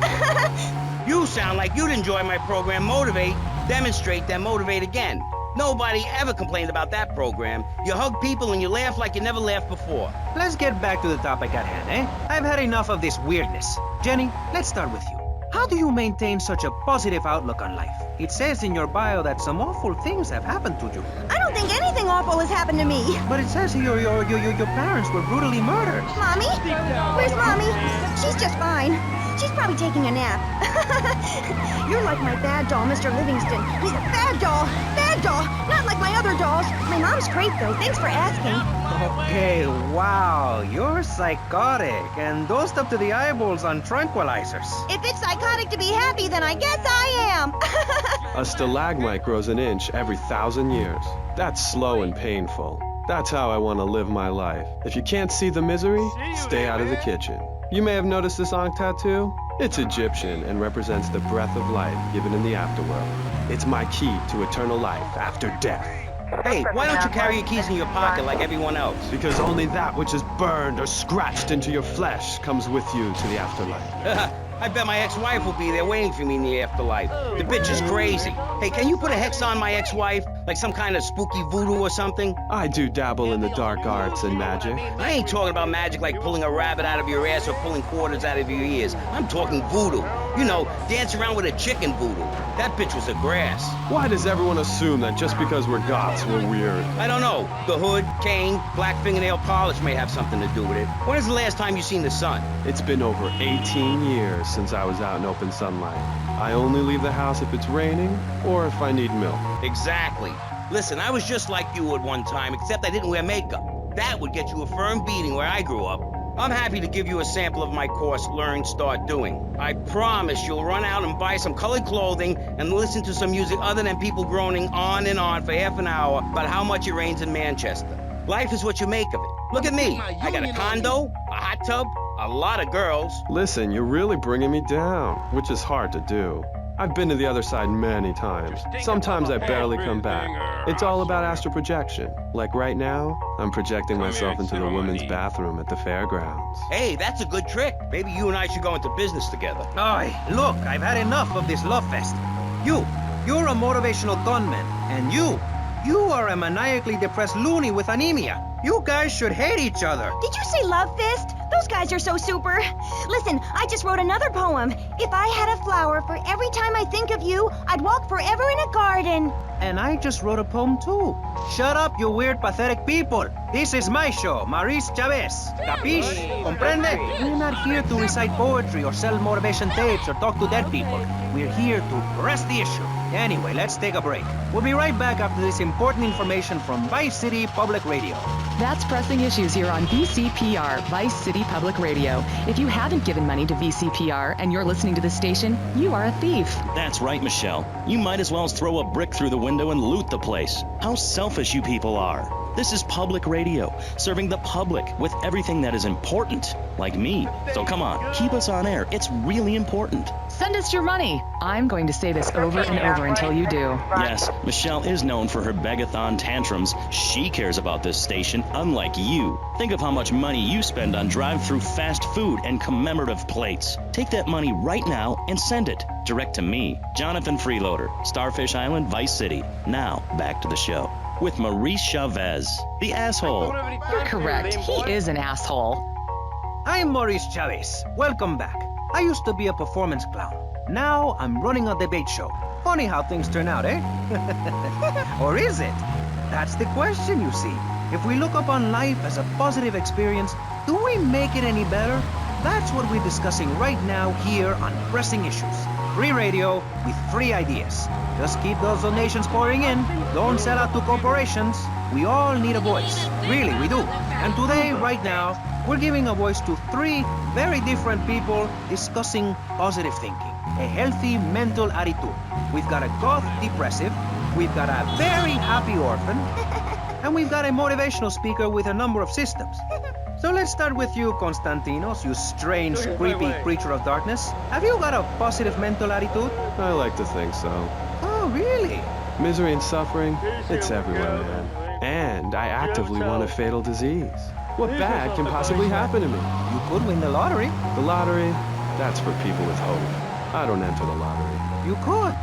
You sound like you'd enjoy my program Motivate, Demonstrate, then Motivate Again. Nobody ever complained about that program. You hug people and you laugh like you never laughed before. Let's get back to the topic at hand, eh? I've had enough of this weirdness. Jenny, let's start with you. How do you maintain such a positive outlook on life? It says in your bio that some awful things have happened to you. I don't think anything awful has happened to me. But it says your parents were brutally murdered. Mommy? Where's Mommy? She's just fine. She's probably taking a nap. You're like my bad doll, Mr. Livingston. He's a bad doll. Bad doll. Not like my other dolls. My mom's great, though. Thanks for asking. Okay, wow. You're psychotic and dosed up to the eyeballs on tranquilizers. If it's psychotic to be happy, then I guess I am. A stalagmite grows an inch every 1,000 years. That's slow and painful. That's how I want to live my life. If you can't see the misery, stay out of the kitchen. You may have noticed this Ankh tattoo. It's Egyptian and represents the breath of life given in the afterworld. It's my key to eternal life after death. Hey, why don't you carry your keys in your pocket like everyone else? Because only that which is burned or scratched into your flesh comes with you to the afterlife. I bet my ex-wife will be there waiting for me in the afterlife. The bitch is crazy. Hey, can you put a hex on my ex-wife? Like some kind of spooky voodoo or something? I do dabble in the dark arts and magic. I ain't talking about magic like pulling a rabbit out of your ass or pulling quarters out of your ears. I'm talking voodoo. You know, dance around with a chicken voodoo. That bitch was a grass. Why does everyone assume that just because we're goths, we're weird? I don't know. The hood, cane, black fingernail polish may have something to do with it. When is the last time you seen the sun? It's been over 18 years since I was out in open sunlight. I only leave the house if it's raining or if I need milk. Exactly. Listen, I was just like you at one time, except I didn't wear makeup. That would get you a firm beating where I grew up. I'm happy to give you a sample of my course, Learn, Start Doing. I promise you'll run out and buy some colored clothing and listen to some music other than people groaning on and on for half an hour about how much it rains in Manchester. Life is what you make of it. Look at me. I got a condo, a hot tub, a lot of girls. Listen, you're really bringing me down, which is hard to do. I've been to the other side many times. Sometimes I barely come back. It's all about astral projection. Like right now, I'm projecting myself into the women's bathroom at the fairgrounds. Hey, that's a good trick. Maybe you and I should go into business together. Oi, look, I've had enough of this love fest. You're a motivational gunman, and you are a maniacally depressed loony with anemia. You guys should hate each other. Did you say love fist? Those guys are so super. Listen, I just wrote another poem. If I had a flower for every time I think of you, I'd walk forever in a garden. And I just wrote a poem too. Shut up, you weird, pathetic people. This is my show, Maurice Chavez. Capiche? Comprende? We're not here to recite poetry or sell motivation tapes or talk to dead people. We're here to press the issue. Anyway, let's take a break. We'll be right back after this important information from Vice City Public Radio. That's Pressing Issues here on VCPR, Vice City Public Radio. If you haven't given money to VCPR and you're listening to this station, you are a thief. That's right, Michelle. You might as well throw a brick through the window and loot the place. How selfish you people are. This is public radio, serving the public with everything that is important, like me. So come on, keep us on air. It's really important. Send us your money. I'm going to say this over and over until you do. Yes, Michelle is known for her begathon tantrums. She cares about this station, unlike you. Think of how much money you spend on drive-through fast food and commemorative plates. Take that money right now and send it direct to me, Jonathan Freeloader, Starfish Island, Vice City. Now, back to the show with Maurice Chavez, the asshole. You're correct. He is an asshole. I'm Maurice Chavez. Welcome back. I used to be a performance clown. Now I'm running a debate show. Funny how things turn out, eh? Or is it? That's the question, you see. If we look upon life as a positive experience, do we make it any better? That's what we're discussing right now here on Pressing Issues. Free radio with free ideas. Just keep those donations pouring in. Don't sell out to corporations. We all need a voice. Really, we do. And today, right now, we're giving a voice to three very different people discussing positive thinking, a healthy mental attitude. We've got a goth depressive, we've got a very happy orphan, and we've got a motivational speaker with a number of systems. So let's start with you, Konstantinos, you strange, creepy creature of darkness. Have you got a positive mental attitude? I like to think so. Oh, really? Misery and suffering, it's everywhere, man. And I actively want a fatal disease. What bad can possibly happen to me? You could win the lottery. The lottery? That's for people with hope. I don't enter the lottery. You could.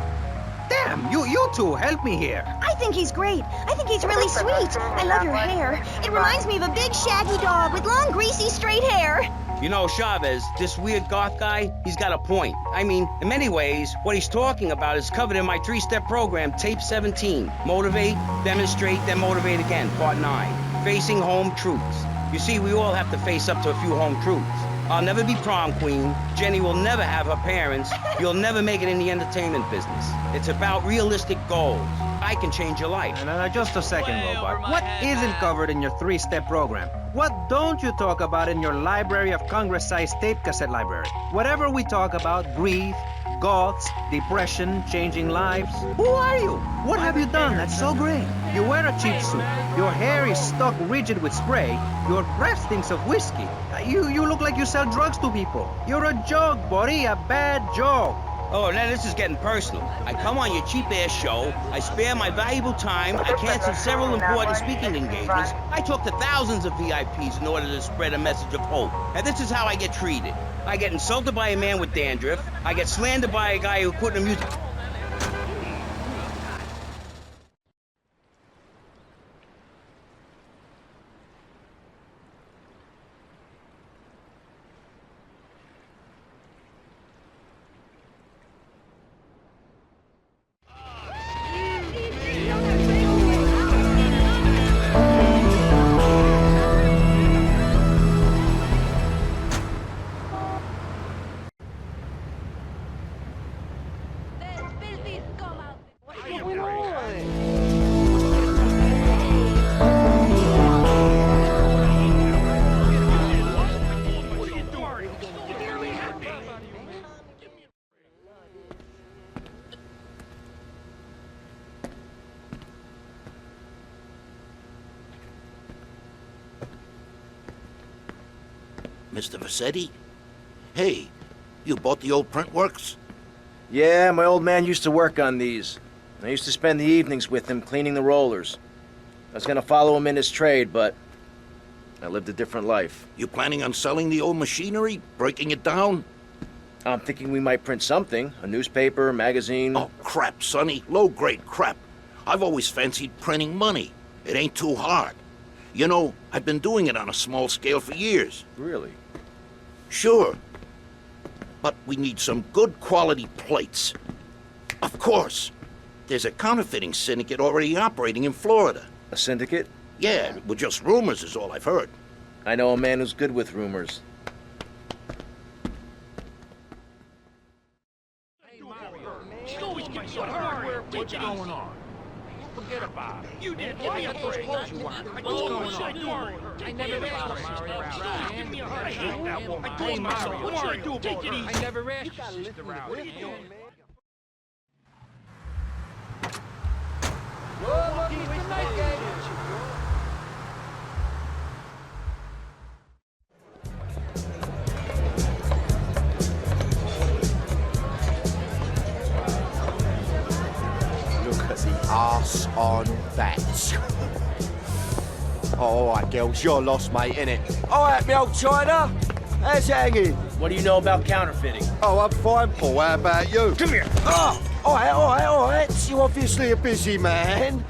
Damn! Ma'am, you two, help me here. I think he's great. I think he's really sweet. I love your hair. It reminds me of a big shaggy dog with long, greasy, straight hair. You know, Chavez, this weird goth guy, he's got a point. I mean, in many ways, what he's talking about is covered in my 3-step program, Tape 17. Motivate, demonstrate, then motivate again, Part 9. Facing home truths. You see, we all have to face up to a few home truths. I'll never be prom queen. Jenny will never have her parents. You'll never make it in the entertainment business. It's about realistic goals. I can change your life. Just a second, Robot. What isn't covered in your 3-step program? What don't you talk about in your Library of Congress-sized tape cassette library? Whatever we talk about, breathe, goths, depression, changing lives. Who are you? What have you done that's so great? You wear a cheap suit. Your hair is stuck rigid with spray. Your breath stinks of whiskey. You look like you sell drugs to people. You're a joke, buddy, a bad joke. Oh, now this is getting personal. I come on your cheap-ass show, I spare my valuable time, I cancel several important speaking engagements, I talk to thousands of VIPs in order to spread a message of hope. And this is how I get treated. I get insulted by a man with dandruff, I get slandered by a guy who couldn't amuse... Mr. Vassetti? Hey, you bought the old print works? Yeah, my old man used to work on these. I used to spend the evenings with him cleaning the rollers. I was gonna follow him in his trade, but I lived a different life. You planning on selling the old machinery? Breaking it down? I'm thinking we might print something. A newspaper, magazine. Oh, crap, Sonny. Low-grade crap. I've always fancied printing money. It ain't too hard. You know, I've been doing it on a small scale for years. Really? Sure. But we need some good quality plates. Of course. There's a counterfeiting syndicate already operating in Florida. A syndicate? Yeah, with just rumors is all I've heard. I know a man who's good with rumors. What's going on? Forget about it. You did. Give me a break. What's going on? I never asked Mario out. Give me a hurry. I told Mario. What should I do about it? I never asked your sister out. What are you doing, man? Well, lucky it's the night game. Arse on that. All right, girls, you're lost, mate, innit? All right, me old China. How's it hanging? What do you know about counterfeiting? Oh, I'm fine, Paul. How about you? Come here. Oh, all right. You're obviously a busy man.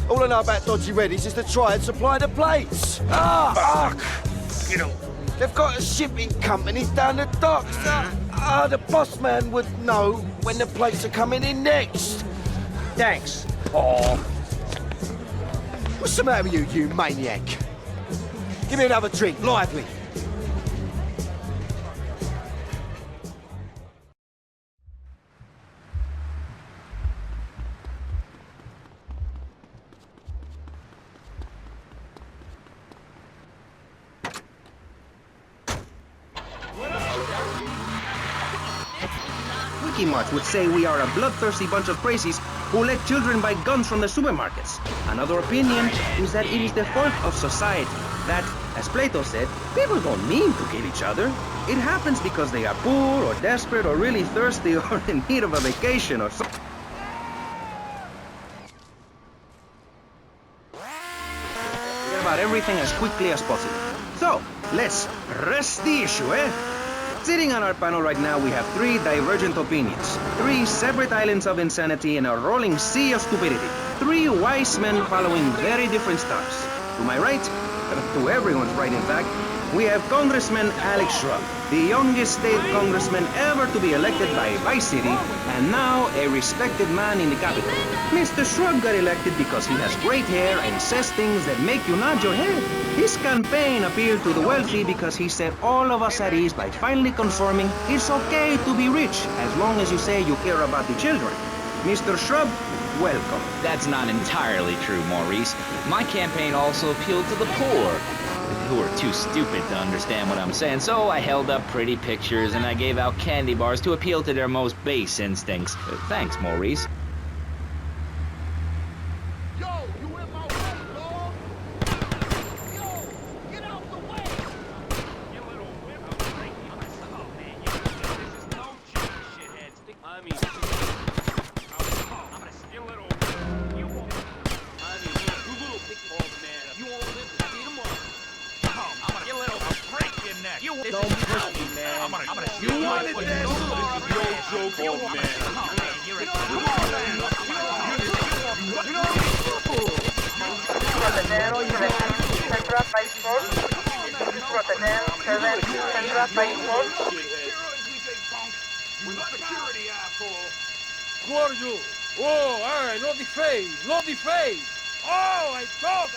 All I know about Dodgy Reddies is to try and supply the plates. Fuck. You know. They've got a shipping company down the docks. The boss man would know when the plates are coming in next. Thanks. Oh. What's the matter with you, you maniac? Give me another drink, lively. Wikimart would say we are a bloodthirsty bunch of crazies who let children buy guns from the supermarkets. Another opinion is that it is the fault of society. That, as Plato said, people don't mean to kill each other. It happens because they are poor or desperate or really thirsty or in need of a vacation or something. Forget about everything as quickly as possible. So, let's rest the issue, eh? Sitting on our panel right now, we have 3 divergent opinions. 3 separate islands of insanity in a rolling sea of stupidity. 3 wise men following very different stars. To my right, to everyone's right in fact, we have Congressman Alex Shrub, the youngest state congressman ever to be elected by Vice City, and now a respected man in the capital. Mr. Shrub got elected because he has great hair and says things that make you nod your head. His campaign appealed to the wealthy because he set all of us at ease by finally confirming it's okay to be rich as long as you say you care about the children. Mr. Shrub, welcome. That's not entirely true, Maurice. My campaign also appealed to the poor, who are too stupid to understand what I'm saying, so I held up pretty pictures and I gave out candy bars to appeal to their most base instincts. Thanks, Maurice. Don't push me, man. You wanted this? Yo, joke, old man. You're a Cordial. Oh, all right, no deface, no deface. Oh, I talk.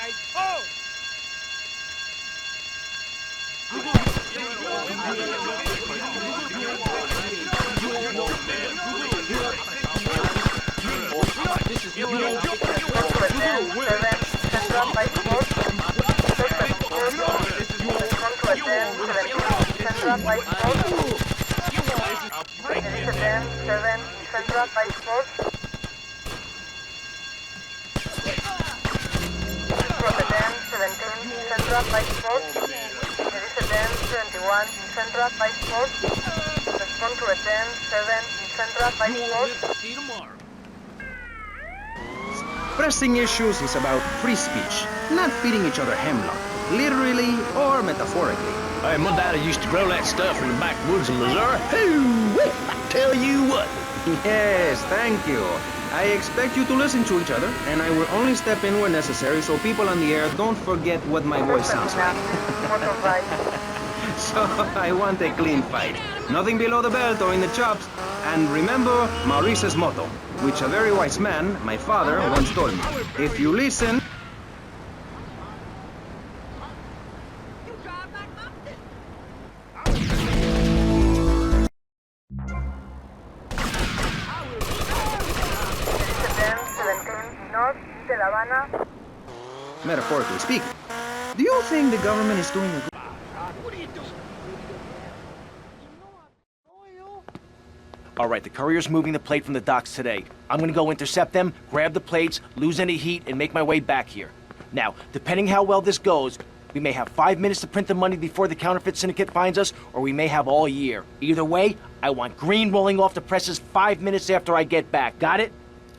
Pressing issues is about free speech, not feeding each other hemlock, literally or metaphorically. Hey, my daddy used to grow that stuff in the backwoods of Missouri. Hoo-wee! I tell you what. Yes, thank you. I expect you to listen to each other, and I will only step in where necessary so people on the air don't forget what my voice sounds like. So I want a clean fight. Nothing below the belt or in the chops. And remember Maurice's motto, which a very wise man, my father, once told me. If you listen... Metaphorically speaking, do you think the government is doing a good... All right, the courier's moving the plate from the docks today. I'm gonna go intercept them, grab the plates, lose any heat, and make my way back here. Now, depending how well this goes, we may have 5 minutes to print the money before the counterfeit syndicate finds us, or we may have all year. Either way, I want green rolling off the presses 5 minutes after I get back. Got it?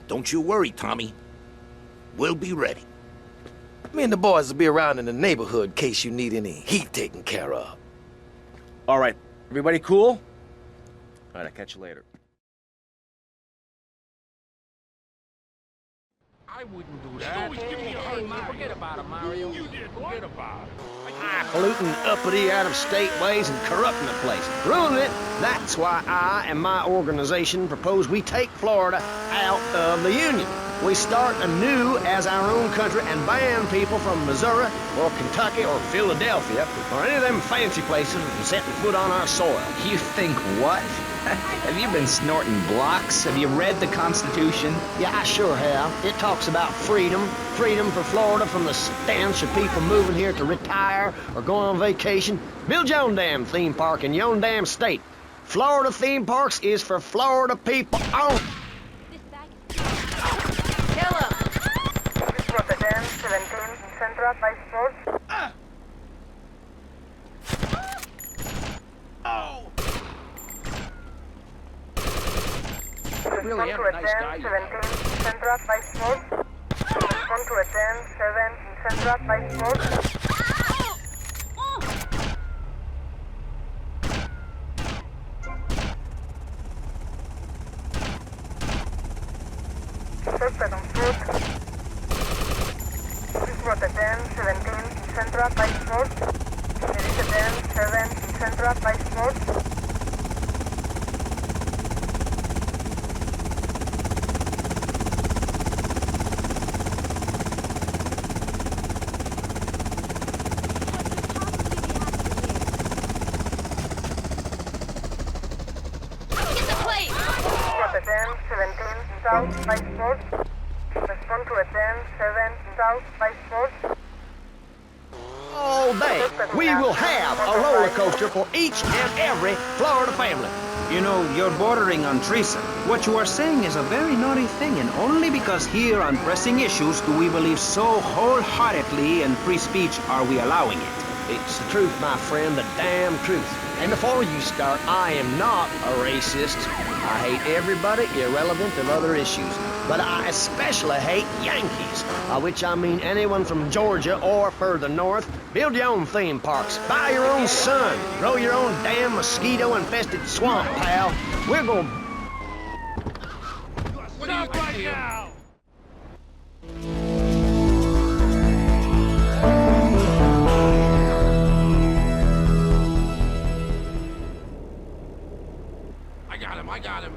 Don't you worry, Tommy. We'll be ready. Me and the boys will be around in the neighborhood in case you need any heat taken care of. All right, everybody cool? All right, I'll catch you later. I wouldn't do that. Always give me a hard time. Forget about it, Mario. You did. Forget about it. Polluting uppity out-of-state ways and corrupting the place. Ruining it. That's why I and my organization propose we take Florida out of the Union. We start anew as our own country and ban people from Missouri or Kentucky or Philadelphia or any of them fancy places from setting foot on our soil. You think what? Have you been snorting blocks? Have you read the Constitution? Yeah, I sure have. It talks about freedom. Freedom for Florida from the stench of people moving here to retire or go on vacation. Build your own damn theme park in your own damn state. Florida theme parks is for Florida people only. Kill him! Rotterdam, 17, Central by Sports. Really am a nice guy. 17, Central by Sports. Respond to attend 7, Central by Sports. South Vice Road. Respond to attend 7 South Vice Road. All day, we will have a roller coaster for each and every Florida family. You know, you're bordering on treason. What you are saying is a very naughty thing, and only because here on Pressing Issues do we believe so wholeheartedly in free speech are we allowing it. It's the truth, my friend, the damn truth. And before you start, I am not a racist. I hate everybody, irrelevant of other issues. But I especially hate Yankees, by which I mean anyone from Georgia or further north. Build your own theme parks, buy your own sun, grow your own damn mosquito-infested swamp, pal. We're gonna... Stop right now! I got him.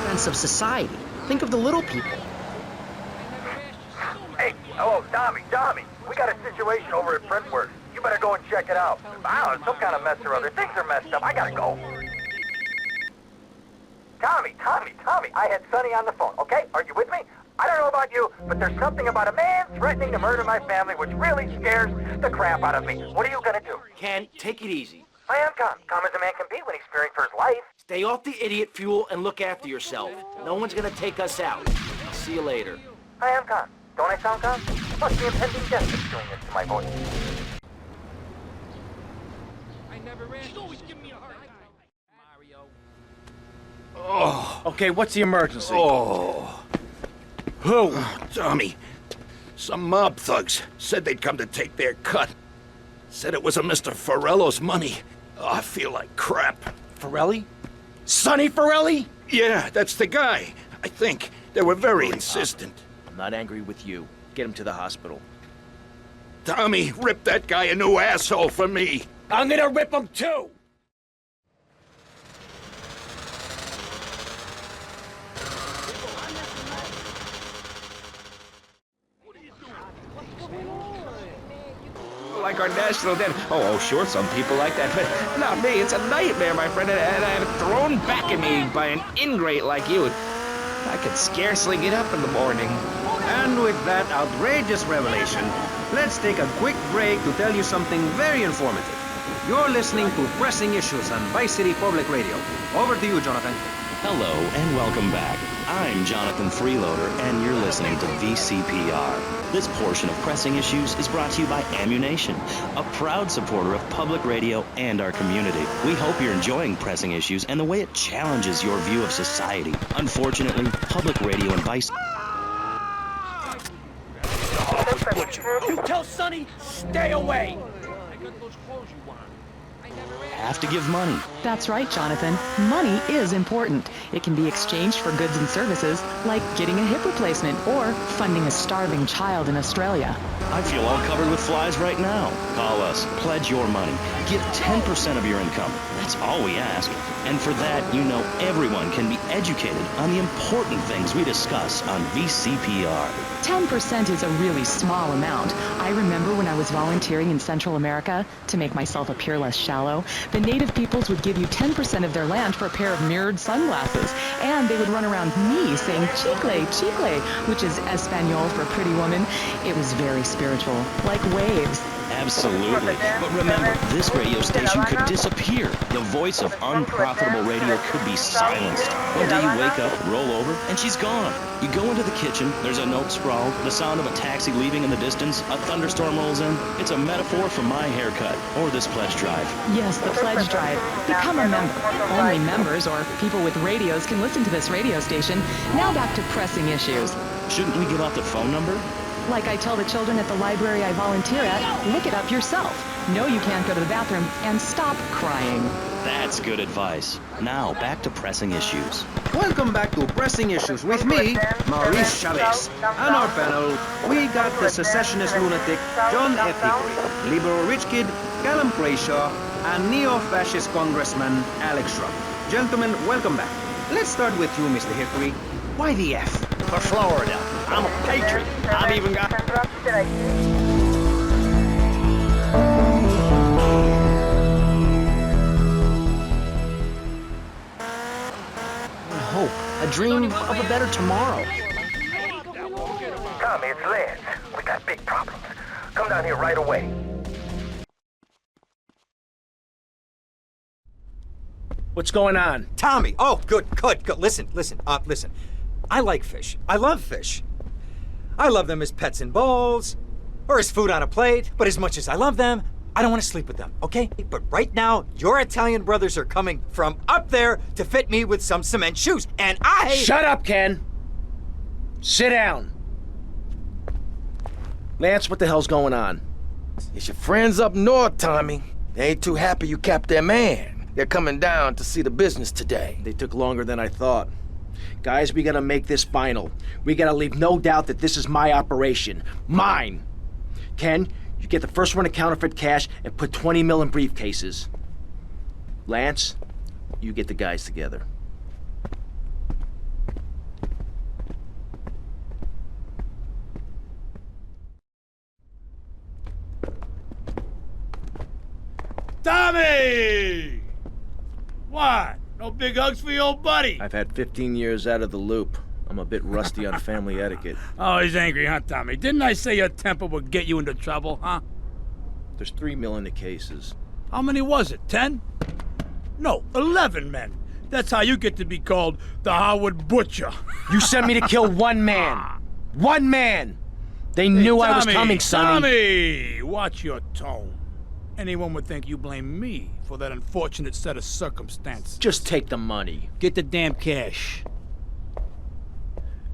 Sense of society. Think of the little people. Hey, hello, Tommy, we got a situation over at Printworks. You better go and check it out. I don't know, some kind of mess or other. Things are messed up. I gotta go. Tommy, I had Sonny on the phone, okay? Are you with me? I don't know about you, but there's something about a man threatening to murder my family which really scares the crap out of me. What are you gonna do? Ken, take it easy. I am calm. Calm as a man can be when he's fearing for his life. Stay off the idiot fuel and look after yourself. No one's gonna take us out. See you later. I am calm. Don't I sound calm? Must be impending death that's doing this to my voice. I never ran. She's always giving me a hard time. Mario. Oh. Okay, what's the emergency? Tommy, some mob thugs said they'd come to take their cut. Said it was a Mr. Forello's money. Oh, I feel like crap. Forelli? Sonny Forelli? Yeah, that's the guy. I think. They were very insistent. I'm not angry with you. Get him to the hospital. Tommy, rip that guy a new asshole for me. I'm gonna rip him too! Like our national debt. Oh, sure, some people like that, but not me. It's a nightmare, my friend, and I have it thrown back at me by an ingrate like you. I could scarcely get up in the morning. And with that outrageous revelation, let's take a quick break to tell you something very informative. You're listening to Pressing Issues on Vice City Public Radio. Over to you, Jonathan. Hello and welcome back. I'm Jonathan Freeloader, and you're listening to VCPR. This portion of Pressing Issues is brought to you by Ammunition, a proud supporter of public radio and our community. We hope you're enjoying Pressing Issues and the way it challenges your view of society. Unfortunately, public radio and Vice... You tell Sonny, stay away! I got those clothes you want. have to give money. That's right, Jonathan. Money is important. It can be exchanged for goods and services, like getting a hip replacement or funding a starving child in Australia. I feel all covered with flies right now. Call us. Pledge your money. Give 10% of your income. That's all we ask. And for that, you know everyone can be educated on the important things we discuss on VCPR. 10% is a really small amount. I remember when I was volunteering in Central America, to make myself appear less shallow, the native peoples would give you 10% of their land for a pair of mirrored sunglasses, and they would run around me saying chicle, chicle, which is Espanol for pretty woman. It was very spiritual, like waves. Absolutely. But remember, this radio station could disappear. The voice of unprofitable radio could be silenced. One day you wake up, roll over, and she's gone. You go into the kitchen, there's a note scrawled, the sound of a taxi leaving in the distance, a thunderstorm rolls in. It's a metaphor for my haircut, or this pledge drive. Yes, the pledge drive. Become a member. Only members or people with radios can listen to this radio station. Now back to Pressing Issues. Shouldn't we give out the phone number? Like I tell the children at the library I volunteer at, look it up yourself. No, you can't go to the bathroom, and stop crying. That's good advice. Now, back to pressing issues. Welcome back to Pressing Issues with me, Maurice Chavez. On our panel, we got the secessionist lunatic John F. Hickory, liberal rich kid Callum Crayshaw, and neo-fascist congressman Alex Shrub. Gentlemen, welcome back. Let's start with you, Mr. Hickory. Why the F? For Florida. I'm a patriot. I've even got... Hope. A dream of a better tomorrow. Tommy, it's Lance. We got big problems. Come down here right away. What's going on? Tommy! Oh, good. Listen. I like fish. I love fish. I love them as pets in bowls, or as food on a plate, but as much as I love them, I don't want to sleep with them, okay? But right now, your Italian brothers are coming from up there to fit me with some cement shoes, and I... Shut up, Ken! Sit down. Lance, what the hell's going on? It's your friends up north, Tommy. They ain't too happy you capped their man. They're coming down to see the business today. They took longer than I thought. Guys, we gotta make this final. We gotta leave no doubt that this is my operation. Mine! Ken, you get the first one to counterfeit cash and put 20 mil in briefcases. Lance, you get the guys together. Tommy! What? No big hugs for your old buddy? I've had 15 years out of the loop. I'm a bit rusty on family etiquette. Oh, he's angry, huh, Tommy? Didn't I say your temper would get you into trouble, huh? There's 3 mil in the cases. How many was it, 10? No, 11 men. That's how you get to be called the Howard Butcher. You sent me to kill one man. One man! They knew I was coming, Sonny. Tommy, watch your tone. Anyone would think you blame me for that unfortunate set of circumstances. Just take the money. Get the damn cash.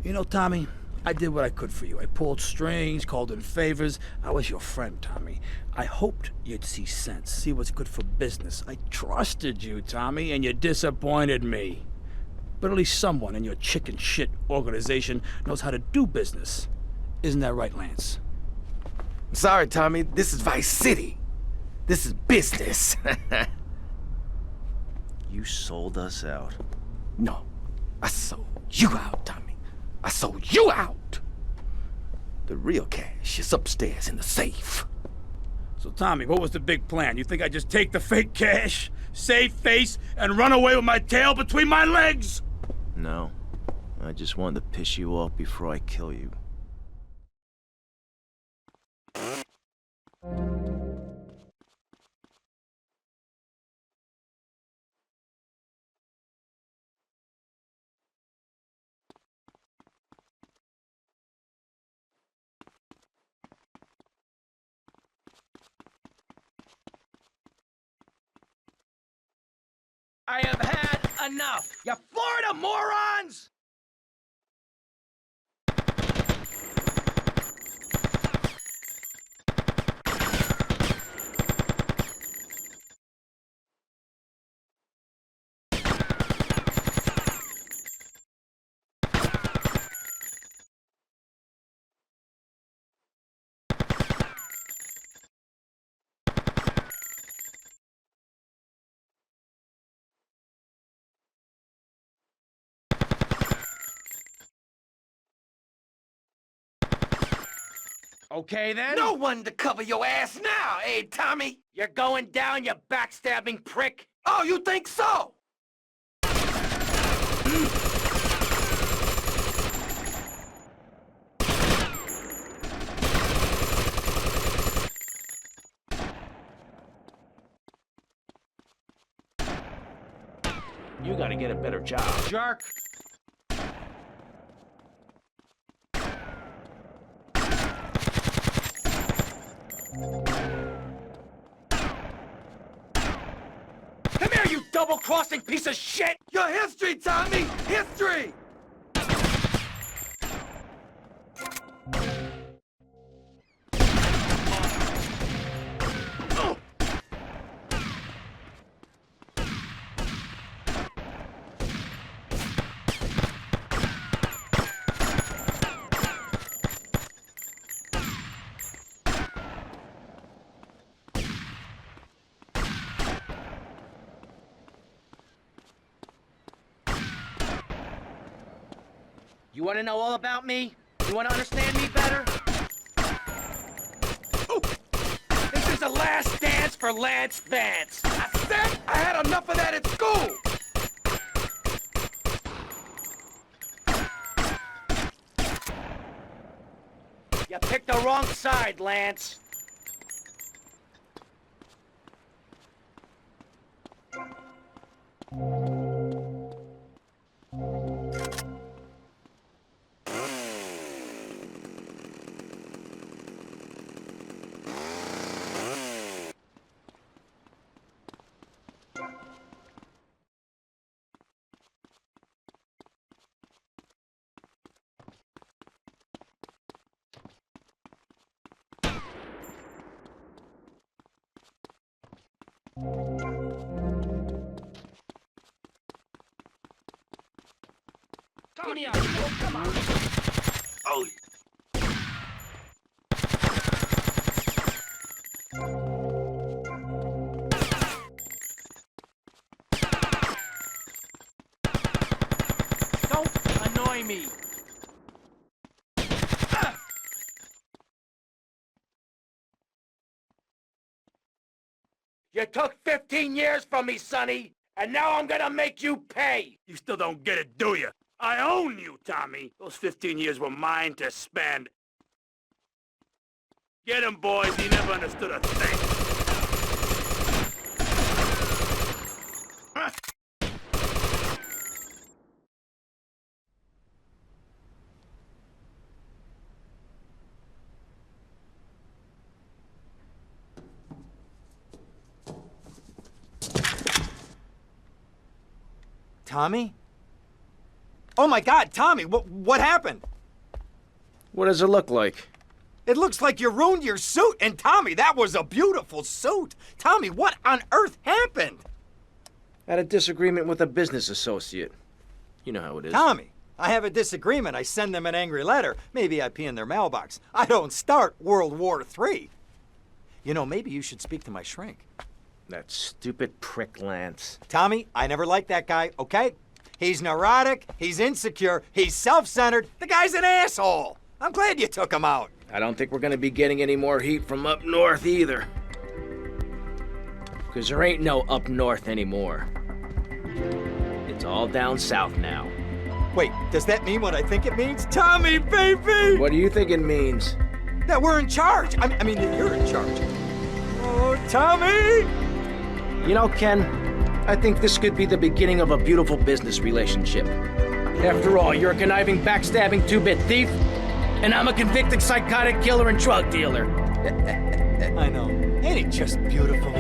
You know, Tommy, I did what I could for you. I pulled strings, called in favors. I was your friend, Tommy. I hoped you'd see sense, see what's good for business. I trusted you, Tommy, and you disappointed me. But at least someone in your chicken shit organization knows how to do business. Isn't that right, Lance? Sorry, Tommy. This is Vice City. This is business. You sold us out. No, I sold you out, Tommy. I sold you out. The real cash is upstairs in the safe. So, Tommy, what was the big plan? You think I just take the fake cash, save face, and run away with my tail between my legs? No. I just wanted to piss you off before I kill you. I have had enough! You Florida morons! Okay, then? No one to cover your ass now, eh, Tommy? You're going down, you backstabbing prick? Oh, you think so? You gotta get a better job, jerk. Come here, you double-crossing piece of shit! Your history, Tommy! History! You want to know all about me? You want to understand me better? This is the last dance for Lance Vance. I said I had enough of that at school. You picked the wrong side, Lance. Tony, come on. Oh. Don't annoy me. You took 15 years from me, Sonny, and now I'm gonna make you pay. You still don't get it, do you? I own you, Tommy. Those 15 years were mine to spend. Get him, boys. He never understood a thing. Tommy? Oh my God, Tommy, what happened? What does it look like? It looks like you ruined your suit, and Tommy, that was a beautiful suit. Tommy, what on earth happened? Had a disagreement with a business associate. You know how it is. Tommy, I have a disagreement. I send them an angry letter. Maybe I pee in their mailbox. I don't start World War III. You know, maybe you should speak to my shrink. That stupid prick, Lance. Tommy, I never liked that guy, okay? He's neurotic, he's insecure, he's self-centered. The guy's an asshole. I'm glad you took him out. I don't think we're gonna be getting any more heat from up north either. Because there ain't no up north anymore. It's all down south now. Wait, does that mean what I think it means? Tommy, baby! What do you think it means? That we're in charge. I mean, that you're in charge. Oh, Tommy! You know, Ken, I think this could be the beginning of a beautiful business relationship. After all, you're a conniving, backstabbing two-bit thief, and I'm a convicted psychotic killer and drug dealer. I know. Ain't it just beautiful?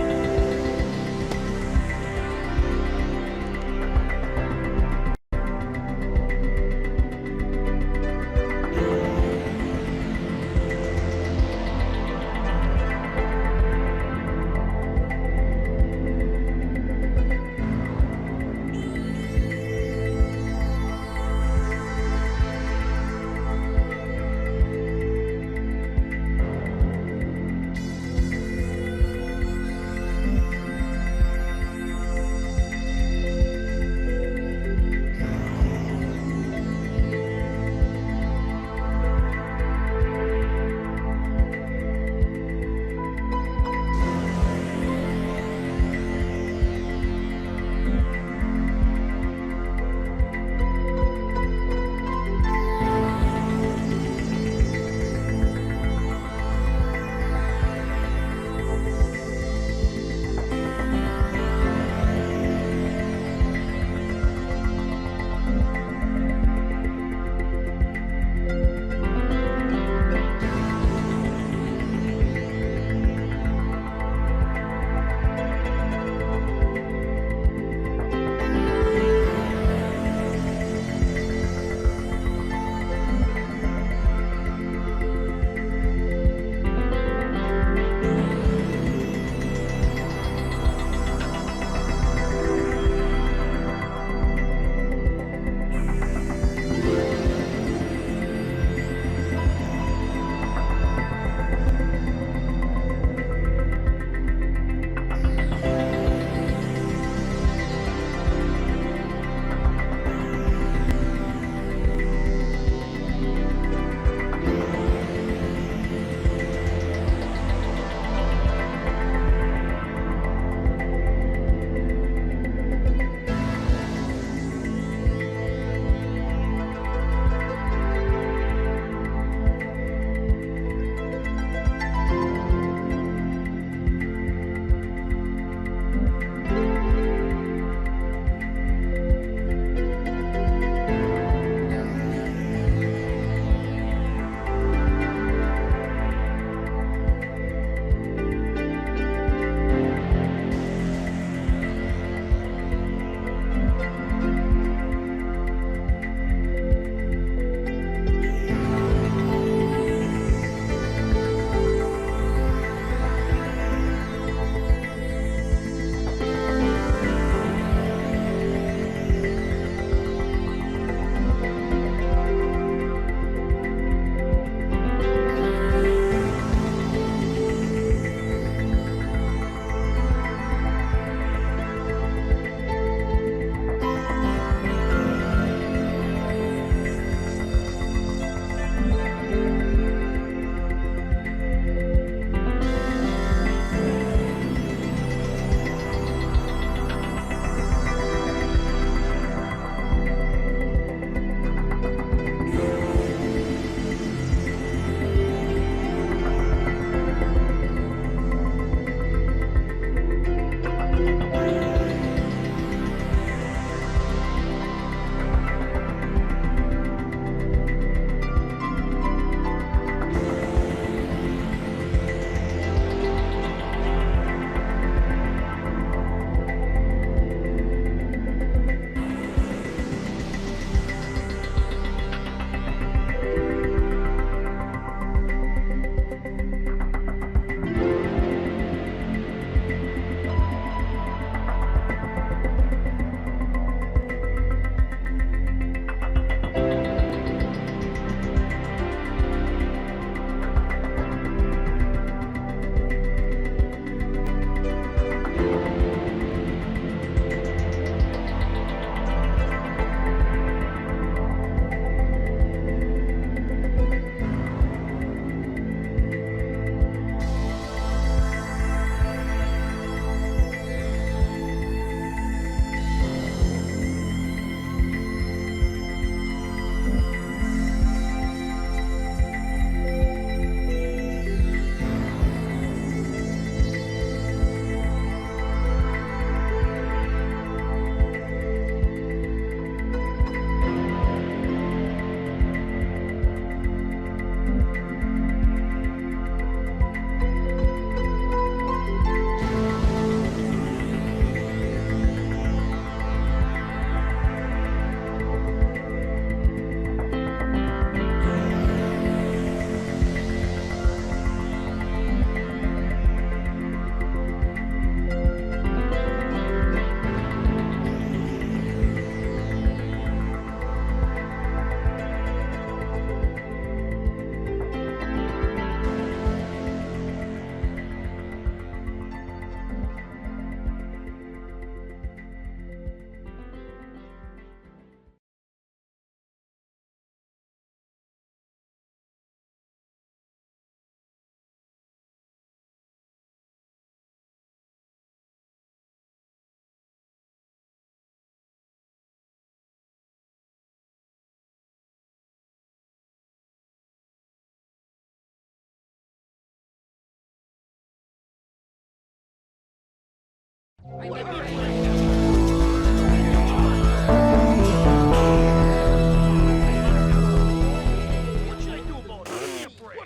What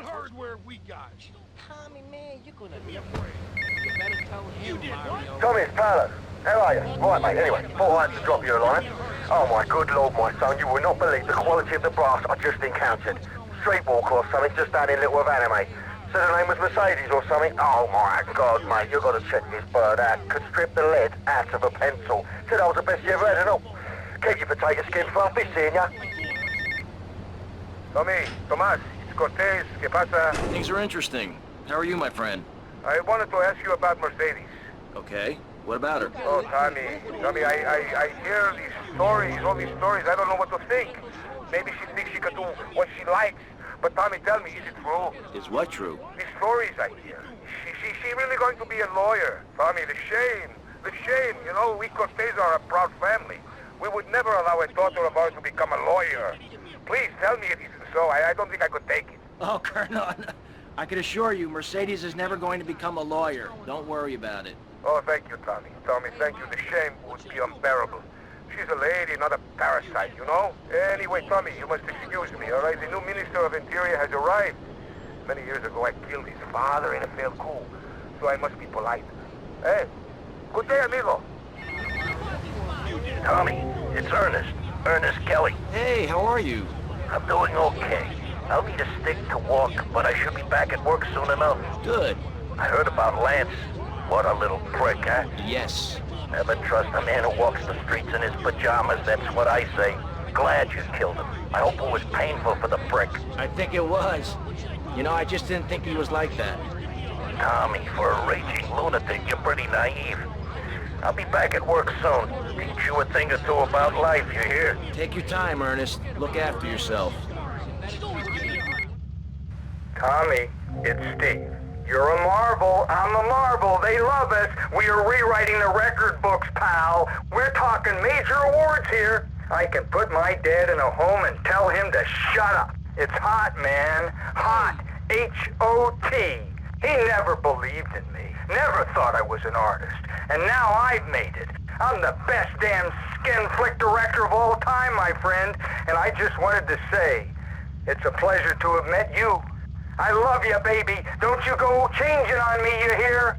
hardware we got? Tommy, man, you're gonna be afraid. You better tell him, Mario. Tommy, it's Paolo. How are you? Right, mate, anyway, thought I had to drop you a line. Oh, my good lord, my son, you will not believe the quality of the brass I just encountered. Streetwalker or something, just down in Little Havana, mate. Said her name was Mercedes or something. Oh, my God, mate, you got to check this bird out. Could strip the lead out of a pencil. Said I was the best you ever had and all. Keep your potato skin fluffy, seeing ya. Tommy, Tomas, it's Cortez. ¿Qué pasa? Things are interesting. How are you, my friend? I wanted to ask you about Mercedes. Okay. What about her? Oh, Tommy, I hear these stories, all these stories. I don't know what to think. Maybe she thinks she can do what she likes. But Tommy, tell me, is it true? Is what true? These stories I hear. She really going to be a lawyer? Tommy, the shame. You know, we Cortez are a proud family. We would never allow a daughter of ours to become a lawyer. Please tell me it isn't so. I don't think I could take it. Oh, Colonel, I can assure you, Mercedes is never going to become a lawyer. Don't worry about it. Oh, thank you, Tommy. Tommy, thank you. The shame would be unbearable. She's a lady, not a parasite, you know? Anyway, Tommy, you must excuse me, all right? The new Minister of Interior has arrived. Many years ago, I killed his father in a failed coup, so I must be polite. Hey, good day, amigo. Tommy, it's Ernest. Ernest Kelly. Hey, how are you? I'm doing okay. I'll need a stick to walk, but I should be back at work soon enough. Good. I heard about Lance. What a little prick, huh? Yes. Never trust a man who walks the streets in his pajamas, that's what I say. Glad you killed him. I hope it was painful for the prick. I think it was. You know, I just didn't think he was like that. Tommy, for a raging lunatic, you're pretty naive. I'll be back at work soon. Teach you a thing or two about life, you hear? Take your time, Ernest. Look after yourself. Tommy, it's Steve. You're a marvel. I'm a marvel. They love us. We are rewriting the record books, pal. We're talking major awards here. I can put my dad in a home and tell him to shut up. It's hot, man. Hot. H-O-T. He never believed in me. Never thought I was an artist. And now I've made it. I'm the best damn skin flick director of all time, my friend. And I just wanted to say, it's a pleasure to have met you. I love you, baby. Don't you go changing on me, you hear?